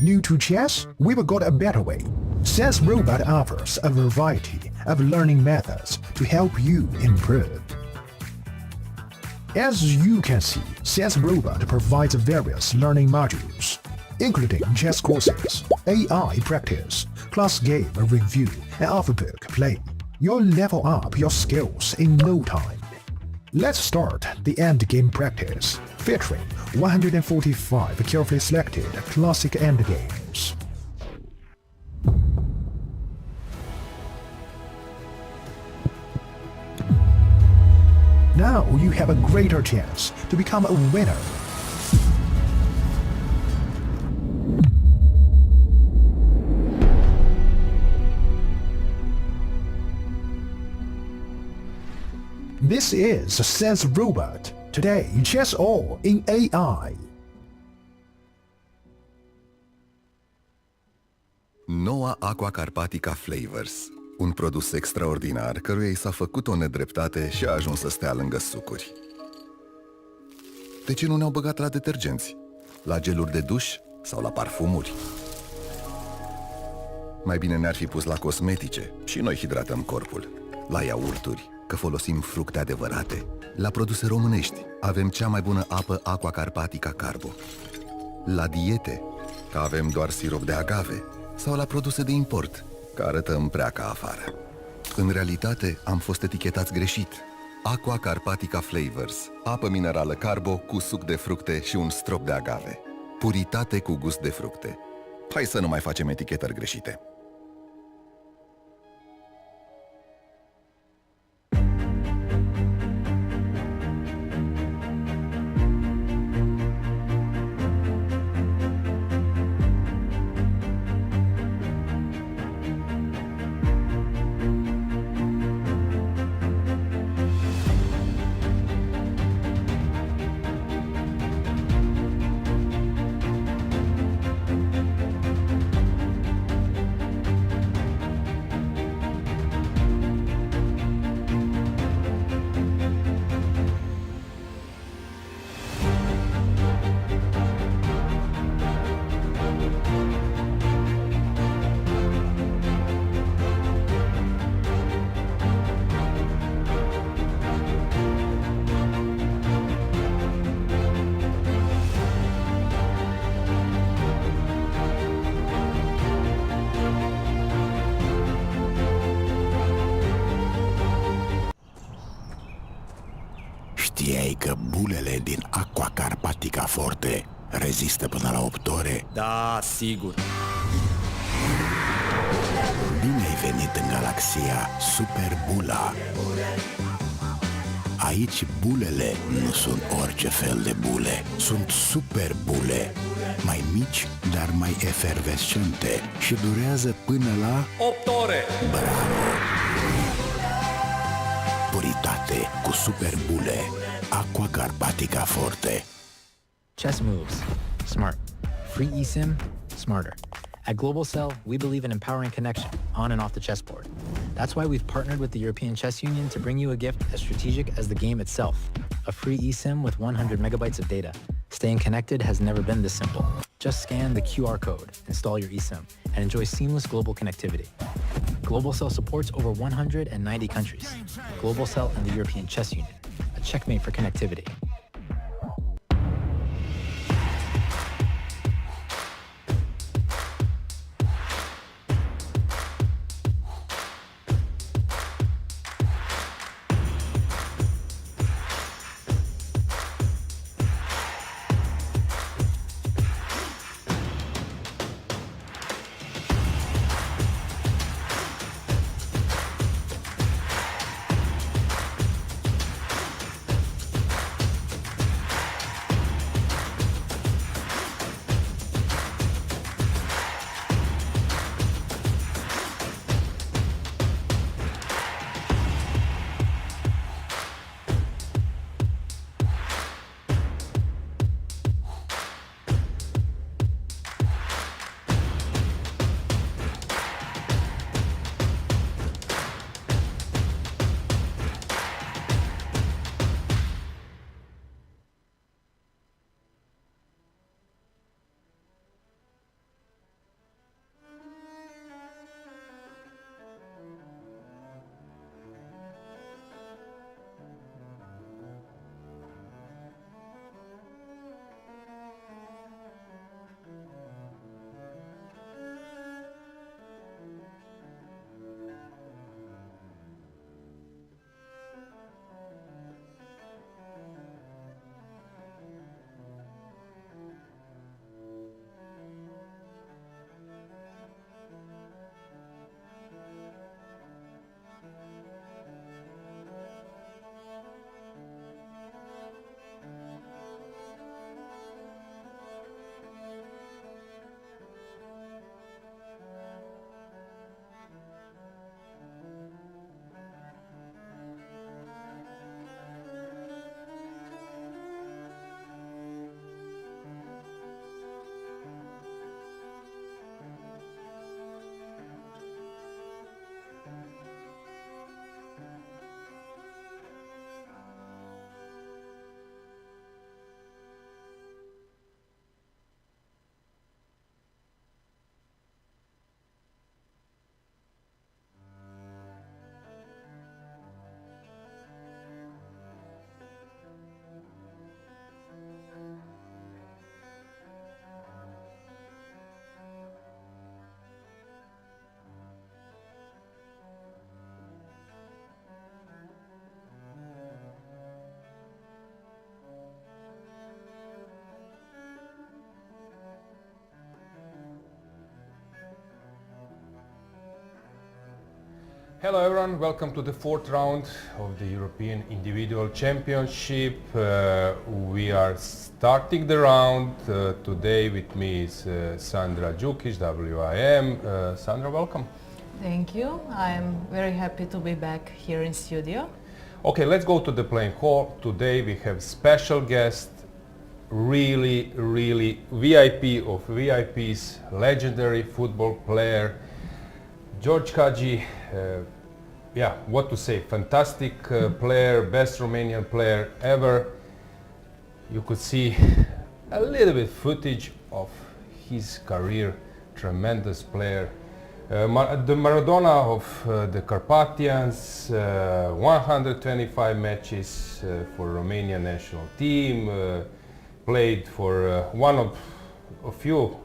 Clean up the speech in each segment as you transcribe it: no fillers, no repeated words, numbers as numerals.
New to chess? We've got a better way. Chess Robot offers a variety of learning methods to help you improve. As you can see, Chess Robot provides various learning modules, including chess courses, AI practice, class game review, and off-book play. You'll level up your skills in no time. Let's start the endgame practice, featuring 145 carefully selected classic endgames. Now you have a greater chance to become a winner. This is Chess Robot. Today, chess all in AI. Noua Aqua Carpatica Flavors. Un produs extraordinar căruia i s-a făcut o nedreptate și a ajuns să stea lângă sucuri. De ce nu ne-au băgat la detergenți? La geluri de duș sau la parfumuri? Mai bine ne-ar fi pus la cosmetice și noi hidratăm corpul. La iaurturi, că folosim fructe adevărate. La produse românești, avem cea mai bună apă Aqua Carpatica Carbo. La diete, că avem doar sirop de agave. Sau la produse de import, că arătăm prea ca afară. În realitate, am fost etichetați greșit. Aqua Carpatica Flavors, apă minerală Carbo cu suc de fructe și un strop de agave. Puritate cu gust de fructe. Hai să nu mai facem etichetări greșite. Știai că bulele din Aqua Carpatica Forte rezistă până la 8 ore? Da, sigur. Bine ai venit în galaxia Super Bula. Aici bulele nu sunt orice fel de bule, sunt super bule, mai mici, dar mai efervescente și durează până la 8 ore! Bravo! Puritate cu super bule. Aqua Carpatica Forte. Chess moves. Smart. Free eSIM. Smarter. At Global Cell, we believe in empowering connection on and off the chessboard. That's why we've partnered with the European Chess Union to bring you a gift as strategic as the game itself. A free eSIM with 100 megabytes of data. Staying connected has never been this simple. Just scan the QR code, install your eSIM, and enjoy seamless global connectivity. Global Cell supports over 190 countries. Global Cell and the European Chess Union. A checkmate for connectivity. Hello everyone, welcome to the fourth round of the European Individual Championship. We are starting the round. Today with me is Sandra Djukic, WIM. Sandra, welcome. Thank you. I'm very happy to be back here in studio. Okay, let's go to the playing hall. Today we have special guest, really VIP of VIPs, legendary football player, George Hagi. Yeah, what to say, fantastic player, best Romanian player ever. You could see a little bit footage of his career, tremendous player. The Maradona of the Carpathians, 125 matches for Romanian national team, played for one of a few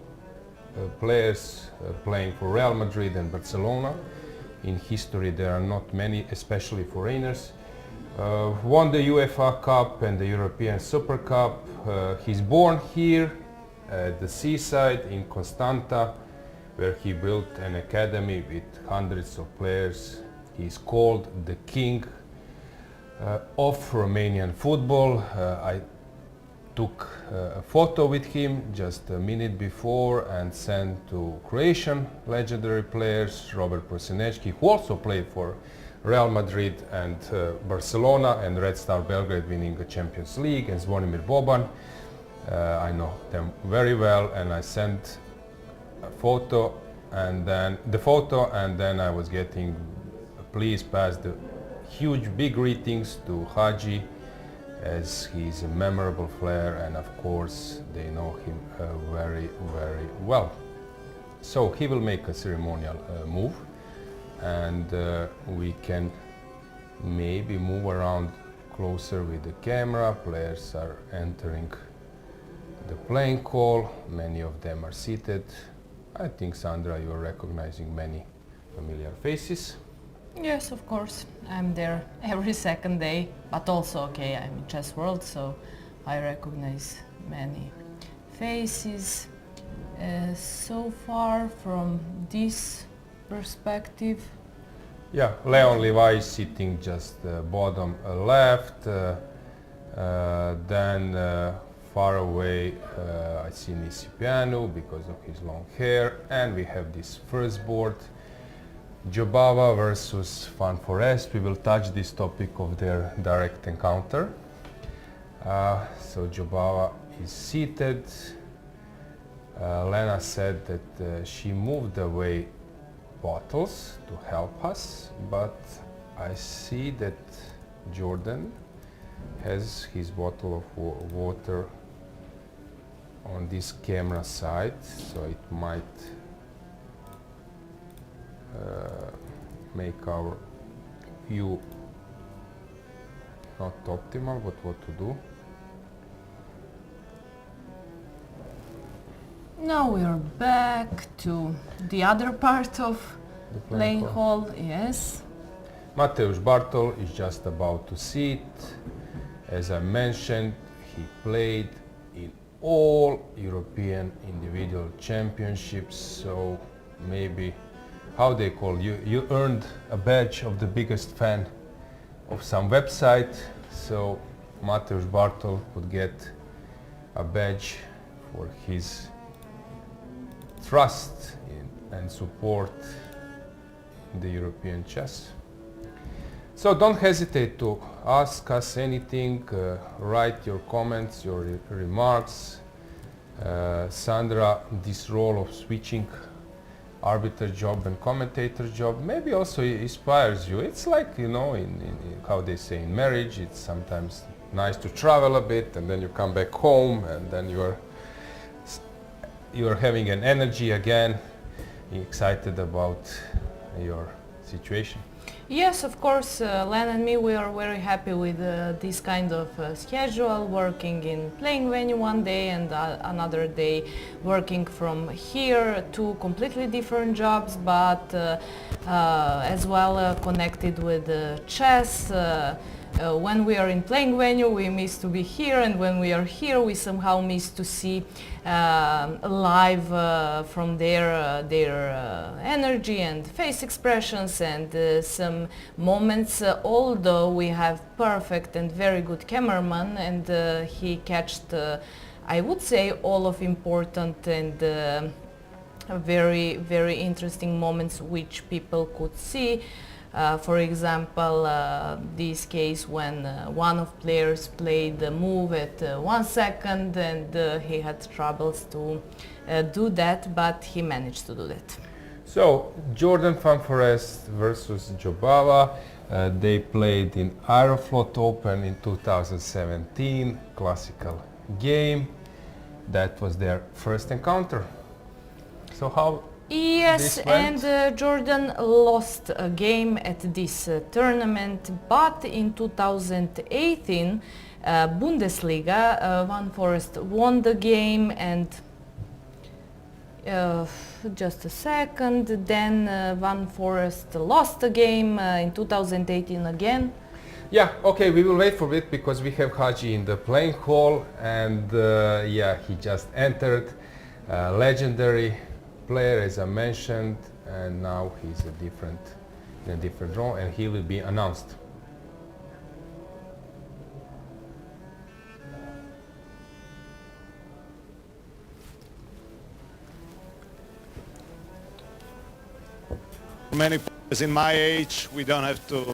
players playing for Real Madrid and Barcelona. In history there are not many, especially foreigners. Won the UEFA Cup and the European Super Cup. He's born here at the seaside in Constanta, where he built an academy with hundreds of players. He's called the king of Romanian football. I took a photo with him just a minute before and sent to Croatian legendary players, Robert Prosinečki, who also played for Real Madrid and Barcelona, and Red Star Belgrade winning the Champions League, and Zvonimir Boban. I know them very well, and I sent a photo and then I was getting, please pass the huge big greetings to Hagi, as he's a memorable player, and of course they know him very well. So he will make a ceremonial move, and we can maybe move around closer with the camera. Players are entering the playing hall, many of them are seated. I think, Sandra, you're recognizing many familiar faces. Yes, of course. I'm there every second day, but also, okay, I'm in Chess World, so I recognize many faces. So far, from this perspective, yeah, Leon Levi is sitting just bottom left. Then far away I see Nisipianu because of his long hair, and we have this first board, Jobava versus Van Forest. We will touch this topic of their direct encounter. So Jobava is seated. Lena said that she moved away bottles to help us, but I see that Jordan has his bottle of water on this camera side, so it might make our view not optimal, but what to do? now we are back to the other part of The playing hall. Yes. Mateusz Bartol is just about to sit. As I mentioned, he played in all European individual championships, so maybe, how they call you, you earned a badge of the biggest fan of some website, so Mateusz Bartol would get a badge for his trust in and support in the European chess. So don't hesitate to ask us anything, write your comments, your remarks. Sandra, this role of switching arbiter job and commentator job maybe also inspires you. It's like, you know, in how they say in marriage, it's sometimes nice to travel a bit and then you come back home and then you're having an energy again, excited about your situation. Yes, of course, Len and me, we are very happy with this kind of schedule, working in playing venue one day and another day working from here, two completely different jobs, but as well connected with chess. when we are in playing venue, we miss to be here, and when we are here, we somehow miss to see live from their energy and face expressions and some moments. Although we have perfect and very good cameraman, and he catched, I would say, all of important and very, very interesting moments which people could see. For example, this case when one of players played the move at 1 second, and he had troubles to do that, but he managed to do that. So, Jordan van Foreest versus Jobava, they played in Aeroflot Open in 2017, classical game. That was their first encounter. So how Yes, this went? and Jordan lost a game at this tournament, but in 2018 Bundesliga, Van Foreest won the game, and just a second, then Van Foreest lost the game in 2018 again. Yeah, okay, we will wait for it because we have Haji in the playing hall, and yeah, he just entered. Legendary player, as I mentioned, and now he's in a different role, and he will be announced. Many players in my age, we don't have to.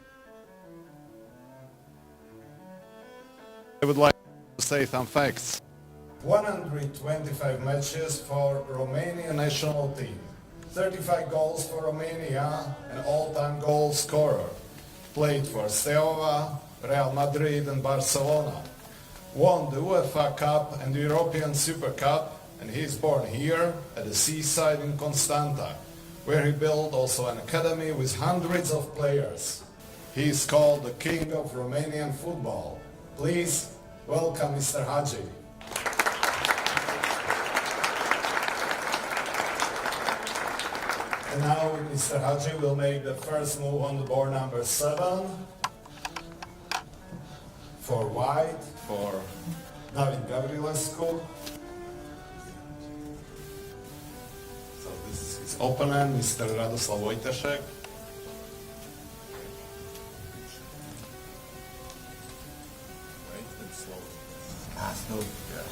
I would like to say some facts. 125 matches for Romania national team. 35 goals for Romania, an all-time goal scorer. Played for Steaua, Real Madrid and Barcelona. Won the UEFA Cup and the European Super Cup, and he is born here at the seaside in Constanta, where he built also an academy with hundreds of players. He is called the King of Romanian football. Please welcome Mr. Haji. And now Mr. Haji will make the first move on the board number 7. For white, for David Gavrilescu. So this is his opponent, Mr. Radoslav Wojtaszek. Wait, it's slow. Slow. Yeah.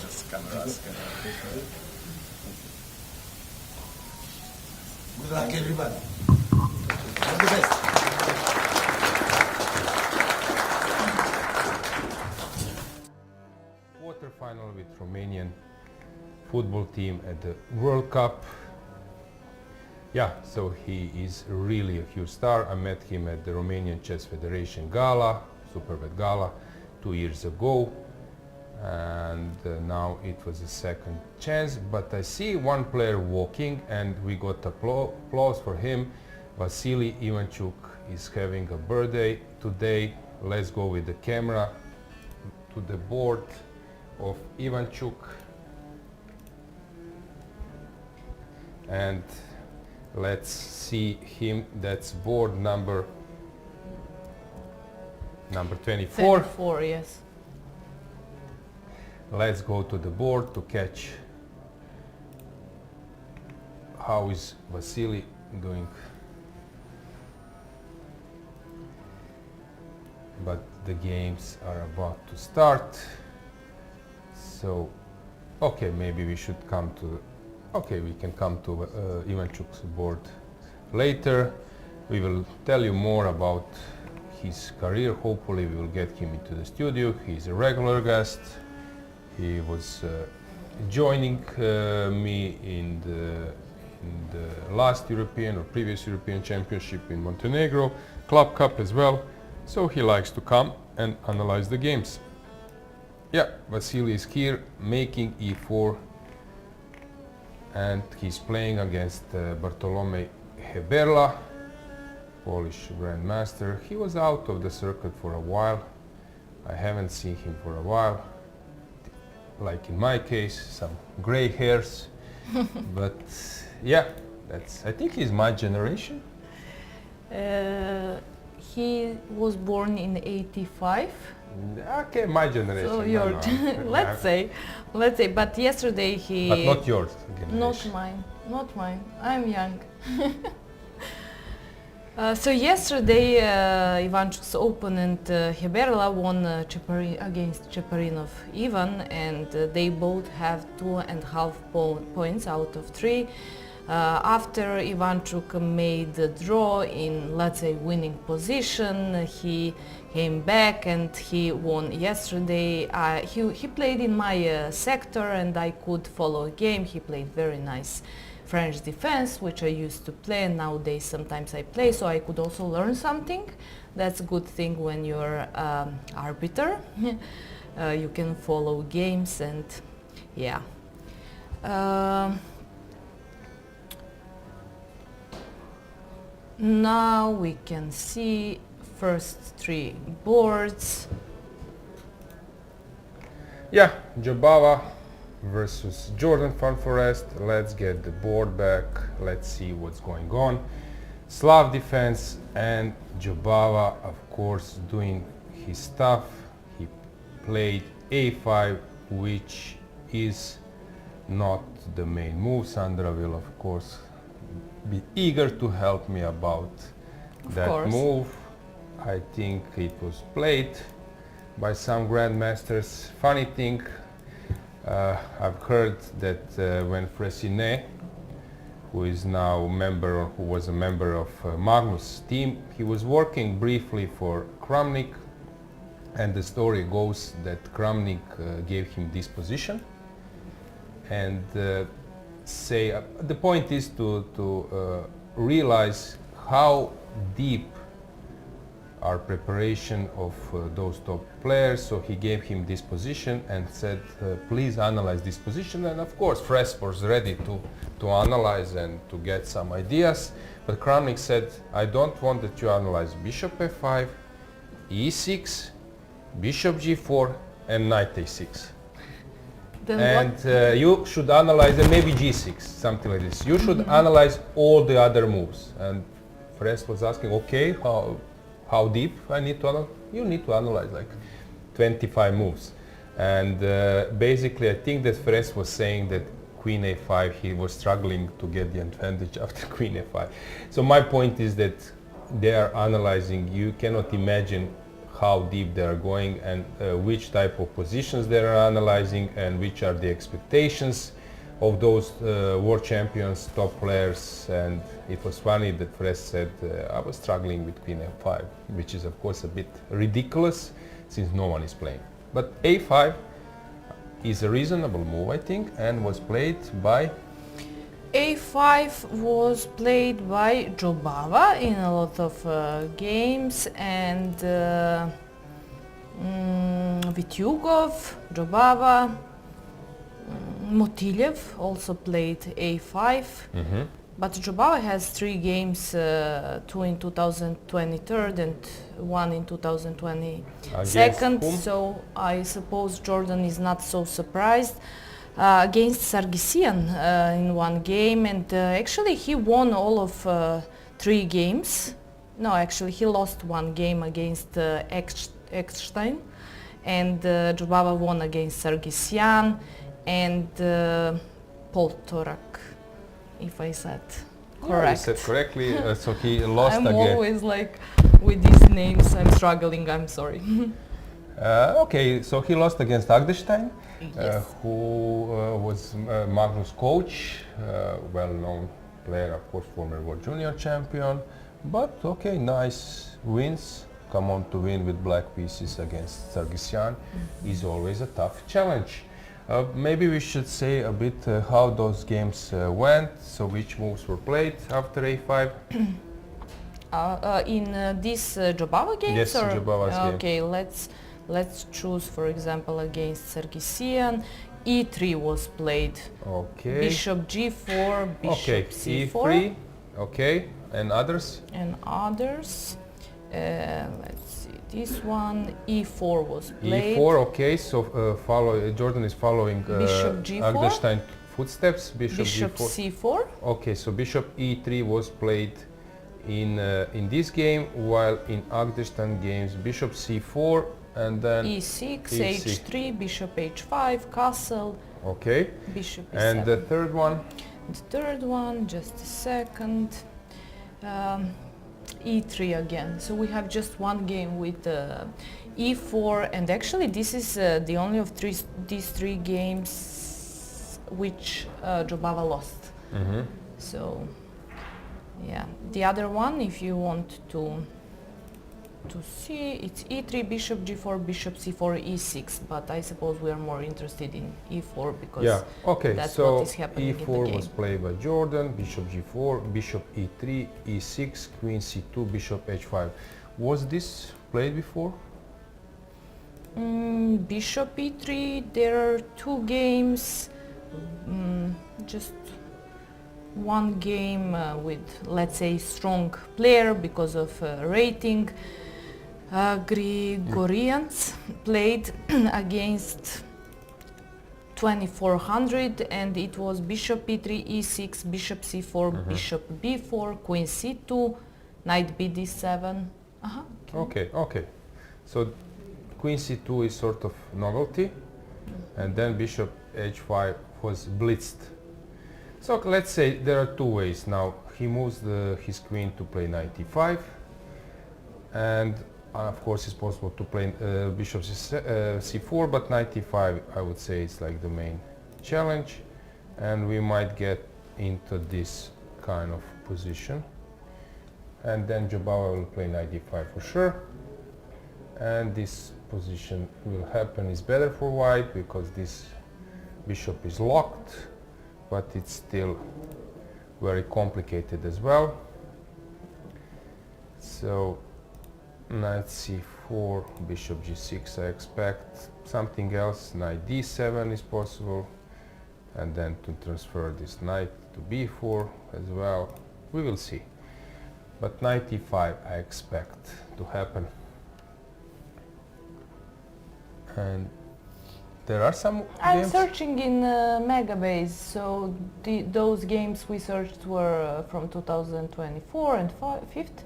Just cameras. Good luck, everybody. All the best. Quarterfinal with Romanian football team at the World Cup. Yeah, so he is really a huge star. I met him at the Romanian Chess Federation Gala, Superbet Gala, 2 years ago. And now it was a second chance, but I see one player walking, and we got applause for him. Vasily Ivanchuk is having a birthday today. Let's go with the camera to the board of Ivanchuk, and let's see him. That's board number 24. 24, yes. Let's go to the board to catch how is Vasily doing. But the games are about to start. So, okay, maybe we should come to, okay, we can come to Ivanchuk's board later. We will tell you more about his career. Hopefully we will get him into the studio. He's a regular guest. He was joining me in the last European or previous European Championship in Montenegro, Club Cup as well. So he likes to come and analyze the games. Yeah, Vasily is here making e4, and he's playing against Bartolomei Heberla, Polish Grandmaster. He was out of the circuit for a while. I haven't seen him for a while. Like in my case, some gray hairs. But yeah, I think he's my generation. he was born in 85. Okay, my generation. So no, your, no. let's say, but yesterday he... But not yours Not generation. mine, I'm young. So yesterday Ivanchuk's opponent Heberla won against Cheparinov Ivan, and they both have 2.5 points out of 3. After Ivanchuk made the draw in, let's say, winning position, he came back and he won yesterday. He played in my sector and I could follow a game. He played very nice French defense, which I used to play, and nowadays sometimes I play, so I could also learn something. That's a good thing when you're arbiter. You can follow games and yeah. Now we can see first 3 boards. Yeah, Jobava versus Jordan Van Forest. Let's get the board back. Let's see what's going on. Slav defense and Jobava, of course, doing his stuff. He played a5, which is not the main move. Sandra will, of course, be eager to help me about that move. I think it was played by some Grandmasters. Funny thing, I've heard that when Fressinet, who is now who was a member of Magnus' team, he was working briefly for Kramnik, and the story goes that Kramnik gave him this position, and the point is to realize how deep our preparation of those top players. So he gave him this position and said, please analyze this position. And of course, Fres was ready to analyze and to get some ideas. But Kramnik said, I don't want that you analyze bishop f5, e6, bishop g4, and knight a6. And you should analyze, and maybe g6, something like this. You should analyze all the other moves. And Fres was asking, okay, how deep I need to analyze? You need to analyze like 25 moves. And basically I think that Fres was saying that queen a5, he was struggling to get the advantage after queen a5. So my point is that they are analyzing, you cannot imagine how deep they are going and which type of positions they are analyzing and which are the expectations of those world champions, top players. And it was funny that Fres said, I was struggling with queen f5, which is of course a bit ridiculous since no one is playing. But a5 is a reasonable move, I think, and was played by... a5 was played by Jobava in a lot of games, and Vityugov, Jobava, Motilev also played a5, but Jobava has 3 games, 2 in 2023 and 1 in 2022, so I suppose Jordan is not so surprised. Against Sargsyan in 1 game, and actually he won all of 3 games. No, actually he lost 1 game against Eckstein, and Jobava won against Sargsyan and Poltorak, if I said correct. Yeah, you said correctly, so he lost I'm again. always like, with these names I'm struggling, I'm sorry. Okay, so he lost against Agdestein, Yes. who was Magnus' coach, well-known player, of course, former World Junior champion. But okay, nice wins. Come on to win with black pieces against Sargsyan is always a tough challenge. Maybe we should say a bit how those games went. So which moves were played after a5? In this Jobava games? Yes, or? Jobava's game. Okay, let's choose, for example, against Sargsyan. e3 was played. Okay. Bishop g4, bishop c4. e3. Okay, and others? And others. Let's see, this one, e4 was played. e4, okay, so Jordan is following Bishop g4. Agdestein footsteps, bishop Bishop g4. c4. Okay, so bishop e3 was played in this game, while in Agdestan games bishop c4 and then e6, e6. h3, bishop h5, castle, Okay. bishop e7. And the third one? The third one, just a second, e3 again. So we have just one game with e4, and actually this is the only of these three games which Jobava lost. Mm-hmm. So yeah, the other one, if you want to see, it's e3, bishop g4, bishop c4, e6, but I suppose we are more interested in e4 because yeah, okay, that's so what is happening in the e4 game. was played by Jordan, bishop g4, bishop e3, e6, queen c2, bishop h5. Was this played before? Bishop e3, there are two games, just one game with, let's say, strong player because of rating. Grigorians played against 2400, and it was bishop e3, e6, bishop c4, bishop b4, queen c2, knight bd7. Okay. So queen c2 is sort of novelty, and then bishop h5 was blitzed. So let's say there are two ways. Now he moves his queen to play knight e5, and of course it's possible to play bishop c4, but knight e5 I would say it's like the main challenge, and we might get into this kind of position, and then Jobava will play knight e5 for sure, and this position will happen is better for white because this bishop is locked, but it's still very complicated as well. So knight c4, bishop g6, I expect something else, knight d7 is possible, and then to transfer this knight to b4 as well, we will see. But knight e5 I expect to happen. And there are some I'm games? searching in Megabase, so those games we searched were from 2024 and 5th.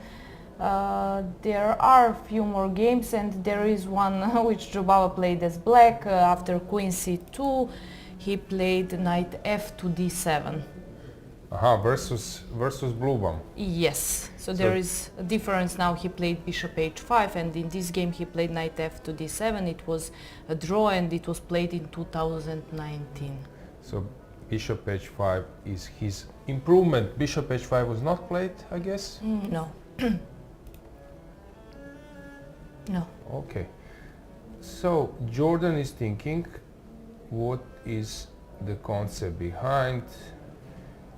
There are a few more games, and there is one which Jobava played as black. After queen c2, he played knight f to d7. Versus blue bomb. Yes, so there is a difference now. He played bishop h5, and in this game he played knight f to d7. It was a draw, and it was played in 2019. So bishop h5 is his improvement. Bishop h5 was not played, I guess? No. No. Okay. So Jordan is thinking, what is the concept behind?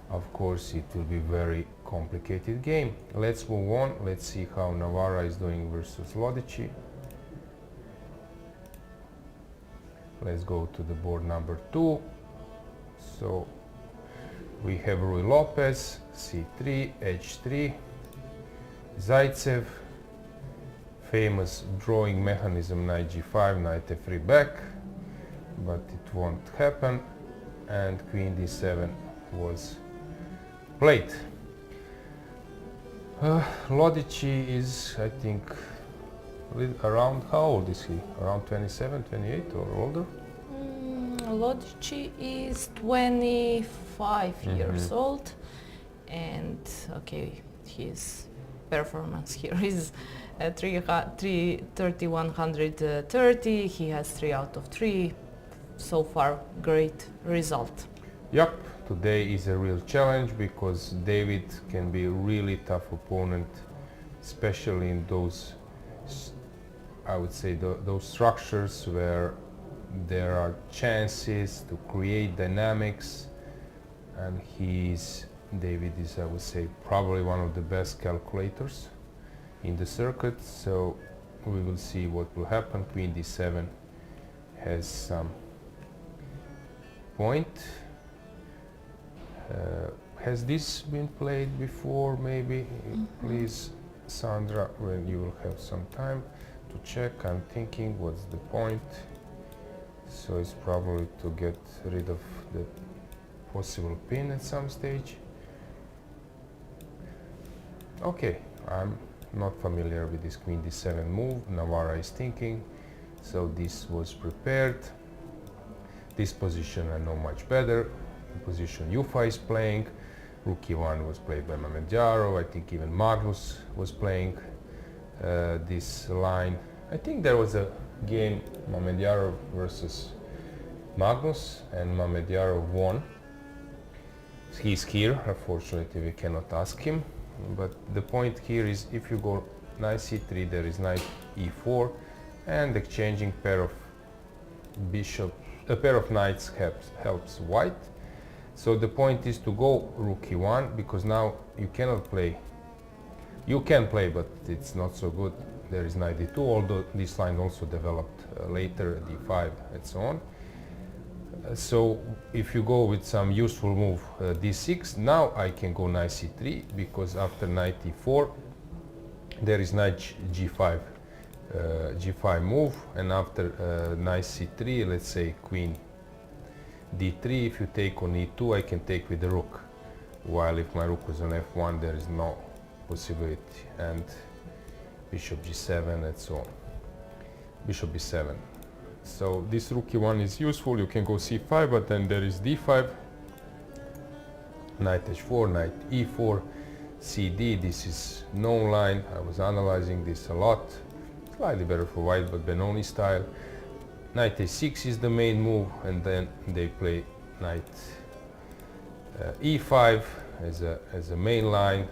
Of course, it will be very complicated game. Let's move on. Let's see how Navara is doing versus Lichi. Let's go to the board number 2. So we have Rui Lopez, c3, h3, Zaitsev, famous drawing mechanism, knight g5, knight f3 back, but it won't happen, and queen d7 was played. Lichi is, I think, around, how old is he? Around 27, 28 or older? Lichi is 25 years old, and okay, his performance here is 3130. He has 3 out of 3. So far, great result. Yep, today is a real challenge because David can be a really tough opponent, especially in those, I would say, those structures where there are chances to create dynamics, and David is, I would say, probably one of the best calculators in the circuit, so we will see what will happen. Queen d7 has some point. Has this been played before, maybe? Please, Sandra, when you will have some time to check. I'm thinking, what's the point? So it's probably to get rid of the possible pin at some stage. Okay, I'm not familiar with this queen d7 move. Navara is thinking, so this was prepared. This position I know much better. The position Jufa is playing. Rook e1 was played by Mamedjarov. I think even Magnus was playing this line. I think there was a game Mamedjarov versus Magnus, and Mamedjarov won. He's here, unfortunately we cannot ask him, but the point here is if you go knight c3, there is knight e4, and exchanging pair of a pair of knights helps white. So the point is to go rook e1, because now you cannot play. You can play, but it's not so good. There is knight d2, although this line also developed later, d5 and so on. So if you go with some useful move d6, now I can go knight c3, because after knight e4 there is knight g5 g5 move, and after knight c3, let's say queen d3, if you take on e2 I can take with the rook, while if my rook was on f1 there is no possibility, and bishop g7 and so on. Bishop b7. So this rook e1 is useful. You can go c5, but then there is d5, knight h4, knight e4, cd. This is known line. I was analyzing this a lot. Slightly better for white, but Benoni style. Knight a6 is the main move, and then they play knight e5 as a main line.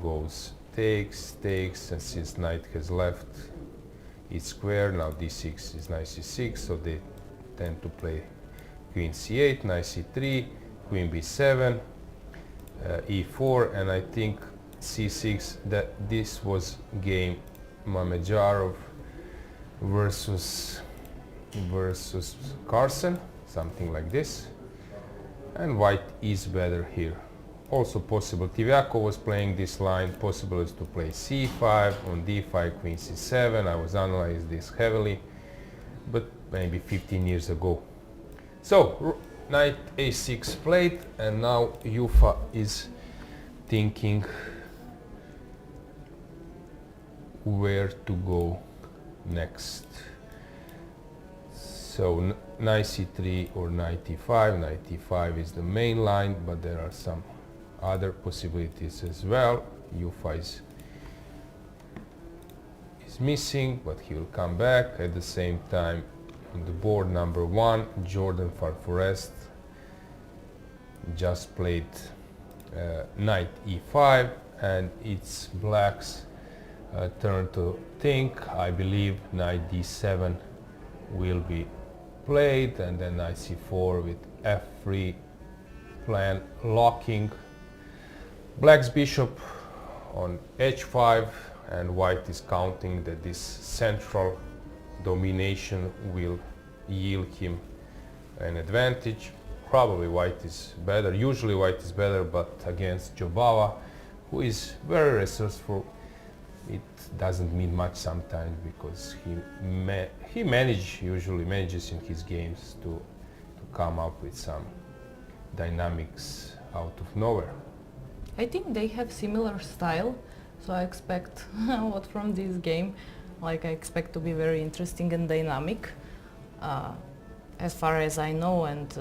Goes takes, and since knight has left, it's square. Now d6 is knight c6, so they tend to play queen c8, knight c3, queen b7, e4, and I think c6, that this was game Mamedjarov versus Carson, something like this, and white is better here. Also possible, Tiviako was playing this line, possible is to play c5, on d5, queen c7. I was analyzing this heavily, but maybe 15 years ago. So, knight a6 played, and now Jufa is thinking where to go next. So, knight c3 or knight e5. Knight e5 is the main line, but there are some other possibilities as well. Jufa is missing, but he will come back. At the same time, on the board number 1, Jordan Farforest just played knight e5, and it's black's turn to think. I believe knight d7 will be played, and then knight c4 with f3 plan locking black's bishop on h5, and white is counting that this central domination will yield him an advantage. Probably white is better, usually white is better, but against Jobava, who is very resourceful, it doesn't mean much sometimes, because he usually manages in his games to come up with some dynamics out of nowhere. I think they have similar style, so I expect a lot from this game. Like, I expect to be very interesting and dynamic, as far as I know, and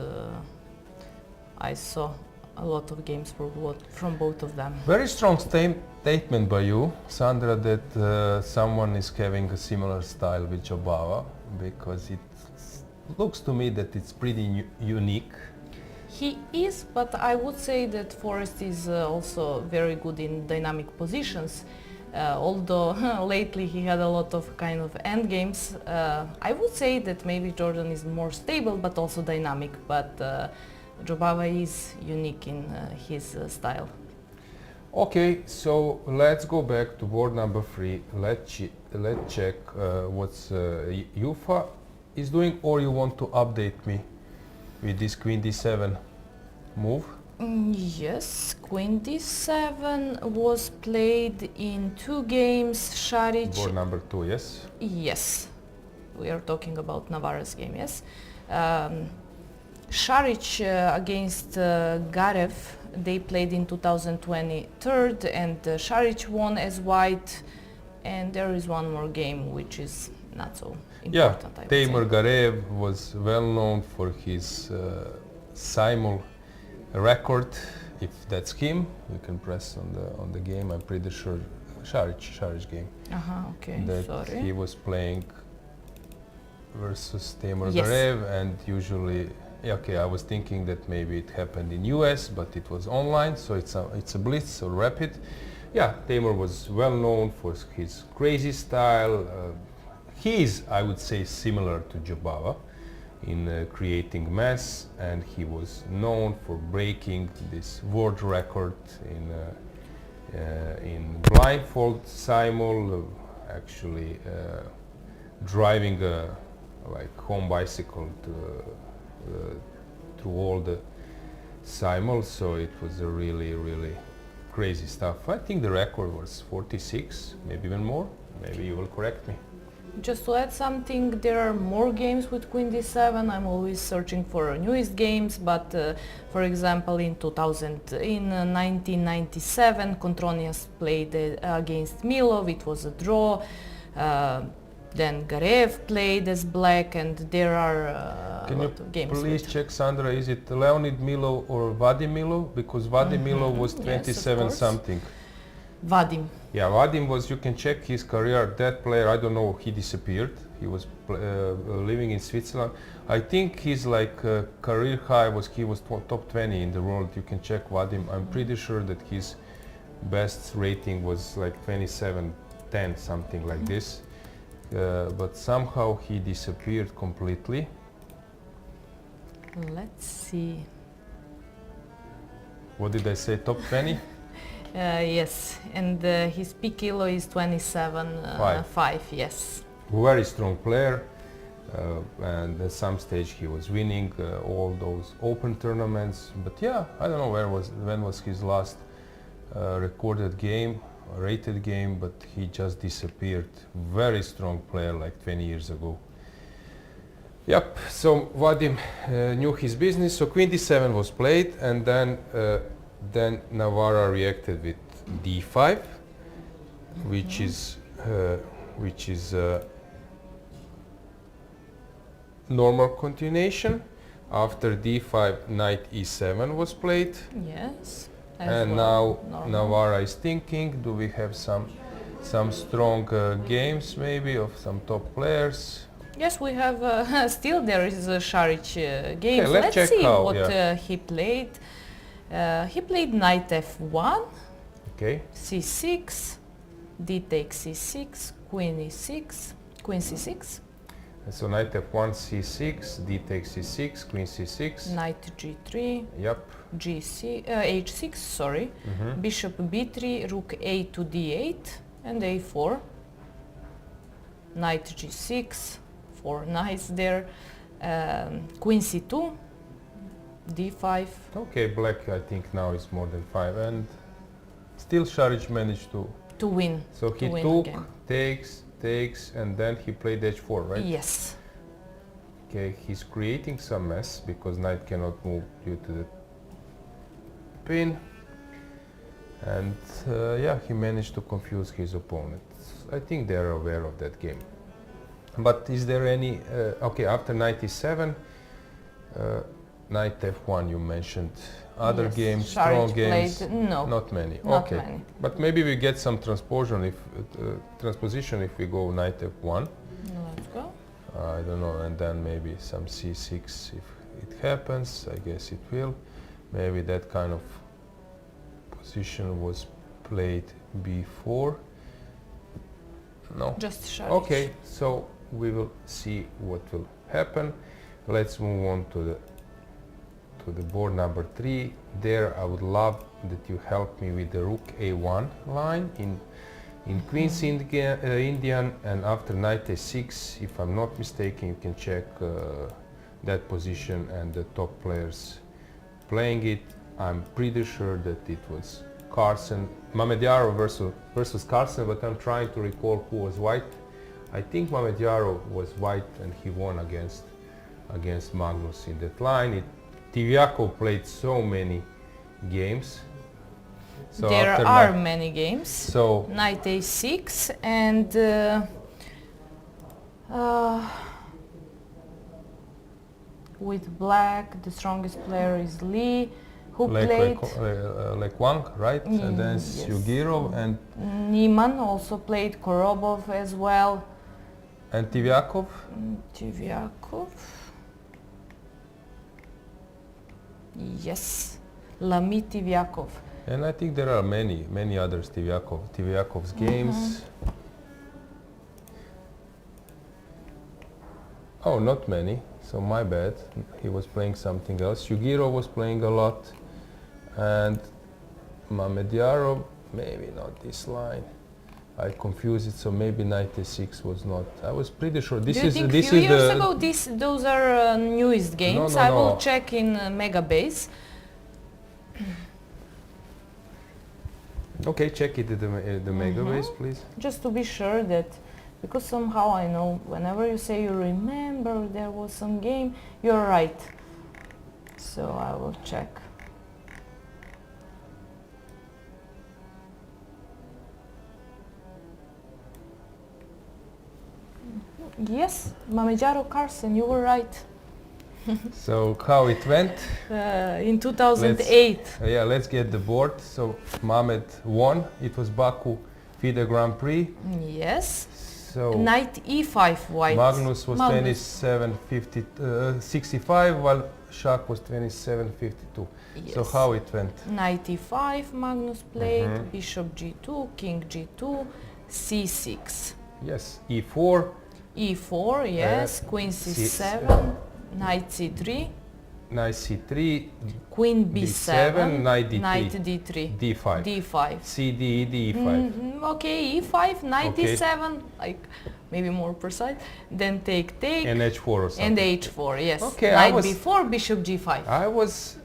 I saw a lot of games from both of them. Very strong statement by you, Sandra, that someone is having a similar style with Jobava, because it looks to me that it's pretty unique. He is, but I would say that Forrest is also very good in dynamic positions. Although lately he had a lot of kind of end games, I would say that maybe Jordan is more stable but also dynamic, but Jobava is unique in his style. Okay, so let's go back to board number 3. Let's check what's Jufa is doing, or you want to update me with this queen d7 move? Yes, queen d7 was played in 2 games. Šarić... Board number 2, yes? Yes, we are talking about Navara's game, yes. Šarić against Garev they played in 2023 and Šarić won as white, and there is one more game which is not so Yeah, important, I would Teimur say. Garev was well known for his simul record. If that's him, you can press on the game. I'm pretty sure Šarić game. Okay, That sorry. he was playing versus Teimur Yes. Garev, and usually, yeah, okay, I was thinking that maybe it happened in US, but it was online, so it's a blitz, so rapid. Yeah, Teimur was well known for his crazy style. He is, I would say, similar to Jobava in creating mess, and he was known for breaking this world record in blindfold simul, actually driving a like home bicycle through all the simuls, so it was a really crazy stuff. I think the record was 46, maybe even more. Maybe you will correct me. Just to add something, there are more games with Queen D7. I'm always searching for newest games, but for example in 1997 Contronius played against Milov, it was a draw. Then Garev played as black, and there are a lot of games. Can you please with check, Sandra, is it Leonid Milov or Vadim Milov? Because Vadim Milov was Yes, of 27 course. something. Vadim. Yeah, Vadim was, you can check his career, that player, I don't know, he disappeared. He was living in Switzerland. I think his career high was, he was top 20 in the world. You can check Vadim. I'm pretty sure that his best rating was like 27-10, something like this. But somehow he disappeared completely. Let's see. What did I say, top 20? Yes, and his peak kilo is 27.5. Yes. Very strong player, and at some stage he was winning all those open tournaments. But yeah, I don't know when was his last recorded game, rated game, but he just disappeared. Very strong player, like 20 years ago. Yep, so Vadim knew his business, so Queen D7 was played, and then Navara reacted with D5, which is normal continuation. After D5, Knight E7 was played. Yes. And now Navara is thinking, do we have some strong games maybe of some top players? Yes, we have still there is a Šarić game. Okay, let's check see how, what yeah. he played. He played Knight F1, Okay. C6, D takes C6, Queen E6, Queen C6, And so Knight F1, C6, D takes C6, Queen C6. Knight G3, Yep. H6, sorry, Bishop B3, Rook A to D8, and A4, Knight G6, 4 knights there, Queen C2, D5. Okay, black I think now is more than 5, and still Šarić managed To win. So he to win took, again. takes, and then he played H4, right? Yes. Okay, he's creating some mess because knight cannot move due to the pin. And yeah, he managed to confuse his opponent. I think they are aware of that game. But is there any... okay, after knight e7, knight f1 you mentioned. Other Yes, games, Šarić strong games? played- no, Not many. not Okay. many. But maybe we get some transposition if we go knight f1. Let's go. I don't know, and then maybe some c6 if it happens. I guess it will. Maybe that kind of position was played before. No. Just Šarić. Okay, so we will see what will happen. Let's move on to the board number 3. There I would love that you help me with the rook a1 line in Queen's Indian, and after knight a6, if I'm not mistaken, you can check that position and the top players playing it. I'm pretty sure that it was Carlsen, Mamedyarov versus Carlsen, but I'm trying to recall who was white. I think Mamedyarov was white and he won against Magnus in that line. Tivyakov played so many games. So There after are many games. So Knight a6 and with black, the strongest player is Li, who played Wang, right? And then yes. Yugirov and Niemann also played Korobov as well. and Tivyakov. Tivyakov. Yes, Lami Tivyakov. And I think there are many other Tivyakov's games. Oh, not many. So my bad. He was playing something else. Yugirov was playing a lot, and Mamedyarov, maybe not this line. I confused it, so maybe 96 was not. I was pretty sure this Do you is think this few is years the ago those are newest games? no, I will no. check in Megabase. Okay, check it at the Megabase, please. Just to be sure that, because somehow I know whenever you say you remember there was some game, you're right. So I will check. Yes, Mamedyarov Carson, you were right. So how it went? In 2008. Yeah, let's get the board. So Mamed won. It was Baku FIDE Grand Prix. Yes. So Knight e5 white. Magnus was 65, while Shak was 27.52. Yes. So how it went? Knight e5 Magnus played, bishop g2, king g2, c6. Yes, e4. e4, yes, queen c7, knight c3, Knight c3, queen b7, knight d3, knight d3, d5, d5. c, d, d, e5. Okay, e5, knight Okay. d7, like maybe more precise. Then take, And h4 or something. and h4, yes. Okay, Knight b4, bishop g5. I was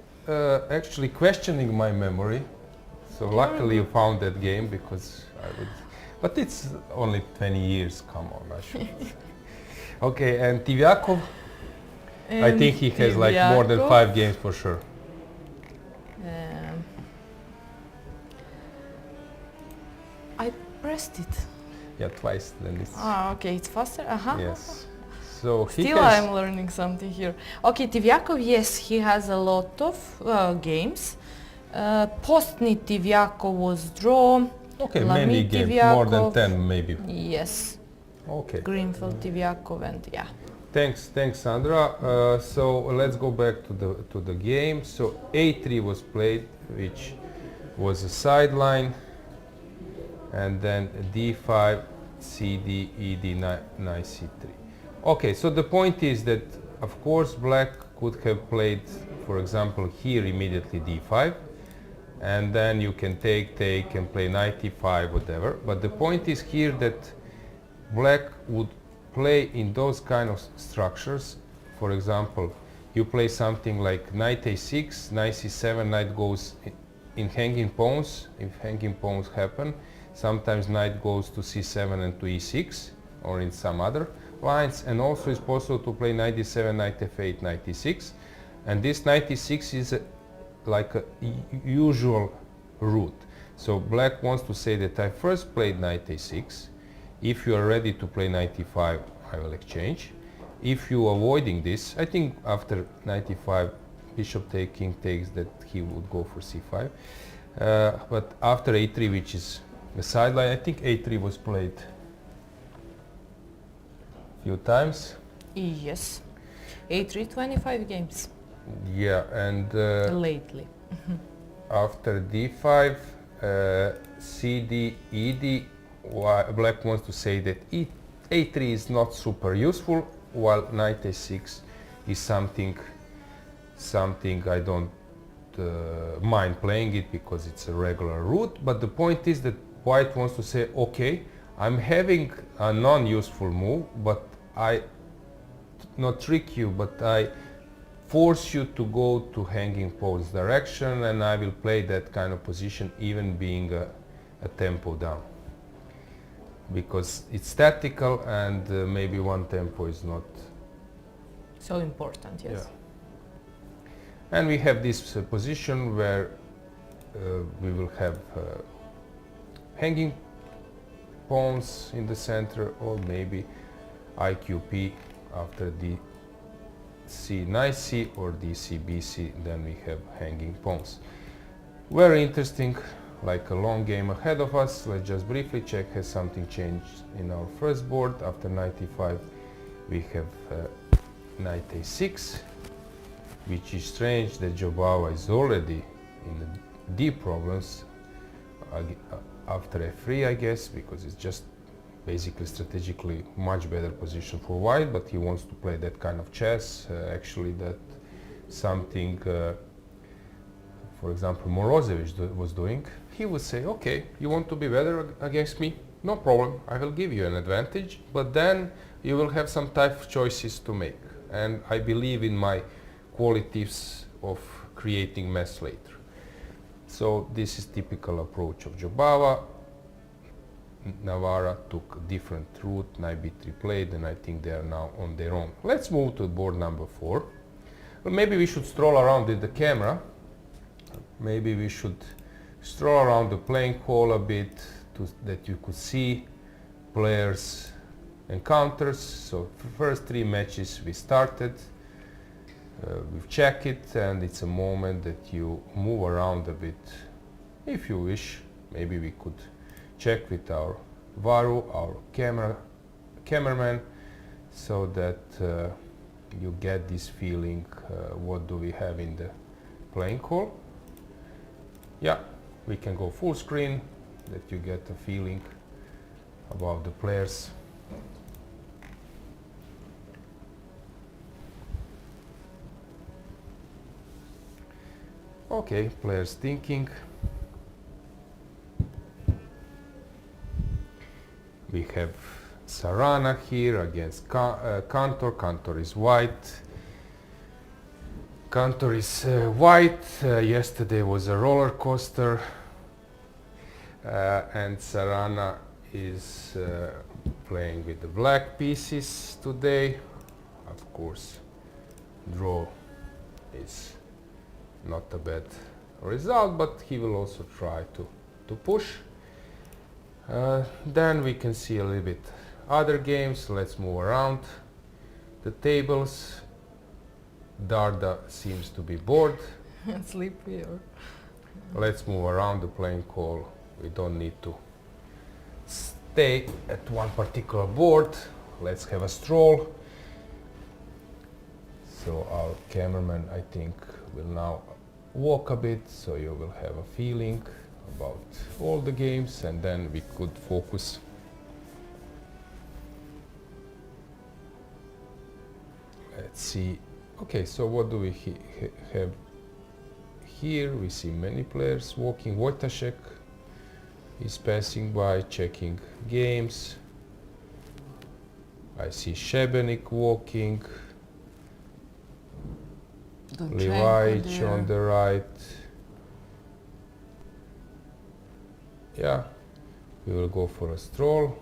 actually questioning my memory. So luckily you found that game because I would... But it's only 20 years, come on, I should... Okay, and Tivyakov, I think he has like more than 5 games for sure. I pressed it. Yeah, twice then it's... Ah, okay, it's faster? Yes. So he Still has... I'm learning something here. Okay, Tivyakov, yes, he has a lot of games. Postny Tivyakov was draw. Okay, Lami many games, Tivyakov. more than 10 maybe. Yes. Okay. Greenfield Tivyakov and yeah. Thanks, Sandra. So let's go back to the game. So a3 was played, which was a sideline, and then d5, cd, ed, knight c3. Okay, so the point is that of course black could have played, for example, here immediately d5, and then you can take and play knight e5, whatever. But the point is here that black would play in those kind of structures. For example, you play something like knight a6, knight c7, knight goes in hanging pawns. If hanging pawns happen, sometimes knight goes to c7 and to e6, or in some other lines. And also it's possible to play knight d7, knight f8, knight e6. And this knight e6 is like a usual route. So black wants to say that I first played knight a6. If you are ready to play knight e5, I will exchange. If you are avoiding this, I think after knight e5, bishop takes, king takes, that he would go for c5. But after a3, which is the sideline, I think a3 was played a few times. Yes. a3, 25 games. Yeah, and Lately. after d5, cd, ed, black wants to say that a3 is not super useful, while knight a6 is something I don't mind playing it because it's a regular route. But the point is that white wants to say, okay, I'm having a non-useful move, but I not trick you, but I force you to go to hanging pose direction, and I will play that kind of position even being a tempo down, because it's statical and maybe one tempo is not So important, yes. yeah. And we have this position where we will have hanging pawns in the center, or maybe IQP after DC knight C or DC BC, then we have hanging pawns. Very interesting, like a long game ahead of us. Let's just briefly check, has something changed in our first board. After knight e5 we have knight a6, which is strange that Jobawa is already in the deep problems after f3, I guess, because it's just basically strategically much better position for white, but he wants to play that kind of chess. Actually, that something, for example, Morozevich was doing. He would say, okay, you want to be better against me? No problem, I will give you an advantage, but then you will have some tough choices to make. And I believe in my qualities of creating mess later. So this is typical approach of Jobawa. Navara took a different route, knight b3 played, and I think they are now on their own. Let's move to board number 4. Well, maybe we should stroll around with the camera. Maybe we should stroll around the playing hall a bit that you could see players' encounters. So first 3 matches we started. We've checked it, and it's a moment that you move around a bit if you wish. Maybe we could check with our Varu, our cameraman, so that you get this feeling, what do we have in the playing hall. Yeah, we can go full screen, that you get a feeling about the players. Okay, players thinking. We have Sarana here against Cantor. Cantor is white. Cantor is white. Yesterday was a roller coaster. And Sarana is playing with the black pieces today. Of course, draw is not a bad result, but he will also try to push. Then we can see a little bit other games. Let's move around the tables. Darda seems to be bored. Sleepy or... Let's move around the playing hall. We don't need to stay at one particular board. Let's have a stroll. So our cameraman, I think, will now walk a bit, so you will have a feeling about all the games, and then we could focus. Let's see. Okay, so what do we have here? We see many players walking. Wojtaszek is passing by, checking games. I see Šebenik walking. Lichi on the right. Yeah, we will go for a stroll.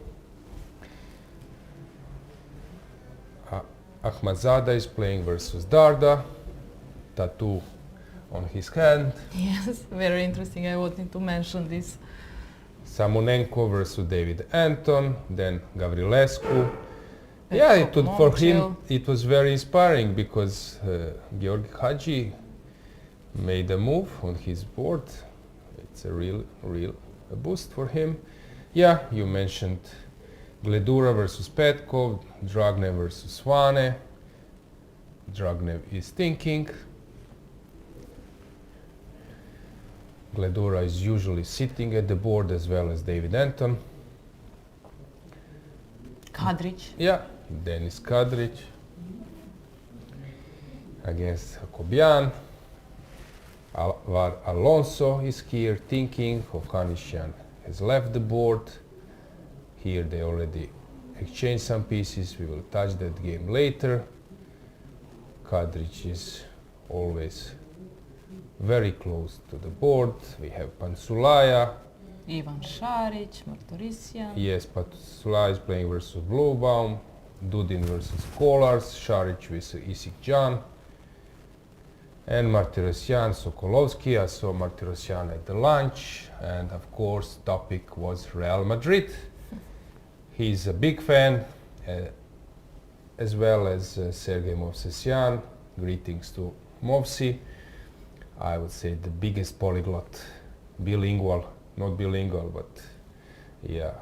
Akhmadzada is playing versus Darda. Tattoo on his hand. Yes, very interesting. I wanted to mention this. Samonenko versus David Anton. Then Gavrilescu. Yeah, for him it was very inspiring, because Georgi Hadji made a move on his board. It's a real boost for him. Yeah, you mentioned Gledura versus Petkov, Dragnev versus Svane. Dragnev is thinking. Gledura is usually sitting at the board, as well as David Anton. Kadric. Yeah, Denis Kadric against Kobian. Alonso is here thinking. Hovhannisyan has left the board. Here they already exchanged some pieces. We will touch that game later. Kadric is always very close to the board. We have Pansulaya. Ivan Šarić, Martorisian. Yes, Pansulaya is playing versus Bluebaum. Dudin versus Kolars. Šarić versus Isik Can. And Martirosyan Sokolovsky. I saw Martirosyan at the lunch, and of course topic was Real Madrid. He's a big fan, as well as Sergei Movsesyan. Greetings to Movsi. I would say the biggest polyglot, bilingual, not bilingual, but yeah,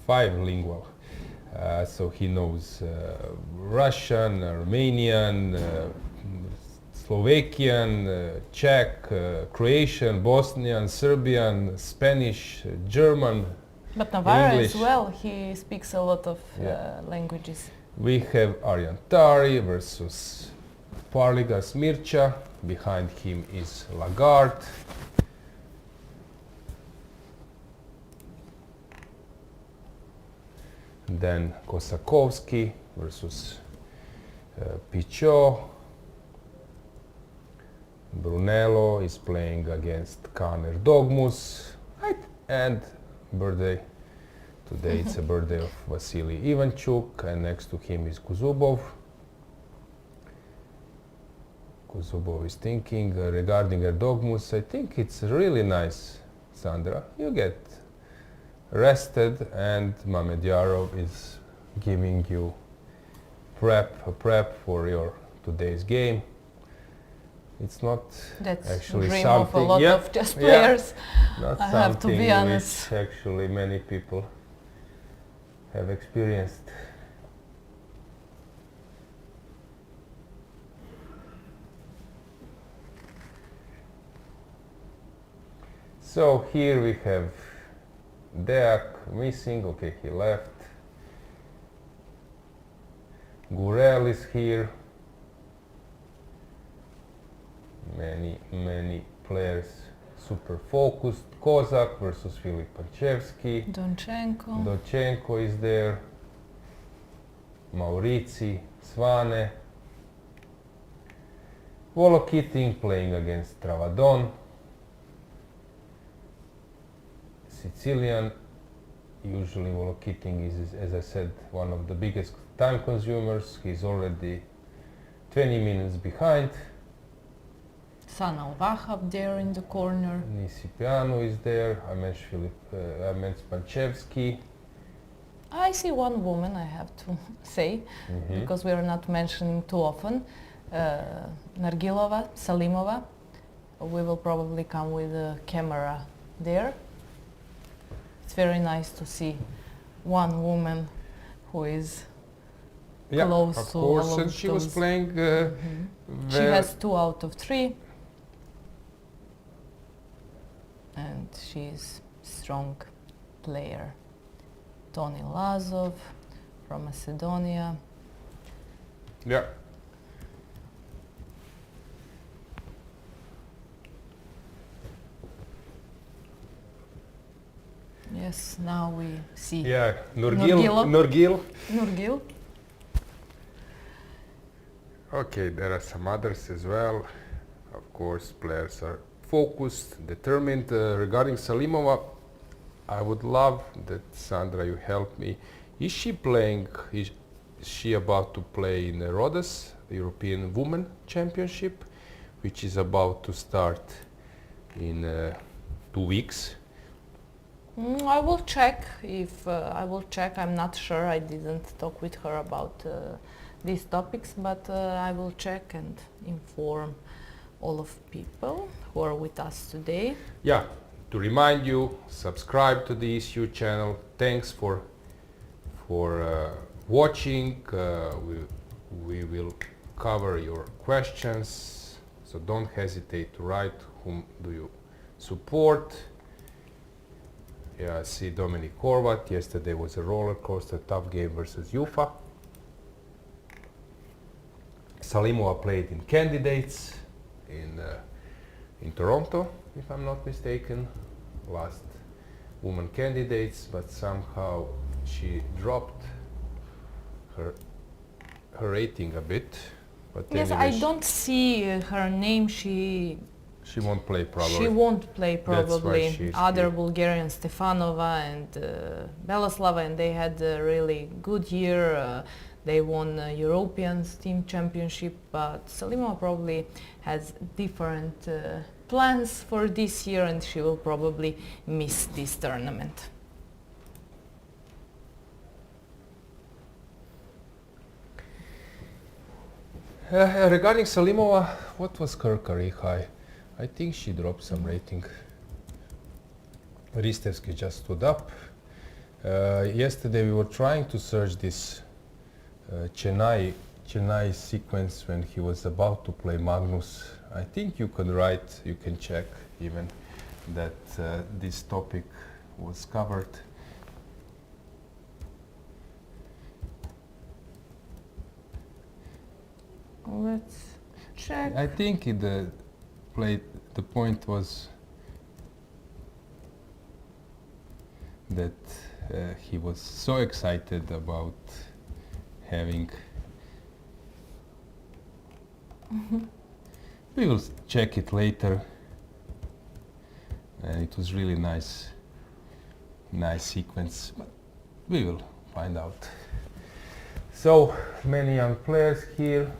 five-lingual. So he knows Russian, Romanian, Slovakian, Czech, Croatian, Bosnian, Serbian, Spanish, German, But Navara English. as well, he speaks a lot of languages. We have Ariantari versus Parligas Mircha. Behind him is Lagarde. Then Kosakovsky versus Pichot. Brunello is playing against Kaner Dogmus. Right. And birthday. Today it's a birthday of Vasily Ivanchuk, and next to him is Kuzubov. Kuzubov is thinking regarding Erdogmus. I think it's really nice, Sandra. You get rested, and Mamedyarov is giving you a prep for your today's game. It's not That's actually dream something. of a lot of chess players. Not I have to something be honest. which actually many people have experienced. So here we have Deak missing. Okay, he left. Gurel is here. Many players super focused. Kozak versus Filip Panchevsky. Donchenko is there. Maurizi, Svane. Volokitin playing against Travadon. Sicilian. Usually Volokitin is, as I said, one of the biggest time consumers. He's already 20 minutes behind. Sanal Vahab there in the corner. Nisipianu is there. I mentioned Panchevsky. I see one woman, I have to say, because we are not mentioning too often. Nargilova, Salimova. We will probably come with a camera there. It's very nice to see one woman who is close of to course, all and of she was those. playing. She has 2 out of 3. And she's strong player. Tony Lazov from Macedonia. Yeah. Yes, now we see Yeah, Nurgil. Okay, there are some others as well. Of course, players are focused, determined. Regarding Salimova, I would love that, Sandra, you help me. Is she playing, is she about to play in Rhodes, the European Women Championship, which is about to start in 2 weeks? I will check I'm not sure. I didn't talk with her about these topics, but I will check and inform all of people who are with us today. Yeah, to remind you, subscribe to the ECU channel. Thanks for watching. We will cover your questions, so don't hesitate to write whom do you support. Yeah, I see Dominic Horvat. Yesterday was a roller coaster, tough game versus Ufa. Salimova played in Candidates in Toronto, if I'm not mistaken. Last woman Candidates, but somehow she dropped her rating a bit. But Yes, anyway, I don't see her name. She won't play probably. She won't play That's why probably. she's Other here. Bulgarian, Stefanova and Beloslava, and they had a really good year. They won European team championship, but Salimova probably has different plans for this year, and she will probably miss this tournament. Regarding Salimova, what was her career high? I think she dropped some rating. Ristevski just stood up. Yesterday we were trying to search this Chennai sequence when he was about to play Magnus. I think you can write, you can check even that this topic was covered. Let's check. I think the point was that he was so excited about having. We will check it later, and it was really nice sequence, but we will find out. So many young players here.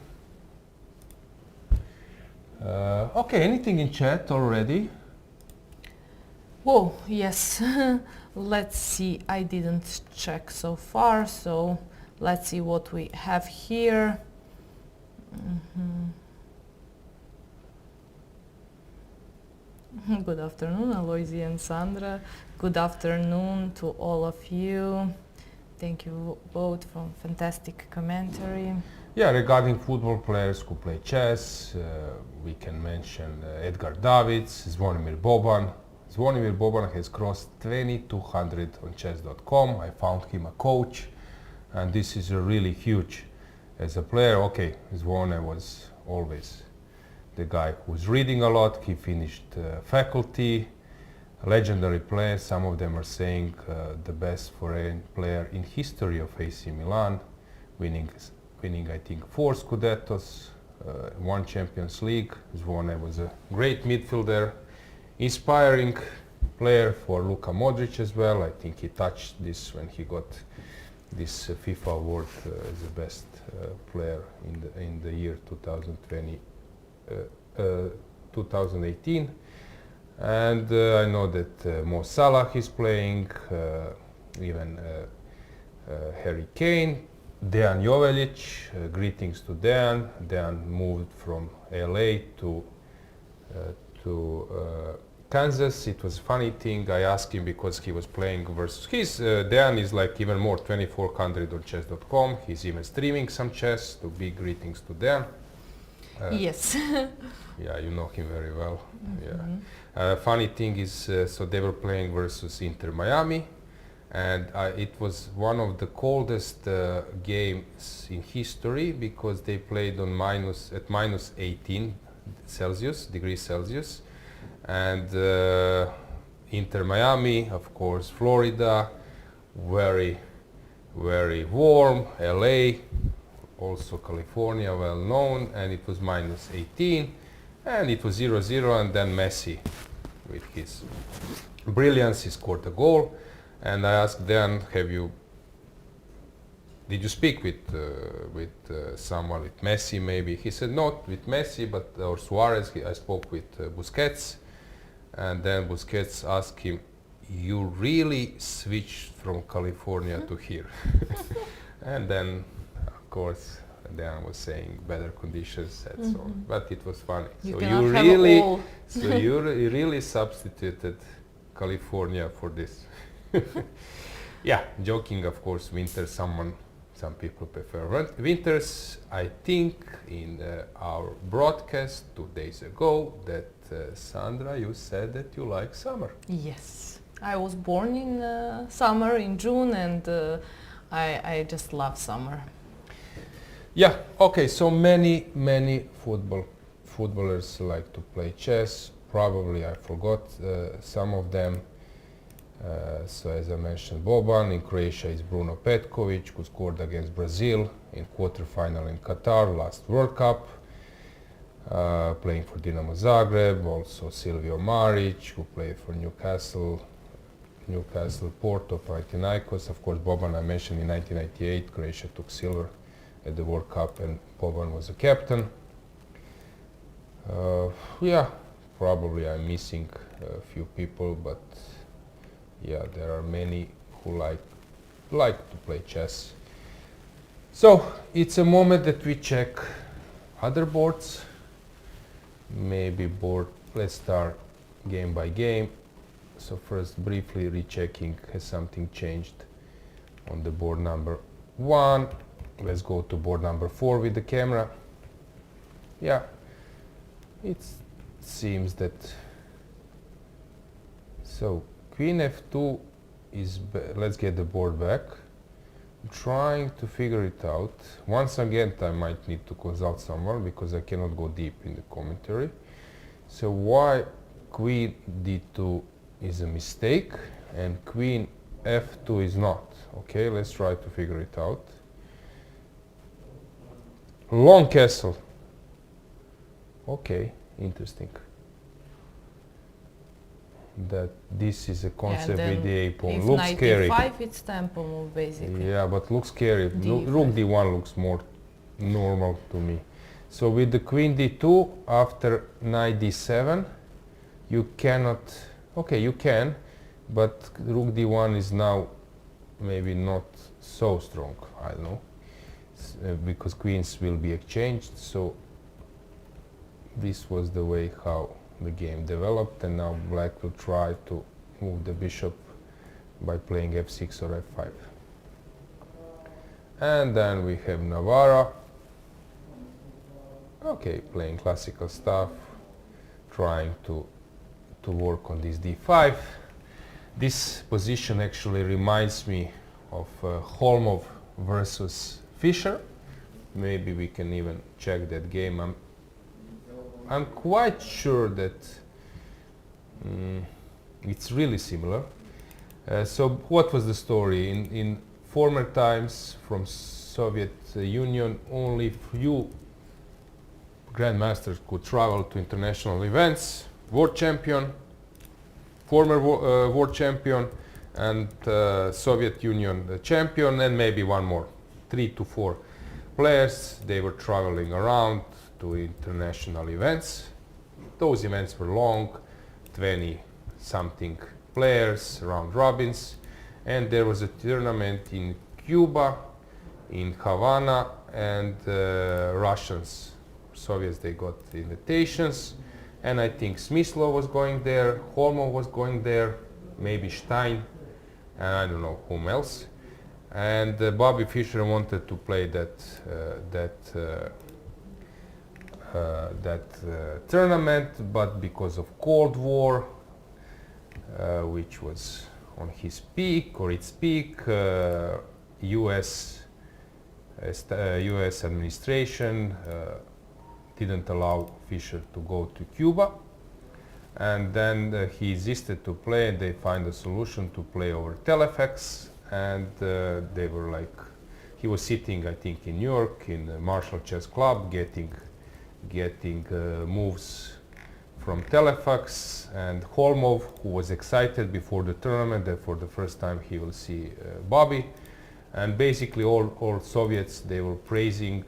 Okay, anything in chat already? Whoa, yes. Let's see, I didn't check so far, so let's see what we have here. Good afternoon, Alojzije and Sandra. Good afternoon to all of you. Thank you both for fantastic commentary. Yeah, regarding football players who play chess, we can mention Edgar Davids, Zvonimir Boban. Zvonimir Boban has crossed 2200 on chess.com. I found him a coach, and this is really huge. As a player, okay, Zvone was always the guy who was reading a lot. He finished faculty, a legendary player. Some of them are saying the best foreign player in history of AC Milan, winning I think 4 Scudettos, 1 Champions League. Zvone was a great midfielder, inspiring player for Luka Modric as well. I think he touched this when he got this FIFA award as the best player in the year 2018. And I know that Mo Salah is playing, even Harry Kane. Dejan Jovelic, greetings to Dejan. Dejan moved from LA to Kansas. It was a funny thing. I asked him because he was playing versus Dejan is like even more 2400 on chess.com. He's even streaming some chess. So big greetings to Dejan. Yes. Yeah, you know him very well. Yeah. Funny thing is, so they were playing versus Inter Miami, and it was one of the coldest games in history because they played on minus 18 degrees Celsius, and Inter Miami, of course, Florida, very warm, LA, also California, well known, and it was minus 18, and it was 0-0, and then Messi, with his brilliance, he scored a goal. And I asked Dan, did you speak with someone, with Messi maybe? He said not with Messi, or Suarez. I spoke with Busquets, and then Busquets asked him, you really switched from California to here? And then, of course, Dan was saying better conditions, and so on. But it was funny. So you really substituted California for this. Yeah, joking, of course. Winter, some people prefer winters. I think in our broadcast 2 days ago that Sandra, you said that you like summer. Yes, I was born in summer, in June, and I just love summer. Yeah, okay, so many footballers like to play chess. Probably I forgot some of them. So as I mentioned, Boban. In Croatia is Bruno Petkovic, who scored against Brazil in quarterfinal in Qatar last World Cup, playing for Dinamo Zagreb. Also Silvio Maric, who played for Newcastle, Porto, Panathinaikos. Of course, Boban I mentioned in 1998, Croatia took silver at the World Cup, and Povan was a captain. Yeah, probably I'm missing a few people, but yeah, there are many who like to play chess. So it's a moment that we check other boards. Maybe board, let's start game by game. So first briefly rechecking, has something changed on the board number 1. Let's go to board number 4 with the camera. Yeah, it seems that, so Queen F2 is, let's get the board back. I'm trying to figure it out. Once again, I might need to consult someone because I cannot go deep in the commentary. So why Queen D2 is a mistake and Queen F2 is not? Okay, let's try to figure it out. Long castle. Okay, interesting. That this is a concept with the a pawn. Looks scary. If knight e5, it's tempo move basically. Yeah, but looks scary. Rook d1 looks more normal to me. So with the queen d2 after knight d7, you cannot. Okay, you can, but rook d1 is now maybe not so strong. I don't know, because queens will be exchanged. So this was the way how the game developed, and now black will try to move the bishop by playing f6 or f5. And then we have Navara. Okay, playing classical stuff, trying to work on this d5. This position actually reminds me of Holmov versus Fischer. Maybe we can even check that game. I'm quite sure that it's really similar. So what was the story? In former times from Soviet Union, only few grandmasters could travel to international events. World champion, former world champion, and Soviet Union champion, and maybe one more. 3 to 4 players. They were traveling around to international events. Those events were long, 20 something players, round robins, and there was a tournament in Cuba, in Havana, and Russians, Soviets, they got the invitations, and I think Smyslov was going there, Holmov was going there, maybe Stein, and I don't know whom else. And Bobby Fischer wanted to play that tournament, but because of Cold War, which was on his peak or its peak, US administration didn't allow Fischer to go to Cuba, and then he insisted to play, and they find a solution to play over telefax. And they were like, he was sitting, I think, in New York in the Marshall Chess Club, getting moves from telefax, and Holmov, who was excited before the tournament that for the first time he will see Bobby, and basically all Soviets, they were praising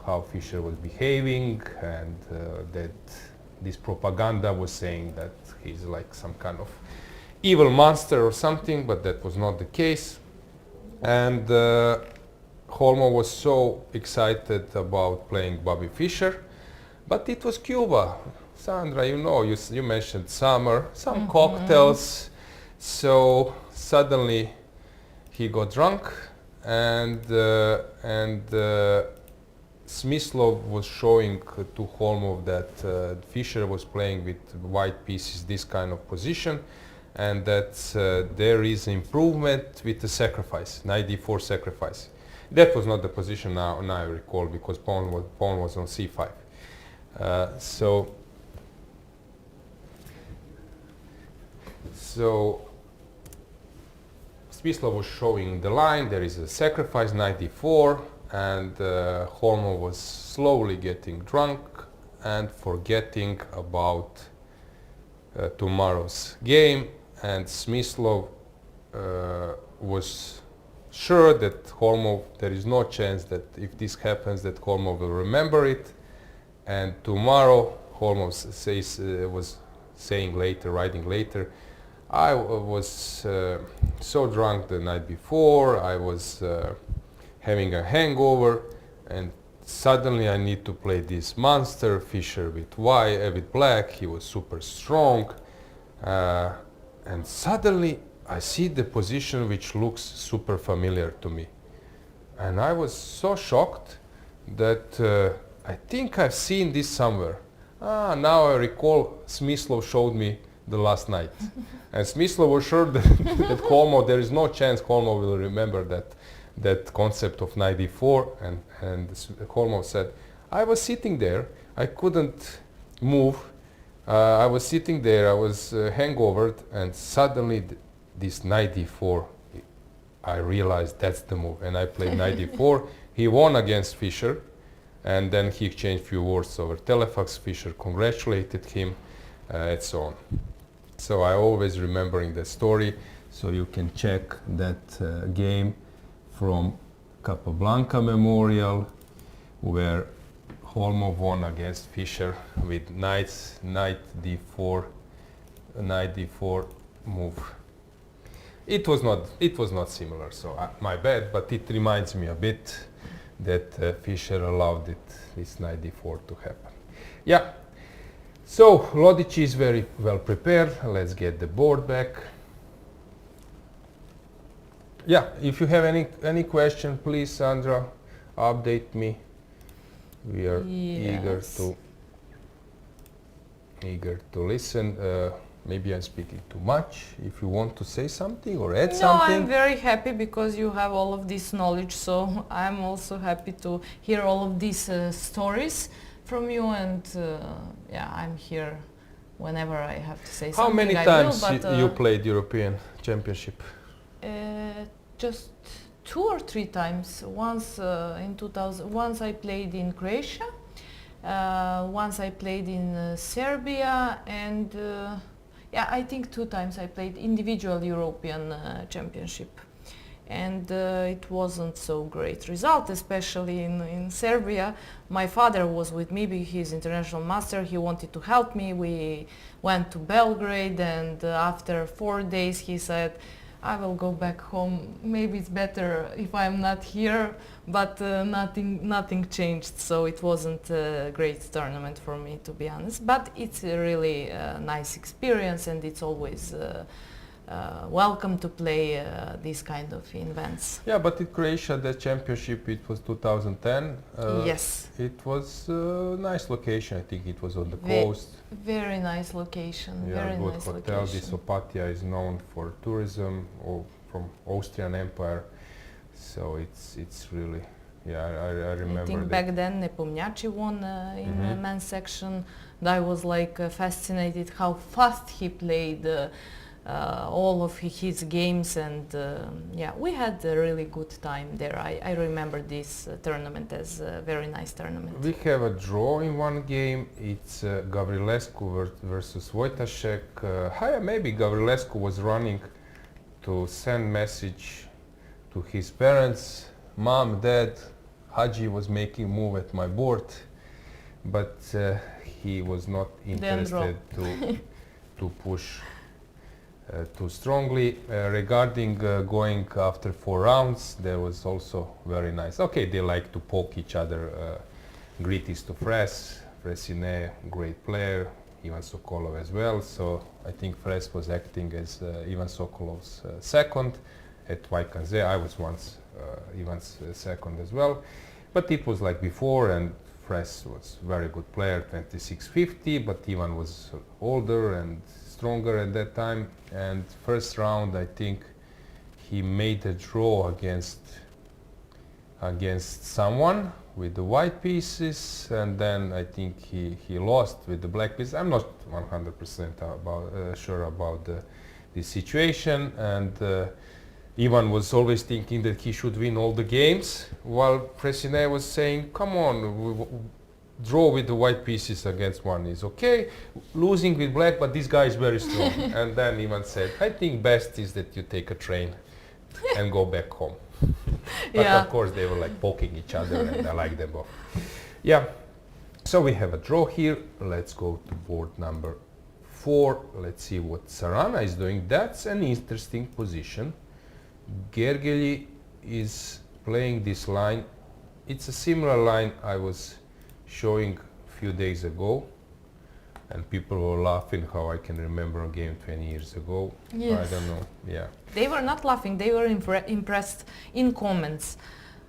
how Fischer was behaving, and that this propaganda was saying that he's like some kind of evil monster or something, but that was not the case. And Holmov was so excited about playing Bobby Fischer, but it was Cuba. Sandra, you know, you mentioned summer, some cocktails, so suddenly he got drunk, and Smyslov was showing to Holmov that Fischer was playing with white pieces this kind of position, and that there is improvement with the sacrifice, knight d4 sacrifice. That was not the position now I recall, because pawn was on c5. So Smyslov was showing the line, there is a sacrifice, knight d4, and Holmov was slowly getting drunk and forgetting about tomorrow's game, and Smyslov was sure that Holmov, there is no chance that if this happens that Holmov will remember it. And tomorrow, Holmov was saying later, writing later, I was so drunk the night before, I was having a hangover, and suddenly I need to play this monster, Fischer with with black, he was super strong, and suddenly I see the position which looks super familiar to me. And I was so shocked that I think I've seen this somewhere. Now I recall Smislov showed me the last night. And Smislov was sure that Holmov, there is no chance Holmov will remember that concept of knight d4, and Holmov said, I was sitting there, I couldn't move, I was sitting there, I was hangovered, and suddenly this knight d4, I realized that's the move, and I played knight d4. He won against Fischer, and then he exchanged few words over telefax. Fischer congratulated him, and so on. So I always remembering the story, so you can check that game from Capablanca Memorial, where Holmov won against Fischer with knight d4 move. It was not similar, so my bad, but it reminds me a bit that Fischer allowed this knight d4 to happen. Yeah, so Lodic is very well prepared. Let's get the board back. Yeah, if you have any question, please, Sandra, update me. We are eager to listen. Maybe I'm speaking too much. If you want to say something or add something. No, I'm very happy because you have all of this knowledge. So I'm also happy to hear all of these stories from you. And yeah, I'm here whenever I have to say something. How many times you played European Championship? Just 2 or 3 times. Once in 2000. Once I played in Croatia. Once I played in Serbia, and yeah, I think 2 times I played individual European Championship, and it wasn't so great result, especially in Serbia. My father was with me, he's international master, he wanted to help me. We went to Belgrade, and after 4 days he said, I will go back home, maybe it's better if I'm not here, but nothing changed, so it wasn't a great tournament for me, to be honest. But it's a really nice experience, and it's always welcome to play these kind of events. Yeah, but in Croatia, the championship, it was 2010. Yes. It was a nice location. I think it was on the coast. Very nice location. Yeah, very good nice hotel. location. This Opatija is known for tourism, or from Austrian Empire. So it's really, yeah, I remember. I think that. back then Nepomniachtchi won in the men's section. And I was like fascinated how fast he played all of his games, and yeah, we had a really good time there. I remember this tournament as a very nice tournament. We have a draw in one game. It's Gavrilescu versus Wojtaszek. Maybe Gavrilescu was running to send message to his parents, Mom, Dad, Hadji was making move at my board, but he was not interested to push too strongly. Regarding going after 4 rounds, there was also very nice. Okay, they like to poke each other. Greetings to Fres, Fresinet, great player, Ivan Sokolov as well. So I think Fres was acting as Ivan Sokolov's second at Vaikanze. I was once Ivan's second as well. But it was like before, and Fres was very good player, 26-50, but Ivan was older and stronger at that time. And first round, I think he made a draw against someone with the white pieces, and then I think he lost with the black pieces. I'm not 100% sure about the situation, and Ivan was always thinking that he should win all the games, while Fresinet was saying, come on, draw with the white pieces against one is okay, losing with black, but this guy is very strong. And then Ivan said, I think best is that you take a train and go back home. But Yeah. of course they were like poking each other and I like them both. Yeah. So we have a draw here. Let's go to board number 4. Let's see what Sarana is doing. That's an interesting position. Gergely is playing this line. It's a similar line I was showing a few days ago, and people were laughing how I can remember a game 20 years ago. Yes. I don't know. Yeah. They were not laughing, they were impressed in comments,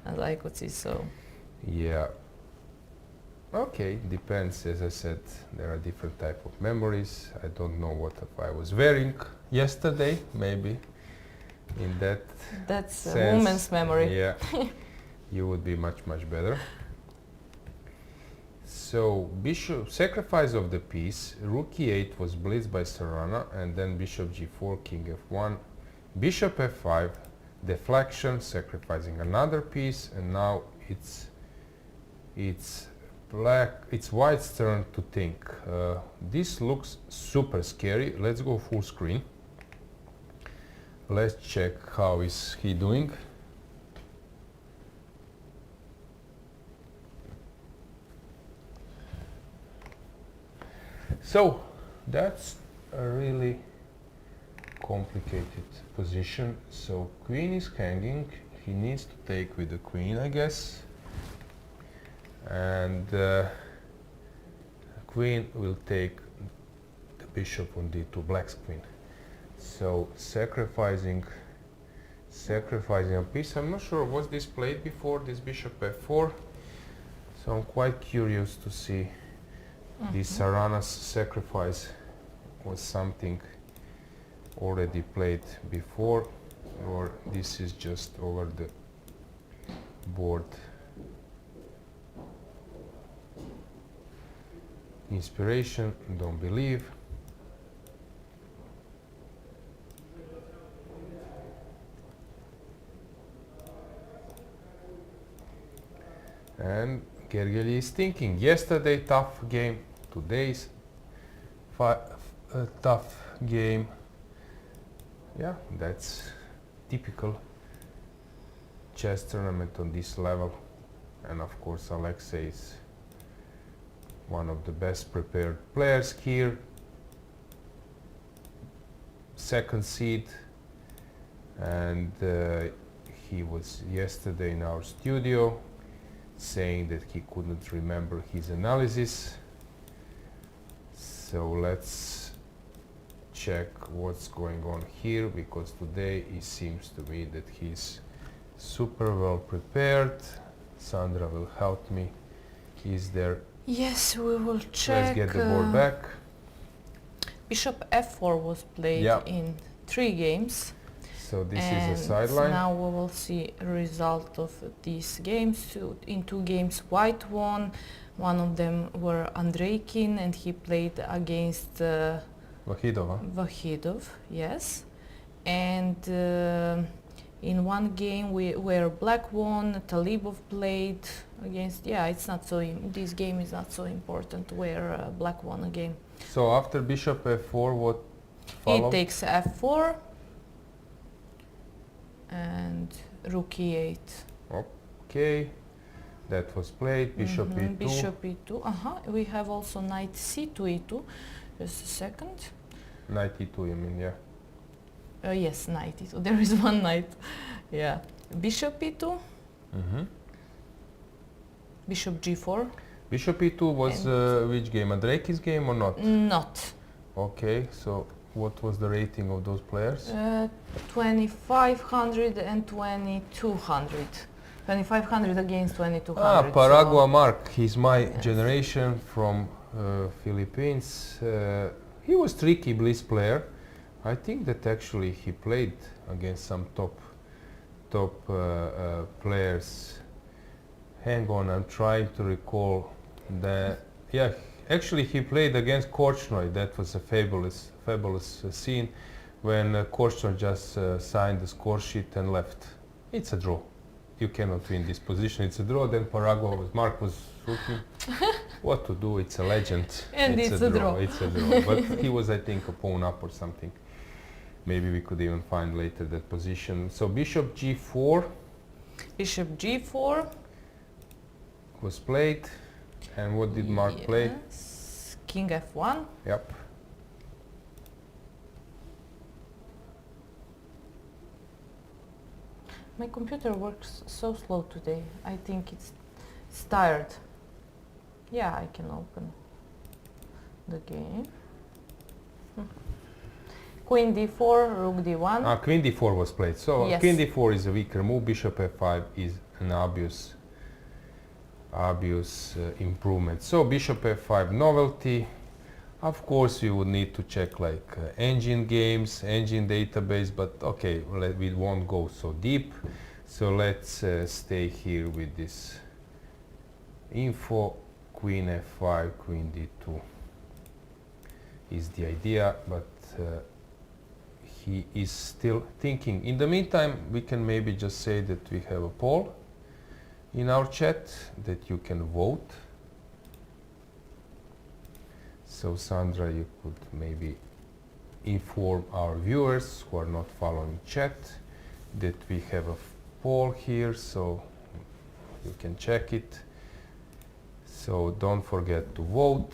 as I could see, so. Yeah. Okay, depends. As I said, there are different type of memories. I don't know what I was wearing yesterday, maybe in that That's a sense. woman's memory. Yeah, you would be much better. So bishop sacrifice of the piece. Rook e8 was blitzed by Sarana, and then bishop g4, king f1, bishop f5, deflection, sacrificing another piece, and now it's white's turn to think. This looks super scary. Let's go full screen. Let's check how is he doing. So that's a really complicated position. So queen is hanging. He needs to take with the queen, I guess. And queen will take the bishop on d2, black's queen. So sacrificing a piece. I'm not sure, was this played before, this bishop f4? So I'm quite curious to see this Sarana's sacrifice was something already played before, or this is just over the board. Inspiration, don't believe. And Gergely is thinking, yesterday tough game, today's tough game. Yeah, that's typical chess tournament on this level. And of course Alexei is one of the best prepared players here. Second seed, and he was yesterday in our studio saying that he couldn't remember his analysis. So let's check what's going on here, because today it seems to me that he's super well prepared. Sandra will help me. Is there? Yes, we will check. Let's get the board back. Bishop f4 was played in 3 games. So this and is a sideline. Now we will see a result of these games. In 2 games white won. One of them were Andreikin, and he played against Vahidov, yes. And in 1 game where black won, Talibov played against, it's not so, this game is not so important where black won a game. So after bishop f4, what followed? He takes f4 and rook e8. Okay, that was played. Bishop e2. Bishop e2. We have also knight c2 e2. Just a second. Knight e2, you mean, yeah. Yes, knight e2. There is 1 knight. Yeah. Bishop e2. Bishop g4. Bishop e2 was which game? Andreiki's game or not? Not. Okay, so what was the rating of those players? 2500 and 2200. 2500 against 2200. Paragua Mark. He's my generation from Philippines. He was tricky bliss player. I think that actually he played against some top players. Hang on, I'm trying to recall that. Yeah, actually he played against Korchnoi. That was a fabulous scene when Korchnoi just signed the score sheet and left. It's a draw. You cannot win this position. It's a draw. Then Mark was looking what to do. It's a legend. And it's a draw. It's a draw. But he was, I think, a pawn up or something. Maybe we could even find later that position. So bishop g4. Bishop g4. Was played. And what did Mark play? Yes. King f1. Yep. My computer works so slow today. I think it's tired. Yeah, I can open the game. Queen d4, rook d1. Queen d4 was played. So Yes. Queen d4 is a weaker move. Bishop f5 is an obvious improvement. So Bishop f5 novelty. Of course, you would need to check like engine games, engine database, but okay, we won't go so deep. So let's stay here with this info. Queen f5, queen d2 is the idea, but he is still thinking. In the meantime, we can maybe just say that we have a poll in our chat that you can vote. So Sandra, you could maybe inform our viewers who are not following chat that we have a poll here, so you can check it. So don't forget to vote.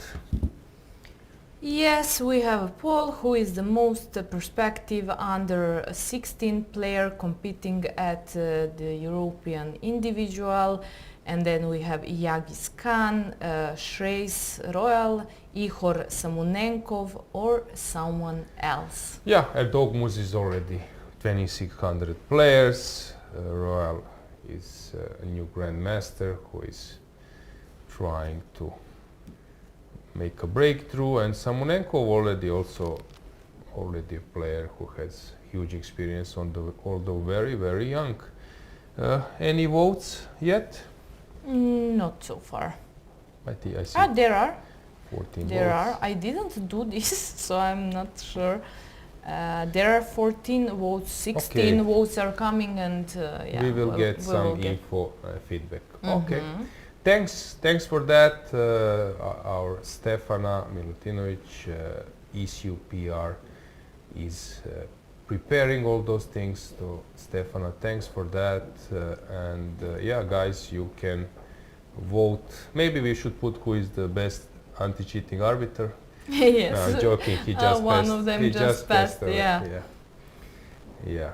Yes, we have a poll. Who is the most prospective under 16 player competing at the European individual? And then we have Yagis Khan, Shreyas Royal, Ihor Samunenkov, or someone else. Yeah, Erdogmuz is already 2600 players. Royal is a new Grandmaster who is trying to make a breakthrough, and Samunenkov already a player who has huge experience although very, very young. Any votes yet? Not so far. I see There are. 14 There votes. are. I didn't do this, so I'm not sure. There are 14 votes, 16 Okay. votes are coming, and yeah, We will get we some will get- info feedback. Okay. Thanks for that. Our Stefana Miladinovic, ECU PR, is preparing all those things. So Stefana, thanks for that. Yeah, guys, you can vote. Maybe we should put who is the best anti-cheating arbiter. Yes. No, I'm joking. He just One passed. of them he just passed, away. yeah. Yeah.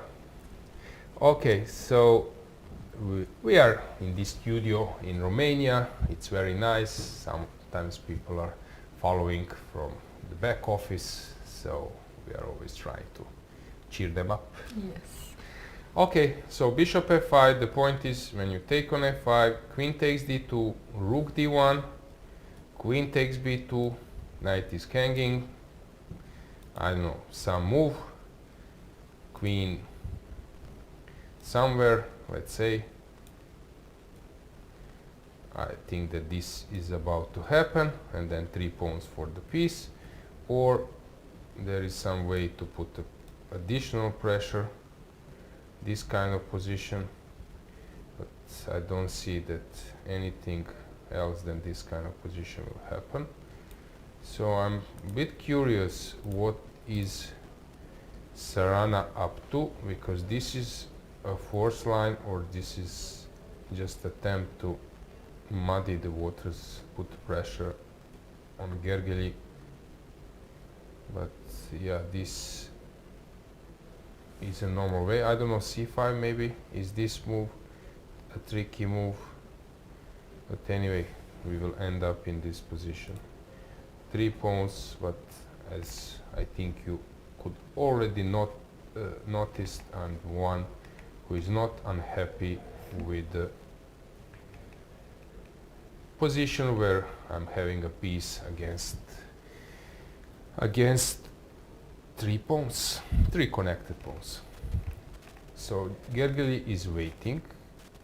Okay, so we are in this studio in Romania. It's very nice. Sometimes people are following from the back office, so we are always trying to cheer them up. Yes. Okay, so bishop f5. The point is when you take on f5, queen takes d2, rook d1, queen takes b2, knight is hanging. I don't know, some move, queen somewhere, let's say. I think that this is about to happen, and then 3 pawns for the piece, or there is some way to put additional pressure, this kind of position, but I don't see that anything else than this kind of position will happen. So I'm a bit curious what is Sarana up to, because this is a force line, or this is just attempt to muddy the waters, put pressure on Gergely. But yeah, this is a normal way. I don't know, c5 maybe. Is this move a tricky move? But anyway, we will end up in this position. 3 pawns, but as I think you could already notice, and one who is not unhappy with the position where I'm having a piece against 3 pawns, 3 connected pawns. So Gergely is waiting,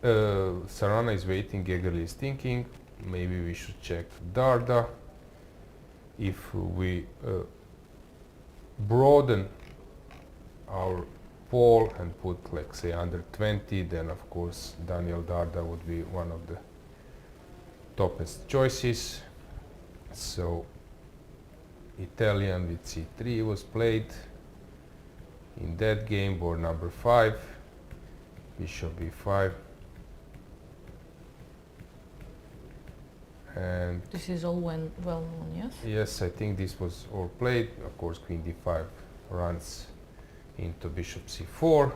Sarana is waiting, Gergely is thinking, maybe we should check Darda. If we broaden our poll and put, like, say, under 20, then of course Daniel Darda would be one of the topest choices. So Italian with c3 was played. In that game, board number 5, bishop b5. And This is all well known, yes? yes, I think this was all played. Of course, queen d5 runs into bishop c4.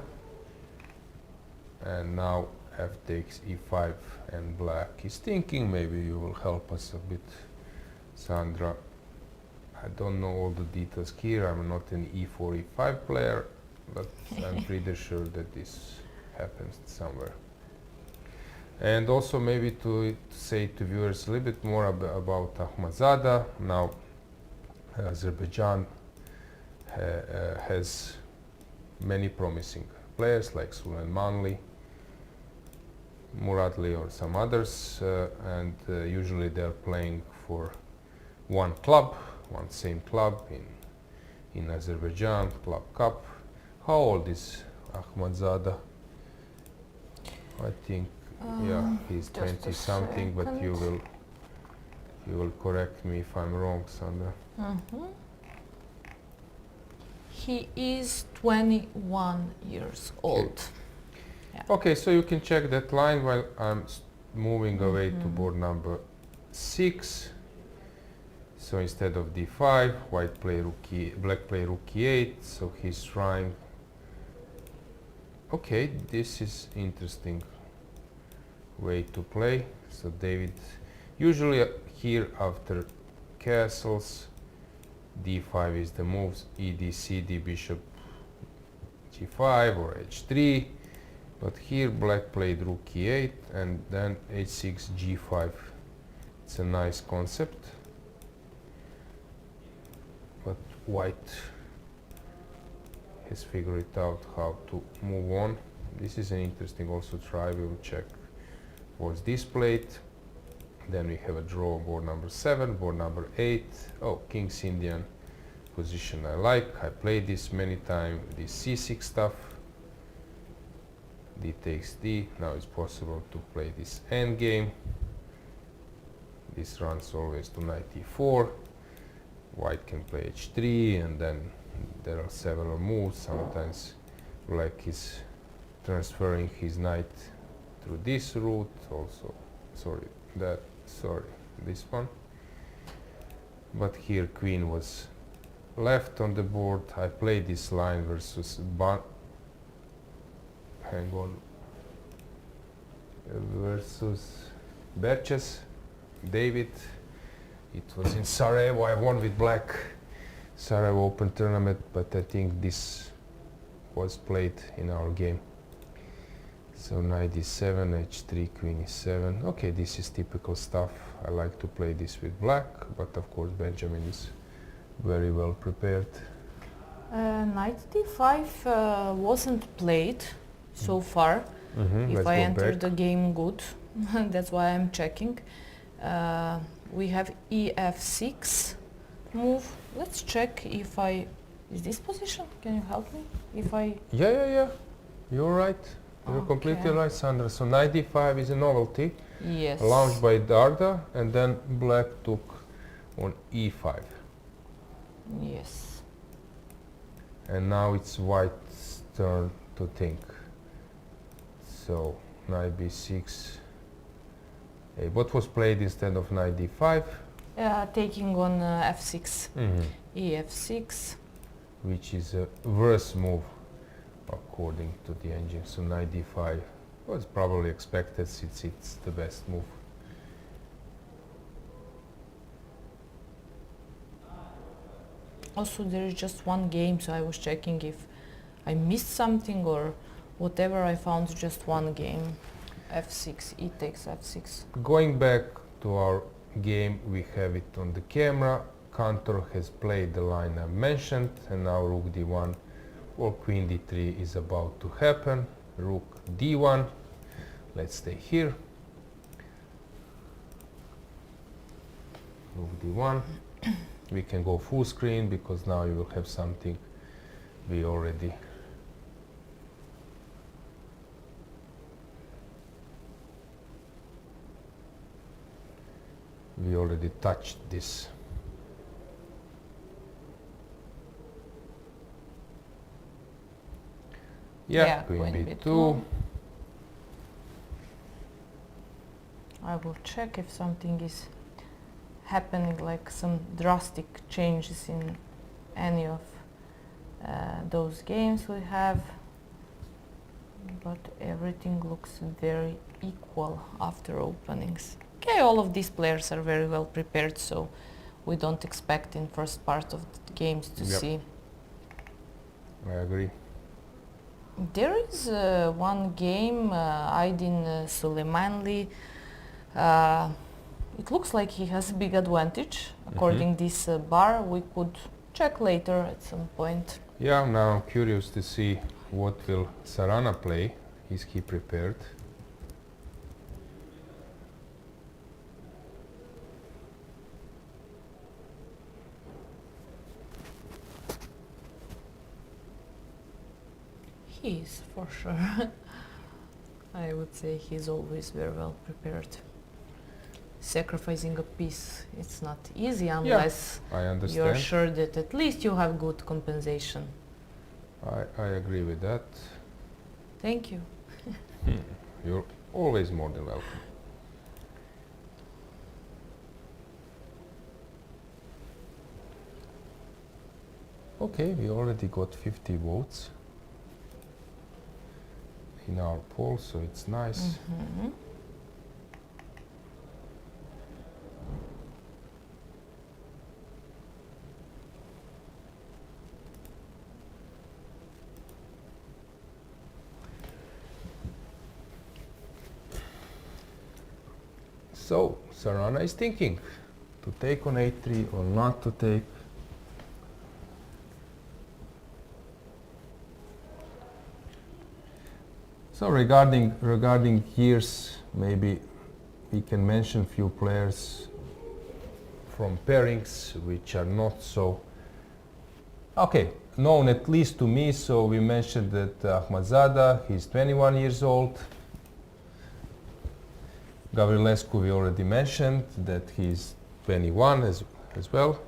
And now f takes e5, and black is thinking. Maybe you will help us a bit, Sandra. I don't know all the details here. I'm not an e4, e5 player, but I'm pretty sure that this happens somewhere. And also maybe to say to viewers a little bit more about Akhmadzada. Now Azerbaijan has many promising players like Suleymanli, Muradli or some others, and usually they're playing for one club, one same club in Azerbaijan, Club Cup. How old is Akhmadzada? I think yeah, he's 20 something, but you will correct me if I'm wrong, Sandra. He is 21 years old. Yeah. Okay, so you can check that line while I'm moving away to board number 6. So instead of d5, white play black play rook e8. So he's trying. Okay, this is interesting way to play. So David, usually here after castles, d5 is the moves, ed, cd, bishop g5 or h3. But here black played rook e8 and then h6, g5. It's a nice concept. But white has figured it out how to move on. This is an interesting also try. We will check what's displayed. Then we have a draw on board number 7, board number 8. Oh, King's Indian position I like. I played this many times, this c6 stuff. D takes d. Now it's possible to play this endgame. This runs always to knight e4. White can play h3, and then there are several moves. Sometimes black is transferring his knight through this route. Also, this one. But here queen was left on the board. I played this line versus versus Berches, David. It was in Sarajevo. I won with black Sarajevo Open tournament, but I think this was played in our game. So knight e7, h3, queen e7. Okay, this is typical stuff. I like to play this with black, but of course Benjamin is very well prepared. Knight d5 wasn't played so far. If I enter the game good, that's why I'm checking. We have ef6 move. Let's check if is this position? Can you help me? If I Yeah. You're right. You're completely right, Sandra. So knight d5 is a novelty. Yes. Launched by Darda, and then black took on e5. Yes. And now it's white's turn to think. So knight b6. What was played instead of knight d5? Taking on f6. ef6. Which is a worse move according to the engine. So knight d5 was probably expected since it's the best move. Also, there is just one game, so I was checking if I missed something or whatever. I found just one game. f6, e takes f6. Going back to our game, we have it on the camera. Cantor has played the line I mentioned, and now rook d1 or queen d3 is about to happen. Rook d1. Let's stay here. Rook d1. We can go full screen because now you will have something we already touched this. Yeah, queen b2. I will check if something is happening like some drastic changes in any of those games we have, but everything looks very equal after openings. Okay, all of these players are very well prepared, so we don't expect in first part of the games to see. I agree. There is one game, Aydin Süleymanli. It looks like he has a big advantage according this bar. We could check later at some point. Yeah, now I'm curious to see what will Sarana play. Is he prepared? He is, for sure. I would say he's always very well prepared. Sacrificing a piece, it's not easy unless I understand. you're sure that at least you have good compensation. I agree with that. Thank you. You're always more than welcome. Okay, we already got 50 votes in our poll, so it's nice. So, Sarana is thinking to take on a3 or not to take. So regarding years, maybe we can mention few players from pairings which are not so known, at least to me. So we mentioned that Ahmadzada, he's 21 years old. Gavrilescu we already mentioned that he's 21 as well.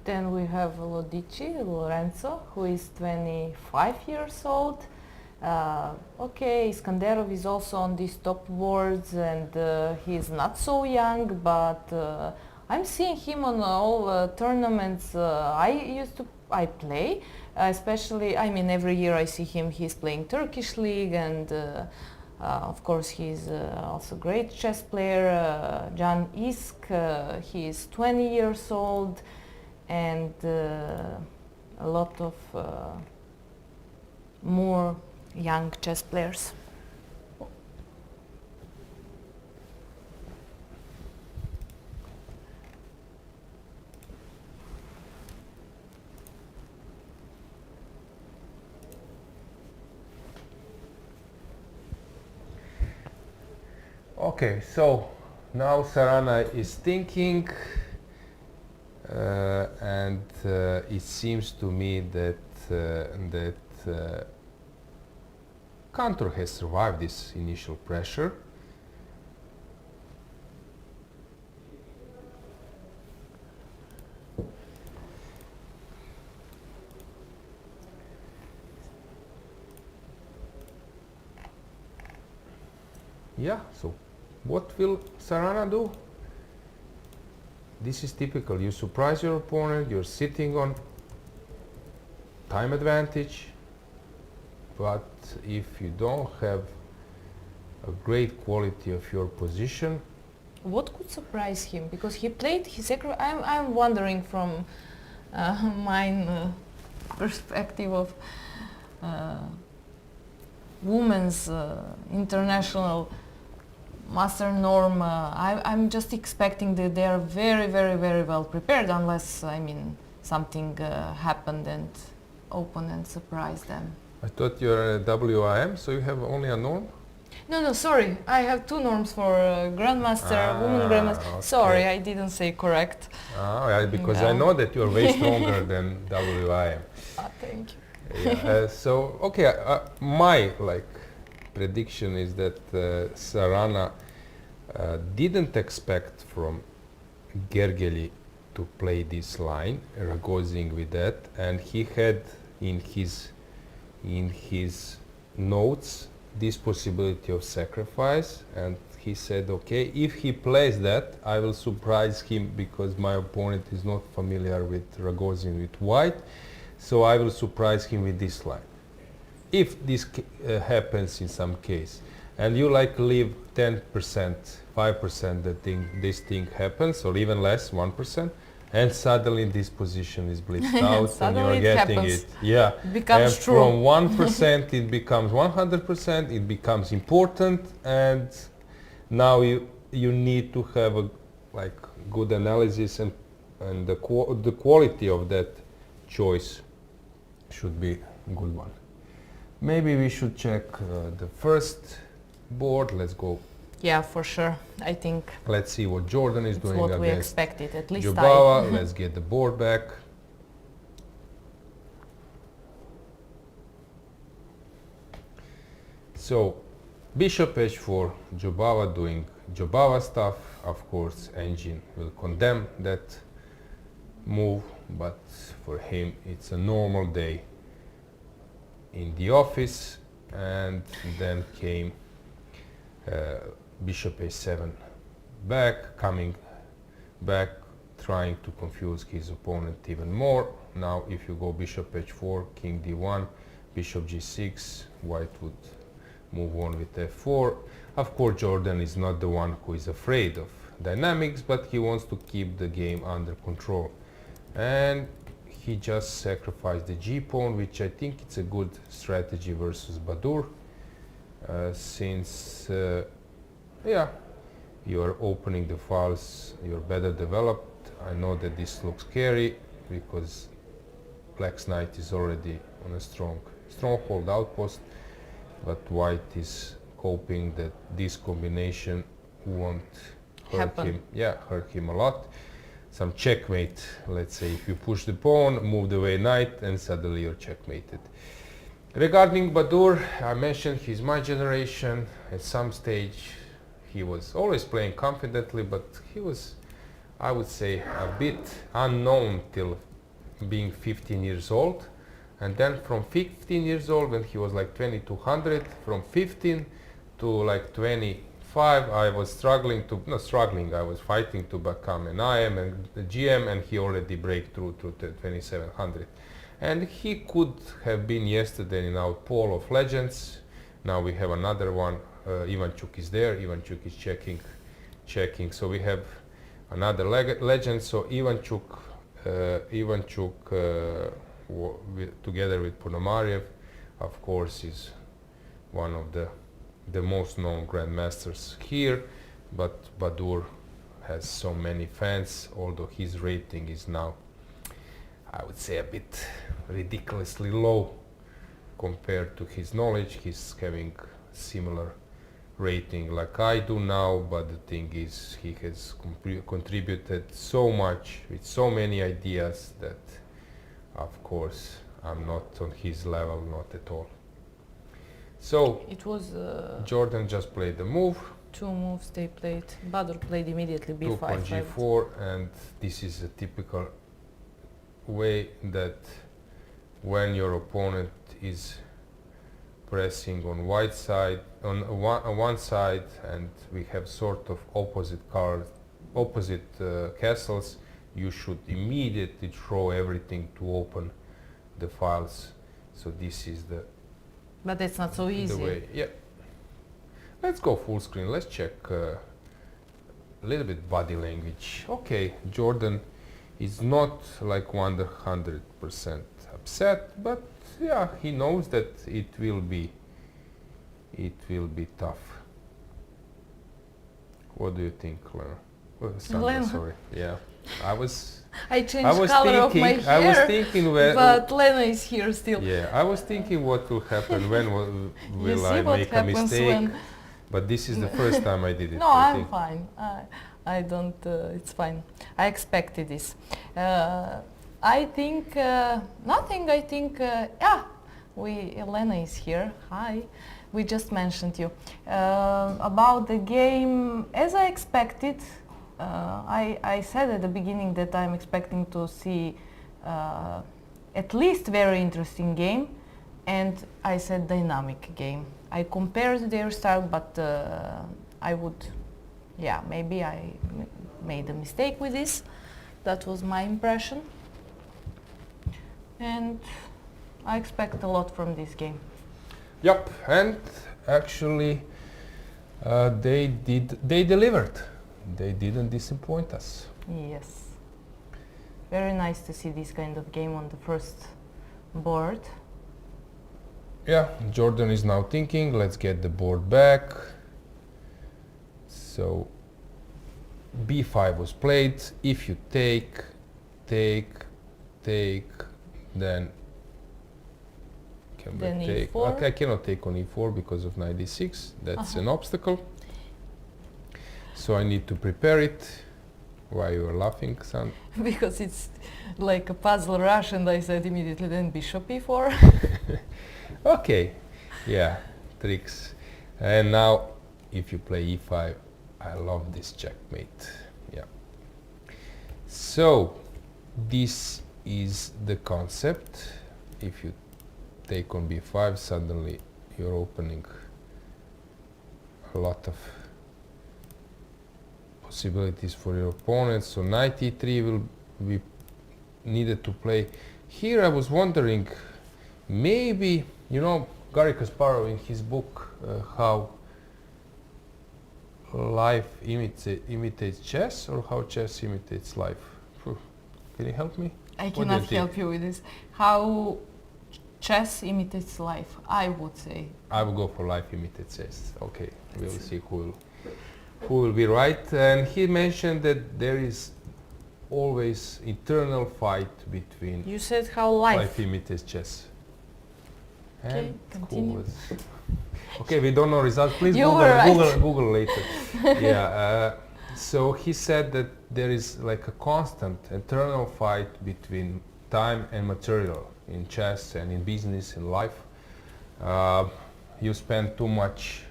Then we have Lichi, Lorenzo, who is 25 years old. Okay, Iskanderov is also on these top boards, and he's not so young, but I'm seeing him on all tournaments I play, especially, I mean, every year I see him, he's playing Turkish League, and of course he's also a great chess player. Can Isk, he is 20 years old, and a lot of more young chess players. Okay, so now Sarana is thinking, and it seems to me that Cantor has survived this initial pressure. Yeah, so what will Sarana do? This is typical. You surprise your opponent, you're sitting on time advantage, but if you don't have a great quality of your position. What could surprise him? Because he played his I'm wondering from my perspective of women's international master norm. I'm just expecting that they are very, very, very well prepared, unless, I mean, something happened and opponent surprised them. I thought you're a WIM, so you have only a norm? No, sorry. I have two norms for Grandmaster, Woman Grandmaster. Okay. Sorry, I didn't say correct. Yeah, because I know that you're way stronger than WIM. Thank you. Yeah, so, okay, my prediction is that Sarana didn't expect from Gergely to play this line, Rogozin with that, and he had in his notes this possibility of sacrifice, and he said, okay, if he plays that, I will surprise him because my opponent is not familiar with Rogozin with white, so I will surprise him with this line. If this happens in some case, and you like leave 10%, 5% that this thing happens, or even less, 1%, and suddenly this position is blitzed out and you are getting it. Yeah, it becomes and true. from 1% it becomes 100%, it becomes important, and now you need to have a good analysis, and the quality of that choice should be a good one. Maybe we should check the first board. Let's go. Yeah, for sure. I think Let's see what Jordan is it's doing what we against expected, at least Jubava. Let's get the board back. So, bishop h4, Jubava doing Jubava stuff. Of course, Engine will condemn that move, but for him it's a normal day in the office. And then came bishop a7 back, coming back, trying to confuse his opponent even more. Now if you go bishop h4, king d1, bishop g6, white would move on with f4. Of course, Jordan is not the one who is afraid of dynamics, but he wants to keep the game under control. And he just sacrificed the g-pawn, which I think it's a good strategy versus Badur, since yeah, you are opening the files, you're better developed. I know that this looks scary because Black's knight is already on a stronghold outpost, but white is hoping that this combination won't hurt him. Yeah, hurt him a lot. Some checkmate, let's say, if you push the pawn, move the away knight, and suddenly you're checkmated. Regarding Badur, I mentioned he's my generation. At some stage he was always playing confidently, but he was, I would say, a bit unknown till being 15 years old. And then from 15 years old, when he was like 2200, from 15 to like 25, I was I was fighting to become an IM and the GM, and he already break through to 2700. And he could have been yesterday in our poll of legends. Now we have another one. Ivanchuk is there. Ivanchuk is checking. So we have another legend. So Ivanchuk together with Ponomarev, of course, is one of the most known grandmasters here. But Badur has so many fans, although his rating is now, I would say, a bit ridiculously low compared to his knowledge. He's having similar rating like I do now, but the thing is, he has contributed so much with so many ideas that, of course, I'm not on his level, not at all. So it was Jordan just played the move. Two moves they played. Badur played immediately b5. Took on g4, and this is a typical way that when your opponent is pressing on white side, on one side, and we have sort of opposite castles, you should immediately throw everything to open the files. So this is the But that's not so easy. the way. Yeah. Let's go full screen. Let's check a little bit body language. Okay, Jordan is not like 100% upset, but yeah, he knows that it will be tough. What do you think, Lena? Sandra, Lena. sorry. Yeah, I changed color of my hair, I was thinking but Lena is here still. Yeah, I was thinking what will happen, when will I make a mistake. But this is the first time I did it. No, I'm fine. I don't, it's fine. I expected this. I think, nothing, I think, yeah, Lena is here, hi. We just mentioned you. About the game, as I expected, I said at the beginning that I'm expecting to see at least very interesting game, and I said dynamic game. I compared their style, but I would yeah, maybe I made a mistake with this. That was my impression. And I expect a lot from this game. Yep, and actually they delivered. They didn't disappoint us. Yes. Very nice to see this kind of game on the first board. Yeah, Jordan is now thinking, let's get the board back. So b5 was played. If you take, then Then take. e4. Okay, I cannot take on e4 because of knight d6. That's an obstacle. So I need to prepare it. Why you are laughing, son? Because it's like a puzzle rush, and I said immediately then bishop e4. Okay, yeah, tricks. And now, if you play e5, I love this checkmate. Yeah. So, this is the concept. If you take on b5, suddenly you're opening a lot of possibilities for your opponent. So knight e3 will be needed to play. Here I was wondering, maybe, you know, Garry Kasparov in his book, how life imitates chess, or how chess imitates life. Can you help me? I cannot help you with this. How chess imitates life, I would say. I will go for life imitates chess. Okay, we'll see who will be right. And he mentioned that there is always internal fight between You said how life. imitates chess. Okay, And continue. Okay, we don't know results. Please You were right. Google later. Yeah. So he said that there is like a constant internal fight between time and material in chess and in business and life. You spend too much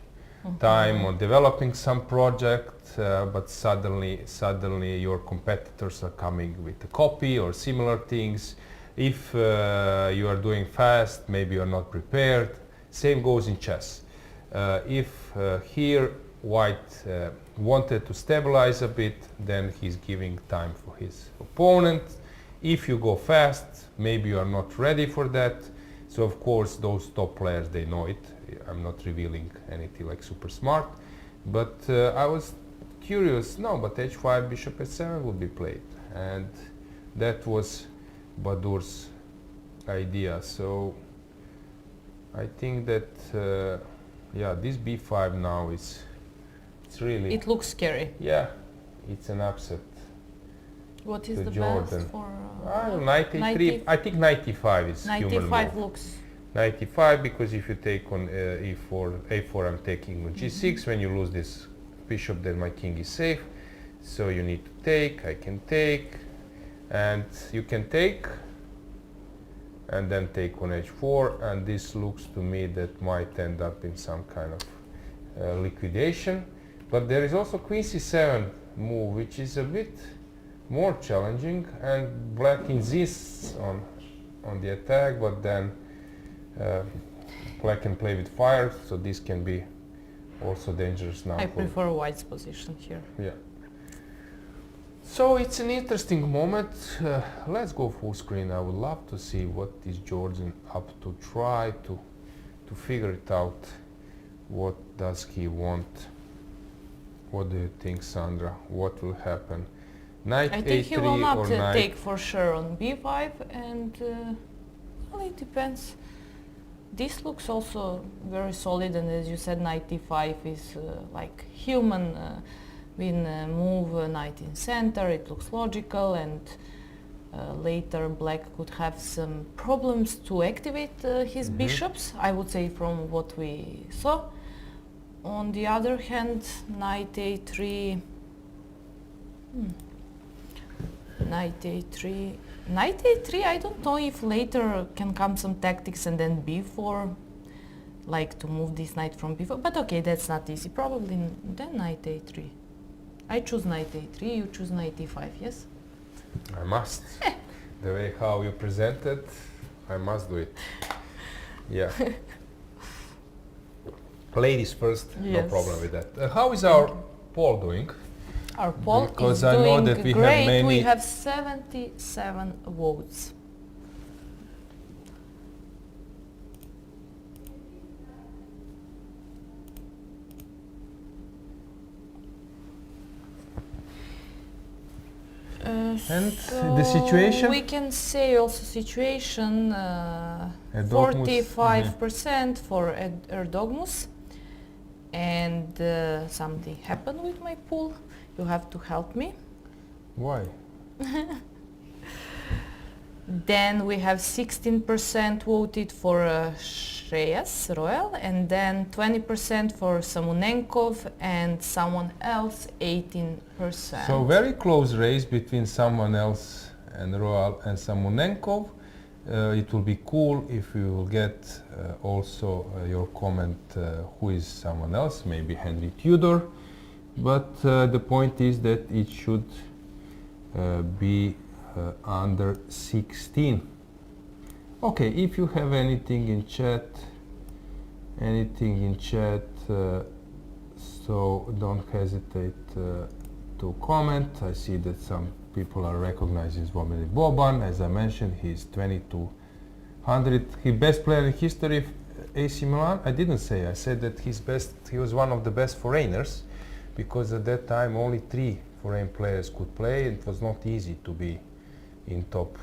time on developing some project, but suddenly your competitors are coming with a copy or similar things. If you are doing fast, maybe you are not prepared. Same goes in chess. If here White wanted to stabilize a bit, then he's giving time for his opponent. If you go fast, maybe you are not ready for that. So of course those top players, they know it. I'm not revealing anything like super smart, but I was curious. No, but h5, bishop h7 would be played, and that was Badur's idea. So I think that yeah, this b5 now is really, It looks scary. yeah, it's an upset. What is to the Jordan. best for Knight e3. I think knight e5 is human 95 move. looks. Knight e5, because if you take on a4, I'm taking on g6. When you lose this bishop, then my king is safe. So you need to take. I can take, and you can take, and then take on h4. And this looks to me that might end up in some kind of liquidation. But there is also queen c7 move, which is a bit more challenging, and black insists on the attack, but then black can play with fire, so this can be also dangerous now. I prefer white's position here. Yeah. So it's an interesting moment. Let's go full screen. I would love to see what is Jordan up to, try to figure it out. What does he want? What do you think, Sandra? What will happen? Knight I think he a3 will not or knight? take for sure on b5, and well, it depends. This looks also very solid, and as you said, knight d5 is like human move, knight in center. It looks logical, and later black could have some problems to activate his bishops, I would say, from what we saw. On the other hand, knight a3, knight a3, I don't know if later can come some tactics and then b4, like to move this knight from b4, but okay, that's not easy. Probably then knight a3. I choose knight a3, you choose knight e5, yes? I must. The way how you present it, I must do it. Yeah. Ladies first, no Yes. problem with that. How is our poll doing? Our poll Because is I know doing that we have great. many- We have 77 votes. And the situation? We can say also situation Erdogmus, 45% for Erdogmus. And something happened with my pool. You have to help me. Why? Then we have 16% voted for Shreyas Royal, and then 20% for Samunenkov, and someone else 18%. So very close race between someone else and Royal and Samunenkov. It will be cool if we will get also your comment who is someone else, maybe Henry Tudor. But the point is that it should be under 16. Okay, if you have anything in chat, so don't hesitate to comment. I see that some people are recognizing Zvomir Boban. As I mentioned, he's 2200. He best player in history of AC Milan. I didn't say. I said that he was one of the best foreigners, because at that time only 3 foreign players could play. It was not easy to be in top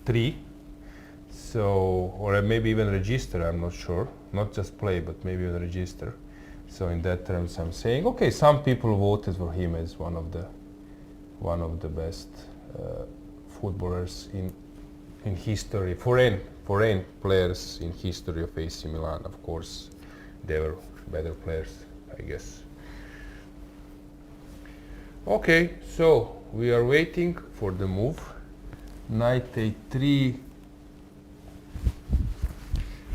3. So, or maybe even register. I'm not sure. Not just play, but maybe even register. So in that terms, I'm saying, okay, some people voted for him as one of the best footballers in history, foreign players in history of AC Milan. Of course, they were better players, I guess. Okay, so we are waiting for the move. Knight a3.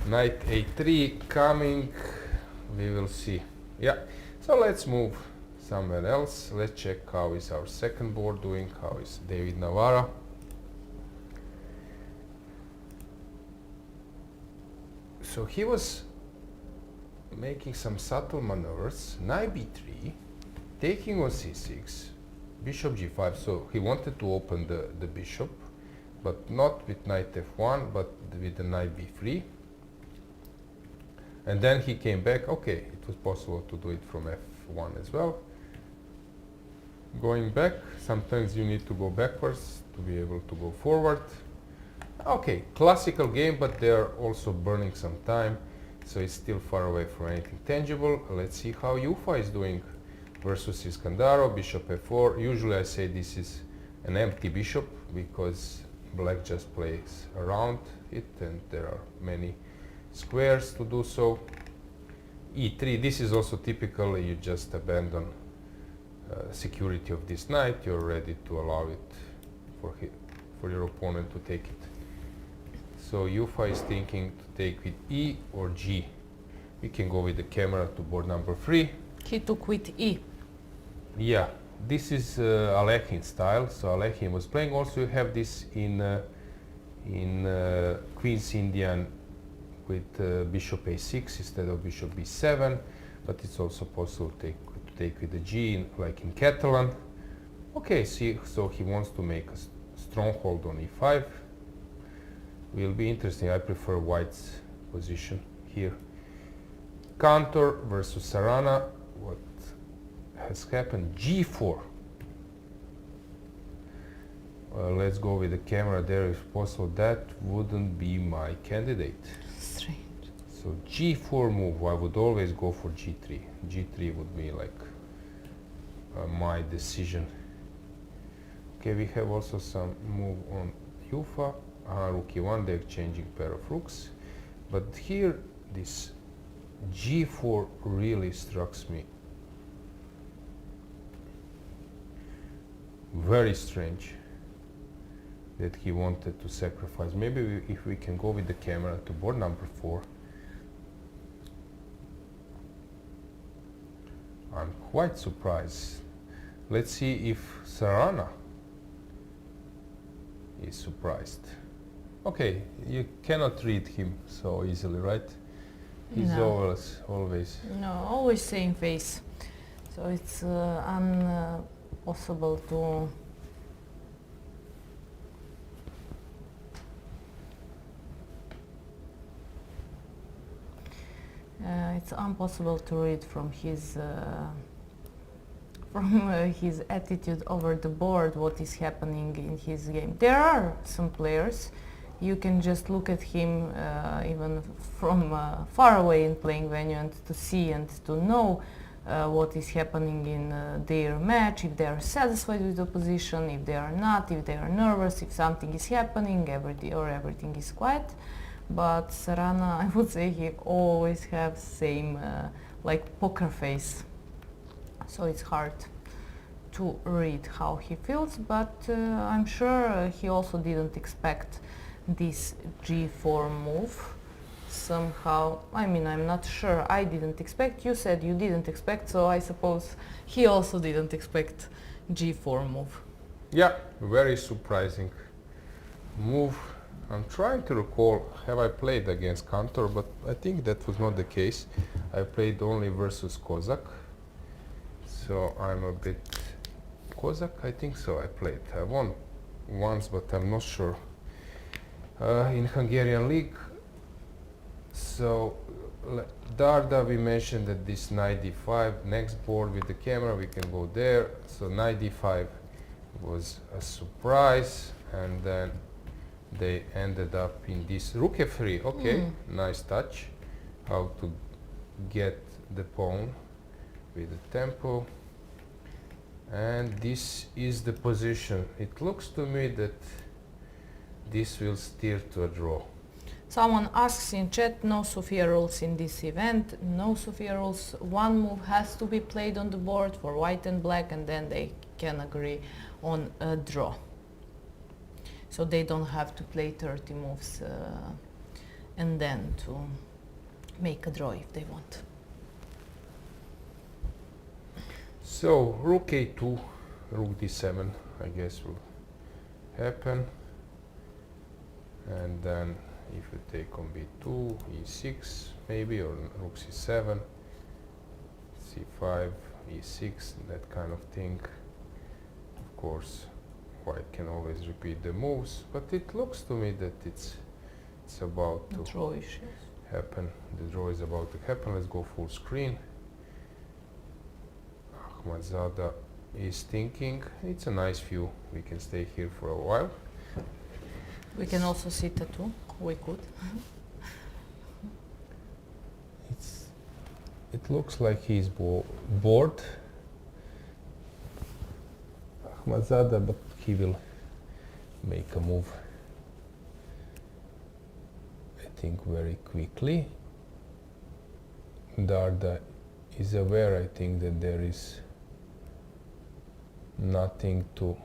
Knight a3 coming. We will see. Yeah, so let's move somewhere else. Let's check how is our second board doing, how is David Navara. So he was making some subtle maneuvers. Knight b3, taking on c6, bishop g5. So he wanted to open the bishop, but not with knight f1, but with the knight b3. And then he came back. Okay, it was possible to do it from f1 as well. Going back, sometimes you need to go backwards to be able to go forward. Okay, classical game, but they are also burning some time, so it's still far away from anything tangible. Let's see how Ufa is doing versus Iskandaro. Bishop f4. Usually I say this is an empty bishop because black just plays around it and there are many squares to do so. e3, this is also typical. You just abandon security of this knight. You're ready to allow it for your opponent to take it. So Ufa is thinking to take with e or g. We can go with the camera to board number 3. He took with e. Yeah, this is Alojzije style. So Alojzije was playing. Also, you have this in Queen's Indian with bishop a6 instead of bishop b7, but it's also possible to take with the g, like in Catalan. Okay, see, so he wants to make a stronghold on e5. Will be interesting. I prefer white's position here. Cantor versus Sarana. What has happened? g4. Let's go with the camera there if possible. That wouldn't be my candidate. Strange. So g4 move, I would always go for g3. g3 would be like my decision. Okay, we have also some move on Ufa. Rook e1, they're exchanging pair of rooks. But here, this g4 really strikes me very strange that he wanted to sacrifice. Maybe if we can go with the camera to board number 4. I'm quite surprised. Let's see if Sarana is surprised. Okay, you cannot read him so easily, right? He's No. always. No, always same face. So it's impossible to it's impossible to read from his his attitude over the board what is happening in his game. There are some players you can just look at him even from far away in playing venue and to see and to know what is happening in their match, if they are satisfied with the position, if they are not, if they are nervous, if something is happening, everything is quiet. But Sarana, I would say he always has same like poker face. So it's hard to read how he feels, but I'm sure he also didn't expect this g4 move. Somehow, I mean, I'm not sure, I didn't expect, you said you didn't expect, so I suppose he also didn't expect g4 move. Yeah, very surprising move. I'm trying to recall, have I played against Kantor, but I think that was not the case. I played only versus Kozak, so I'm a bit... Kozak, I think so, I played. I won once, but I'm not sure. In Hungarian league. So Darda, we mentioned that this knight d5, next board with the camera, we can go there. So knight d5 was a surprise, and then they ended up in this rook f3. Okay, nice touch. How to get the pawn with the tempo. And this is the position. It looks to me that this will steer to a draw. Someone asks in chat, no Sofia rules in this event. No Sofia rules. One move has to be played on the board for white and black, and then they can agree on a draw. So they don't have to play 30 moves and then to make a draw if they want. So rook a2, rook d7, I guess will happen. And then if you take on b2, e6 maybe, or rook c7, c5, e6, that kind of thing. Of course, white can always repeat the moves, but it looks to me that it's about to happen. The draw is about to happen. Let's go full screen. Alojzije is thinking. It's a nice view. We can stay here for a while. We can also sit at 2. We could. It looks like he's bored. Alojzije, but he will make a move, I think, very quickly. Darda is aware, I think, that there is nothing to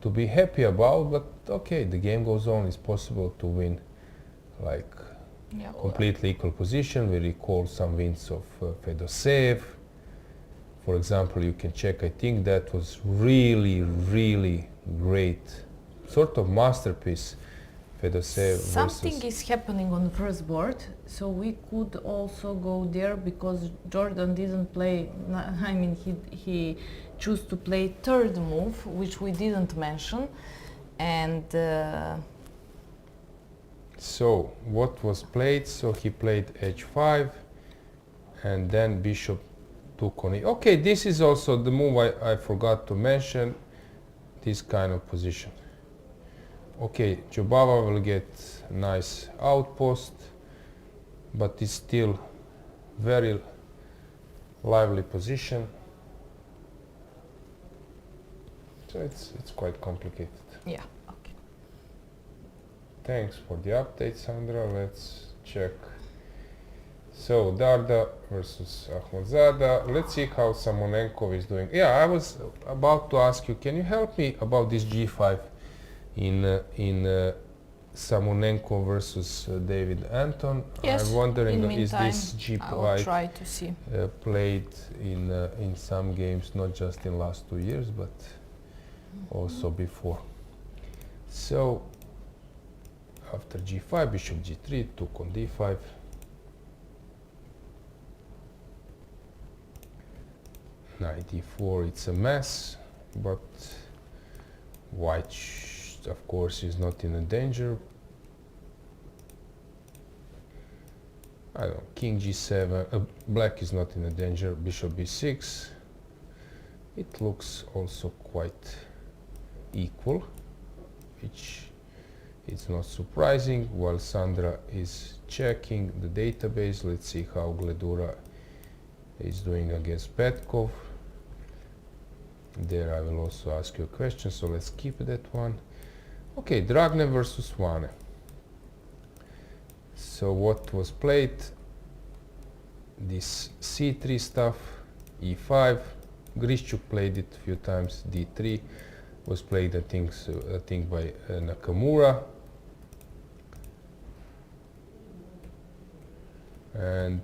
be happy about, but okay, the game goes on. It's possible to win like completely equal position. We recall some wins of Fedoseev. For example, you can check, I think that was really, really great, sort of masterpiece, Fedoseev Something is happening on the first board, so we could also go there because Jordan didn't play, I mean, he chose to play third move, which we didn't mention, and so what was played? So he played h5, and then bishop took on it. Okay, this is also the move I forgot to mention, this kind of position. Okay, Jubava will get nice outpost, but it's still very lively position. So it's quite complicated. yeah, okay. Thanks for the update, Sandra. Let's check. So Darda versus Alojzije. Let's see how Samonenkov is doing. Yeah, I was about to ask you, can you help me about this g5 in Samonenkov versus David Anton? Yes, I'm wondering, in is meantime, this I will try to see. played in some games, not just in last 2 years, but also before. So after g5, bishop g3, took on d5. Knight d4, it's a mess, but white, of course, is not in a danger. I don't know, king g7, black is not in a danger, bishop b6. It looks also quite equal, which is not surprising. While Sandra is checking the database, let's see how Gledura is doing against Petkov. There I will also ask you a question, so let's keep that one. Okay, Dragne versus Swane. So what was played? This c3 stuff, e5. Grishchuk played it a few times. d3 was played, I think by Nakamura. And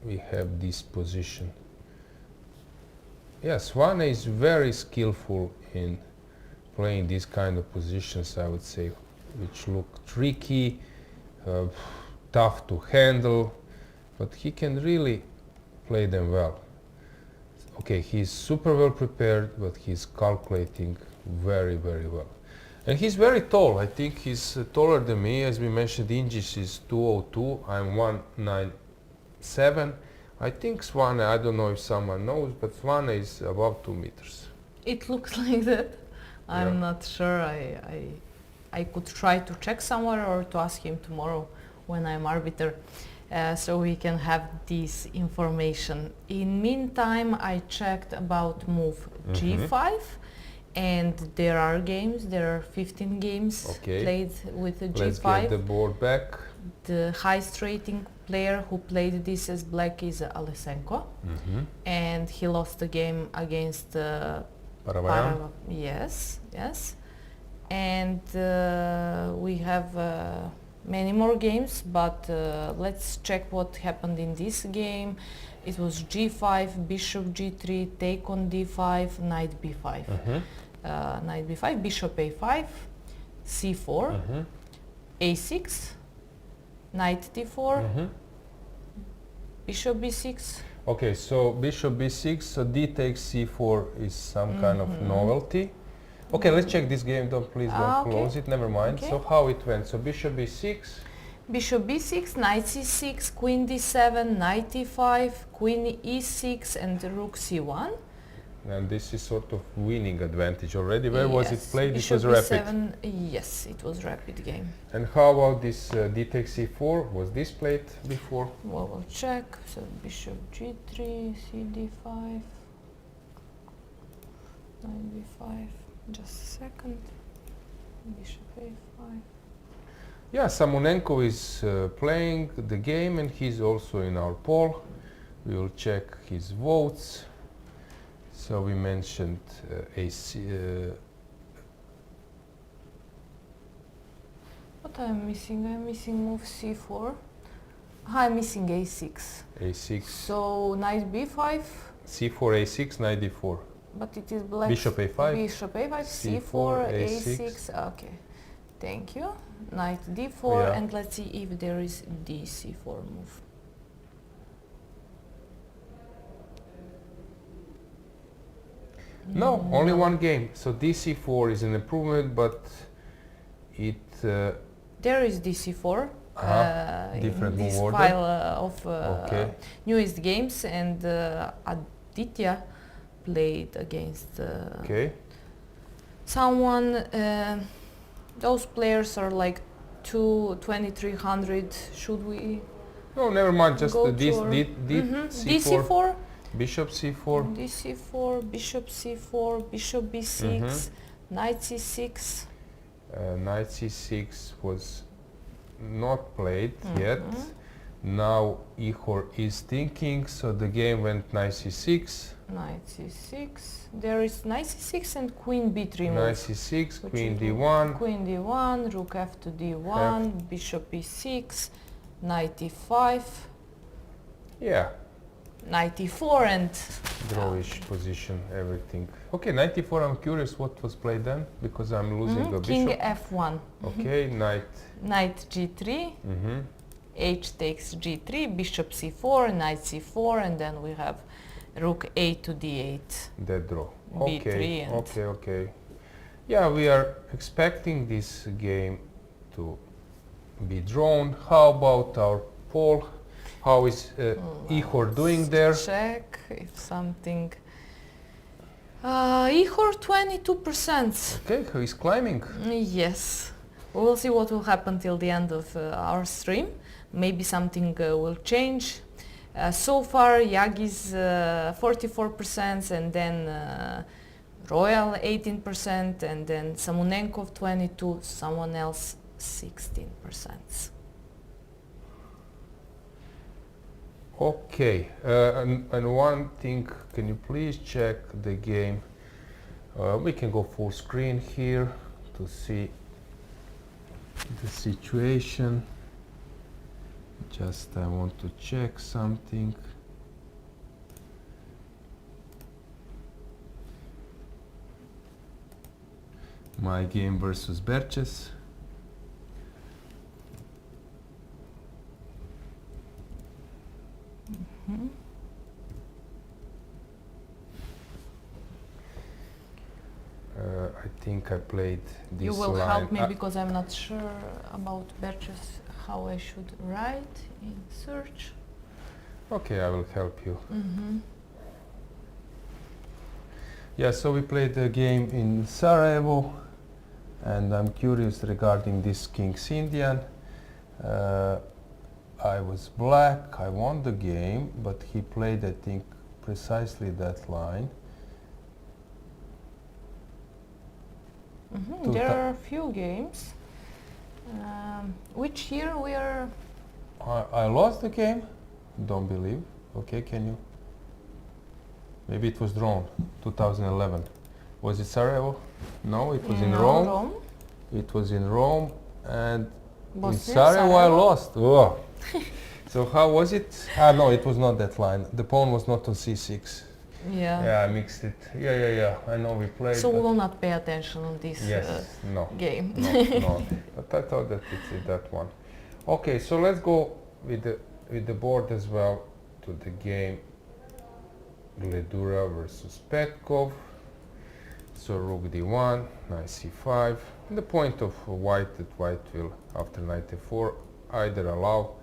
we have this position. Yeah, Swane is very skillful in playing these kind of positions, I would say, which look tricky, tough to handle, but he can really play them well. Okay, he's super well prepared, but he's calculating very, very well. And he's very tall. I think he's taller than me. As we mentioned, Ingic is 202. I'm 197. I think Swane, I don't know if someone knows, but Swane is above 2 meters. It looks like that. I'm not sure. I could try to check somewhere or to ask him tomorrow when I'm arbiter, so we can have this information. In meantime, I checked about move g5, and there are games. There are 15 games played with the g5. Let's get the board back. The highest rating player who played this as black is Alesenko, and he lost the game against Paravayan. Yes. And we have many more games, but let's check what happened in this game. It was g5, bishop g3, take on d5, knight b5. Knight b5, bishop a5, c4, a6, knight d4, bishop b6. Okay, so bishop b6, so d takes c4 is some kind of novelty. Okay, let's check this game. Please don't close it, never mind. Okay. So how it went? So bishop b6. Bishop b6, knight c6, queen d7, knight e5, queen e6, and rook c1. And this is sort of winning advantage already. Where was it played? Bishop it was rapid. e7, yes, it was rapid game. And how about this d takes c4? Was this played before? Well, we'll check. So bishop g3, c d5, knight b5. Just a second. Bishop a5. Yeah, Samonenko is playing the game, and he's also in our poll. We will check his votes. So we mentioned What I'm missing? I'm missing move c4. I'm missing a6. a6. So knight b5. c4, a6, knight d4. But it is black. Bishop a5. Bishop a5, c4, c4, a6. a6. Okay, thank you. Knight d4, and let's see if there is dc4 move. No, only one game. So dc4 is an improvement, but it... there is dc4 different in this move order. file of newest games, and Aditya played against someone. Those players are like 2300. Should we? No, never mind. Just go this to c4. Bishop c4. dc4, bishop c4, bishop b6, knight c6. Knight c6 was not played yet. Now Ihor is thinking, so the game went knight c6. Knight c6. There is knight c6 and queen b3 move. Knight c6, queen d1. Queen d1, rook f to d1, bishop e6, knight e5. Yeah. knight e4 and Drawish position, everything. Okay, 94, I'm curious what was played then, because I'm losing a king bishop. f1. Okay, knight. Knight g3, h takes g3, bishop c4, knight c4, and then we have rook a to d8. Dead draw. B3 Okay, and okay. Yeah, we are expecting this game to be drawn. How about our poll? How is Ihor doing there? check if something. Ihor 22%. Okay, he's climbing. Yes. We'll see what will happen till the end of our stream. Maybe something will change. So far, Yagi's 44%, and then Royal 18%, and then Samunenkov 22%, someone else 16%. Okay, and one thing, can you please check the game? We can go full screen here to see the situation. Just I want to check something. My game versus Berches. I think I played this You will line. help me because I'm not sure about Berches, how I should write in search. Okay, I will help you. Yeah, so we played the game in Sarajevo, and I'm curious regarding this King's Indian. I was black, I won the game, but he played, I think, precisely that line. There are a few games. Which year we are? I lost the game, don't believe. Okay, can you? Maybe it was drawn, 2011. Was it Sarajevo? No, it was in No, Rome. It was in Rome, and in Bosnia, Sarajevo I lost. Oh. So how was it? No, it was not that line. The pawn was not on c6. Yeah. Yeah, I mixed it. Yeah. I know we played. So we but will not pay attention on this no. game. No. But I thought that it's in that one. Okay, so let's go with the board as well to the game. Gledura versus Petkov. So rook d1, knight c5. The point of white that white will, after knight f4, either allow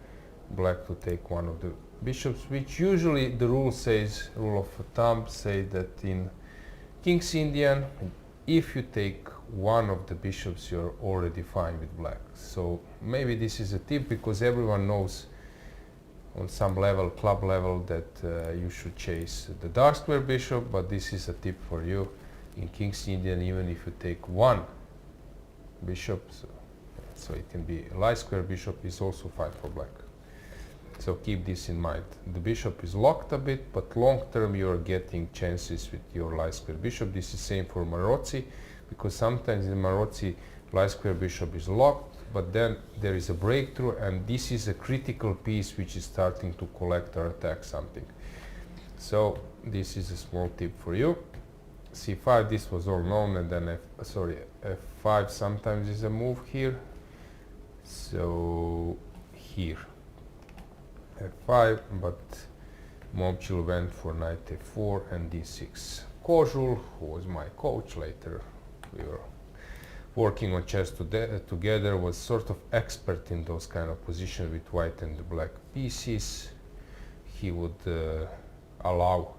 black to take one of the bishops, which usually the rule of thumb say that in King's Indian, if you take one of the bishops, you're already fine with black. So maybe this is a tip, because everyone knows on some level, club level, that you should chase the dark square bishop, but this is a tip for you. In King's Indian, even if you take one bishop, so it can be a light square bishop, is also fine for black. So keep this in mind. The bishop is locked a bit, but long term you are getting chances with your light square bishop. This is same for Marozzi, because sometimes in Marozzi light square bishop is locked, but then there is a breakthrough, and this is a critical piece which is starting to collect or attack something. So this is a small tip for you. c5, this was all known, and then f5 sometimes is a move here. So here f5, but Momchil went for knight f4 and d6. Kozul, who was my coach later, we were working on chess together, was sort of expert in those kind of positions with white and the black pieces. He would allow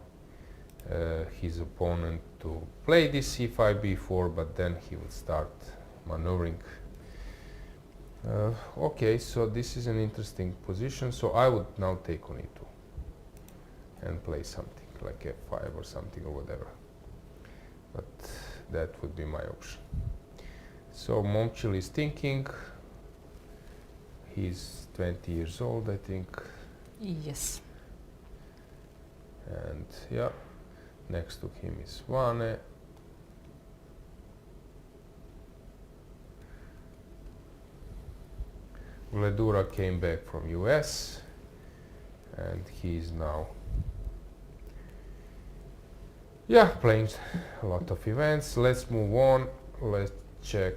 his opponent to play this c5, b4, but then he would start maneuvering. Okay, so this is an interesting position, so I would now take on e2 and play something like f5 or something or whatever, but that would be my option. So Momchil is thinking. He's 20 years old, I think. Yes. And yeah, next to him is Vane. Gledura came back from US, and he is now Yeah, playing a lot of events. Let's move on. Let's check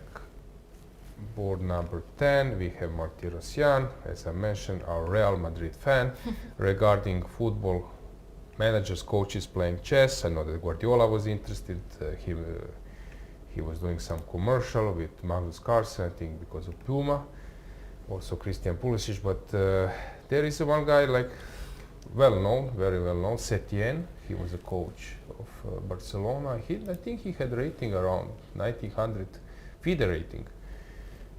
board number 10. We have Martirosyan, as I mentioned, our Real Madrid fan. Regarding football managers, coaches playing chess, I know that Guardiola was interested. He was doing some commercial with Magnus Carlsen, I think because of Puma. Also Christian Pulisic, but there is one guy like well known, very well known, Setien. He was a coach of Barcelona. I think he had rating around 1900 FIDE rating,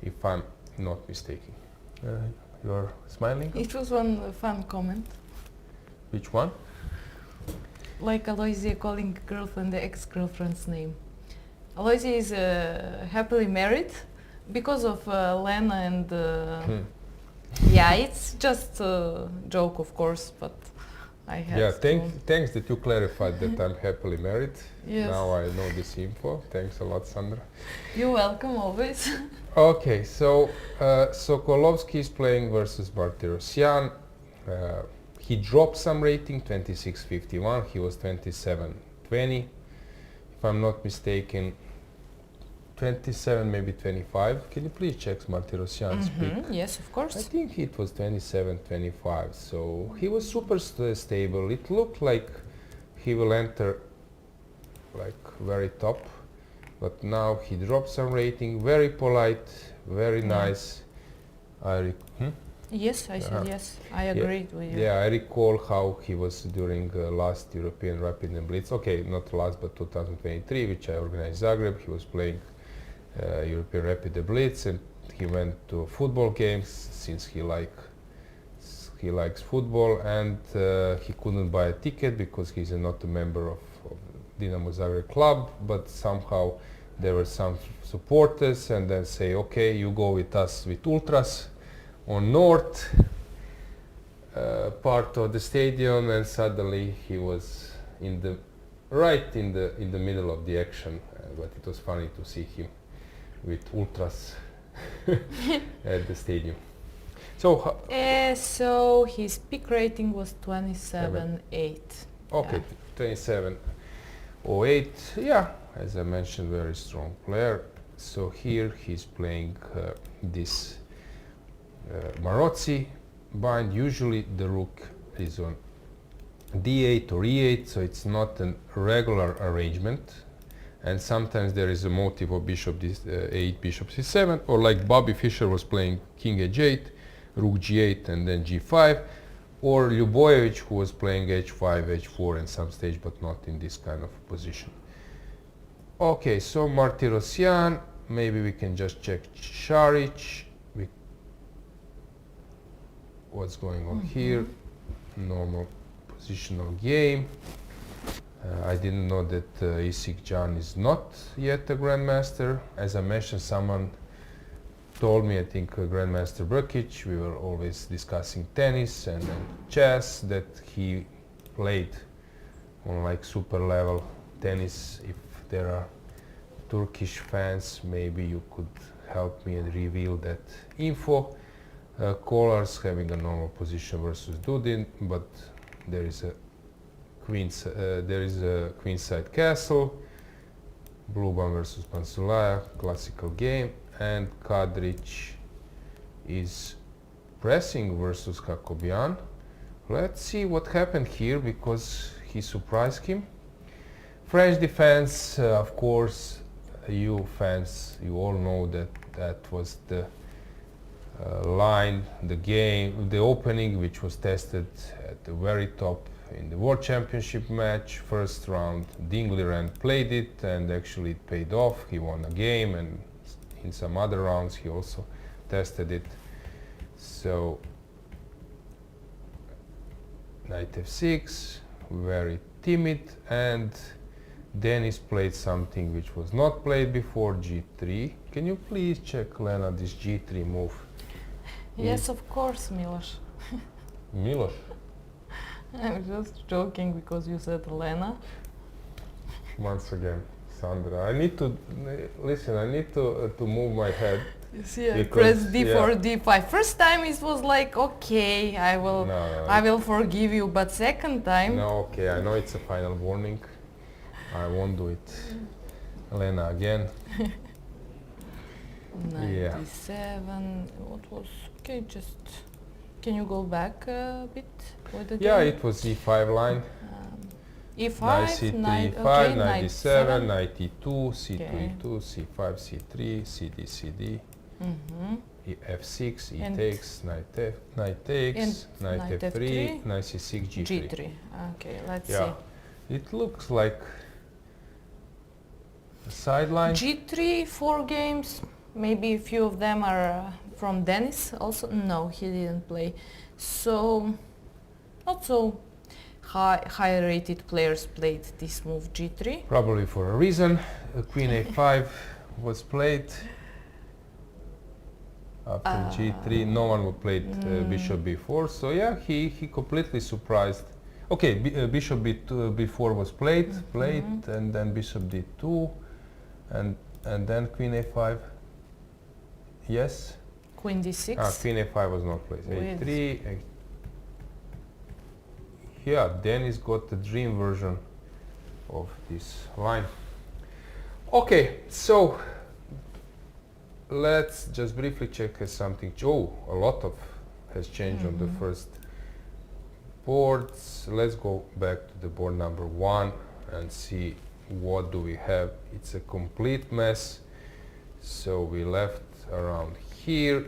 if I'm not mistaken. You're smiling? It was one fun comment. Which one? Like Alojzije calling girlfriend the ex-girlfriend's name. Alojzije is happily married because of Lena and yeah, it's just a joke, of course, but I have thanks that you clarified that I'm happily married. Yes. Now I know this info. Thanks a lot, Sandra. You're welcome, always. Okay, so Sokolovsky is playing versus Martirosyan. He dropped some rating, 26.51. He was 27.20. If I'm not mistaken, 27, maybe 25. Can you please check Martirosyan's pick? Yes, of course. I think it was 27, 25. So he was super stable. It looked like he will enter like very top, but now he dropped some rating. Very polite, very nice. Yes, I said yes. I agreed with you. Yeah, I recall how he was during last European Rapid and Blitz. Okay, not last, but 2023, which I organized Zagreb. He was playing European Rapid and Blitz, and he went to football games since he likes football, and he couldn't buy a ticket because he's not a member of Dinamo Zagreb club. But somehow there were some supporters, and then say, okay, you go with us with ultras on north part of the stadium, and suddenly he was in the middle of the action. But it was funny to see him with ultras at the stadium. So so his peak rating was 27.8. Okay, 27.08. Yeah, as I mentioned, very strong player. So here he's playing this Marozzi bind. Usually the rook is on d8 or e8, so it's not a regular arrangement. And sometimes there is a motive of bishop d8, bishop c7, or like Bobby Fischer was playing king h8, rook g8, and then g5, or Ljubojevic, who was playing h5, h4 in some stage, but not in this kind of position. Okay, so Martirosyan, maybe we can just check Šarić. What's going on here? Normal positional game. I didn't know that Isik Can is not yet a Grandmaster. As I mentioned, someone told me, I think Grandmaster Brkic, we were always discussing tennis and chess, that he played on like super level tennis. If there are Turkish fans, maybe you could help me and reveal that info. Kolar's having a normal position versus Dudin, but there is a queenside castle. Bluban versus Pansulaya, classical game, and Kadrić is pressing versus Hakobian. Let's see what happened here, because he surprised him. French defense, of course, you fans, you all know that that was the line, the game, the opening, which was tested at the very top in the World Championship match. First round, Dingliran played it, and actually it paid off. He won a game, and in some other rounds he also tested it. So knight f6, very timid, and Denis played something which was not played before, g3. Can you please check, Lena, this g3 move? Yes, of course, Miloš. Miloš? I'm just joking because you said Lena. Once again, Sandra, I need to listen. I need to move my head. You see, I pressed d4, d5. First time it was like, okay, I will forgive you, but second time. No, okay, I know it's a final warning. I won't do it. Lena again. 97. What was? Okay, just can you go back a bit with the Yeah, game? it was E5 line. E5, Knight C3, okay, E5, knight 97, 7. knight E2, C2, Okay. E2, C5, C3, CD, CD. F6, E And- takes, knight F, knight takes, and knight knight F3, F3, knight C6, G3. G3. Okay, let's Yeah, it looks like a sideline. see. G3, 4 games. Maybe a few of them are from Dennis also. No, he didn't play. So, not so high rated players played this move G3. Probably for a reason. Queen A5 was played. After G3, no one would played Bishop B4. So yeah, he completely surprised. Okay, Bishop B4 was played, and then Bishop D2, and then Queen A5. Yes. Queen D6. Queen A5 was not played. With- A3. Yeah, Dennis got the dream version of this line. Okay, so let's just briefly check something. Oh, a lot has changed on the first boards. Let's go back to the board number 1 and see what do we have. It's a complete mess. So we left around here.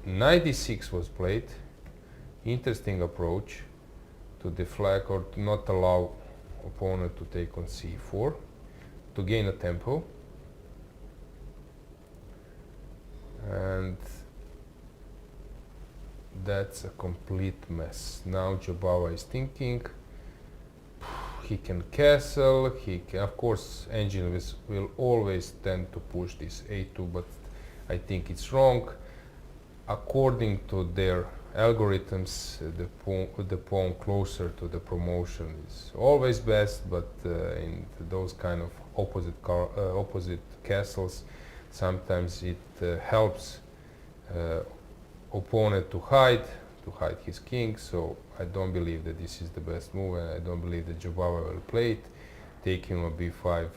Knight D6 was played. Interesting approach to deflect or to not allow opponent to take on C4 to gain a tempo. And that's a complete mess. Now Jobawa is thinking he can castle, he can, of course engine will always tend to push this A2, but I think it's wrong. According to their algorithms, the pawn closer to the promotion is always best, but in those kind of opposite castles, sometimes it helps opponent to hide his king. So I don't believe that this is the best move, and I don't believe that Jobawa will play it. Taking on B5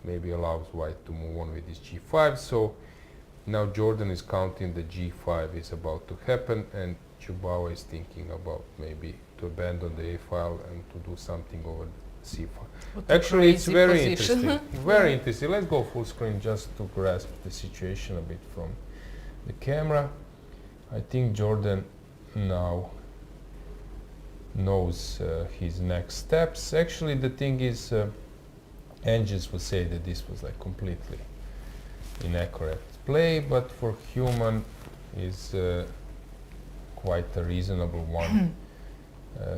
maybe allows white to move on with this G5. So now Jordan is counting the G5 is about to happen, and Jobawa is thinking about maybe to abandon the A file and to do something over C5. What a Actually, it's crazy very position. interesting. Very interesting. Let's go full screen just to grasp the situation a bit from the camera. I think Jordan now knows his next steps. Actually, the thing is, engines would say that this was like completely inaccurate play, but for human is quite a reasonable one.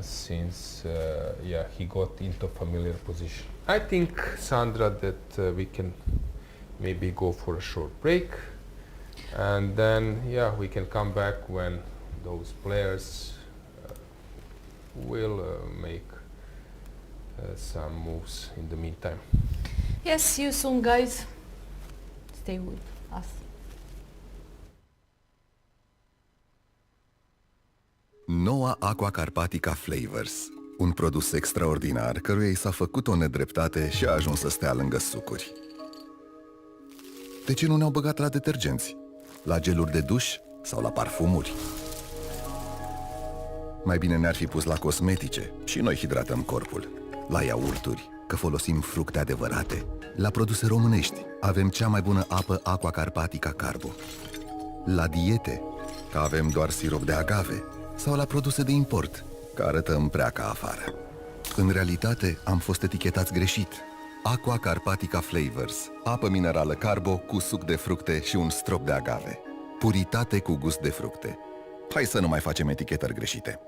Since yeah, he got into familiar position. I think, Sandra, that we can maybe go for a short break, and then yeah, we can come back when those players will make some moves in the meantime. Yes, see you soon, guys. Stay with us. Noua Aqua Carpatica Flavors, un produs extraordinar căruia i s-a făcut o nedreptate și a ajuns să stea lângă sucuri. De ce nu ne-au băgat la detergenți, la geluri de duș sau la parfumuri? Mai bine ne-ar fi pus la cosmetice și noi hidratăm corpul, la iaurturi, că folosim fructe adevărate, la produse românești, avem cea mai bună apă Aqua Carpatica Carbo, la diete, că avem doar sirop de agave, sau la produse de import, că arătăm prea ca afară. În realitate, am fost etichetați greșit. Aqua Carpatica Flavors, apă minerală Carbo cu suc de fructe și un strop de agave. Puritate cu gust de fructe. Hai să nu mai facem etichetări greșite.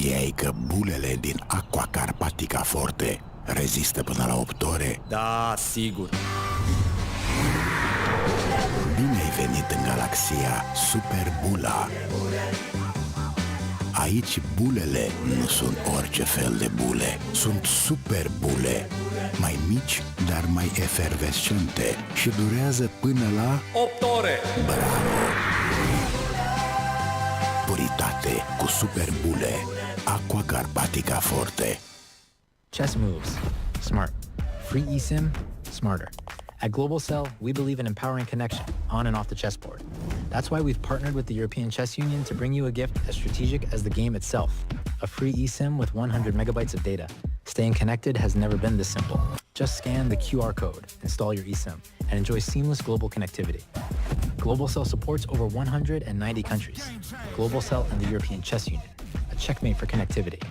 Știai că bulele din Aqua Carpatica Forte rezistă până la 8 ore? Da, sigur. Bine ai venit în galaxia Super Bula. Aici bulele nu sunt orice fel de bule, sunt super bule, mai mici, dar mai efervescente și durează până la 8 ore. Bravo! Puritate cu super bule. Aqua Carpatica Forte. Chess moves. Smart. Free eSIM. Smarter. At Global Cell, we believe in empowering connection on and off the chessboard. That's why we've partnered with the European Chess Union to bring you a gift as strategic as the game itself. A free eSIM with 100 megabytes of data. Staying connected has never been this simple. Just scan the QR code, install your eSIM, and enjoy seamless global connectivity. Global Cell supports over 190 countries. Global Cell and the European Chess Union. A checkmate for connectivity.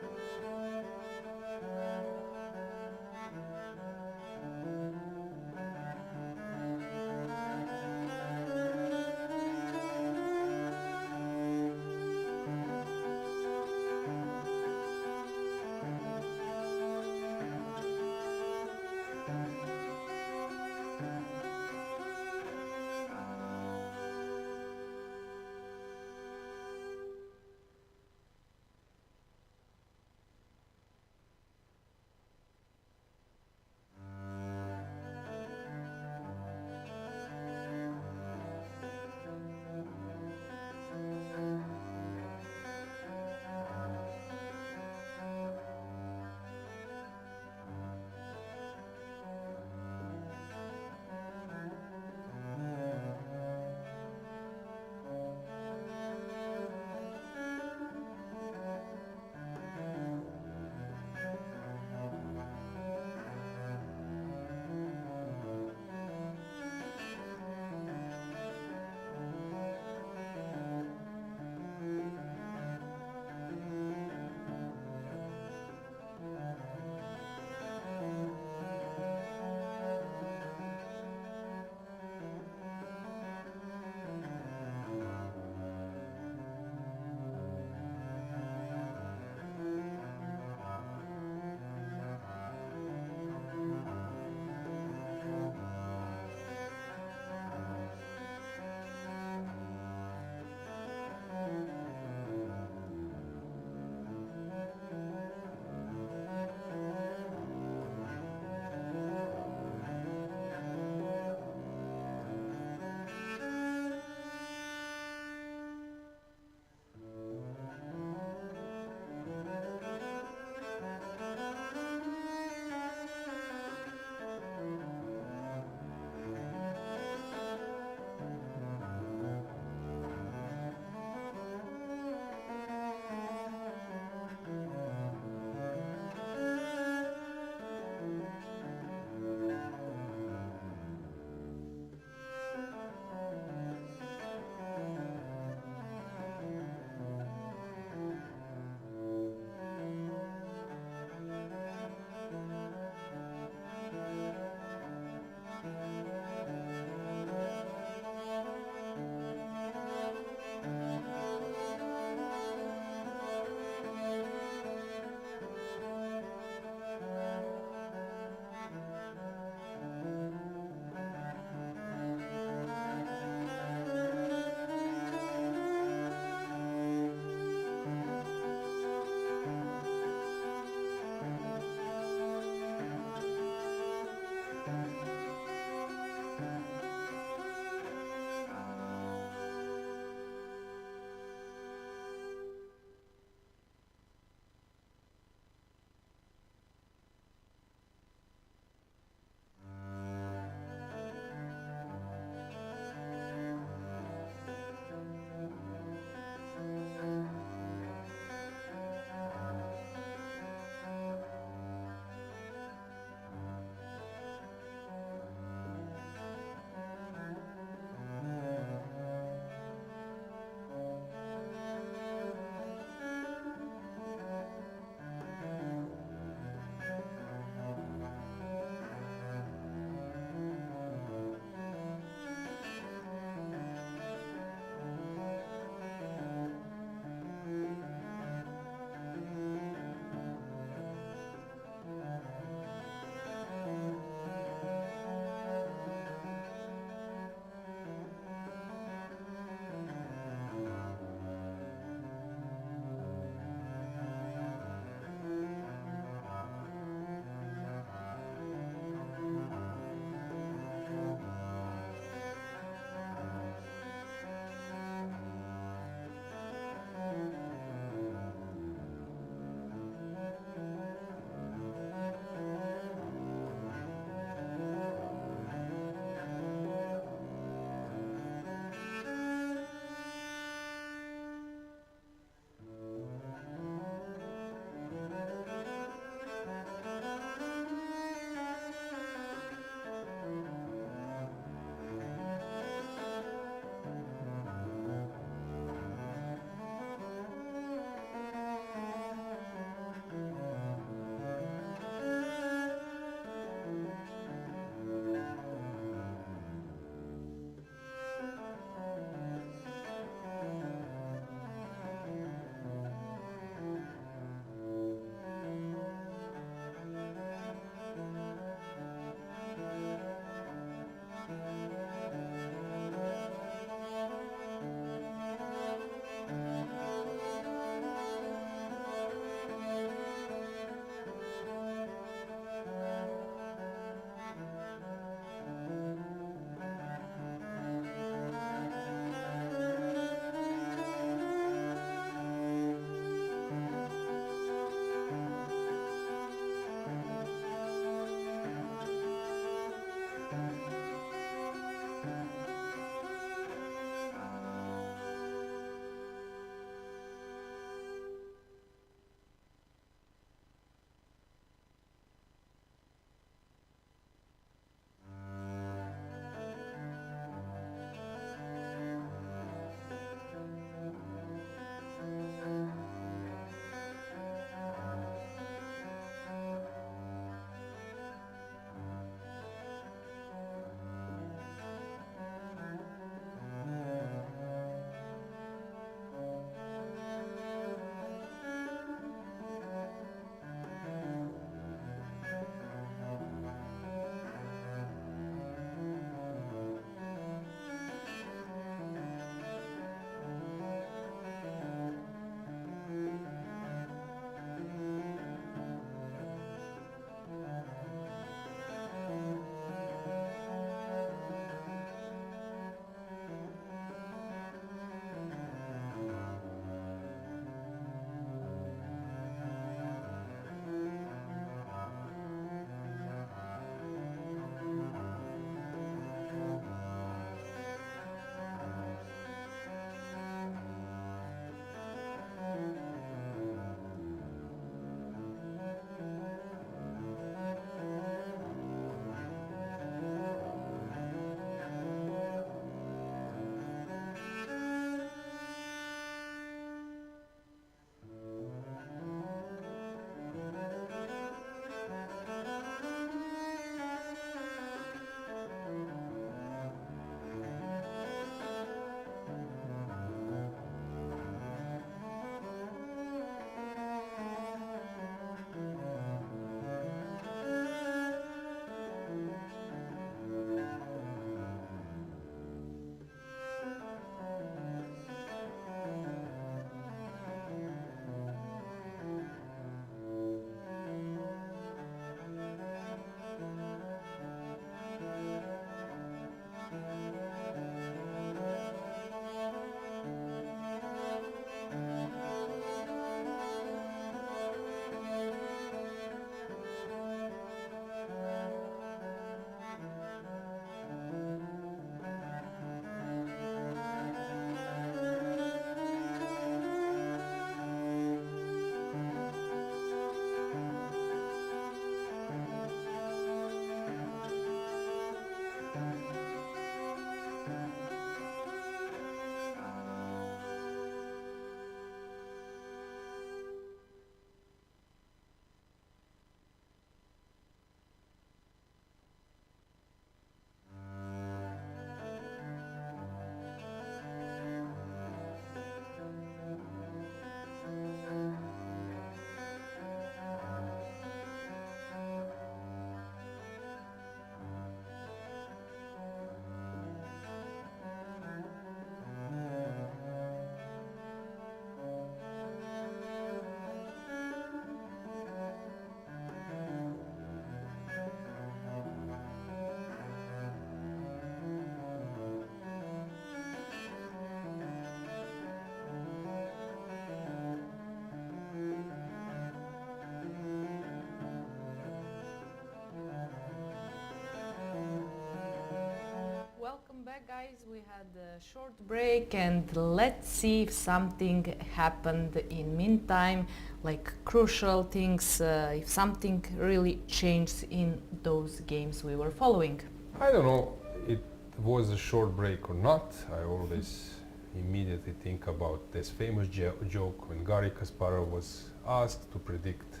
Guys, we had a short break and let's see if something happened in meantime, like crucial things, if something really changed in those games we were following. I don't know it was a short break or not. I always immediately think about this famous joke when Garry Kasparov was asked to predict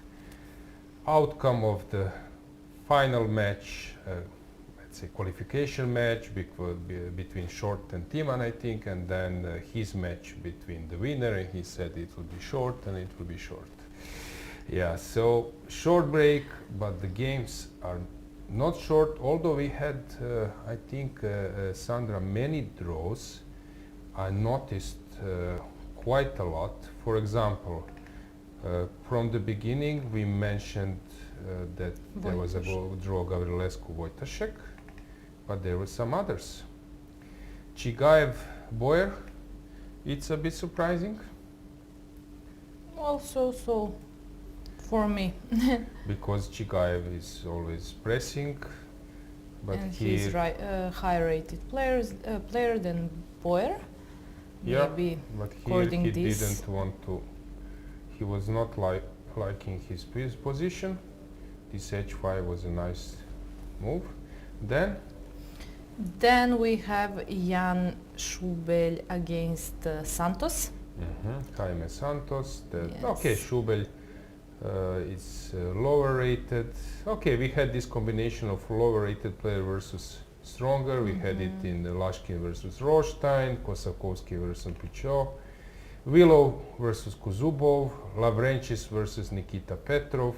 outcome of the final match, let's say qualification match between Short and Timan, I think, and then his match between the winner, and he said it will be short and it will be short. Yeah, so short break, but the games are not short, although we had, I think, Sandra, many draws. I noticed quite a lot. For example, from the beginning we mentioned that there was a draw Gavrilescu-Wojtaszek, but there were some others. Chigaev-Boyer, it's a bit surprising. Also, so for me. Because Chigaev is always pressing, but and here he's high-rated player than Boyer. yeah, Maybe but here according he this. didn't want to. He was not liking his position. This h5 was a nice move. Then we have Jan Schubel against Santos. Jaime Santos. Yes. Okay, Schubel is lower rated. Okay, we had this combination of lower rated player versus stronger. We had it in Lashkin versus Rothstein, Kosakowski versus Pichot, Willow versus Kuzubov, Lavrenchis versus Nikita Petrov.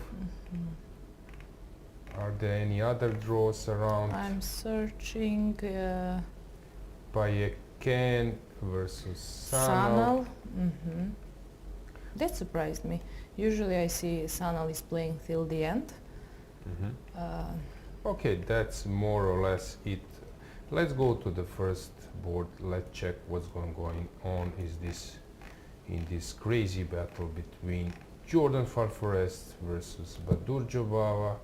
Are there any other draws around? I'm searching. Payeken versus Sanal. That surprised me. Usually I see Sanal is playing till the end. Okay, that's more or less it. Let's go to the first board. Let's check what's going on in this crazy battle between Jordan Farforest versus Badur Jobava,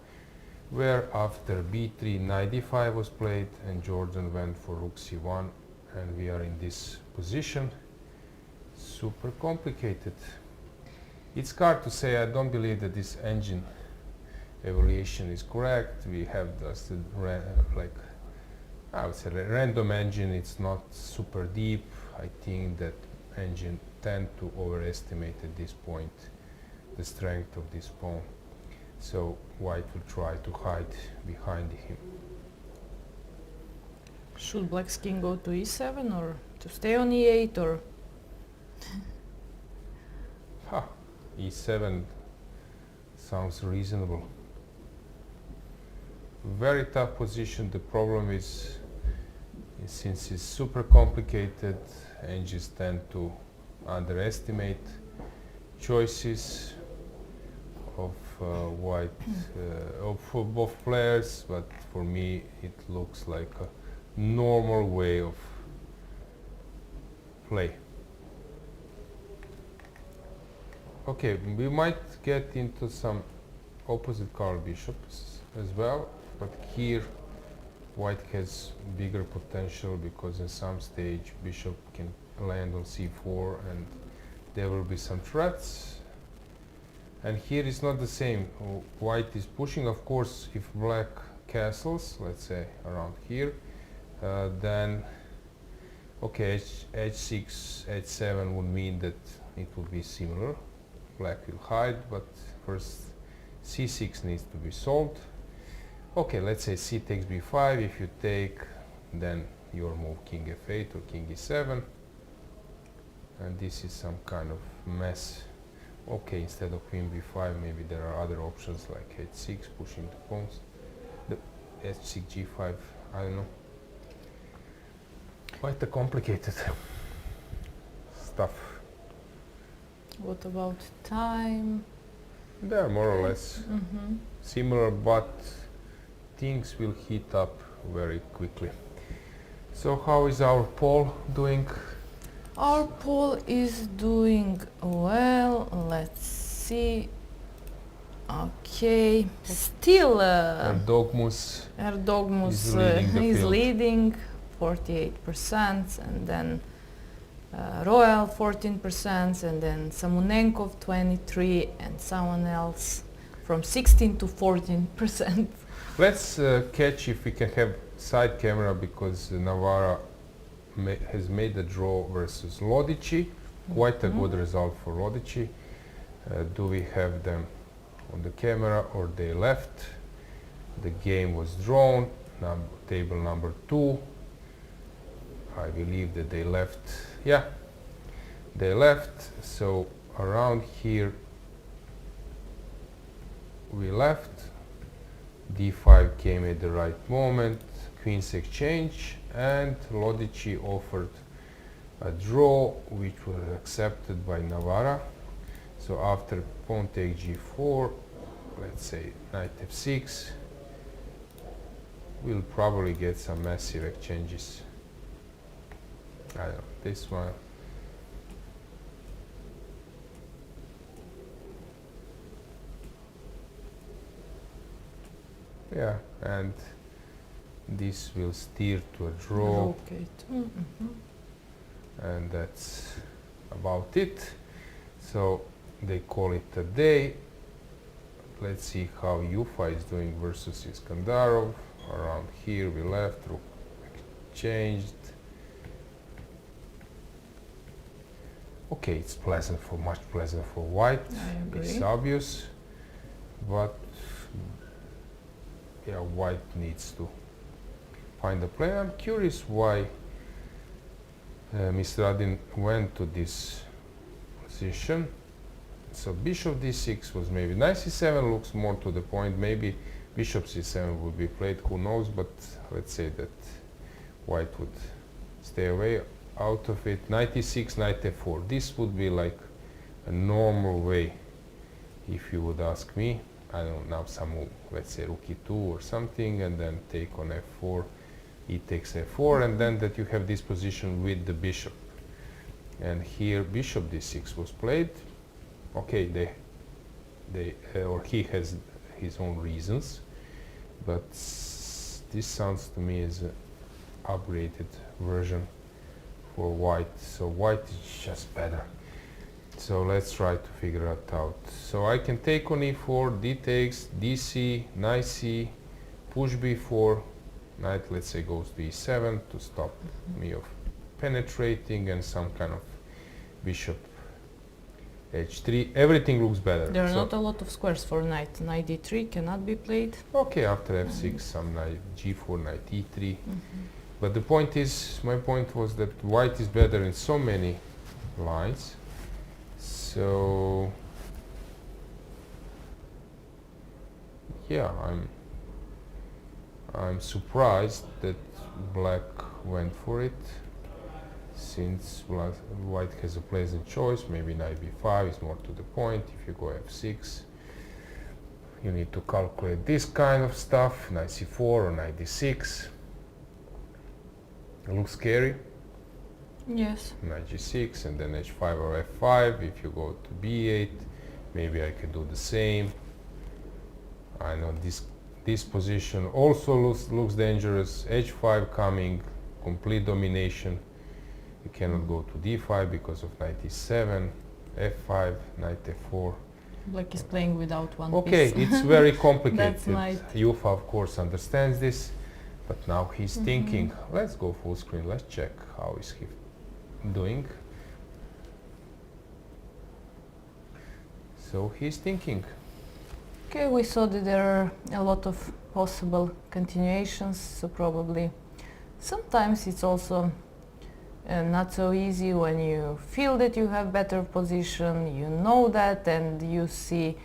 where after b3 knight d5 was played and Jordan went for rook c1, and we are in this position. Super complicated. It's hard to say. I don't believe that this engine evaluation is correct. We have just like I would say random engine. It's not super deep. I think that engine tend to overestimate at this point the strength of this pawn. So white will try to hide behind him. Should black's king go to e7 or to stay on e8 or? E7 sounds reasonable. Very tough position. The problem is since it's super complicated, engines tend to underestimate choices of white for both players, but for me it looks like a normal way of play. Okay, we might get into some opposite color bishops as well, but here white has bigger potential because in some stage bishop can land on c4 and there will be some threats. And here it's not the same. White is pushing. Of course, if black castles, let's say around here, then okay, h6, h7 would mean that it would be similar. Black will hide, but first c6 needs to be solved. Okay, let's say c takes b5. If you take, then your move king f8 or king e7, and this is some kind of mess. Okay, instead of queen b5, maybe there are other options like h6, pushing the pawns, the h6, g5, I don't know. Quite a complicated stuff. What about time? They are more or less similar, but things will heat up very quickly. So how is our poll doing? Our poll is doing well. Let's see. Okay, still Erdogmus Erdogmus is leading the is field. leading 48%, and then Royal 14%, and then Samunenkov 23%, and someone else from 16 to 14%. Let's catch if we can have side camera, because Navara has made a draw versus Lichi. Quite a good result for Lichi. Do we have them on the camera or they left? The game was drawn, table number 2. I believe that they left. Yeah, they left. So around here we left. D5 came at the right moment, queens exchange, and Lichi offered a draw which was accepted by Navara. So after pawn take g4, let's say knight f6, we'll probably get some massive exchanges. I don't know, this one. Yeah, and this will steer to a draw. Okay. And that's about it. So they call it a day. Let's see how Yufa is doing versus Iskandarov. Around here we left, rook exchanged. Okay, it's pleasant for much pleasant for white. I agree. It's obvious, but yeah, white needs to find a play. I'm curious why Miladinovic went to this position. So bishop d6 was maybe knight c7 looks more to the point. Maybe bishop c7 would be played, who knows, but let's say that white would stay away out of it. Knight e6, knight f4. This would be like a normal way, if you would ask me. I don't know, now some move, let's say rook e2 or something, and then take on f4, e takes f4, and then that you have this position with the bishop. And here bishop d6 was played. Okay, or he has his own reasons, but this sounds to me as an upgraded version for white. So white is just better. So let's try to figure it out. So I can take on e4, d takes, dc, knight c, push b4, knight let's say goes to e7 to stop me of penetrating, and some kind of bishop h3. Everything looks better. There are not a lot of squares for knight. Knight d3 cannot be played. Okay, after f6, some knight g4, knight e3. But the point is, my point was that white is better in so many lines. So yeah, I'm surprised that black went for it, since white has a pleasant choice. Maybe knight b5 is more to the point. If you go f6, you need to calculate this kind of stuff, knight c4 or knight d6. It looks scary. Yes. Knight g6 and then h5 or f5. If you go to b8, maybe I can do the same. I know this position also looks dangerous. h5 coming, complete domination. You cannot go to d5 because of knight e7, f5, knight f4. Black is playing without one Okay, piece. it's very complicated. That's knight. Yufa, of course, understands this, but now he's thinking. Let's go full screen. Let's check how is he doing. So he's thinking. Okay, we saw that there are a lot of possible continuations, so probably sometimes it's also not so easy when you feel that you have better position, you know that, and you see,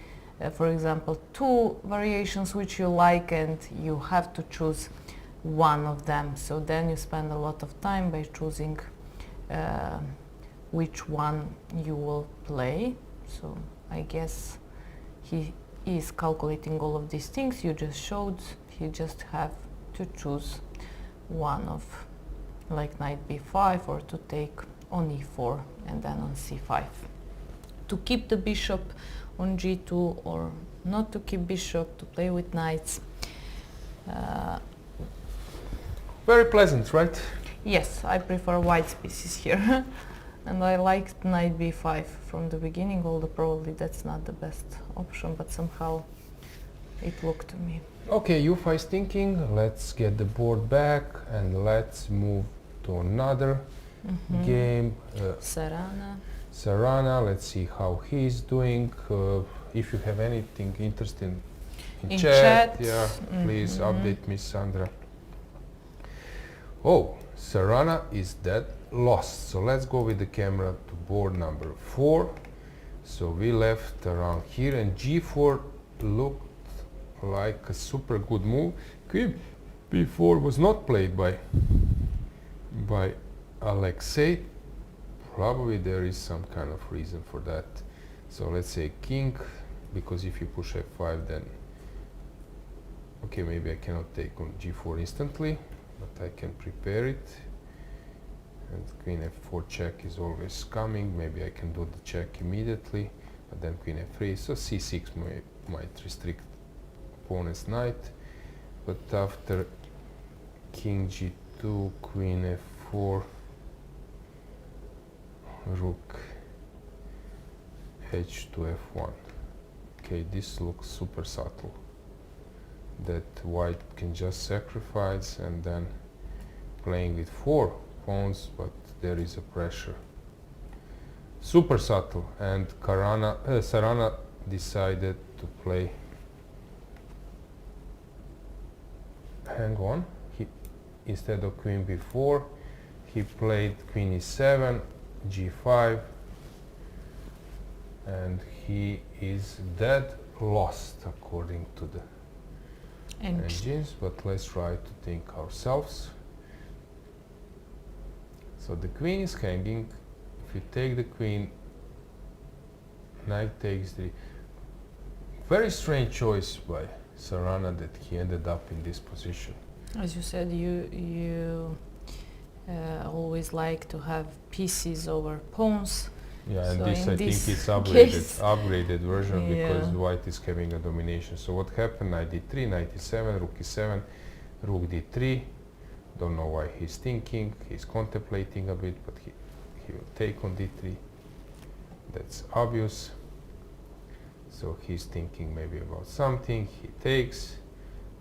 for example, two variations which you like, and you have to choose one of them. So then you spend a lot of time by choosing which one you will play. So I guess he is calculating all of these things you just showed. He just have to choose one of, like knight b5, or to take on e4 and then on c5. To keep the bishop on g2, or not to keep bishop, to play with knights. Very pleasant, right? Yes, I prefer white pieces here. And I liked knight b5 from the beginning, although probably that's not the best option, but somehow it looked to me. Okay, u5 is thinking. Let's get the board back and let's move to another game. Sarana, let's see how he's doing. If you have anything interesting in chat, yeah, please update me, Sandra. Oh, Sarana is dead lost. So let's go with the camera to board number 4. So we left around here, and g4 looked like a super good move. Queen b4 was not played by Alexei. Probably there is some kind of reason for that. So let's say king, because if you push f5, then okay, maybe I cannot take on g4 instantly, but I can prepare it. And queen f4 check is always coming. Maybe I can do the check immediately, but then queen f3. So c6 might restrict opponent's knight. But after king g2, queen f4, rook h to f1. Okay, this looks super subtle. That white can just sacrifice and then playing with 4 pawns, but there is a pressure. Super subtle, and Sarana decided to play. Hang on, instead of queen b4, he played queen e7, g5, and he is dead lost according to the engines, but let's try to think ourselves. So the queen is hanging. If you take the queen, knight takes the... Very strange choice by Sarana that he ended up in this position. As you said, you always like to have pieces over pawns. Yeah, and so this I think is upgraded version, because white is having a domination. So what happened? Knight d3, knight e7, rook e7, rook d3. Don't know why he's thinking. He's contemplating a bit, but he will take on d3. That's obvious. So he's thinking maybe about something. He takes,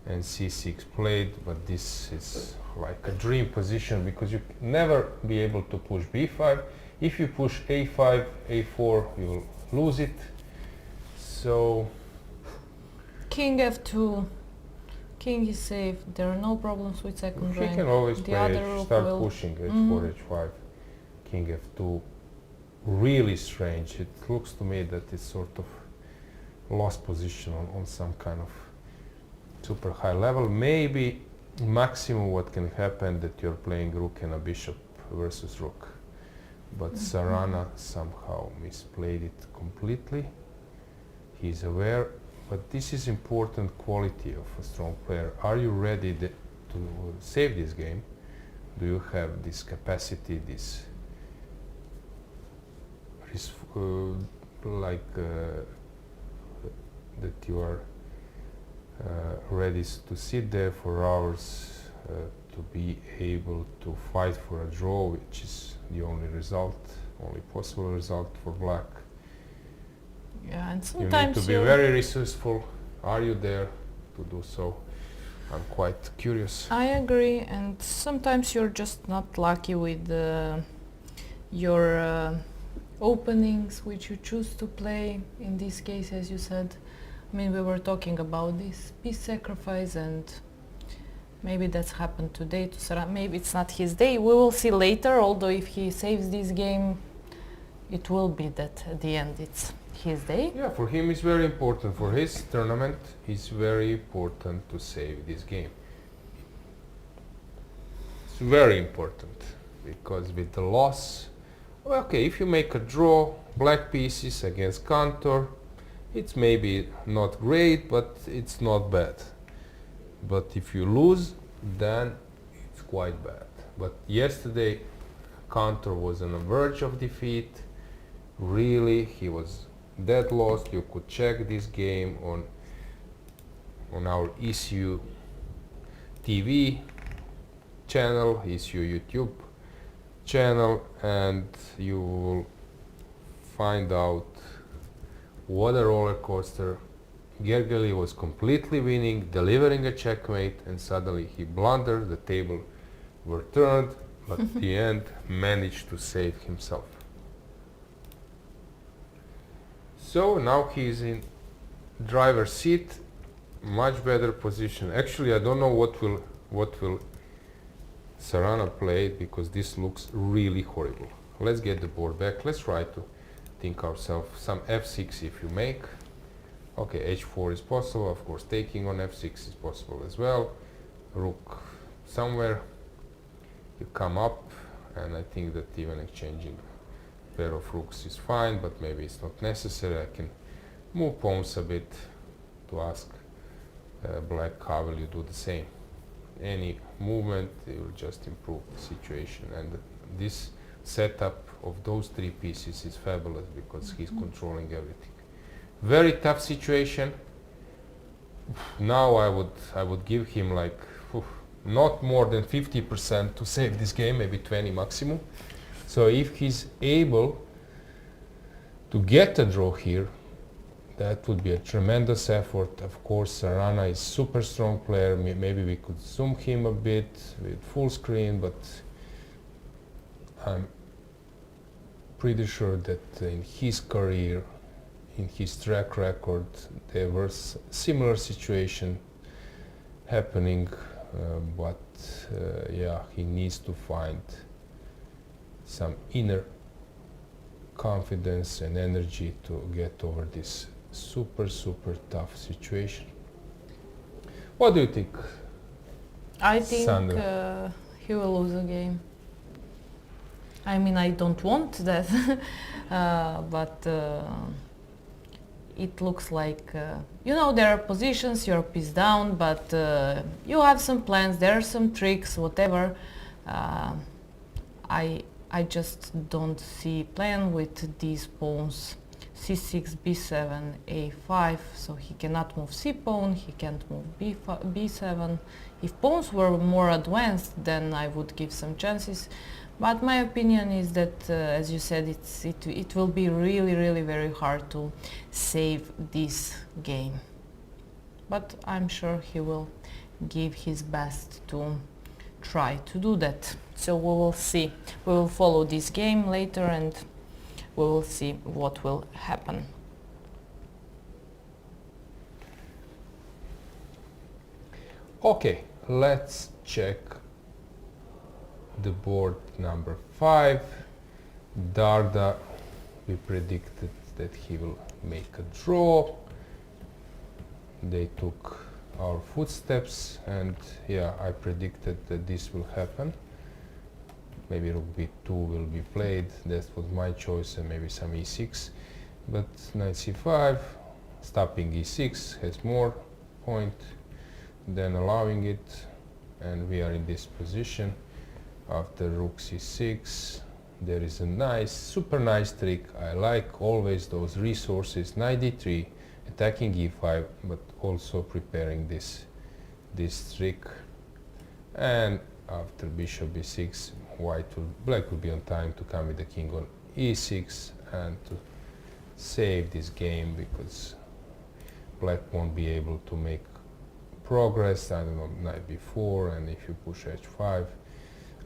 and c6 played, but this is like a dream position because you never be able to push b5. If you push a5, a4, you'll lose it. So king f2, king is safe. There are no problems with second rank. He can always start pushing h4, h5, king f2. Really strange. It looks to me that it's sort of lost position on some kind of super high level. Maybe maximum what can happen that you're playing rook and a bishop versus rook. But Sarana somehow misplayed it completely. He's aware, but this is important quality of a strong player. Are you ready to save this game? Do you have this capacity, this that you are ready to sit there for hours, to be able to fight for a draw, which is the only possible result for black. Yeah, and You need sometimes to be very resourceful. Are you there to do so? I'm quite curious. I agree, and sometimes you're just not lucky with your openings which you choose to play. In this case, as you said, I mean, we were talking about this piece sacrifice, and maybe that's happened today to Sarah. Maybe it's not his day. We will see later, although if he saves this game, it will be that at the end it's his day. Yeah, for him it's very important. For his tournament, it's very important to save this game. It's very important, because with the loss, well, okay, if you make a draw, black pieces against Cantor, it's maybe not great, but it's not bad. But if you lose, then it's quite bad. But yesterday, Cantor was on the verge of defeat. Really, he was dead lost. You could check this game on our ECU TV. channel, ECU YouTube channel, and you will find out what a roller coaster. Gergely was completely winning, delivering a checkmate, and suddenly he blundered, the table were turned, but at the end managed to save himself. So now he's in driver's seat, much better position. Actually, I don't know what will Sarana play, because this looks really horrible. Let's get the board back. Let's try to think ourselves some f6 if you make. Okay, h4 is possible, of course taking on f6 is possible as well. Rook somewhere, you come up, and I think that even exchanging a pair of rooks is fine, but maybe it's not necessary. I can move pawns a bit to ask black how will you do the same. Any movement, it will just improve the situation, and this setup of those three pieces is fabulous because he's controlling everything. Very tough situation. Now I would give him like not more than 50% to save this game, maybe 20 maximum. So if he's able to get a draw here, that would be a tremendous effort. Of course, Sarana is super strong player. Maybe we could zoom him a bit with full screen, but I'm pretty sure that in his career, in his track record, there was similar situation happening, but yeah, he needs to find some inner confidence and energy to get over this super tough situation. What do you think? I think Sandra? he will lose the game. I mean, I don't want that, but it looks like, you know, there are positions, you're piece down, but you have some plans, there are some tricks, whatever. I just don't see plan with these pawns, c6, b7, a5, so he cannot move c pawn, he can't move b7. If pawns were more advanced, then I would give some chances. But my opinion is that, as you said, it will be really very hard to save this game. But I'm sure he will give his best to try to do that. So we will see. We will follow this game later and we will see what will happen. Okay, let's check the board number 5. Darda, we predicted that he will make a draw. They took our footsteps, and yeah, I predicted that this will happen. Maybe rook b2 will be played, that was my choice, and maybe some e6. But knight c5, stopping e6 has more point than allowing it, and we are in this position. After rook c6, there is a nice, super nice trick. I like always those resources. Knight d3, attacking e5, but also preparing this trick. And after bishop b6, black will be on time to come with the king on e6 and to save this game, because black won't be able to make progress. I don't know, knight b4, and if you push h5,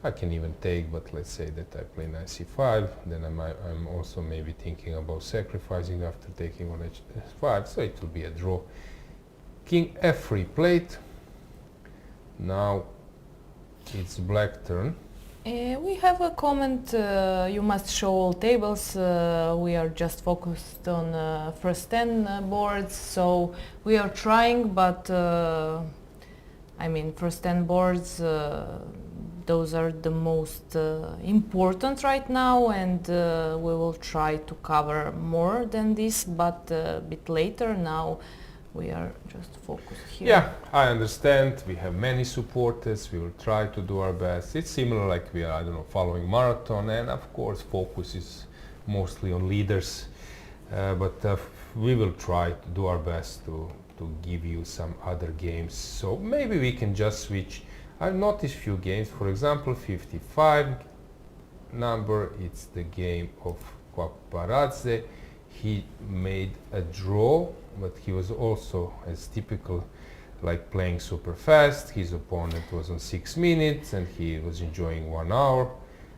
I can even take, but let's say that I play knight c5, then I'm also maybe thinking about sacrificing after taking on h5, so it will be a draw. King f3 played. Now it's black turn. We have a comment, you must show all tables. We are just focused on first 10 boards, so we are trying, but I mean, first 10 boards, those are the most important right now, and we will try to cover more than this, but a bit later. Now we are just focused here. Yeah, I understand. We have many supporters. We will try to do our best. It's similar like we are, I don't know, following marathon, and of course focus is mostly on leaders. But we will try to do our best to give you some other games. So maybe we can just switch I've noticed few games, for example 55 number, it's the game of Paparazzi. He made a draw, but he was also, as typical, like playing super fast. His opponent was on 6 minutes and he was enjoying 1 hour,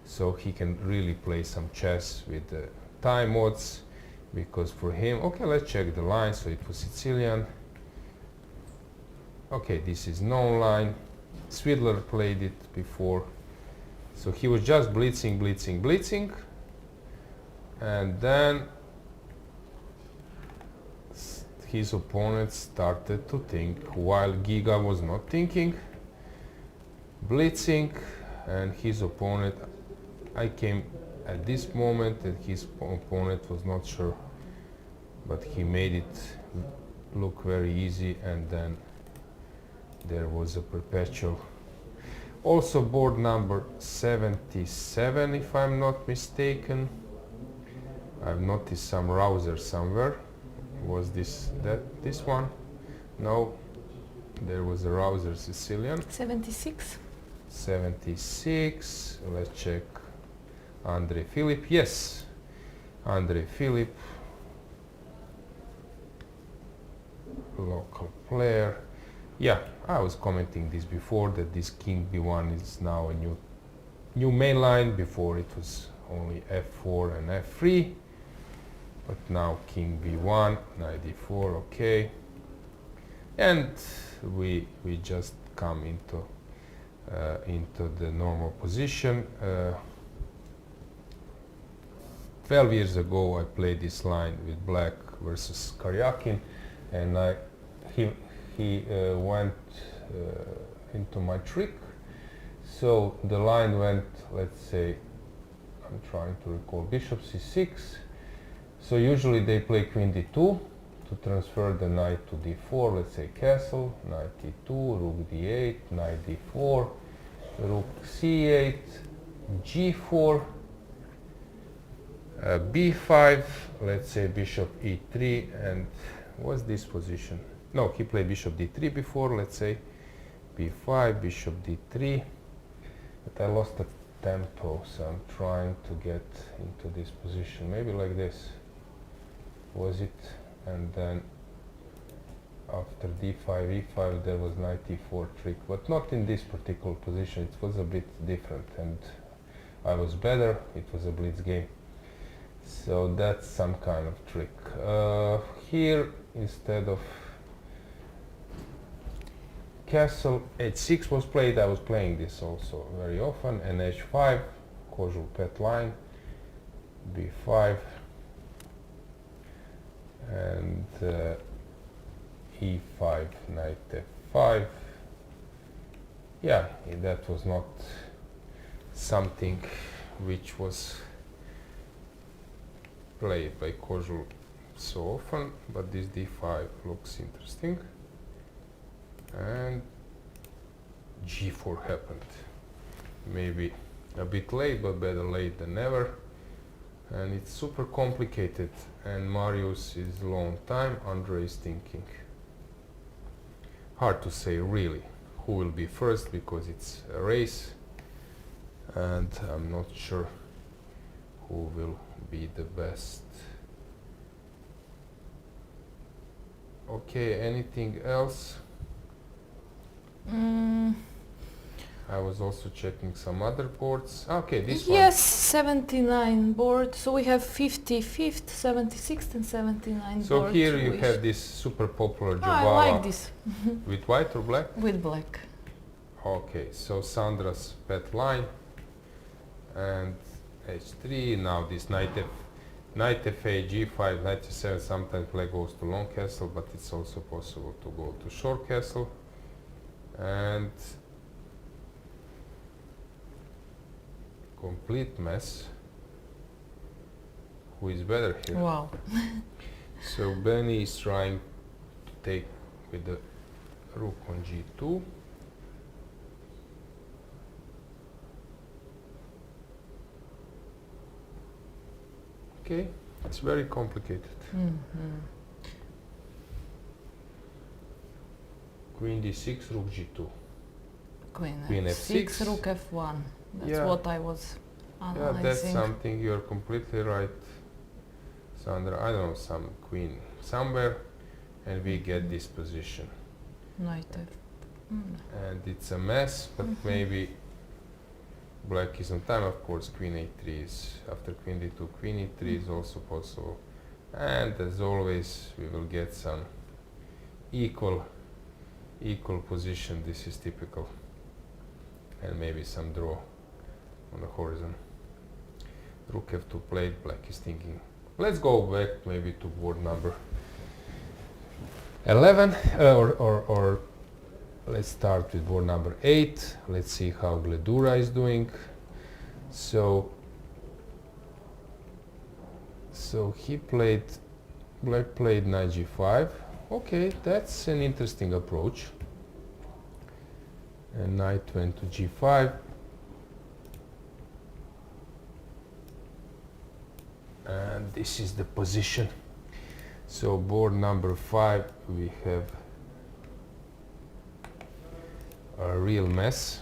so he can really play some chess with the time modes, because for him, okay, let's check the line. So it was Sicilian. Okay, this is known line. Swidler played it before, so he was just blitzing, and then his opponent started to think, while Giga was not thinking, blitzing, and his opponent, I came at this moment and his opponent was not sure, but he made it look very easy, and then there was a perpetual. Also board number 77, if I'm not mistaken. I've noticed some rouser somewhere. Was this one? No, there was a rouser Sicilian. 76. 76. Let's check. Andre Philip. Yes, Andre Philip, local player. Yeah, I was commenting this before, that this King B1 is now a new main line. Before it was only F4 and F3, but now King B1, knight D4, okay. And we just come into the normal position. 12 years ago I played this line with black versus Karyakin, and he went into my trick. So the line went, let's say, I'm trying to recall, bishop c6. So usually they play queen d2 to transfer the knight to d4, let's say castle, knight e2, rook d8, knight d4, rook c8, g4, b5, let's say bishop e3, and what's this position? No, he played bishop d3 before, let's say b5, bishop d3, but I lost the tempo, so I'm trying to get into this position, maybe like this, was it? And then after d5, e5, there was knight e4 trick, but not in this particular position. It was a bit different, and I was better. It was a blitz game, so that's some kind of trick. Here, instead of castle, h6 was played. I was playing this also very often, and h5, casual pet line, b5, and e5, knight f5. Yeah, that was not something which was played by casual so often, but this d5 looks interesting, and g4 happened. Maybe a bit late, but better late than never. And it's super complicated, and Marius is long time, Andre is thinking. Hard to say really who will be first, because it's a race, and I'm not sure who will be the best. Okay, anything else? I was also checking some other boards. Okay, this one. Yes, 79 board. So we have 55th, 76th and 79 So board. here you have this super popular I Java. like this. With white or black? With black. Okay, so Sandra's pet line, and h3. Now this knight f8, g5, knight f7. Sometimes black goes to long castle, but it's also possible to go to short castle. And complete mess. Who is better here? Wow. So Benny is trying to take with the rook on g2. Okay, it's very complicated. Queen d6, rook g2. Queen Queen f6, f6. rook f1. That's Yeah. what I was Yeah, analyzing. that's something, you're completely right, Sandra. I don't know, some queen somewhere, and we get this position. Knight f. And it's a mess, but maybe black is on time. Of course, queen a3 is, after queen d2, queen e3 is also possible. And as always, we will get some equal position. This is typical. And maybe some draw on the horizon. Rook f2 played, black is thinking. Let's go back maybe to board number 11, or let's start with board number 8. Let's see how Gledura is doing. So he played, black played knight g5. Okay, that's an interesting approach. And knight went to g5. And this is the position. So board number 5, we have a real mess.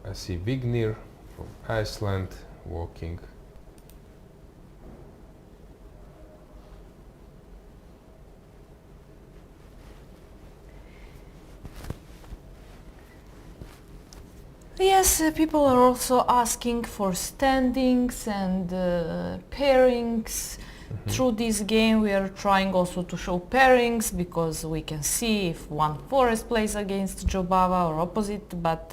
I see Vignir from Iceland walking. Yes, people are also asking for standings and pairings. Through this game we are trying also to show pairings, because we can see if one forest plays against Jobava or opposite, but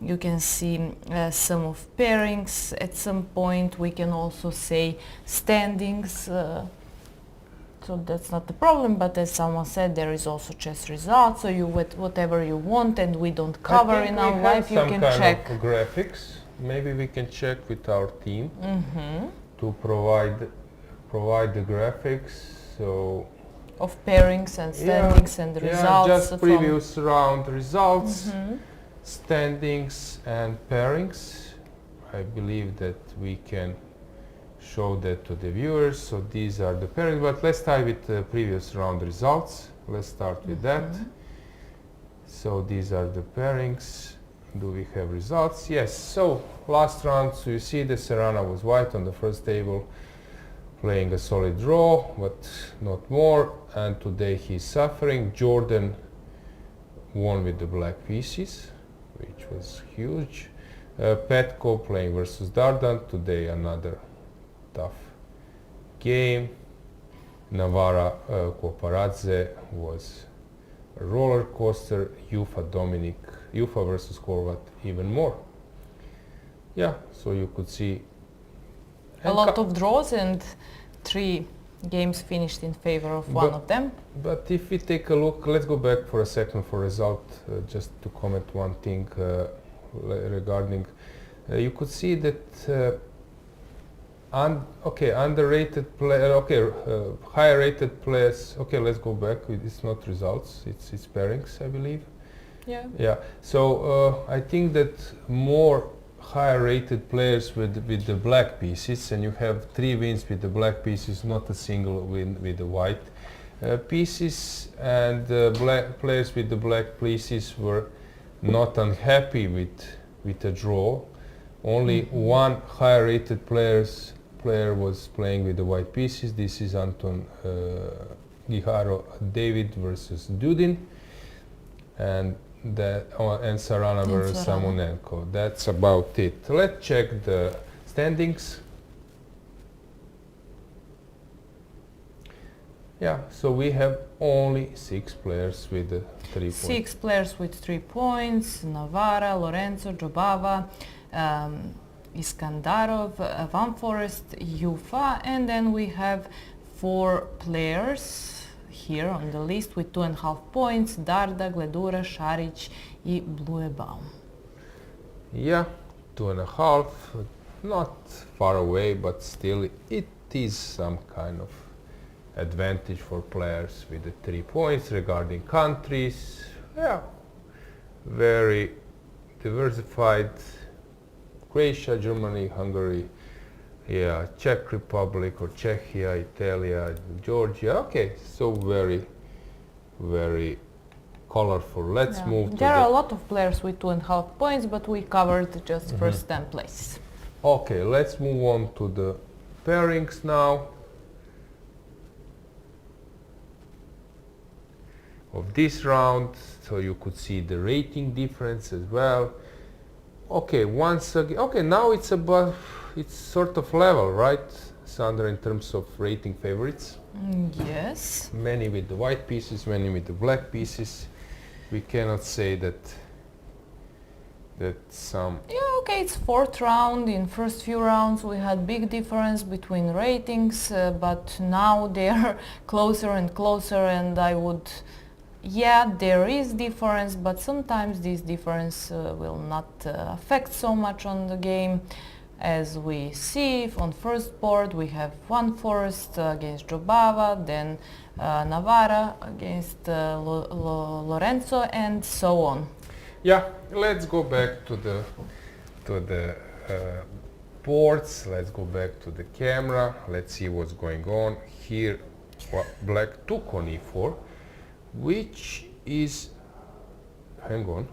you can see some of pairings. At some point we can also say standings, so that's not the problem, but as someone said, there is also chess results, so you whatever you want and we don't cover in our life, you can check. Of graphics. Maybe we can check with our team to provide the graphics. So of pairings and standings and results. Yeah, just previous round results, standings and pairings. I believe that we can show that to the viewers. So these are the pairings, but let's start with the previous round results. Let's start with that. So these are the pairings. Do we have results? Yes. So last round, so you see the Serrana was white on the first table, playing a solid draw, but not more. And today he's suffering. Jordan won with the black pieces, which was huge. Petko playing versus Dardan. Today another tough game. Navara Koparadze was a roller coaster. Jufa versus Horvat even more. Yeah, so you could see a lot of draws and 3 games finished in favor of one of them. But if we take a look, let's go back for a second for result, just to comment one thing regarding, you could see that underrated player, higher rated players, let's go back, it's not results, it's pairings, I believe. Yeah, so I think that more higher rated players with the black pieces, and you have 3 wins with the black pieces, not a single win with the white pieces, and black players with the black pieces were not unhappy with a draw. Only one higher rated player was playing with the white pieces. This is Anton Giharo David versus Dudin, and Sarana versus Samonenko. That's about it. Let's check the standings. Yeah, so we have only 6 players with 3 points. 6 players with 3 points: Navara, Lorenzo, Jobava, Iskandarov, Van Forest, Jufa, and then we have 4 players here on the list with 2.5 points: Darda, Gledura, Šarić and Bluebaum. Yeah, 2.5, not far away, but still it is some kind of advantage for players with the 3 points. Regarding countries, yeah, very diversified. Croatia, Germany, Hungary, yeah, Czech Republic or Czechia, Italia, Georgia. Okay, so very, very colorful. Let's Yeah. move to There are a lot of players with 2.5 points, but we covered just first 10 places. Okay, let's move on to the pairings now of this round, so you could see the rating difference as well. Okay, once again, okay, now it's above, it's sort of level, right, Sandra, in terms of rating favorites? Yes. Many with the white pieces, many with the black pieces. We cannot say that some... Yeah, okay, it's fourth round. In first few rounds we had big difference between ratings, but now they are closer and closer, and I would... Yeah, there is difference, but sometimes this difference will not affect so much on the game. As we see on first board, we have one Forest against Jobava, then Navara against Lorenzo, and so on. Yeah, let's go back to the boards. Let's go back to the camera. Let's see what's going on here. Black took on e4, which is, hang on.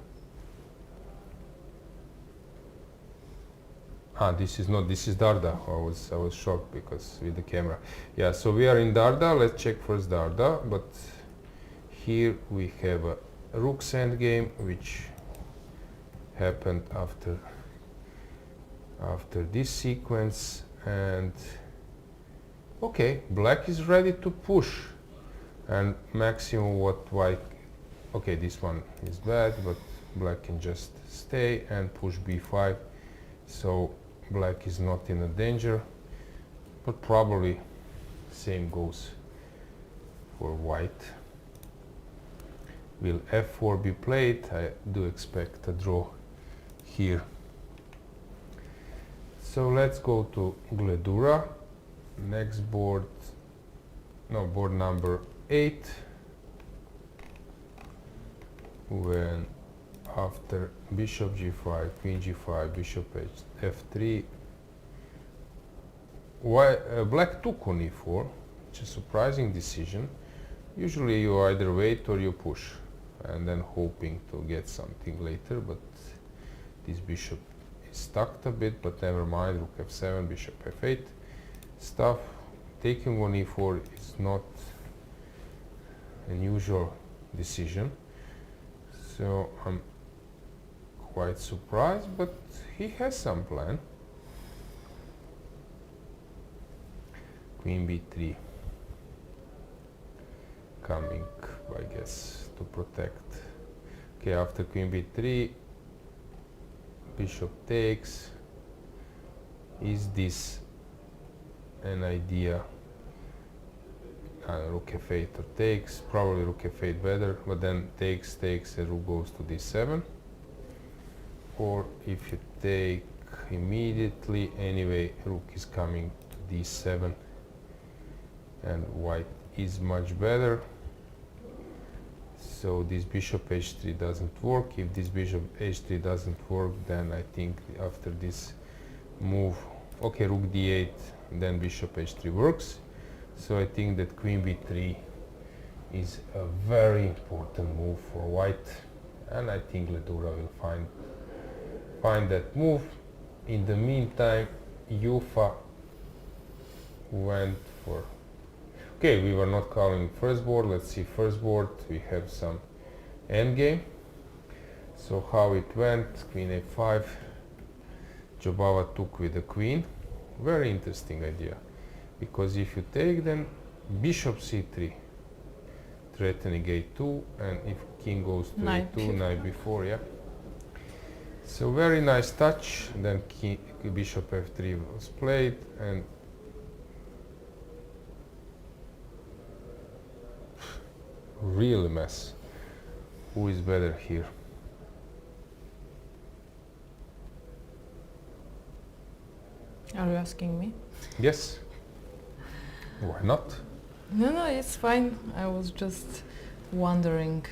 This is not, this is Darda. I was shocked because with the camera. Yeah, so we are in Darda. Let's check first Darda, but here we have a rook's endgame, which happened after this sequence, and okay, black is ready to push, and maximum what white, okay, this one is bad, but black can just stay and push b5, so black is not in a danger, but probably same goes for white. Will f4 be played? I do expect a draw here. So let's go to Gledura. Next board, no, board number 8, when after bishop g5, queen g5, bishop f3, black took on e4, which is a surprising decision. Usually you either wait or you push, and then hoping to get something later, but this bishop is stuck a bit, but never mind. Rook f7, bishop f8 stuff. Taking on e4 is not an usual decision, so I'm quite surprised, but he has some plan. Queen b3 coming, I guess, to protect. Okay, after queen b3, bishop takes. Is this an idea? Rook f8 or takes, probably rook f8 better, but then takes, and rook goes to d7. Or if you take immediately, anyway, rook is coming to d7, and white is much better. So this bishop h3 doesn't work. If this bishop h3 doesn't work, then I think after this move, okay, rook d8, then bishop h3 works. So I think that queen b3 is a very important move for white, and I think Gledura will find that move. In the meantime, Jufa went for... Okay, we were not calling first board. Let's see first board. We have some endgame. So how it went, queen a5, Jobava took with the queen. Very interesting idea, because if you take, then bishop c3, threatening a2, and if king goes to a2, knight b4, yeah. So very nice touch. Then bishop f3 was played, and real mess. Who is better here? Are you asking me? Yes. Why not? No, it's fine. I was just wondering.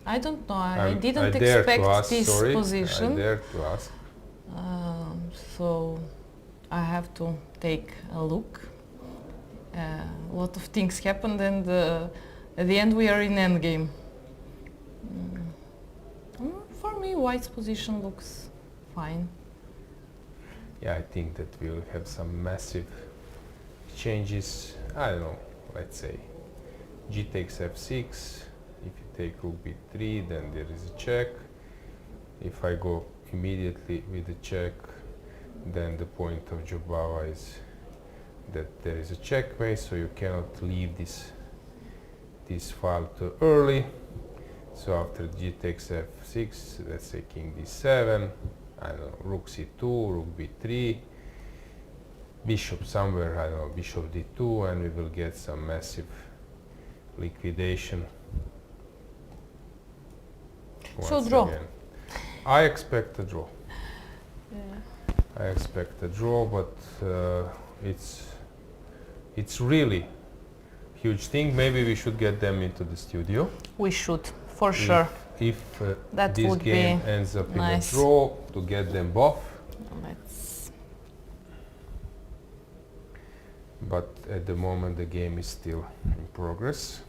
I don't know. I didn't dare expect to ask, this sorry. position. I dare to ask. So I have to take a look. A lot of things happened, and at the end we are in endgame. me, white's position looks fine. Yeah, I think that we'll have some massive changes. I don't know, let's say g takes f6. If you take rook b3, then there is a check. If I go immediately with the check, then the point of Jobava is that there is a checkmate, so you cannot leave this file too early. So after g takes f6, let's say king d7, I don't know, rook c2, rook b3, bishop somewhere, I don't know, bishop d2, and we will get some massive liquidation. So draw. Again. I expect a draw. Yeah. I expect a draw, but it's really huge thing. Maybe we should get them into the studio. We should, for sure. If That this would game be ends up nice. in a draw, to get them both. Let's. But at the moment the game is still in progress.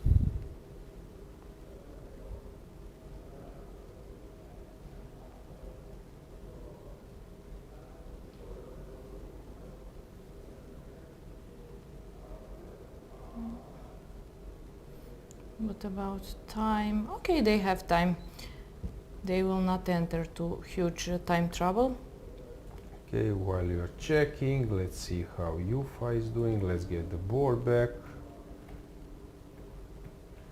What about time? Okay, they have time. They will not enter to huge time trouble. Okay, while you're checking, let's see how Ufa is doing. Let's get the board back.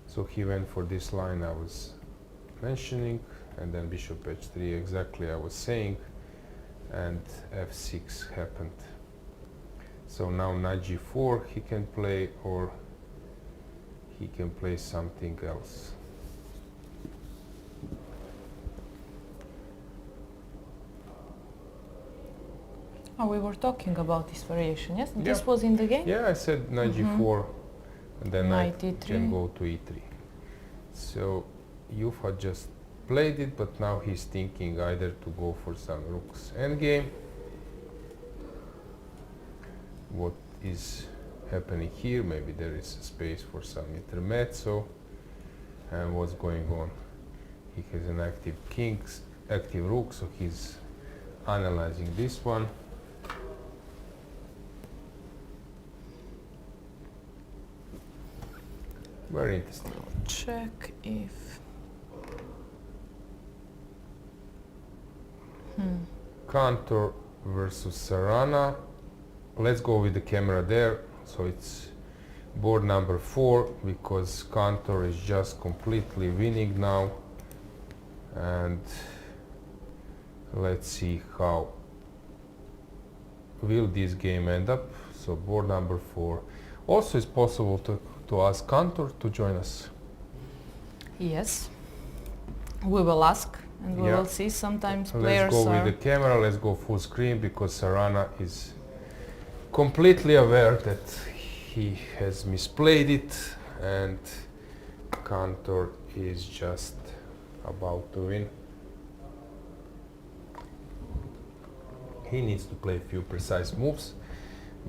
So he went for this line I was mentioning, and then bishop h3, exactly I was saying, and f6 happened. So now knight g4 he can play, or he can play something else. Oh, we were talking about this variation, yes? Yeah. This was in the game? Yeah, I said knight g4, and then knight Knight can e3. go to e3. So Ufa just played it, but now he's thinking either to go for some rook's endgame. What is happening here? Maybe there is a space for some intermezzo. And what's going on? He has an active king, active rook, so he's analyzing this one. Very interesting. Check if... Cantor versus Sarana. Let's go with the camera there. So it's board number 4, because Cantor is just completely winning now. And let's see how will this game end up. So board number 4. Also it's possible to ask Cantor to join us. Yes. We will ask and we Yeah. will see. Sometimes Let's players go are... with the camera, let's go full screen, because Sarana is completely aware that he has misplayed it, and Cantor is just about to win. He needs to play a few precise moves,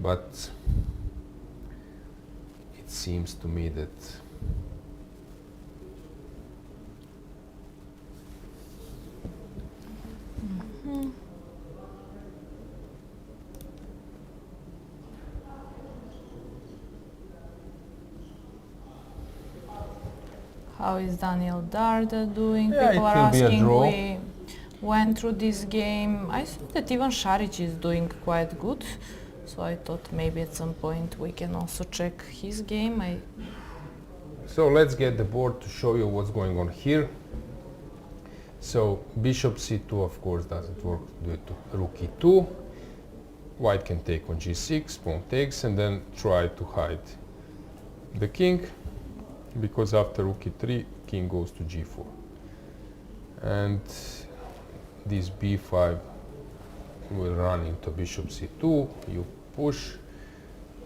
but it seems to me that How is Daniel Darda doing? Yeah, People it are will be a asking. draw. We went through this game. I think that Ivan Šarić is doing quite good. So I thought maybe at some point we can also check his game. So let's get the board to show you what's going on here. So bishop c2 of course doesn't work due to rook e2. White can take on g6, pawn takes, and then try to hide the king, because after rook e3 king goes to g4. And this b5 will run into bishop c2, you push,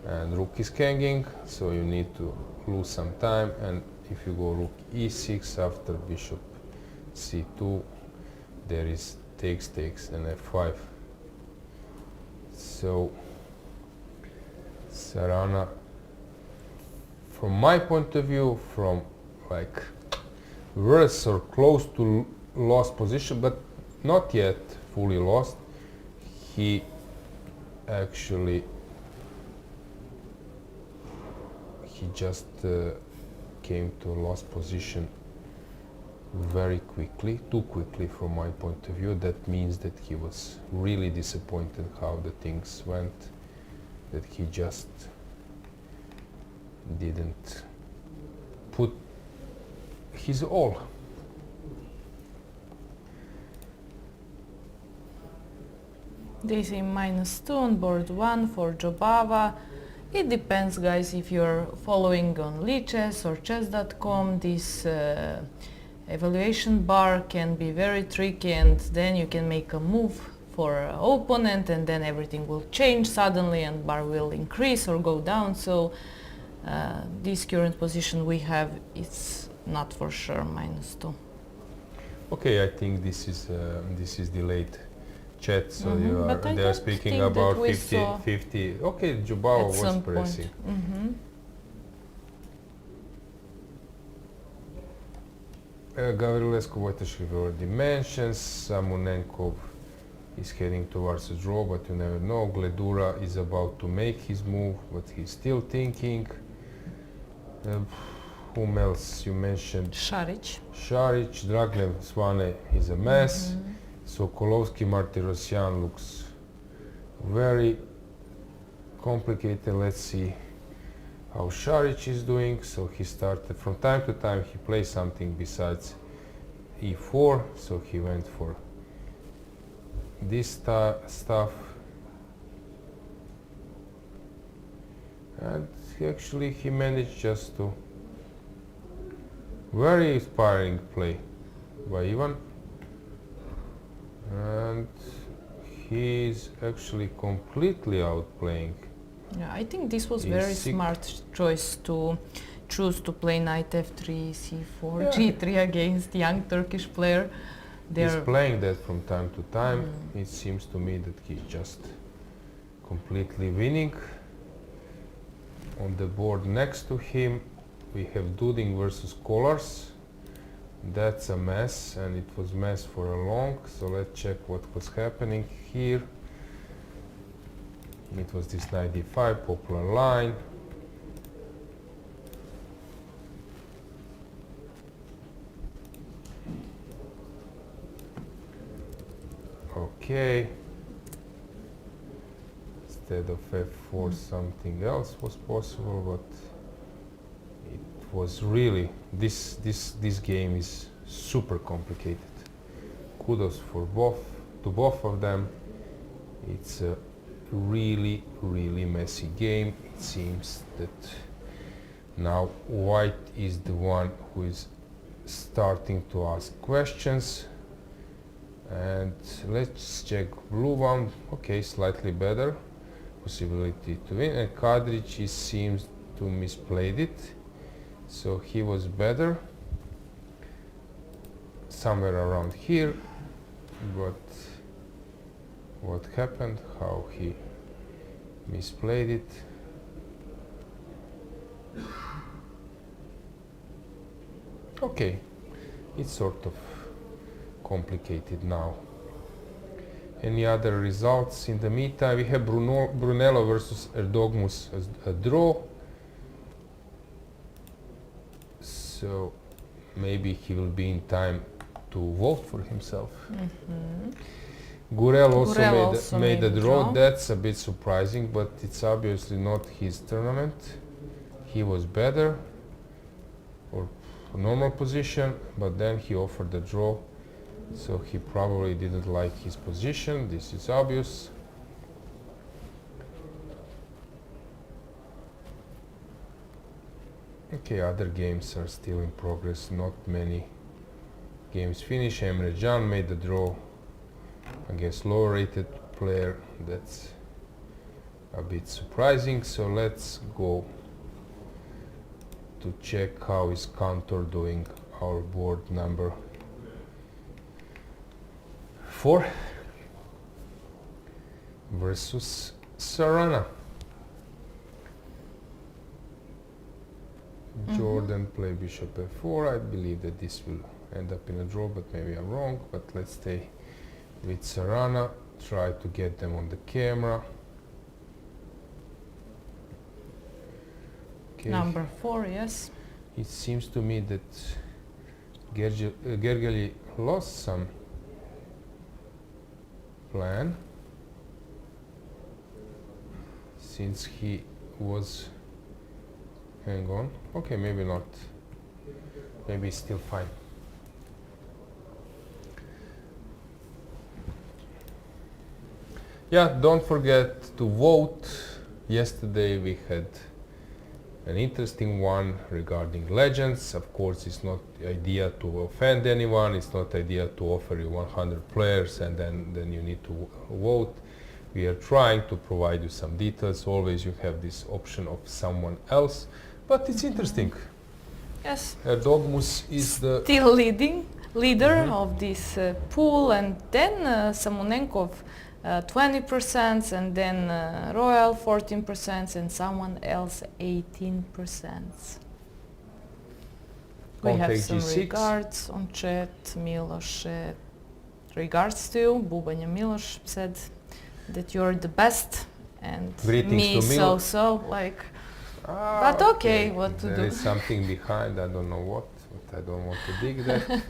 and rook is hanging, so you need to lose some time. And if you go rook e6 after bishop c2, there is takes and f5. So Sarana, from my point of view, from like worse or close to lost position, but not yet fully lost. He actually just came to a lost position very quickly, too quickly from my point of view. That means that he was really disappointed how the things went, that he just didn't put his all. They say -2 on board 1 for Jobava. It depends, guys, if you're following on Lichess or chess.com. This evaluation bar can be very tricky, and then you can make a move for an opponent and then everything will change suddenly and bar will increase or go down. So this current position we have is not for sure -2. Okay, I think this is delayed chat, so they are speaking about 50. Okay, Jubao was pressing. Gavrilescu Wojtaszek already mentioned. Samunenkov is heading towards a draw, but you never know. Gledura is about to make his move, but he's still thinking. Whom else you mentioned? Šarić. Dragnev Svane is a mess. Sokolovsky Martirosyan looks very complicated. Let's see how Šarić is doing. So he started, from time to time he plays something besides e4, so he went for this stuff, and he managed just to very inspiring play by Ivan, and he's actually completely outplaying. Yeah, I think this was very smart choice to choose to play knight f3, c4, g3 against young Turkish player. He's playing that from time to time. It seems to me that he's just completely winning. On the board next to him we have Duding versus Kollars. That's a mess, and it was mess for a long, so let's check what was happening here. It was this knight d5 popular line. Okay, instead of f4 something else was possible, but it was really, this game is super complicated. Kudos for both of them. It's a really messy game. It seems that now White is the one who is starting to ask questions. And let's check blue one. Okay, slightly better possibility to win. And Kadrić seems to misplayed it, so he was better somewhere around here. But what happened? How he misplayed it? Okay, it's sort of complicated now. Any other results? In the meantime, we have Brunello versus Erdogmus as a draw. So maybe he will be in time to vote for himself. Gurel also made a draw. That's a bit surprising, but it's obviously not his tournament. He was better, or normal position, but then he offered a draw. So he probably didn't like his position. This is obvious. Okay, other games are still in progress. Not many games finished. Emre Can made the draw against lower rated player. That's a bit surprising. So let's go to check how is Kantor doing, our board number 4 versus Sarana. Jordan play bishop f4. I believe that this will end up in a draw, but maybe I'm wrong. But let's stay with Sarana, try to get them on the camera. Okay. Number 4, yes. It seems to me that Gergely lost some plan since he was, hang on, okay, maybe not, maybe it's still fine. Yeah, don't forget to vote. Yesterday we had an interesting one regarding legends. Of course, it's not the idea to offend anyone, it's not the idea to offer you 100 players and then you need to vote. We are trying to provide you some details. Always you have this option of someone else, but it's interesting. Yes. Dogmus is the Still leader of this pool, and then Samonenkov 20%, and then Royal 14%, and someone else 18%. We I'll have take some G6. regards on chat. Miloš, regards to you. Bubanja Miloš said that you're the best, and Greetings me to Miloš. so like. But okay, what to do? There is something behind, I don't know what, but I don't want to dig that.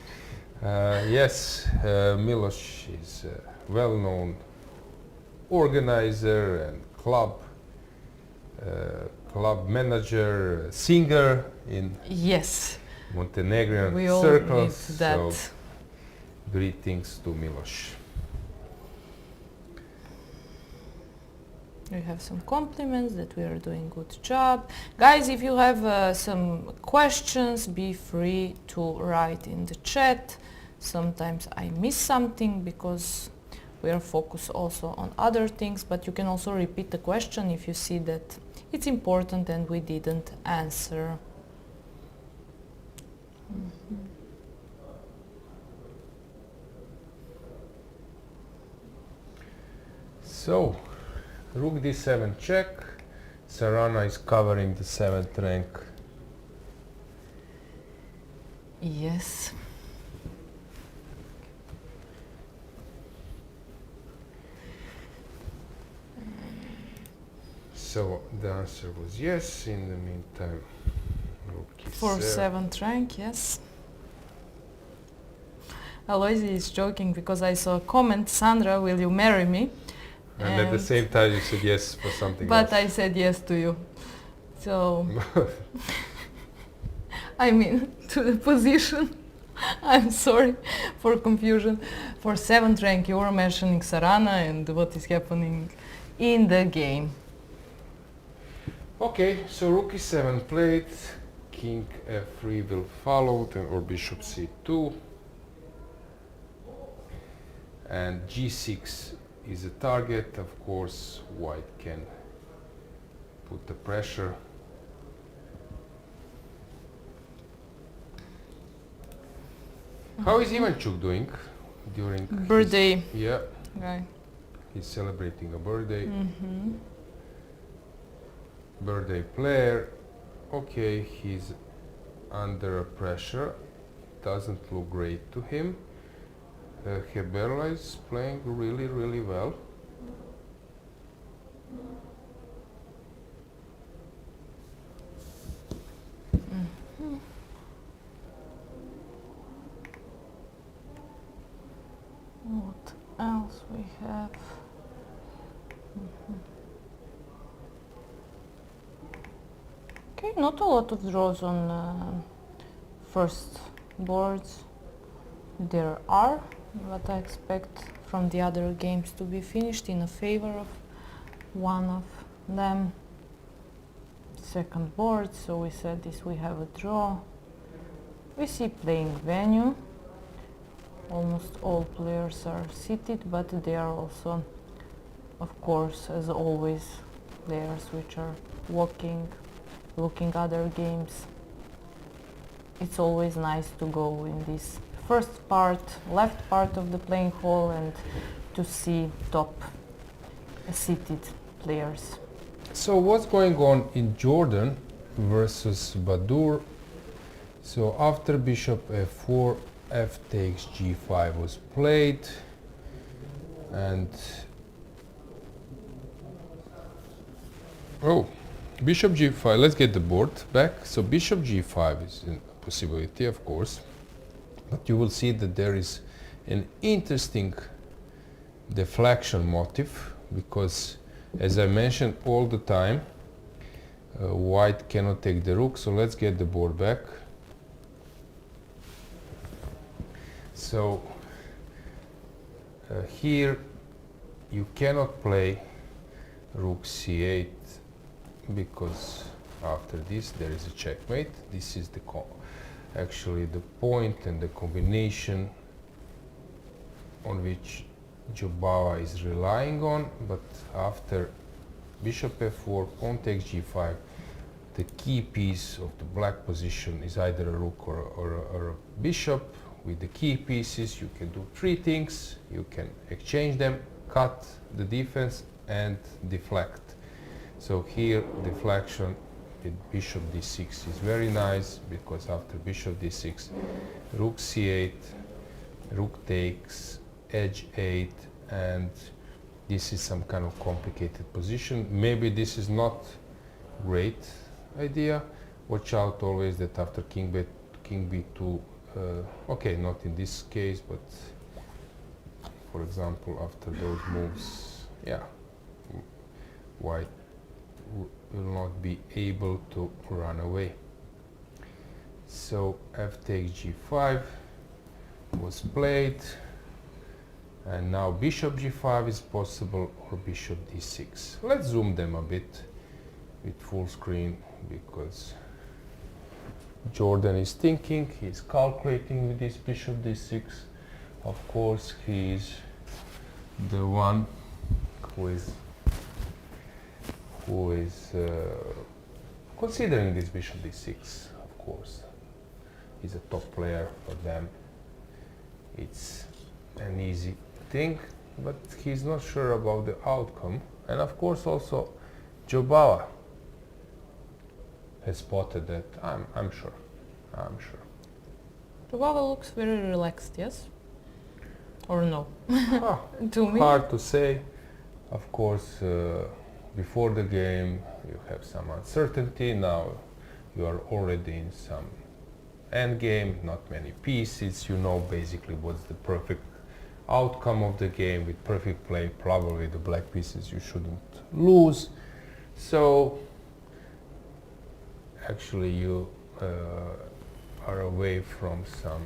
Yes, Miloš is a well-known organizer and club manager, singer in Yes, Montenegrin we all circles. need that. So greetings to Miloš. We have some compliments that we are doing good job. Guys, if you have some questions, be free to write in the chat. Sometimes I miss something because we are focused also on other things, but you can also repeat the question if you see that it's important and we didn't answer. So, Rook d7 check. Sarana is covering the 7th rank. Yes. So the answer was yes. In the meantime, Rook For e7. 7th rank, yes. Alojzije is joking because I saw a comment, Sandra, will you marry me? And at the same time you said yes for something But else. I said yes to you. So, I mean, to the position. I'm sorry for confusion. For 7th rank, you were mentioning Sarana and what is happening in the game. Okay, so Rook e7 played, King f3 will follow, then or Bishop c2, and g6 is a target. Of course, White can put the pressure. How is Ivanchuk doing during Birthday. his, yeah, Right. he's celebrating a birthday. Mm-hmm. Birthday player. Okay, he's under pressure. Doesn't look great to him. Heberla is playing really, really well. What else we have? Okay, not a lot of draws on first boards. There are, but I expect from the other games to be finished in a favor of one of them. Second board, so we said this, we have a draw. We see playing venue. Almost all players are seated, but there are also, of course, as always, players which are walking, looking other games. It's always nice to go in this first part, left part of the playing hall, and to see top seated players. So what's going on in Jordan versus Badur? So after bishop f4, f takes g5 was played, and oh, bishop g5. Let's get the board back. So bishop g5 is a possibility, of course, but you will see that there is an interesting deflection motive, because as I mentioned all the time, white cannot take the rook. So let's get the board back. So here you cannot play rook c8, because after this there is a checkmate. This is the actually the point and the combination on which Djukic is relying on. But after bishop f4, pawn takes g5, the key piece of the black position is either a rook or a bishop. With the key pieces you can do three things. You can exchange them, cut the defense, and deflect. So here deflection with bishop d6 is very nice, because after bishop d6, rook c8, rook takes, edge 8, and this is some kind of complicated position. Maybe this is not great idea. Watch out always that after king b2, okay, not in this case, but for example after those moves, yeah, white will not be able to run away. So f takes g5 was played, and now bishop g5 is possible, or bishop d6. Let's zoom them a bit with full screen, because Jordan is thinking, he's calculating with this bishop d6. Of course, he is the one who is considering this bishop d6. Of course, he's a top player for them. It's an easy thing, but he's not sure about the outcome. And of course, also Djukic has spotted that. I'm sure. Djukic looks very relaxed, yes? Or no? To me? Hard to say. Of course, before the game you have some uncertainty. Now you are already in some end game, not many pieces. You know basically what's the perfect outcome of the game. With perfect play, probably the black pieces you shouldn't lose. So actually you are away from some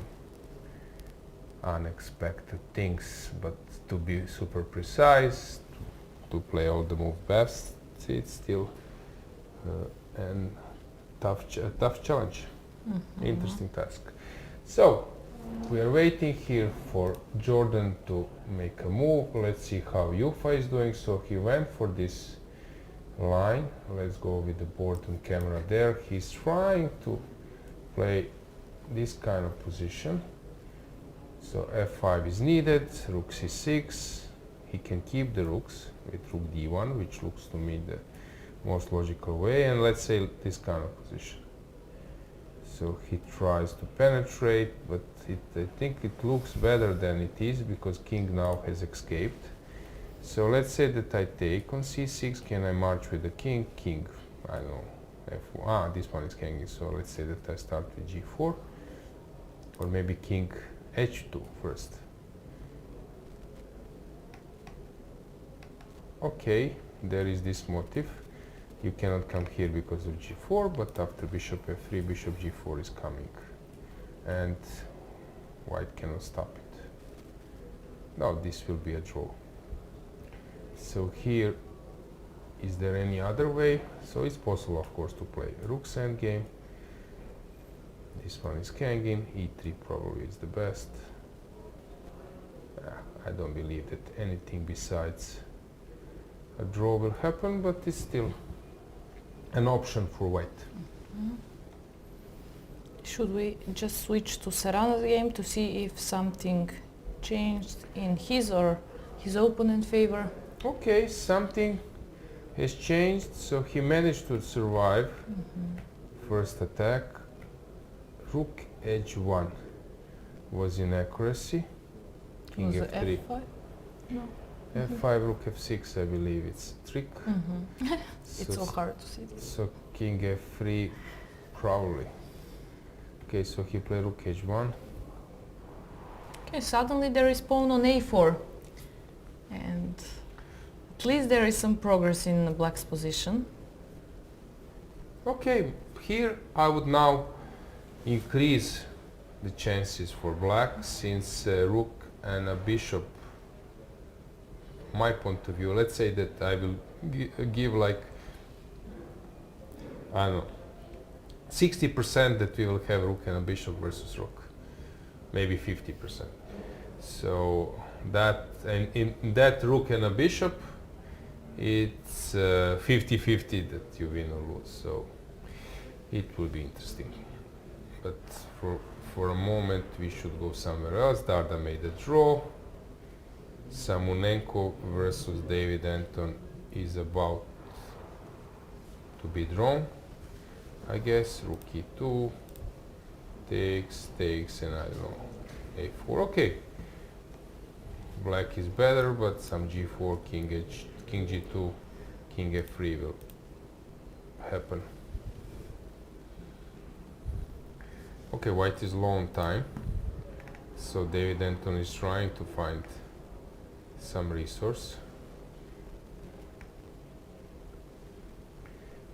unexpected things, but to be super precise, to play all the move best, it's still a tough challenge. Interesting task. So we are waiting here for Jordan to make a move. Let's see how Yufa is doing. So he went for this line. Let's go with the board and camera there. He's trying to play this kind of position. So f5 is needed, rook c6. He can keep the rooks with rook d1, which looks to me the most logical way, and let's say this kind of position. So he tries to penetrate, but I think it looks better than it is, because king now has escaped. So let's say that I take on c6. Can I march with the king? King, I don't know, f1. This one is hanging, so let's say that I start with g4, or maybe king h2 first. Okay, there is this motive. You cannot come here because of g4, but after bishop f3, bishop g4 is coming, and white cannot stop it. Now this will be a draw. So here, is there any other way? So it's possible, of course, to play rook's endgame. This one is hanging, e3 probably is the best. I don't believe that anything besides a draw will happen, but it's still an option for white. Should we just switch to Sandra's game to see if something changed in his or his opponent's favor? Okay, something has changed, so he managed to survive first attack. Rook h1. was inaccuracy. King Was it f3. F5? No. F5, rook f6, I believe it's trick. It's so hard to see this. So king f3, probably. Okay, so he played rook h1. Okay, suddenly there is pawn on a4. And at least there is some progress in black's position. Okay, here I would now increase the chances for black, since rook and a bishop, my point of view, let's say that I will give like, I don't know, 60% that we will have rook and a bishop versus rook, maybe 50%. So that, and in that rook and a bishop, it's 50-50 that you win or lose. So it will be interesting. But for a moment we should go somewhere else. Darda made a draw. Samunenko versus David Anton is about to be drawn, I guess. Rook e2, takes, and I don't know, a4. Okay, black is better, but some g4, king g2, king f3 will happen. Okay, white is low on time, so David Anton is trying to find some resource.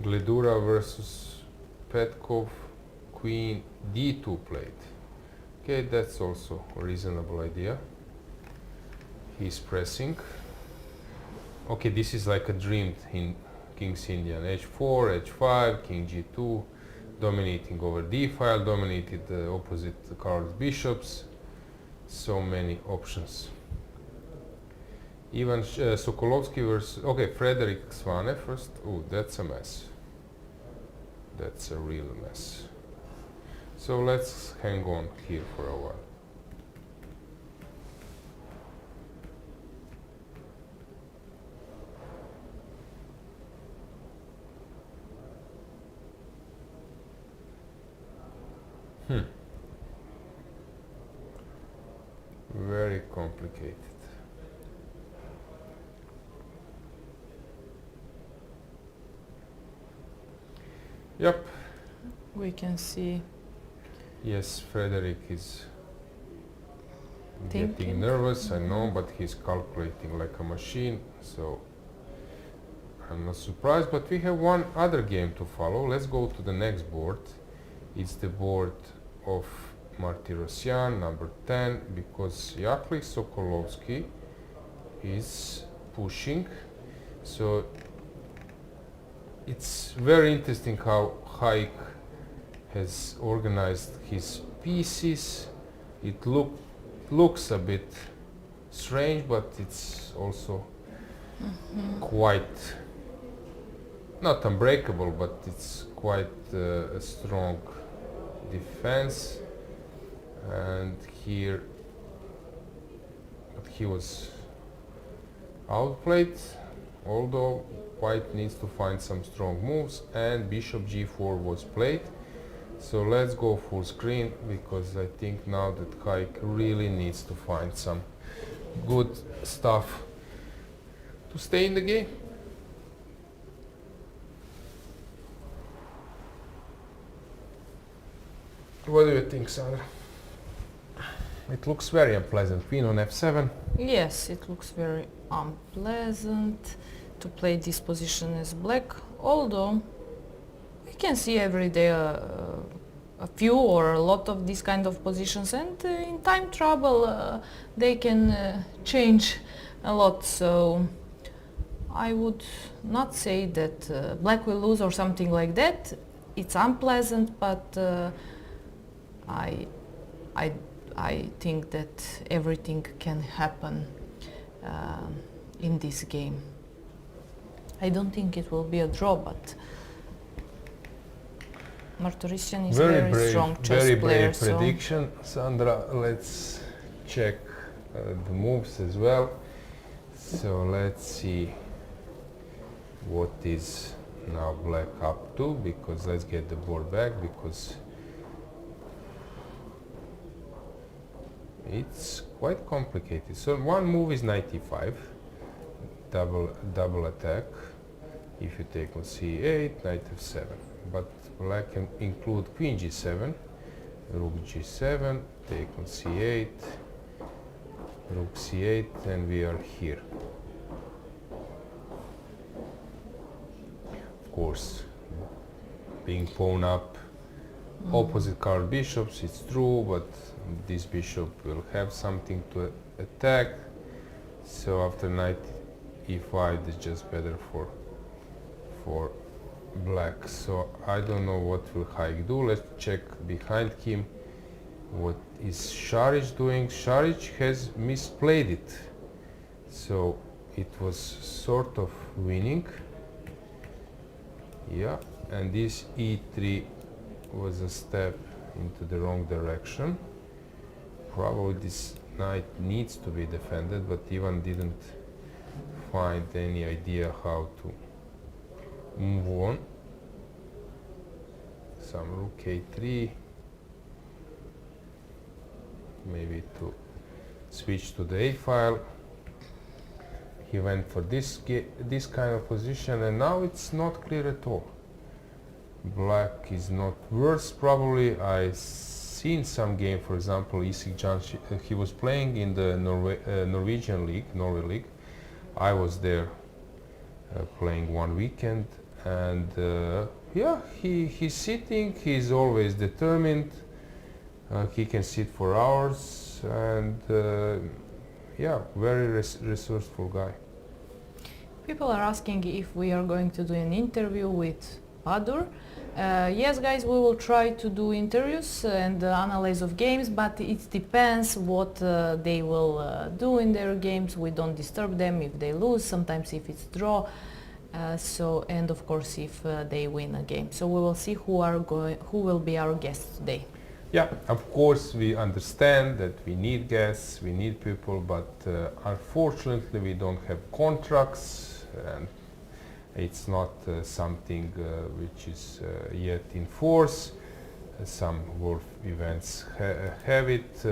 Gledura versus Petkov, queen d2 played. Okay, that's also a reasonable idea. He's pressing. Okay, this is like a dreamed in King's Indian. h4, h5, king g2, dominating over d file, dominated the opposite card's bishops. So many options. Ivan Sokolovsky versus, okay, Frederick Svane first. Oh, that's a mess. That's a real mess. So let's hang on here for a while. Very complicated. Yep. We can see. Yes, Frederick is Thinking. getting nervous, I know, but he's calculating like a machine, so I'm not surprised. But we have one other game to follow. Let's go to the next board. It's the board of Martirosyan, number 10, because Jaklik Sokolovsky is pushing. So it's very interesting how Haik has organized his pieces. It looks a bit strange, but it's also quite, not unbreakable, but it's quite a strong defense. And here, but he was outplayed, although white needs to find some strong moves, and bishop g4 was played. So let's go full screen, because I think now that Haik really needs to find some good stuff to stay in the game. What do you think, Sandra? It looks very unpleasant. Queen on f7. Yes, it looks very unpleasant to play this position as black, although we can see every day a few or a lot of these kind of positions, and in time trouble they can change a lot. So I would not say that black will lose or something like that. It's unpleasant, but I think that everything can happen in this game. I don't think it will be a draw, but Martirosyan is Very very brave, strong chess very player. brave prediction, Sandra. Let's check the moves as well. So let's see what is now black up to, because let's get the board back, because It's quite complicated. So one move is knight e5, double attack. If you take on c8, knight f7. But black can include queen g7, rook g7, take on c8, rook c8, and we are here. Of course, being pawn up, opposite colored bishops, it's true, but this bishop will have something to attack. So after knight e5, it's just better for black. So I don't know what will Haik do. Let's check behind him. What is Šarić doing? Šarić has misplayed it. So it was sort of winning. Yeah, and this e3 was a step into the wrong direction. Probably this knight needs to be defended, but Ivan didn't find any idea how to move on. Some rook a3, maybe to switch to the a file. He went for this kind of position, and now it's not clear at all. Black is not worse, probably. I seen some game, for example, Djukic, he was playing in the Norwegian league, Norway league. I was there playing one weekend, and yeah, he's sitting, he's always determined, he can sit for hours, and yeah, very resourceful guy. People are asking if we are going to do an interview with Badur. Yes, guys, we will try to do interviews and analyze of games, but it depends what they will do in their games. We don't disturb them if they lose, sometimes if it's draw, and of course if they win a game. So we will see who will be our guests today. Yeah, of course we understand that we need guests, we need people, but unfortunately we don't have contracts, and it's not something which is yet in force. Some Wolf events have it,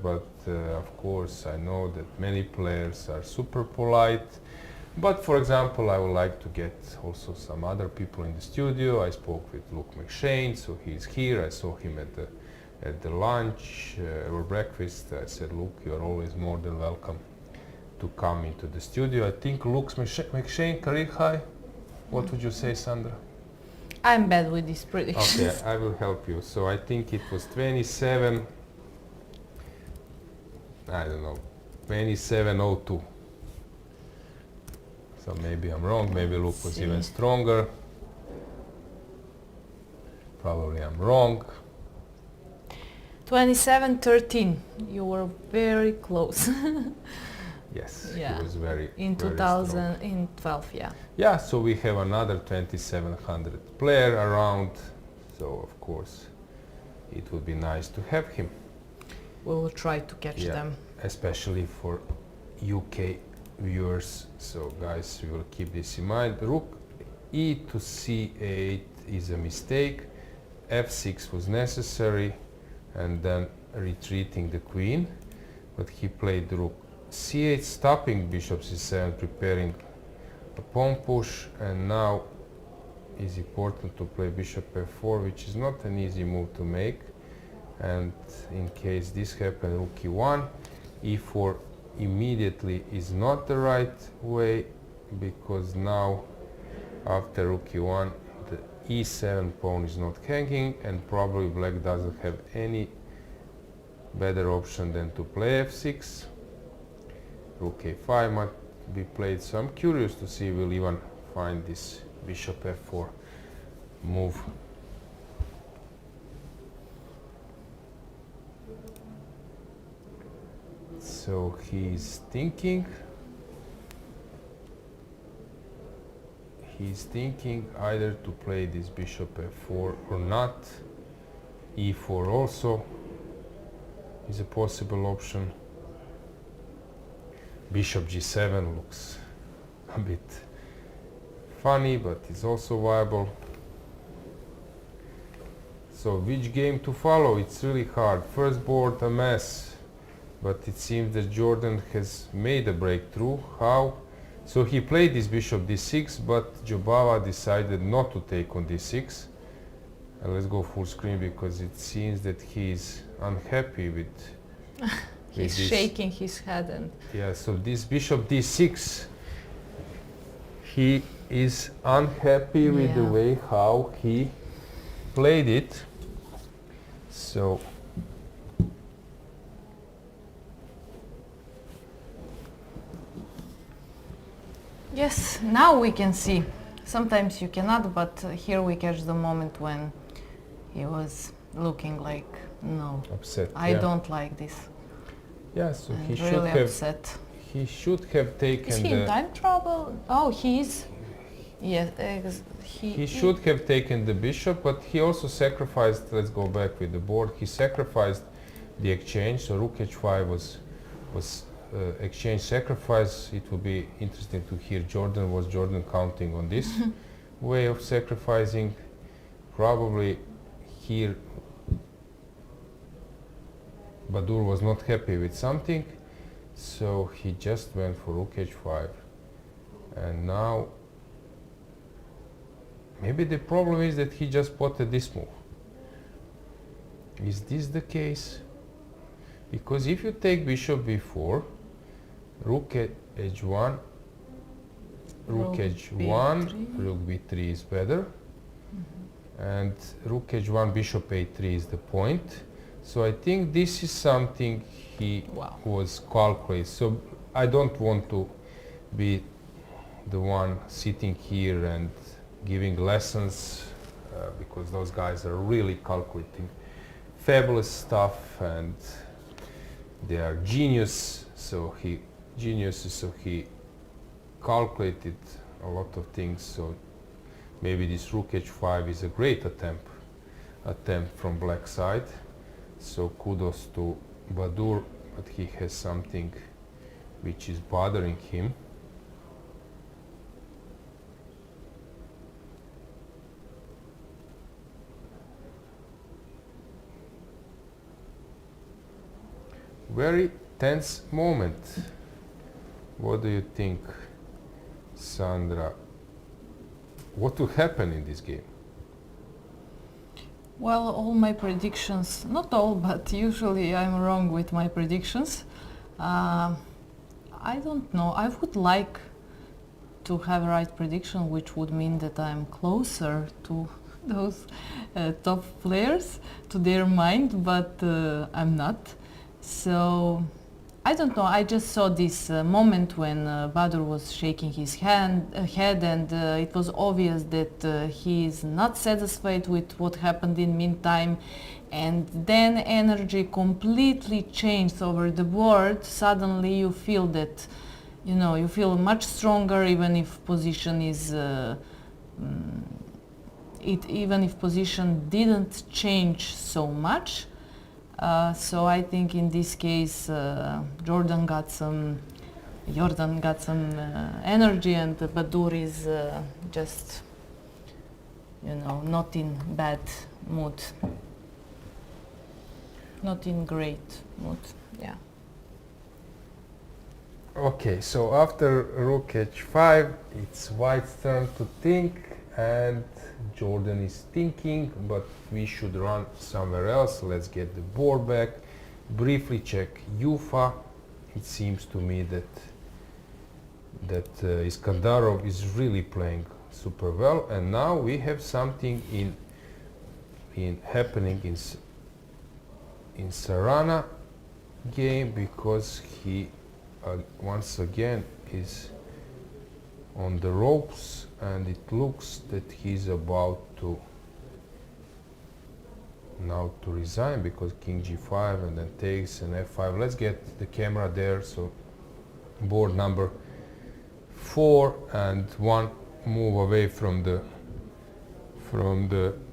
but of course I know that many players are super polite. But for example, I would like to get also some other people in the studio. I spoke with Luke McShane, so he's here. I saw him at the lunch or breakfast. I said, Luke, you're always more than welcome to come into the studio. I think Luke McShane, career high. What would you say, Sandra? I'm bad with these predictions. Okay, I will help you. So I think it was 27, I don't know, 27.02. So maybe I'm wrong, maybe Luke was even stronger. Probably I'm wrong. 27-13. You were very close. Yes, yeah. He was very in very 2012, yeah. Yeah, so we have another 2700 player around, so of course it would be nice to have him. We will try to catch them. Especially for UK viewers, so guys, we will keep this in mind. Rook e to c8 is a mistake, f6 was necessary, and then retreating the queen, but he played rook c8, stopping bishop c7, preparing a pawn push, and now is important to play bishop f4, which is not an easy move to make. And in case this happens, rook e1, e4 immediately is not the right way, because now after rook e1 the e7 pawn is not hanging, and probably black doesn't have any better option than to play f6. Rook a5 might be played, so I'm curious to see if we'll even find this bishop f4 move. So he's thinking either to play this bishop f4 or not. e4 also is a possible option. Bishop g7 looks a bit funny, but it's also viable. So which game to follow? It's really hard. First board a mess. but it seems that Jordan has made a breakthrough. How? So he played this bishop d6, but Jobava decided not to take on d6. And let's go full screen because it seems that he's unhappy with He's this. shaking his head and Yeah, so this bishop d6, he is unhappy with the Yeah. way how he played it. So yes, now we can see. Sometimes you cannot, but here we catch the moment when he was looking like, no, upset. I yeah. don't like this. Yeah, so And he should really have. upset. He should have taken Is he in time trouble? Oh, he is. Yes, He should have taken the bishop, but he also sacrificed. Let's go back with the board. He sacrificed the exchange. So rook h5 was exchange sacrifice. It will be interesting to hear Jordan. Was Jordan counting on this way of sacrificing? Probably here Badur was not happy with something, so he just went for rook h5, and now maybe the problem is that he just spotted this move. Is this the case? Because if you take bishop b4, rook h1, rook h1, b3. rook b3 is better, and rook h1, bishop a3 is the point. So I think this is something he was calculating. So I don't want to be the one sitting here and giving lessons because those guys are really calculating fabulous stuff and they are geniuses. So he calculated a lot of things. So maybe this rook h5 is a great attempt from black side. So kudos to Badur, but he has something which is bothering him. Very tense moment. What do you think, Sandra? What will happen in this game? Well, all my predictions, not all, but usually I'm wrong with my predictions. I don't know. I would like to have a right prediction, which would mean that I'm closer to those top players, to their mind, but I'm not. So I don't know. I just saw this moment when Badur was shaking his head, and it was obvious that he is not satisfied with what happened in meantime. And then energy completely changed over the board. Suddenly you feel that, you feel much stronger, even if position is, even if position didn't change so much. So I think in this case Jordan got some energy, and Badur is just not in bad mood, not in great mood. Yeah. Okay, so after rook h5, it's White's turn to think, and Jordan is thinking, but we should run somewhere else. Let's get the board back. Briefly check Ufa. It seems to me that Iskandarov is really playing super well, and now we have something happening in Sarana game, because he once again is on the ropes, and it looks that he's about to resign, because king g5 and then takes an f5. Let's get the camera there. So board number 4 and 1 move away from the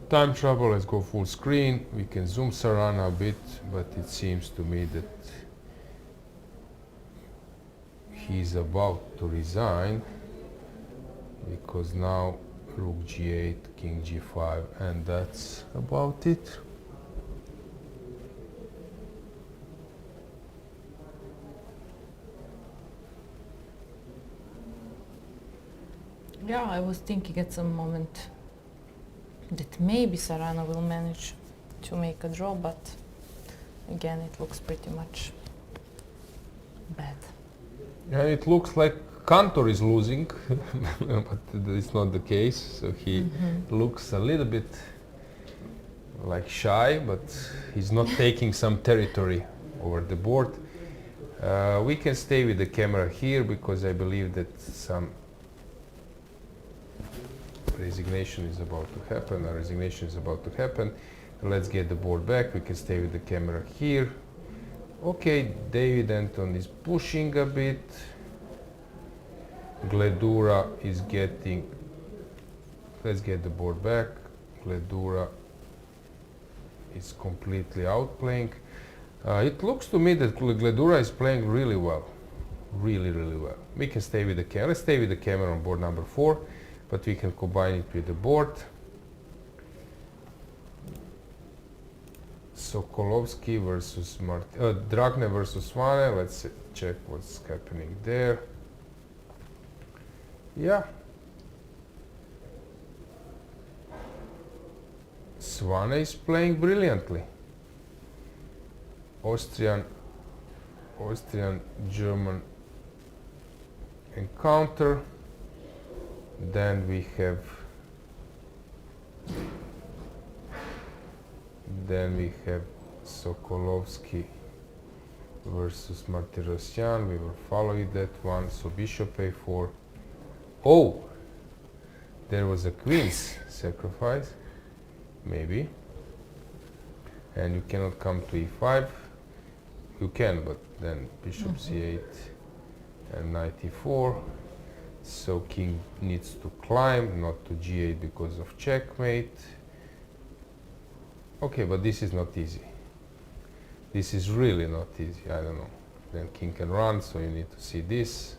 time trouble. Let's go full screen. We can zoom Sarana a bit, but it seems to me that he's about to resign, because now rook g8, king g5, and that's about it. Yeah, I was thinking at some moment that maybe Sarana will manage to make a draw, but again it looks pretty much bad. And it looks like Cantor is losing, but it's not the case. So he looks a little bit like shy, but he's not taking some territory over the board. We can stay with the camera here because I believe that some resignation is about to happen. A resignation is about to happen. Let's get the board back. We can stay with the camera here. Okay, David Anton is pushing a bit. Gledura is getting. Let's get the board back. Gledura is completely outplaying. It looks to me that Gledura is playing really well. Really well. We can stay with the camera. Let's stay with the camera on board number 4, but we can combine it with the board. Sokolovsky versus Dragne versus Svane. Let's check what's happening there. Yeah. Svane is playing brilliantly. Austrian German encounter. Then we have Sokolovsky versus Martirosyan. We will follow that one. So bishop a4. Oh, there was a queen's sacrifice, maybe. And you cannot come to e5. You can, but then bishop c8 and knight e4. So king needs to climb, not to g8 because of checkmate. Okay, but this is not easy. This is really not easy. I don't know. Then king can run, so you need to see this.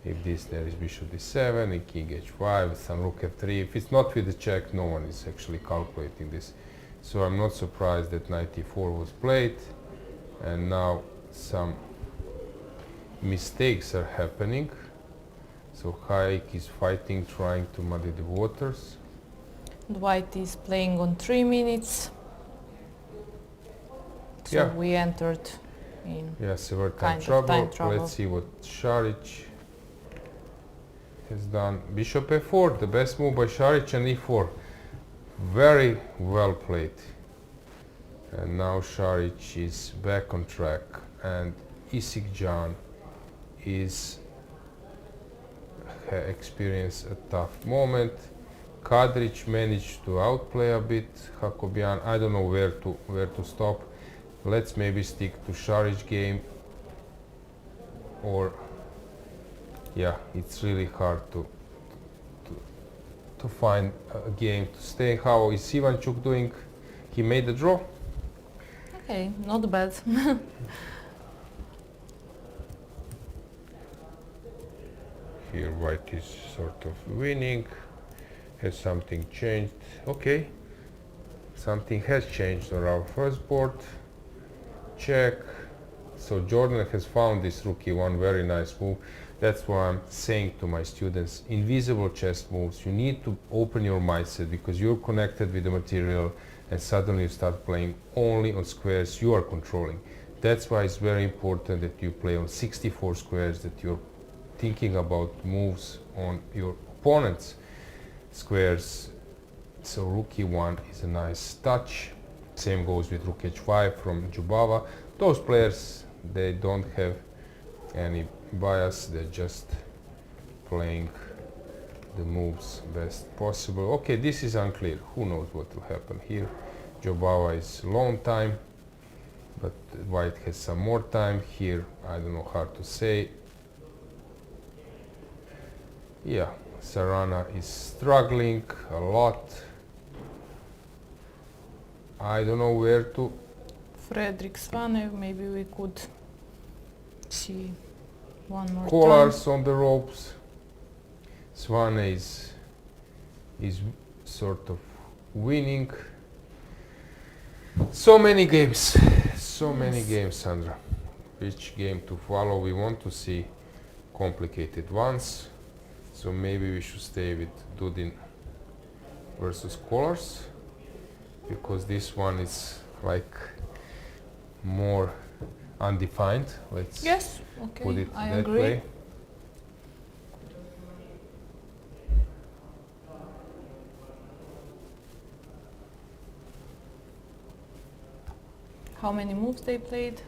If this, there is bishop d7, and king h5, some rook f3. If it's not with the check, no one is actually calculating this. So I'm not surprised that knight e4 was played, and now some mistakes are happening. So Hayek is fighting, trying to muddy the waters. White is playing on 3 minutes. So Yeah. we entered in severe kind of time trouble. Let's see what Šarić has done. Bishop a4, the best move by Šarić, and e4. Very well played. And now Šarić is back on track, and Isikjan is experienced a tough moment. Kadrić managed to outplay a bit Hakobian. I don't know where to stop. Let's maybe stick to Šarić game, or yeah, it's really hard to find a game to stay. How is Ivanchuk doing? He made a draw. Okay, not bad. Here white is sort of winning. Has something changed? Okay, something has changed on our first board. Check. So Jordan has found this rook e1 very nice move. That's why I'm saying to my students, invisible chess moves, you need to open your mindset because you're connected with the material, and suddenly you start playing only on squares you are controlling. That's why it's very important that you play on 64 squares, that you're thinking about moves on your opponent's squares. So rook e1 is a nice touch. Same goes with rook h5 from Jubava. Those players, they don't have any bias, they're just playing the moves best possible. Okay, this is unclear. Who knows what will happen here? Jubava is long time, but white has some more time here. I don't know, hard to say. Yeah, Sarana is struggling a lot. I don't know where to. Fredrik Svane, maybe we could see one more Collars time. on the ropes. Svane is sort of winning. So many games, Sandra. Which game to follow? We want to see complicated ones. So maybe we should stay with Dudin versus Colors, because this one is like more undefined. Let's Yes, okay, put it I that agree. way. How many moves they played?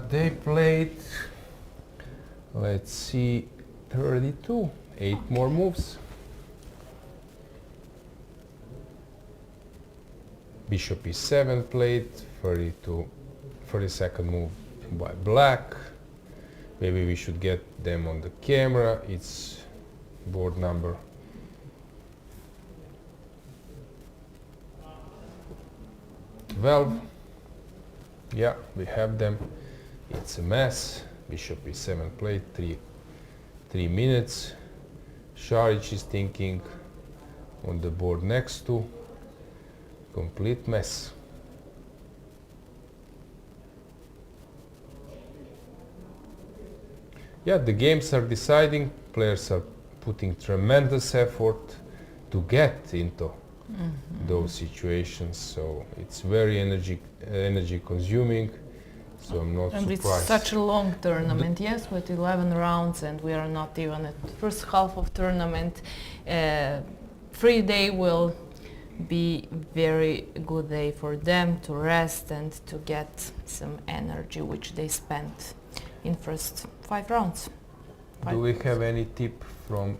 They played, let's see, 32, 8 more moves. Bishop e7 played, 32nd move by black. Maybe we should get them on the camera. It's board number 12. Yeah, we have them. It's a mess. Bishop e7 played, 3 minutes. Šarić is thinking on the board next to. Complete mess. Yeah, the games are deciding. Players are putting tremendous effort to get into those situations. So it's very energy consuming. So I'm not And surprised. it's such a long tournament, yes, with 11 rounds, and we are not even at the first half of tournament. Free day will be very good day for them to rest and to get some energy, which they spent in first 5 rounds. Do we have any tip from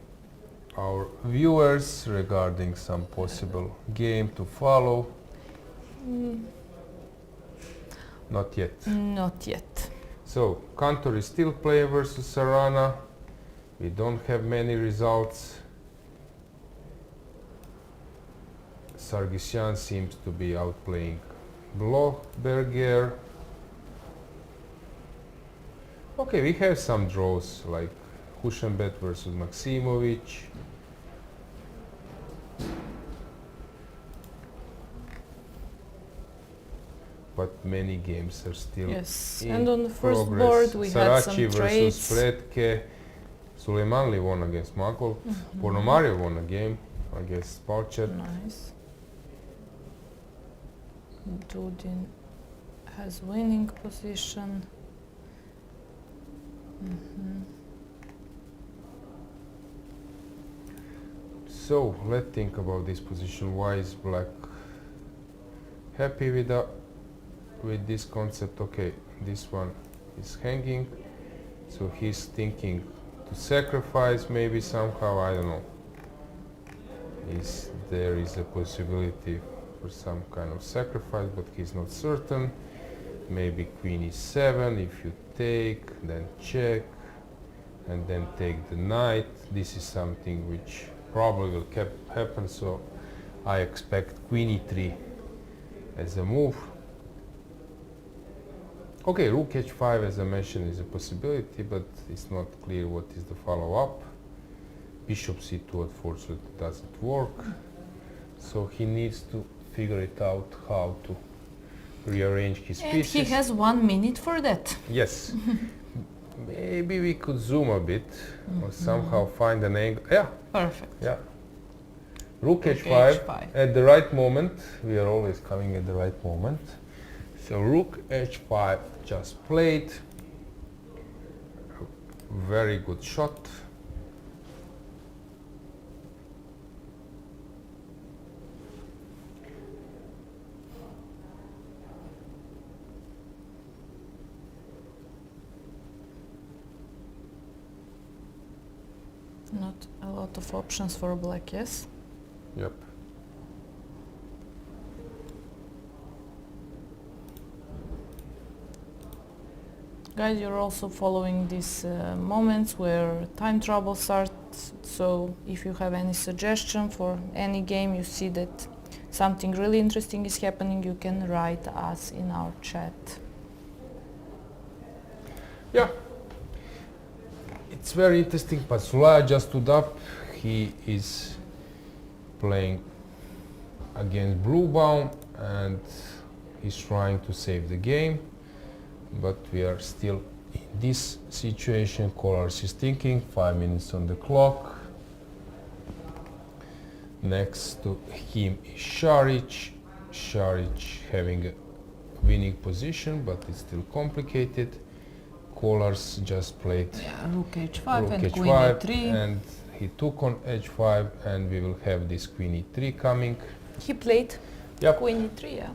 our viewers regarding some possible game to follow? Not yet. Not yet. So, Kantor is still player versus Sarana. We don't have many results. Sargsyan seems to be outplaying Blochberger. Okay, we have some draws like Hušenbet versus Maksimovic. But many games are still Yes, in and on the first progress. board we had some Sarachi versus trades. Fretke. Sulejmanli won against Makol. Ponomarev won a game against Palcher. Nice. Dudin has winning position. So let's think about this position. Why is Black happy with this concept? Okay, this one is hanging, so he's thinking to sacrifice maybe somehow. I don't know. There is a possibility for some kind of sacrifice, but he's not certain. Maybe Queen e7. If you take, then check, and then take the knight. This is something which probably will happen, so I expect Queen e3 as a move. Okay, Rook h5, as I mentioned, is a possibility, but it's not clear what is the follow-up. Bishop c2 unfortunately doesn't work, so he needs to figure it out how to rearrange his And pieces. he has 1 minute for that. Yes. Maybe we could zoom a bit or somehow find an angle. Yeah, Perfect. yeah. Rook Rook h5 h5. at the right moment. We are always coming at the right moment. So Rook h5 just played. Very good shot. Not a lot of options for black, yes? Yep. Guys, you're also following these moments where time trouble starts, so if you have any suggestion for any game, you see that something really interesting is happening, you can write us in our chat. Yeah. It's very interesting. Pasula just stood up. He is playing against Bluebaum and he's trying to save the game, but we are still in this situation, Kolarz is thinking, 5 minutes on the clock. Next to him is Šarić. Šarić having a winning position, but it's still complicated. Kolarz just played Rook h5 rook and h5, queen e3. and he took on h5, and we will have this queen e3 coming. He played Yep. queen e3, yeah.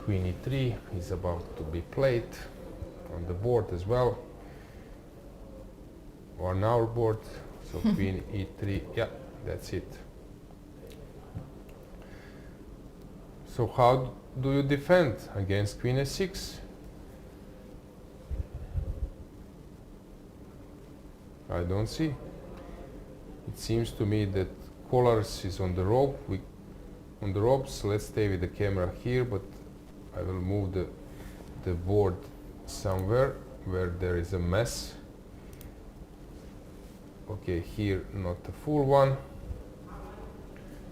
Queen e3 is about to be played on the board as well, on our board. So queen e3, yeah, that's it. So how do you defend against queen s6? I don't see. It seems to me that Kolarz is on the rope. On the ropes. Let's stay with the camera here, but I will move the board somewhere where there is a mess. Okay, here not a full one.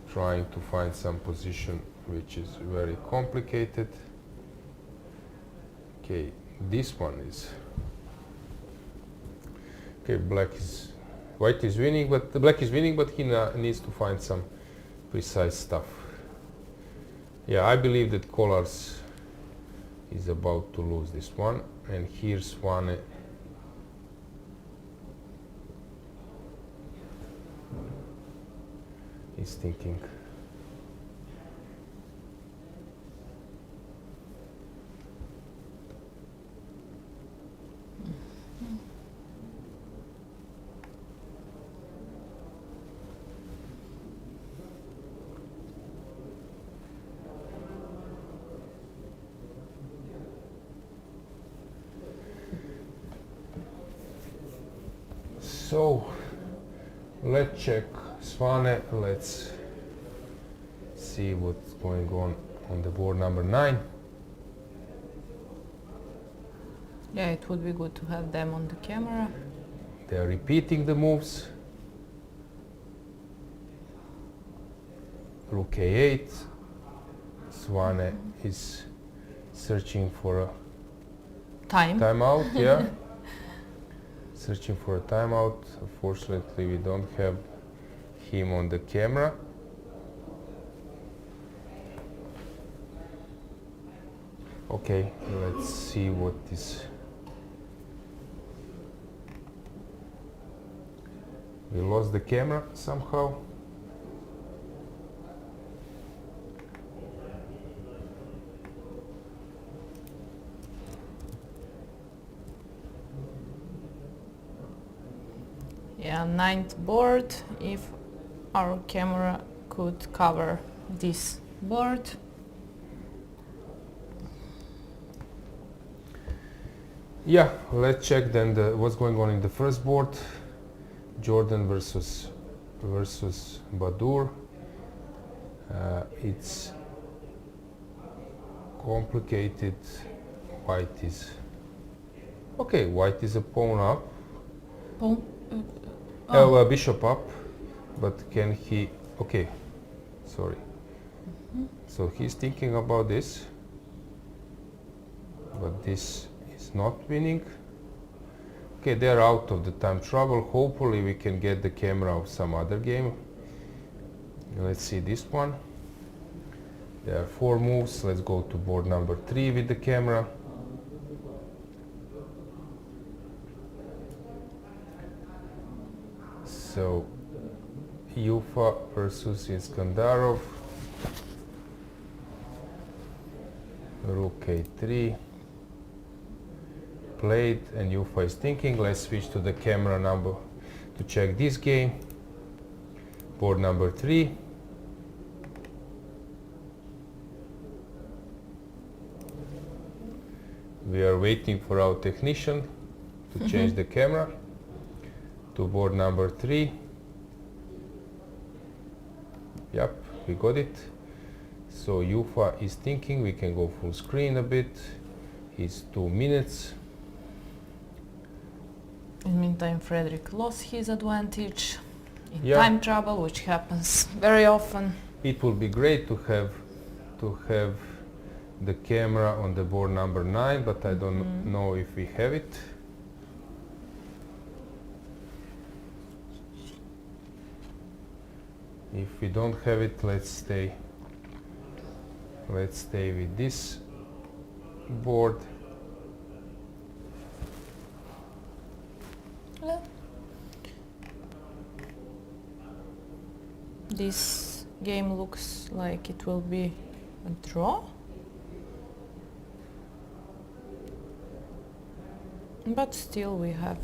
Trying to find some position which is very complicated. Okay, this one is. Okay, white is winning, but the black is winning, but he needs to find some precise stuff. Yeah, I believe that Kolarz is about to lose this one, and here's one. He's thinking. So let's check Svane. Let's see what's going on the board number 9. Yeah, it would be good to have them on the camera. They are repeating the moves. Rook a8. Svane is searching for a timeout. Yeah. Searching for a timeout. Unfortunately, we don't have him on the camera. Okay, let's see what is. We lost the camera somehow. Yeah, 9th board. If our camera could cover this board. Yeah, let's check then what's going on in the first board. Jordan versus Badur. It's complicated. White is okay. White is a pawn up. Bishop up, but can he? Okay, sorry. So he's thinking about this, but this is not winning. Okay, they're out of the time trouble. Hopefully we can get the camera of some other game. Let's see this one. There are 4 moves. Let's go to board number 3 with the camera. So Yufa versus Iskandarov. Rook a3. Played, and Yufa is thinking. Let's switch to the camera number to check this game. Board number 3. We are waiting for our technician to change the camera to board number 3. Yep, we got it. So Yufa is thinking. We can go full screen a bit. It's 2 minutes. In the meantime, Frederick lost his advantage in time trouble, which happens very often. It will be great to have the camera on the board number 9, but I don't know if we have it. If we don't have it, let's stay with this board. This game looks like it will be a draw. But still we have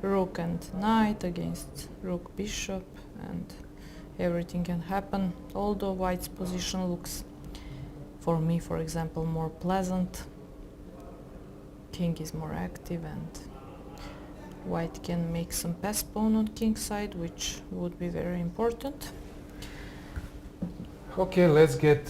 rook and knight against rook bishop, and everything can happen. Although white's position looks, for me for example, more pleasant. King is more active and white can make some pass pawn on king side, which would be very important. Okay, let's get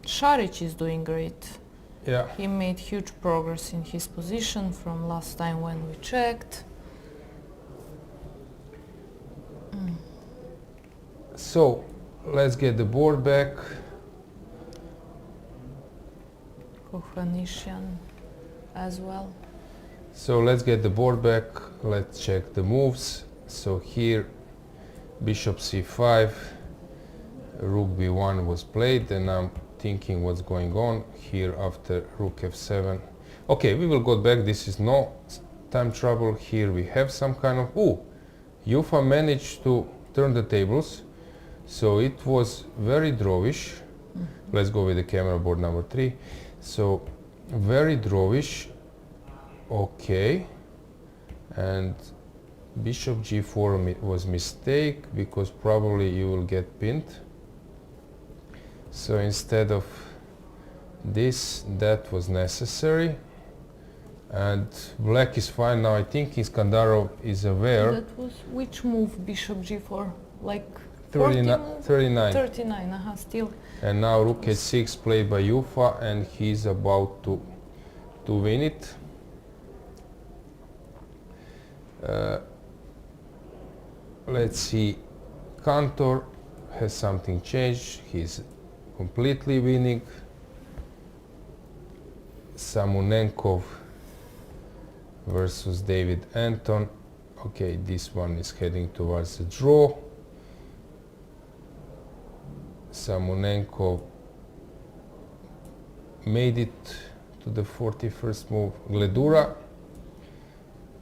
Šarić is doing great. yeah. He made huge progress in his position from last time when we checked. So let's get the board back. Hovhannisyan as well. So let's get the board back. Let's check the moves. So here bishop c5, rook b1 was played, and I'm thinking what's going on here after rook f7. Okay, we will go back. This is no time trouble. Here we have some kind of... Ooh, Jufa managed to turn the tables. So it was very drawish. Let's go with the camera board number 3. So very drawish. Okay. And bishop g4 was mistake, because probably you will get pinned. So instead of this, that was necessary. And black is fine now. I think Iskandarov is aware. That was which move? Bishop g4, like 39. 39, still. And now rook h6 played by Jufa, and he's about to win it. Let's see, Kantor has something changed. He's completely winning. Samunenkov versus David Anton. Okay, this one is heading towards a draw. Samunenkov made it to the 41st move. Gledura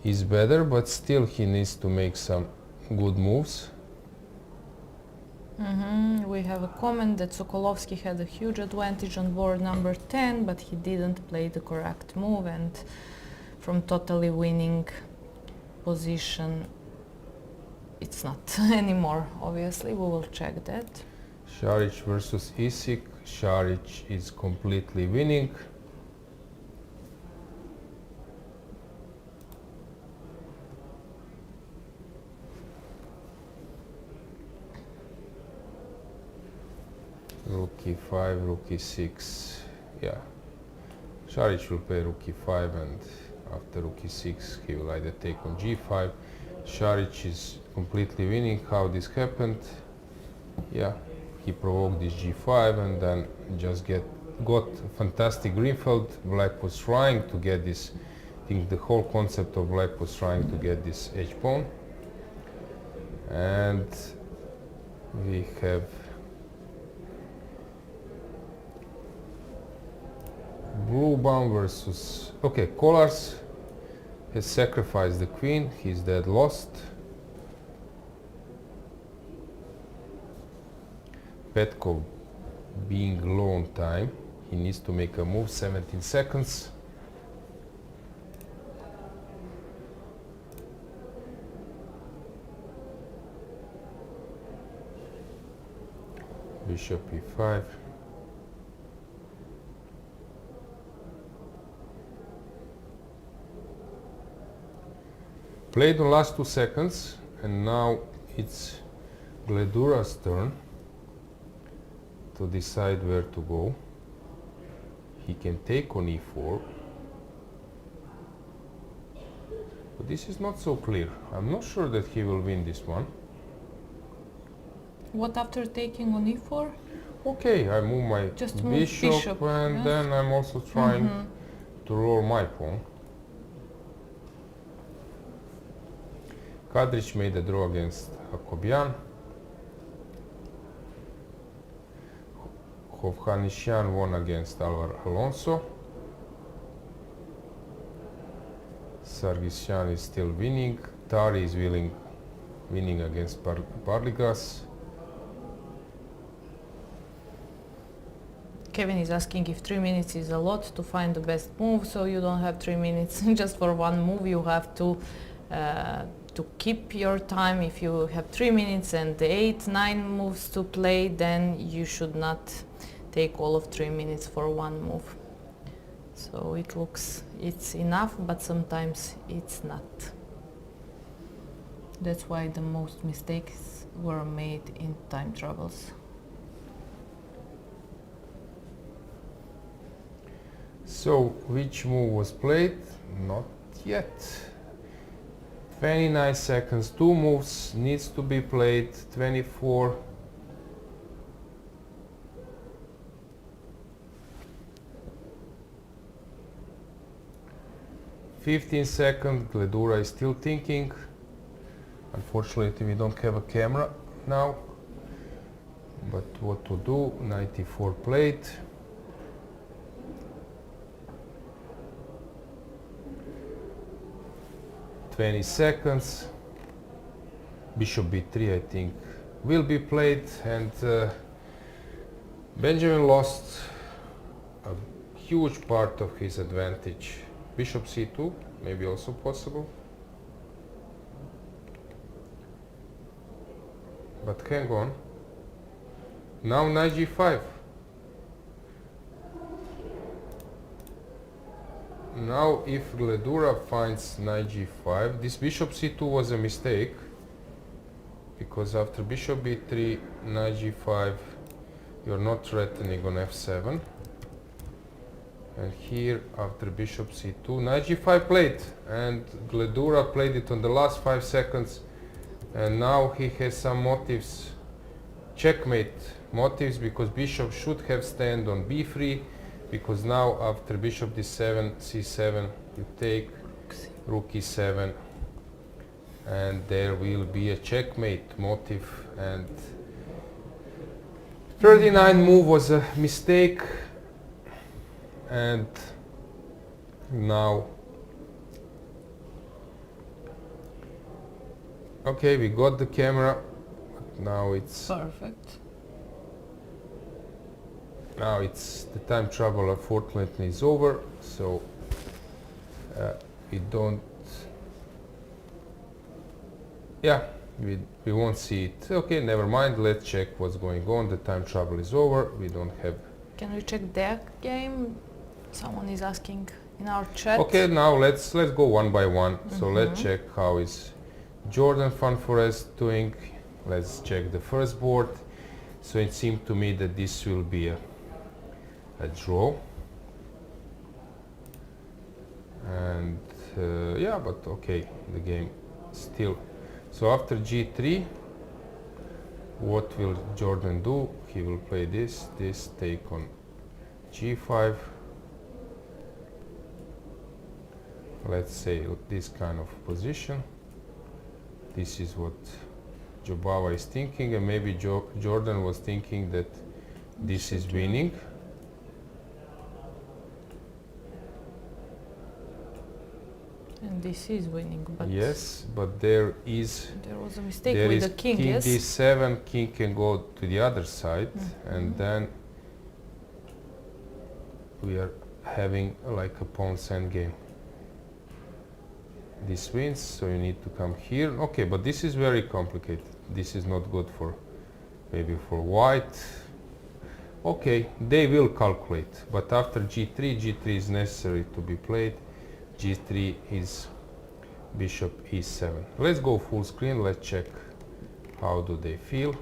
is better, but still he needs to make some good moves. We have a comment that Sokolovsky had a huge advantage on board number 10, but he didn't play the correct move, and from totally winning position it's not anymore. Obviously, we will check that. Šarić versus Isik. Šarić is completely winning. Rook e5, rook e6. Yeah. Šarić will play rook e5, and after rook e6 he will either take on g5. Šarić is completely winning. How this happened? Yeah. He provoked this g5 and then just got fantastic greenfield. Black was trying to get this. I think the whole concept of black was trying to get this h-pawn. And we have blue bound versus... Okay, Kolarz has sacrificed the queen. He's dead lost. Petkov being low on time, he needs to make a move, 17 seconds. Bishop e5. Played on last 2 seconds, and now it's Gledura's turn to decide where to go. He can take on e4. But this is not so clear. I'm not sure that he will win this one. What after taking on e4? Okay, I move my Just move bishop, and yes. then I'm also trying to roll my pawn. Kadric made a draw against Hakobian. Hovhannisyan won against Alvar Alonso. Sargsyan is still winning. Tari is winning against Parligas. Kevin is asking if 3 minutes is a lot to find the best move, so you don't have 3 minutes just for one move. You have to keep your time. If you have 3 minutes and 8, 9 moves to play, then you should not take all of 3 minutes for one move. So it looks it's enough, but sometimes it's not. That's why the most mistakes were made in time troubles. So, which move was played? Not yet. 29 seconds, 2 moves needs to be played, 24. "15 seconds, Gledura is still thinking. Unfortunately, we don't have a camera now. But what to do? 94 played. 20 seconds. Bishop b3, I think, will be played, and Benjamin lost a huge part of his advantage. Bishop c2, maybe also possible. But hang on. Now knight g5. Now if Gledura finds knight g5, this bishop c2 was a mistake, because after bishop b3, knight g5, you're not threatening on f7. And here, after bishop c2, knight g5 played, and Gledura played it on the last 5 seconds, and now he has some motives, checkmate motives, because bishop should have stand on b3, because now after bishop d7, c7, you take rook e7, and there will be a checkmate motive, and 39 move was a mistake, and now okay, we got the camera, but now it's perfect. Now it's the time trouble, unfortunately, is over, so we don't, yeah, we won't see it. Okay, never mind, let's check what's going on. The time trouble is over, we don't have. Can we check their game? Someone is asking in our chat. Okay, now let's go one by one. So let's check how is Jordan Van Forest doing. Let's check the first board. So it seemed to me that this will be a draw, and yeah, but okay, the game still. So after g3, what will Jordan do? He will play this take on g5, let's say this kind of position. This is what Jobava is thinking, and maybe Jordan was thinking that this is winning. And this is winning, but yes, but there was a mistake with the king. King yes, d7, king can go to the other side, and then we are having like a pawn's endgame. This wins, so you need to come here. Okay, but this is very complicated. This is not good for maybe for white. Okay, they will calculate, but after g3 is necessary to be played. g3 is bishop e7. Let's go full screen, let's check how do they feel.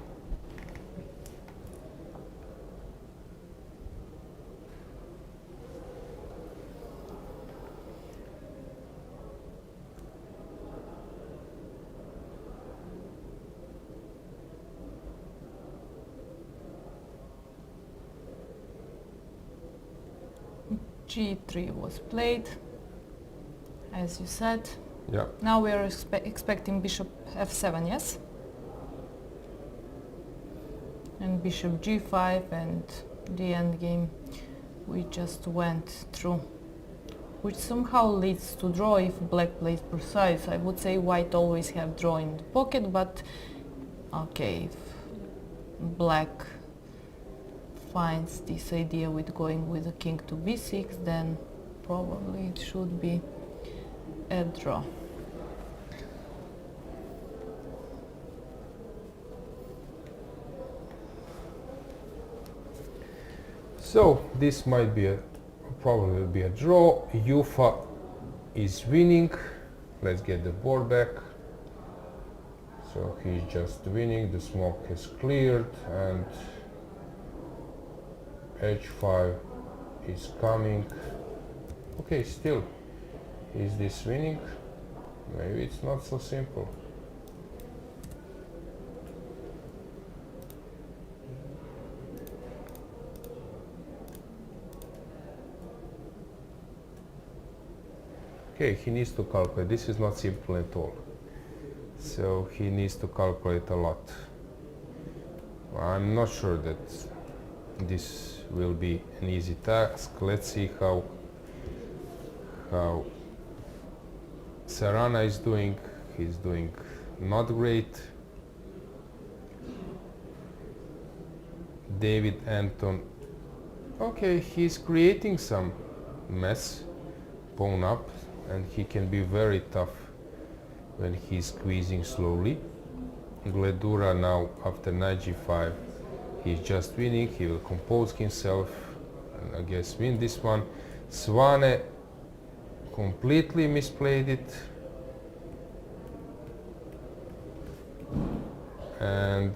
G3 was played, as you said. Yeah. Now we are expecting bishop f7, yes? And bishop g5, and the endgame we just went through, which somehow leads to draw if black plays precise. I would say white always have draw in the pocket, but okay, if black finds this idea with going with the king to b6, then probably it should be a draw. So this might be probably be a draw. Ufa is winning. Let's get the board back. So he's just winning. The smoke is cleared, and h5 is coming. Okay, still, is this winning? Maybe it's not so simple. Okay, he needs to calculate. This is not simple at all. So he needs to calculate a lot. I'm not sure that this will be an easy task. Let's see how Sarana is doing. He's doing not great. David Anton. Okay, he's creating some mess. Pawn up, and he can be very tough when he's squeezing slowly. Gledura now after knight g5, he's just winning. He will compose himself and I guess win this one. Svane completely misplayed it, and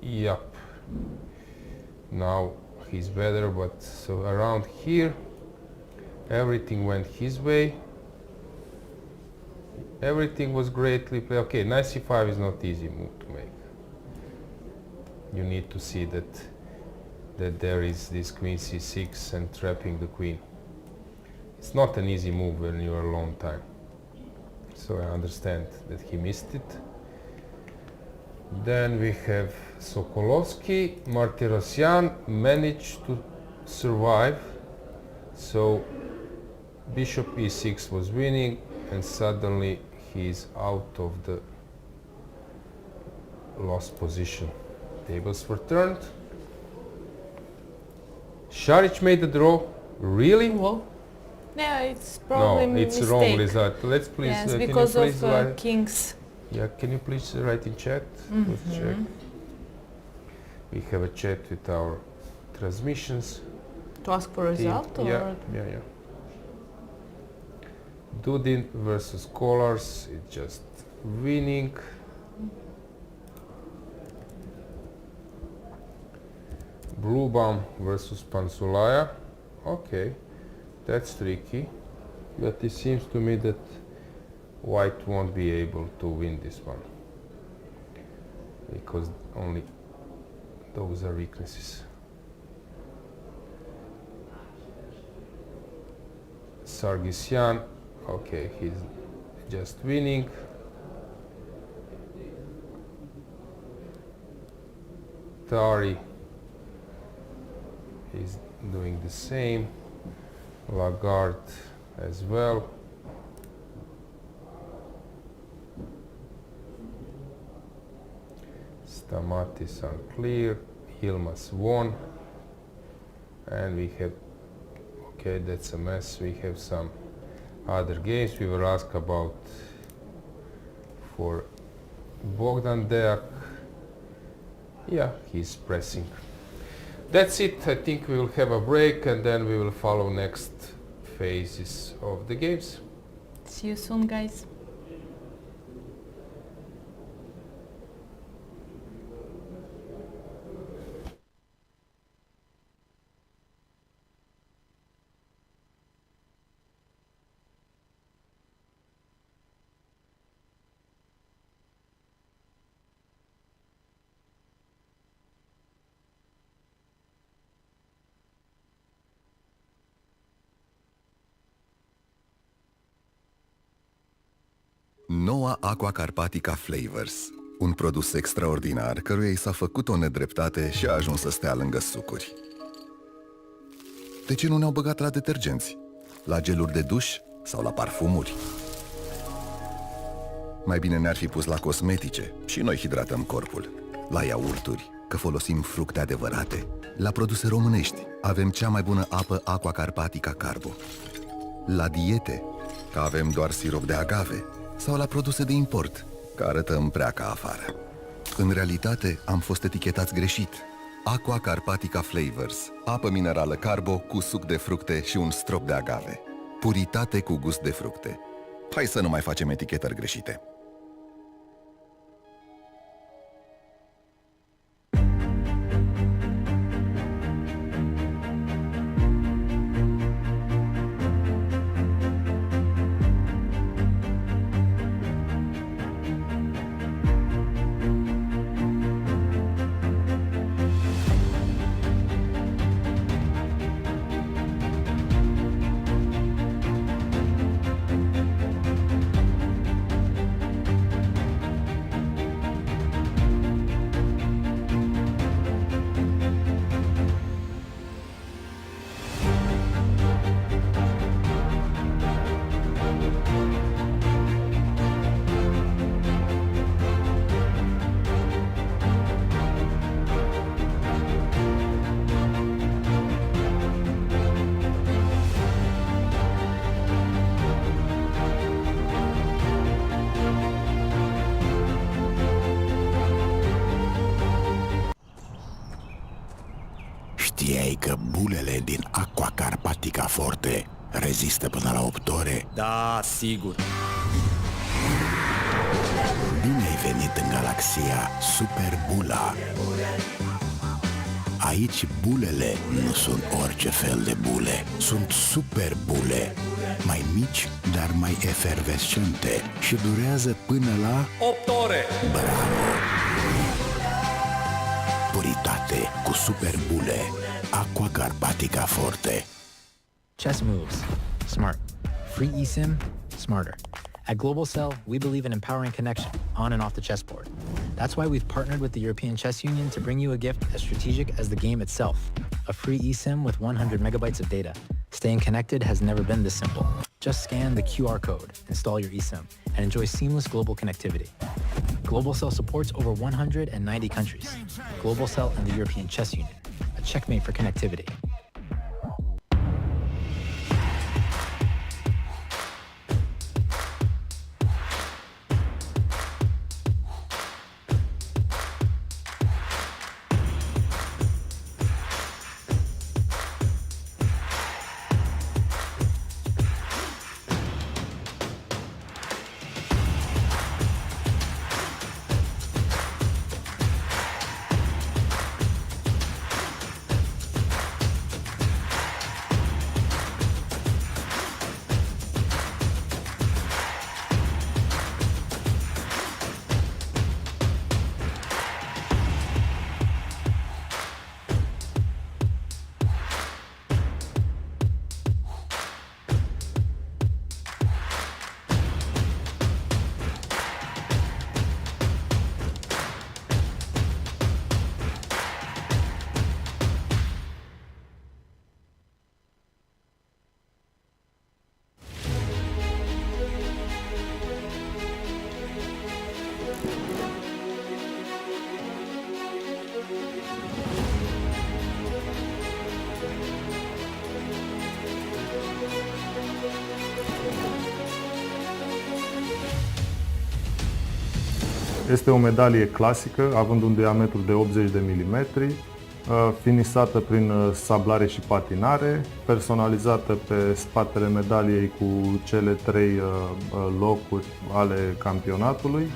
yep, now he's better, but so around here everything went his way. Everything was greatly played. Okay, knight c5 is not easy move to make. You need to see that there is this queen c6 and trapping the queen. It's not an easy move when you're a long time. So I understand that he missed it. Then we have Sokolovsky. Martirosyan managed to survive. So bishop e6 was winning, and suddenly he's out of the lost position. Tables were turned. Šarić made the draw. Really? Whoa. Yeah, it's probably no, it's mistake. wrong result. Let's please. Yes, can because you please of kings. Yeah, can you please write in chat? Let's check. We have a chat with our transmissions. To ask for a result? Yeah. Dudin versus Kollars. It's just winning. Bluebaum versus Pansulaya. Okay, that's tricky. But it seems to me that white won't be able to win this one, because only those are weaknesses. Sargsyan, okay, he's just winning. Tari is doing the same. Lagarde as well. Stamatis unclear. Yilmaz won. And we have, okay, that's a mess. We have some other games we were asked about for Bogdan Deak. Yeah, he's pressing. That's it. I think we will have a break, and then we will follow next phases of the games. See you soon, guys. Noua Aqua Carpatica Flavors, un produs extraordinar căruia i s-a făcut o nedreptate și a ajuns să stea lângă sucuri. De ce nu ne-au băgat la detergenți? La geluri de duș sau la parfumuri? Mai bine ne-ar fi pus la cosmetice și noi hidratăm corpul. La iaurturi, că folosim fructe adevărate. La produse românești, avem cea mai bună apă Aqua Carpatica Carbo. La diete, că avem doar sirop de agave. Sau la produse de import, că arătăm prea ca afară. În realitate, am fost etichetați greșit. Aqua Carpatica Flavors, apă minerală Carbo cu suc de fructe și un strop de agave. Puritate cu gust de fructe. Hai să nu mai facem etichetări greșite. Știai că bulele din Aqua Carpatica Forte rezistă până la 8 ore? Da, sigur. Bine ai venit în galaxia Super Bula. Aici bulele nu sunt orice fel de bule. Sunt super bule. Mai mici, dar mai efervescente. Și durează până la 8 ore. Bravo! Puritate cu super bule. Aqua Carpatica Forte. Chess moves. Smart. Free eSIM. Smarter. At Global Cell, we believe in empowering connection on and off the chessboard. That's why we've partnered with the European Chess Union to bring you a gift as strategic as the game itself. A free eSIM with 100 megabytes of data. Staying connected has never been this simple. Just scan the QR code, install your eSIM, and enjoy seamless global connectivity. Global Cell supports over 190 countries. Global Cell and the European Chess Union. A checkmate for connectivity. Este o medalie clasică, având un diametru de 80 de mm, finisată prin sablare și patinare, personalizată pe spatele medaliei cu cele 3 locuri ale campionatului.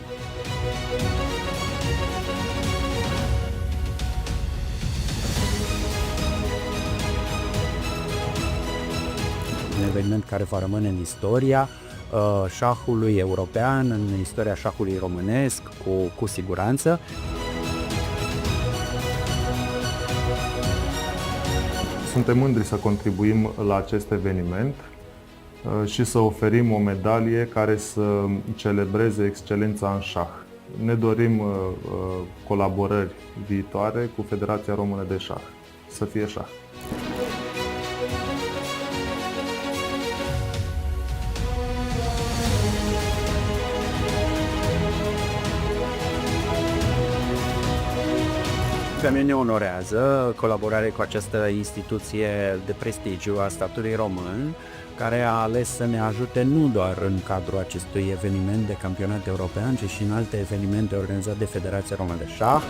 Un eveniment care va rămâne în istoria șahului european, în istoria șahului românesc, cu siguranță. Suntem mândri să contribuim la acest eveniment. și să oferim o medalie care să celebreze excelența în șah. Ne dorim colaborări viitoare cu Federația Română de Șah. Să fie șah! Pe mine ne onorează colaborare cu această instituție de prestigiu a statului român, care a ales să ne ajute nu doar în cadrul acestui eveniment de campionat european, ci și în alte evenimente organizate de Federația Română de Șah.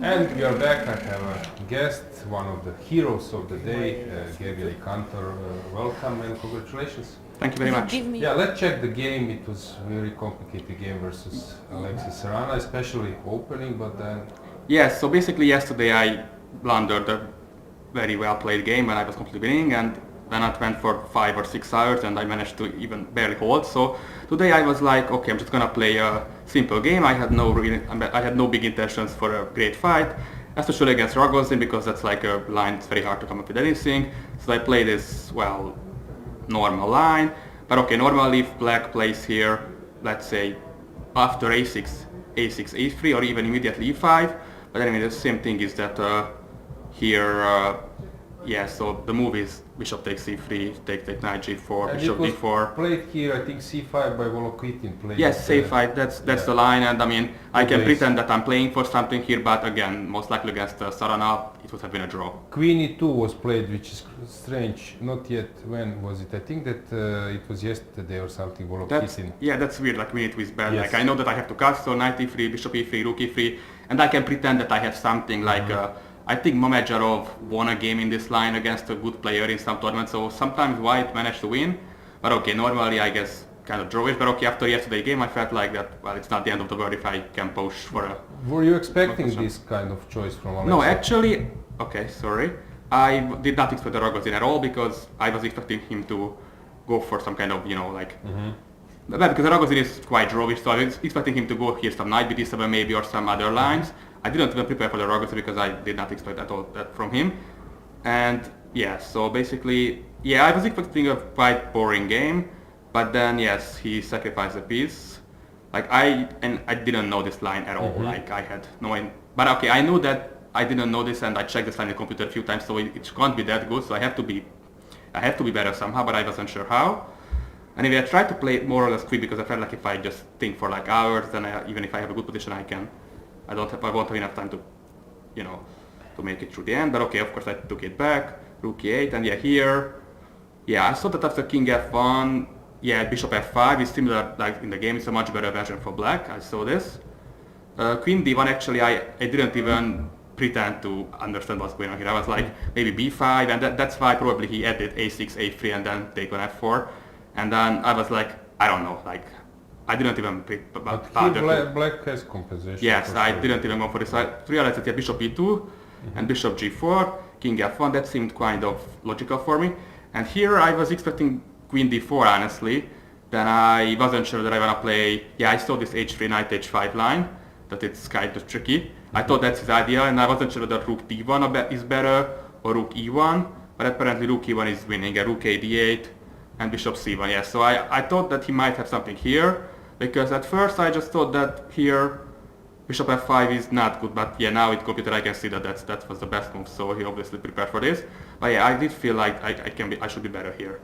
And we are back. I have a guest, one of the heroes of the day, Gabriel Cantor. Welcome and congratulations. Thank you very much. Yeah, let's check the game. It was a very complicated game versus Alexis Serrana, especially opening, but then... Yes, so basically yesterday I blundered a very well played game when I was completely winning, and then I went for 5 or 6 hours and I managed to even barely hold. So today I was like, okay, I'm just gonna play a simple game. I had no big intentions for a great fight, especially against Rogozin, because that's like a line it's very hard to come up with anything. So I play this, well, normal line. But okay, normally if black plays here, let's say after a6, a3, or even immediately e5. But anyway, the same thing is that here, yeah, so the move is bishop takes c3, take knight g4, and bishop it was d4. played here, I think c5 by Volokitin. Played Yes, c5, that's the line, and I mean, I can pretend that I'm playing for something here, but again, most likely against Sarana, it would have been a draw. Queen e2 was played, which is strange. Not yet. When was it? I think that it was yesterday or something. Volokitin. Yeah, that's weird. Like Queen e2 is bad. Yes. Like I know that I have to cut, so knight e3, bishop e3, rook e3, and I can pretend that I have something like. I think Mamedyarov won a game in this line against a good player in some tournament, so sometimes White managed to win. But okay, normally I guess kind of drawish, but okay, after yesterday's game I felt like that, well, it's not the end of the world if I can push for a... Were you expecting this kind of choice from Alexis? No, actually, okay, sorry. I did not expect the Rogozin at all, because I was expecting him to go for some kind of, you know, like... Well, because Rogozin is quite drawish, so I was expecting him to go here some knight b7 maybe, or some other lines. I didn't even prepare for the Rogozin because I did not expect at all that from him. And yeah, so basically, yeah, I was expecting a quite boring game, but then yes, he sacrificed a piece. Like I didn't know this line at all. Like I had no, but okay, I knew that I didn't know this, and I checked this line on the computer a few times, so it can't be that good. So I have to be better somehow, but I wasn't sure how. Anyway, I tried to play it more or less quick because I felt like if I just think for like hours, then even if I have a good position, I won't have enough time to, you know, to make it through the end. But okay, of course I took it back, rook e8, and yeah, here, yeah, I saw that after king f1, yeah, bishop f5 is similar, like in the game, it's a much better version for black. I saw this. Queen d1, actually, I didn't even pretend to understand what's going on here. I was like, maybe b5, and that's why probably he added a6, a3, and then take on f4. And then I was like, I don't know, like, I didn't even pick But here black has compensation. Yes, I didn't even go for this. I realized that bishop e2 and bishop g4, king f1, that seemed kind of logical for me. And here I was expecting queen d4, honestly. Then I wasn't sure that I want to play, I saw this h3, knight h5 line, that it's kind of tricky. I thought that's his idea, and I wasn't sure that rook d1 is better, or rook e1, but apparently rook e1 is winning, and rook a d8, and bishop c1, so I thought that he might have something here, because at first I just thought that here bishop f5 is not good, but now with computer I can see that that was the best move, so he obviously prepared for this. But I did feel like I should be better here.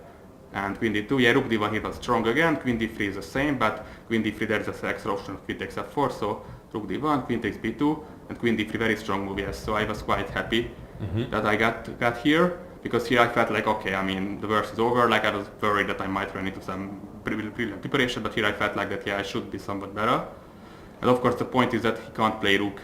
And queen d2, rook d1 here was strong again, queen d3 is the same, but queen d3 there is an extra option, queen takes f4, so rook d1, queen takes b2, and queen d3 very strong move, so I was quite happy that I got here, because here I felt like, okay, I mean, the worst is over, like I was worried that I might run into some brilliant preparation, but here I felt like that, I should be somewhat better. And of course the point is that he can't play rook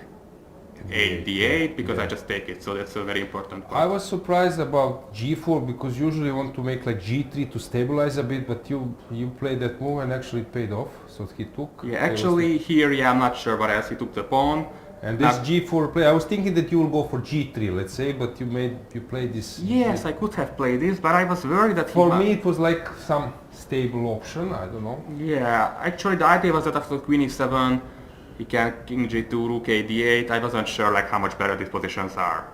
d8 because I just take it, so that's a very important part. I was surprised about g4 because usually you want to make like g3 to stabilize a bit, but you played that move and actually it paid off, so he took. Actually here, I'm not sure what else, he took the pawn. And this g4 play, I was thinking that you will go for g3, let's say, but you played this. Yes, I could have played this, but I was worried that for me it was like some stable option, I don't know. Yeah, actually the idea was that after queen e7, he can king g2, rook a d8. I wasn't sure like how much better these positions are.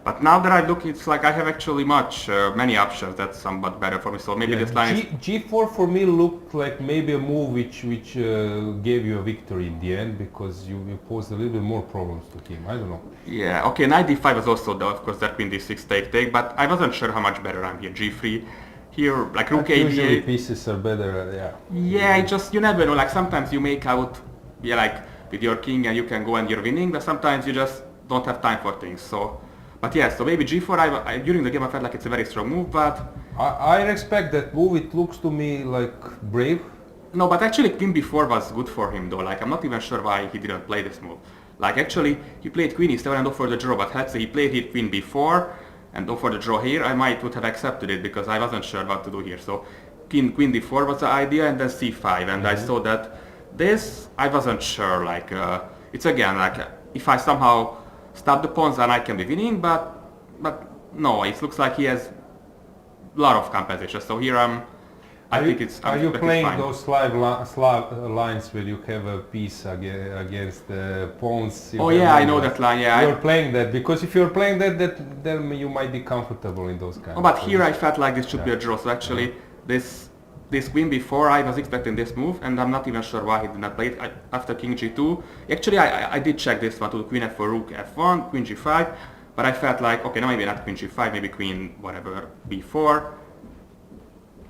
But now that I look, it's like I have actually many options that's somewhat better for me. So maybe this line g4 for me looked like maybe a move which gave you a victory in the end, because you posed a little bit more problems to him. I don't know. Yeah, okay, knight d5 was also, of course, that queen d6 take, but I wasn't sure how much better I'm here. g3, here, like rook a d8. Pieces are better, Yeah, it just, you never know, like sometimes you make out, like with your king and you can go and you're winning, but sometimes you just don't have time for things, so. But so maybe g4, during the game I felt like it's a very strong move, but... I respect that move, it looks to me like brave. No, but actually queen b4 was good for him though, like I'm not even sure why he didn't play this move. Like actually, he played queen e7 and offered the draw, but let's say he played here queen b4 and offered the draw here, I would have accepted it because I wasn't sure what to do here. So queen d4 was the idea, and then c5, and I saw that this, I wasn't sure, like, it's again, like, if I somehow stop the pawns then I can be winning, but no, it looks like he has a lot of compensation, so here I think it's Are you playing those Slav lines where you have a piece against the pawns? I know that line, You're playing that, because if you're playing that, then you might be comfortable in those kinds. But here I felt like this should be a draw, so actually this queen b4, I was expecting this move, and I'm not even sure why he did not play it after king g2. Actually, I did check this one to queen f4, rook f1, queen g5, but I felt like, okay, no, maybe not queen g5, maybe queen whatever, b4.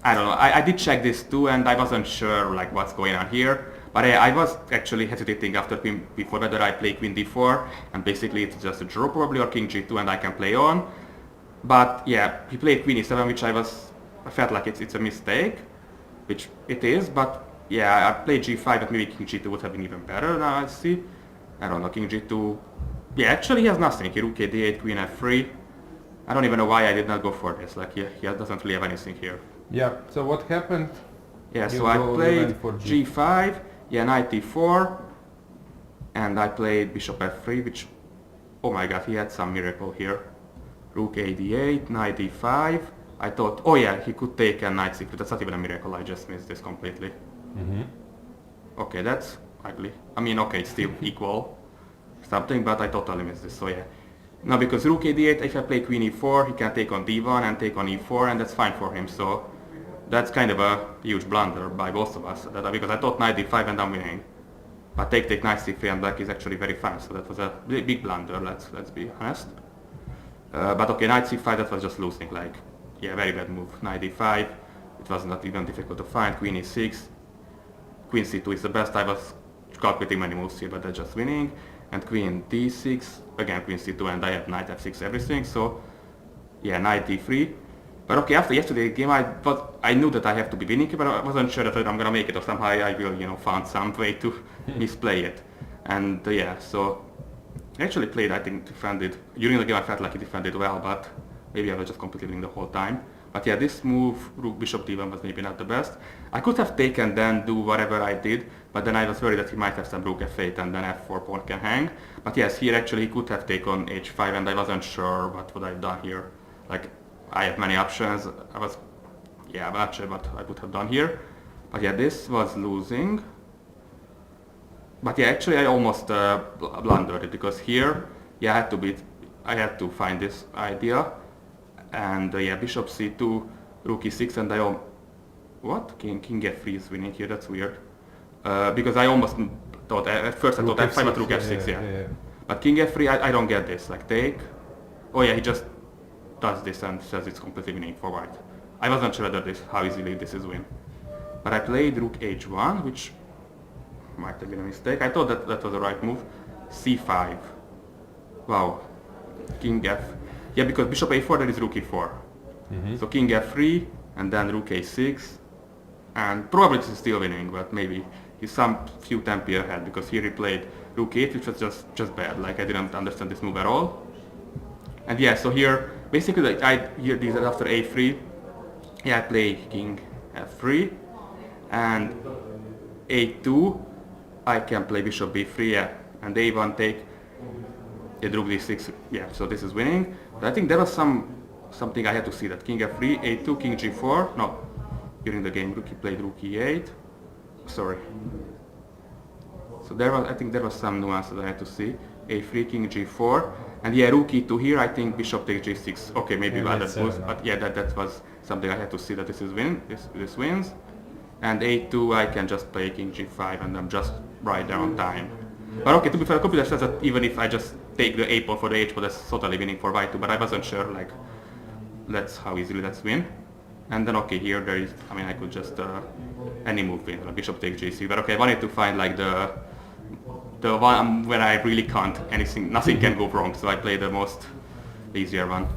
I don't know, I did check this too, and I wasn't sure like what's going on here, but I was actually hesitating after queen b4 whether I play queen d4, and basically it's just a draw probably, or king g2 and I can play on. But he played queen e7, which I felt like it's a mistake. Which it is, but I played g5, but maybe king g2 would have been even better. Now I see. I don't know, king g2. Actually he has nothing. He rook d8, queen f3. I don't even know why I did not go for this. Like he doesn't really have anything here. So what happened? So I played g5, knight d4, and I played bishop f3, which, oh my god, he had some miracle here. Rook d8, knight d5. I thought, he could take a knight c3. That's not even a miracle, I just missed this completely. Okay, that's ugly. I mean, okay, it's still equal something, but I totally missed this, so Now because rook d8, if I play queen e4, he can take on d1 and take on e4, and that's fine for him, so that's kind of a huge blunder by both of us, because I thought knight d5 and I'm winning. But take knight c3 and black is actually very fine, so that was a big blunder, let's be honest. But okay, knight c5, that was just losing, like, very bad move. Knight d5, it was not even difficult to find. Queen e6, queen c2 is the best. I was calculating many moves here, but that's just winning. And queen d6, again queen c2, and I have knight f6, everything. So knight d3. But okay, after yesterday's game, I knew that I have to be winning, but I wasn't sure that I'm gonna make it, or somehow I will, find some way to misplay it. And so I actually played, I think, defended. During the game I felt like he defended well, but maybe I was just completely winning the whole time. But yeah, this move, rook bishop d1 was maybe not the best. I could have taken then, do whatever I did, but then I was worried that he might have some rook f8 and then f4 pawn can hang. But yes, here actually he could have taken h5 and I wasn't sure what would I have done here. Like, I have many options. I'm not sure what I would have done here. But yeah, this was losing. But yeah, actually I almost blundered it because here, yeah, I had to find this idea. And yeah, bishop c2, rook e6, and what? King f3 is winning here, that's weird. Because I almost thought, at first I thought f5, but rook f6, yeah. But king f3, I don't get this, like take. Oh yeah, he just does this and says it's completely winning for white. I wasn't sure whether how easily this is win. But I played rook h1, which might have been a mistake. I thought that was the right move. c5. Wow. King f. Yeah, because bishop a4, there is rook e4. So king f3, and then rook a6. And probably this is still winning, but maybe he's some few tempi ahead, because here he played rook e8, which was just bad. Like, I didn't understand this move at all. And yeah, so here, basically, like, these after a3, yeah, I play king f3, and a2, I can play bishop b3, yeah, and a1 take, yeah, rook d6, yeah, so this is winning. But I think there was something I had to see, that king f3, a2, king g4, no, during the game, he played rook e8, sorry. So I think there was some nuance that I had to see, a3, king g4, and yeah, rook e2 here, I think bishop takes g6, okay, maybe other moves, but yeah, that was something I had to see, that this wins. And a2, I can just play king g5 and I'm just right there on time. But okay, to be fair, the computer says that even if I just take the a pawn for the h pawn, that's totally winning for white too, but I wasn't sure, like, that's how easily that's win. And then okay, here there is, I mean, I could just, any move win, like bishop takes g6, but okay, I wanted to find like the one where I really can't, nothing can go wrong, so I play the easier one.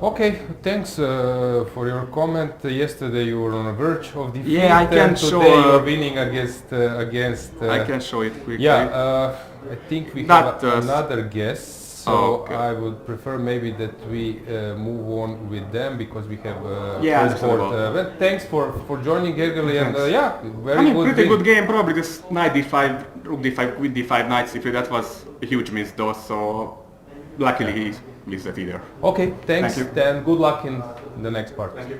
Okay, thanks for your comment. Yesterday you were on the verge of defeat. Yeah, I can show. Today you're winning against. I can show it quickly. Yeah, I think we have another guest, so okay. I would prefer maybe that we move on with them because we have. But thanks for joining, Gergely, and very good. Pretty good game. Probably this knight d5, rook d5, queen d5, knight c3. That was a huge miss, though. So luckily he missed it either. Okay, thanks. Then good luck in the next part. Thank you.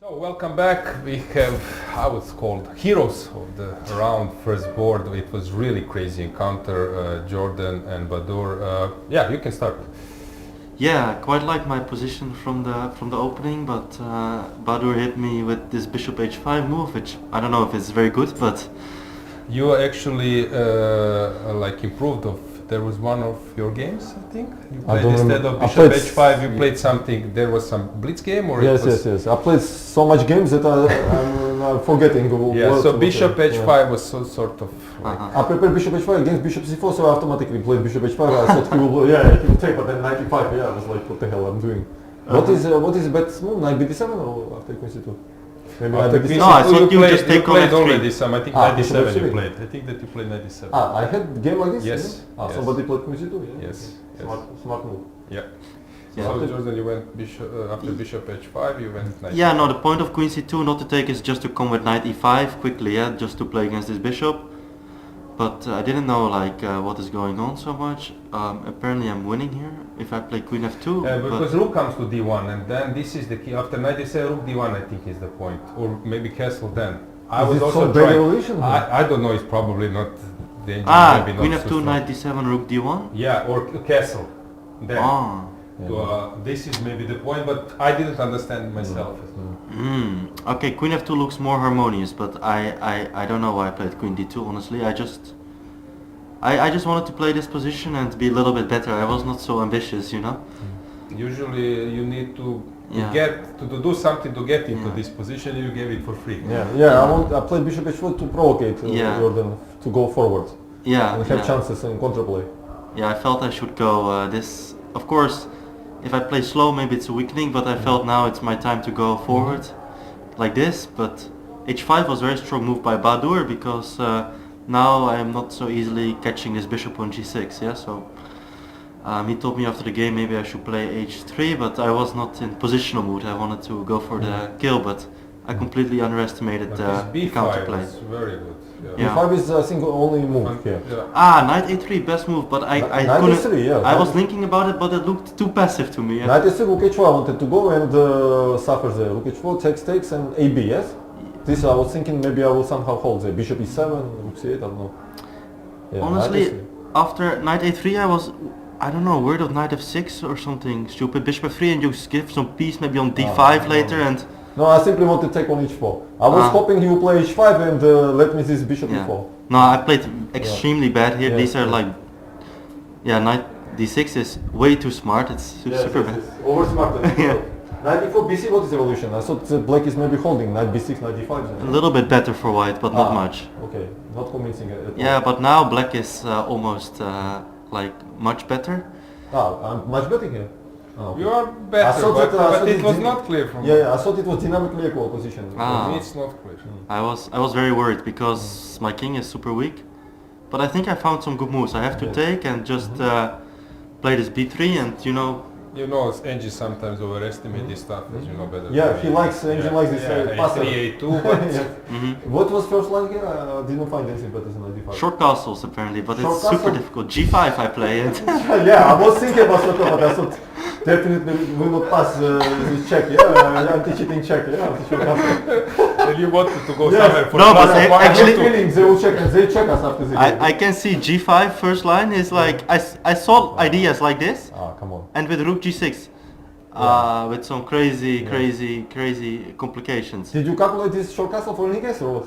So welcome back. We have how it's called heroes of the round first board. It was really crazy encounter. Jordan and Badur. Yeah, you can start. Yeah, I quite like my position from the opening, but Badur hit me with this bishop h5 move, which I don't know if it's very good, but You actually like improved of. There was one of your games, I think. You played instead of bishop h5. You played something. There was some blitz game, or yes. I played so much games that I'm forgetting. Yeah. So bishop h5 was sort of. Like I prepared bishop h5 against bishop c4, so I automatically played bishop h5. I thought he will take, but then 95. Yeah, I was like, what the hell I'm doing? What is best move? Knight b7 or after queen c2? Maybe after queen no, I thought you just take played on already some. I think 97 you f3. played. I think that you played 97. I had game like this. Yes. Yeah? Yes. Somebody played queen c2. Yeah? Yes. Smart move. Yeah. Yeah. So Jordan, you went bishop after bishop h5. You went knight. yeah, no, the point of queen c2 not to take is just to come with knight e5 quickly, yeah, just to play against this bishop. But I didn't know like what is going on so much. Apparently I'm winning here if I play queen f2. Because rook comes to d1, and then this is the key. After knight d7, rook d1, I think is the point, or maybe castle. Then I was also trying. I don't know. It's probably not the engine. Maybe queen not f2, so knight d7, rook d1. Yeah, or castle. Then this is maybe the point, but I didn't understand myself. Okay, queen f2 looks more harmonious, but I don't know why I played queen d2. Honestly, I just wanted to play this position and be a little bit better. I was not so ambitious, you know. Usually you need to get to do something to get into this position. You gave it for free. I played bishop h4 to provocate Jordan to go forward. Yeah, and have chances in counterplay. Yeah, I felt I should go this. Of course, if I play slow, maybe it's a weakening, but I felt now it's my time to go forward, like this. But h5 was a very strong move by Badur because now I am not so easily catching this bishop on g6. Yeah, so he told me after the game maybe I should play h3, but I was not in positional mood. I wanted to go for the kill, but I completely underestimated the counterplay. Is very good. b5 is I think only move here. Knight a3, best move, but I couldn't. A3, I was thinking about it, but it looked too passive to me. Yeah? Knight a3, rook h4 I wanted to go and suffers there. Rook h4, takes and ab, yes? This I was thinking maybe I will somehow hold there. Bishop e7, rook c8, I don't know. Yeah, honestly, after knight a3 I don't know, worried of knight f6 or something stupid. Bishop f3 and you give some piece maybe on d5 later and... No, I simply want to take on h4. I was hoping he would play h5 and let me this bishop e4. No, I played extremely bad here. These are like... Yeah, knight d6 is way too smart. It's super bad. Over smart. Knight e4, bc, what is evolution? I thought black is maybe holding knight b6, knight d5. A little bit better for white, but not much. Okay, not convincing at all. Yeah, but now black is almost like much better. I'm much better here. Okay. You are better, but it was not clear from me. I thought it was dynamically equal position. For me it's not clear. I was very worried because my king is super weak. But I think I found some good moves. I have to take and just play this b3 and you know... You know, Angie sometimes overestimate this stuff, as you know better. Yeah, he likes, Angie likes this A3, A2, but... What was first line here? I didn't find anything better than d5. Short castles apparently, but it's super difficult. g5 I play it. Yeah, I was thinking about short castles, but I thought definitely will not pass this check, anti-cheating check, short castle. And you wanted to go somewhere for no, but actually they will check and they check us after the game. I can see g5 first line is like I saw ideas like this. Come on. And with rook g6 with some crazy complications. Did you calculate this short castle for any guess or what?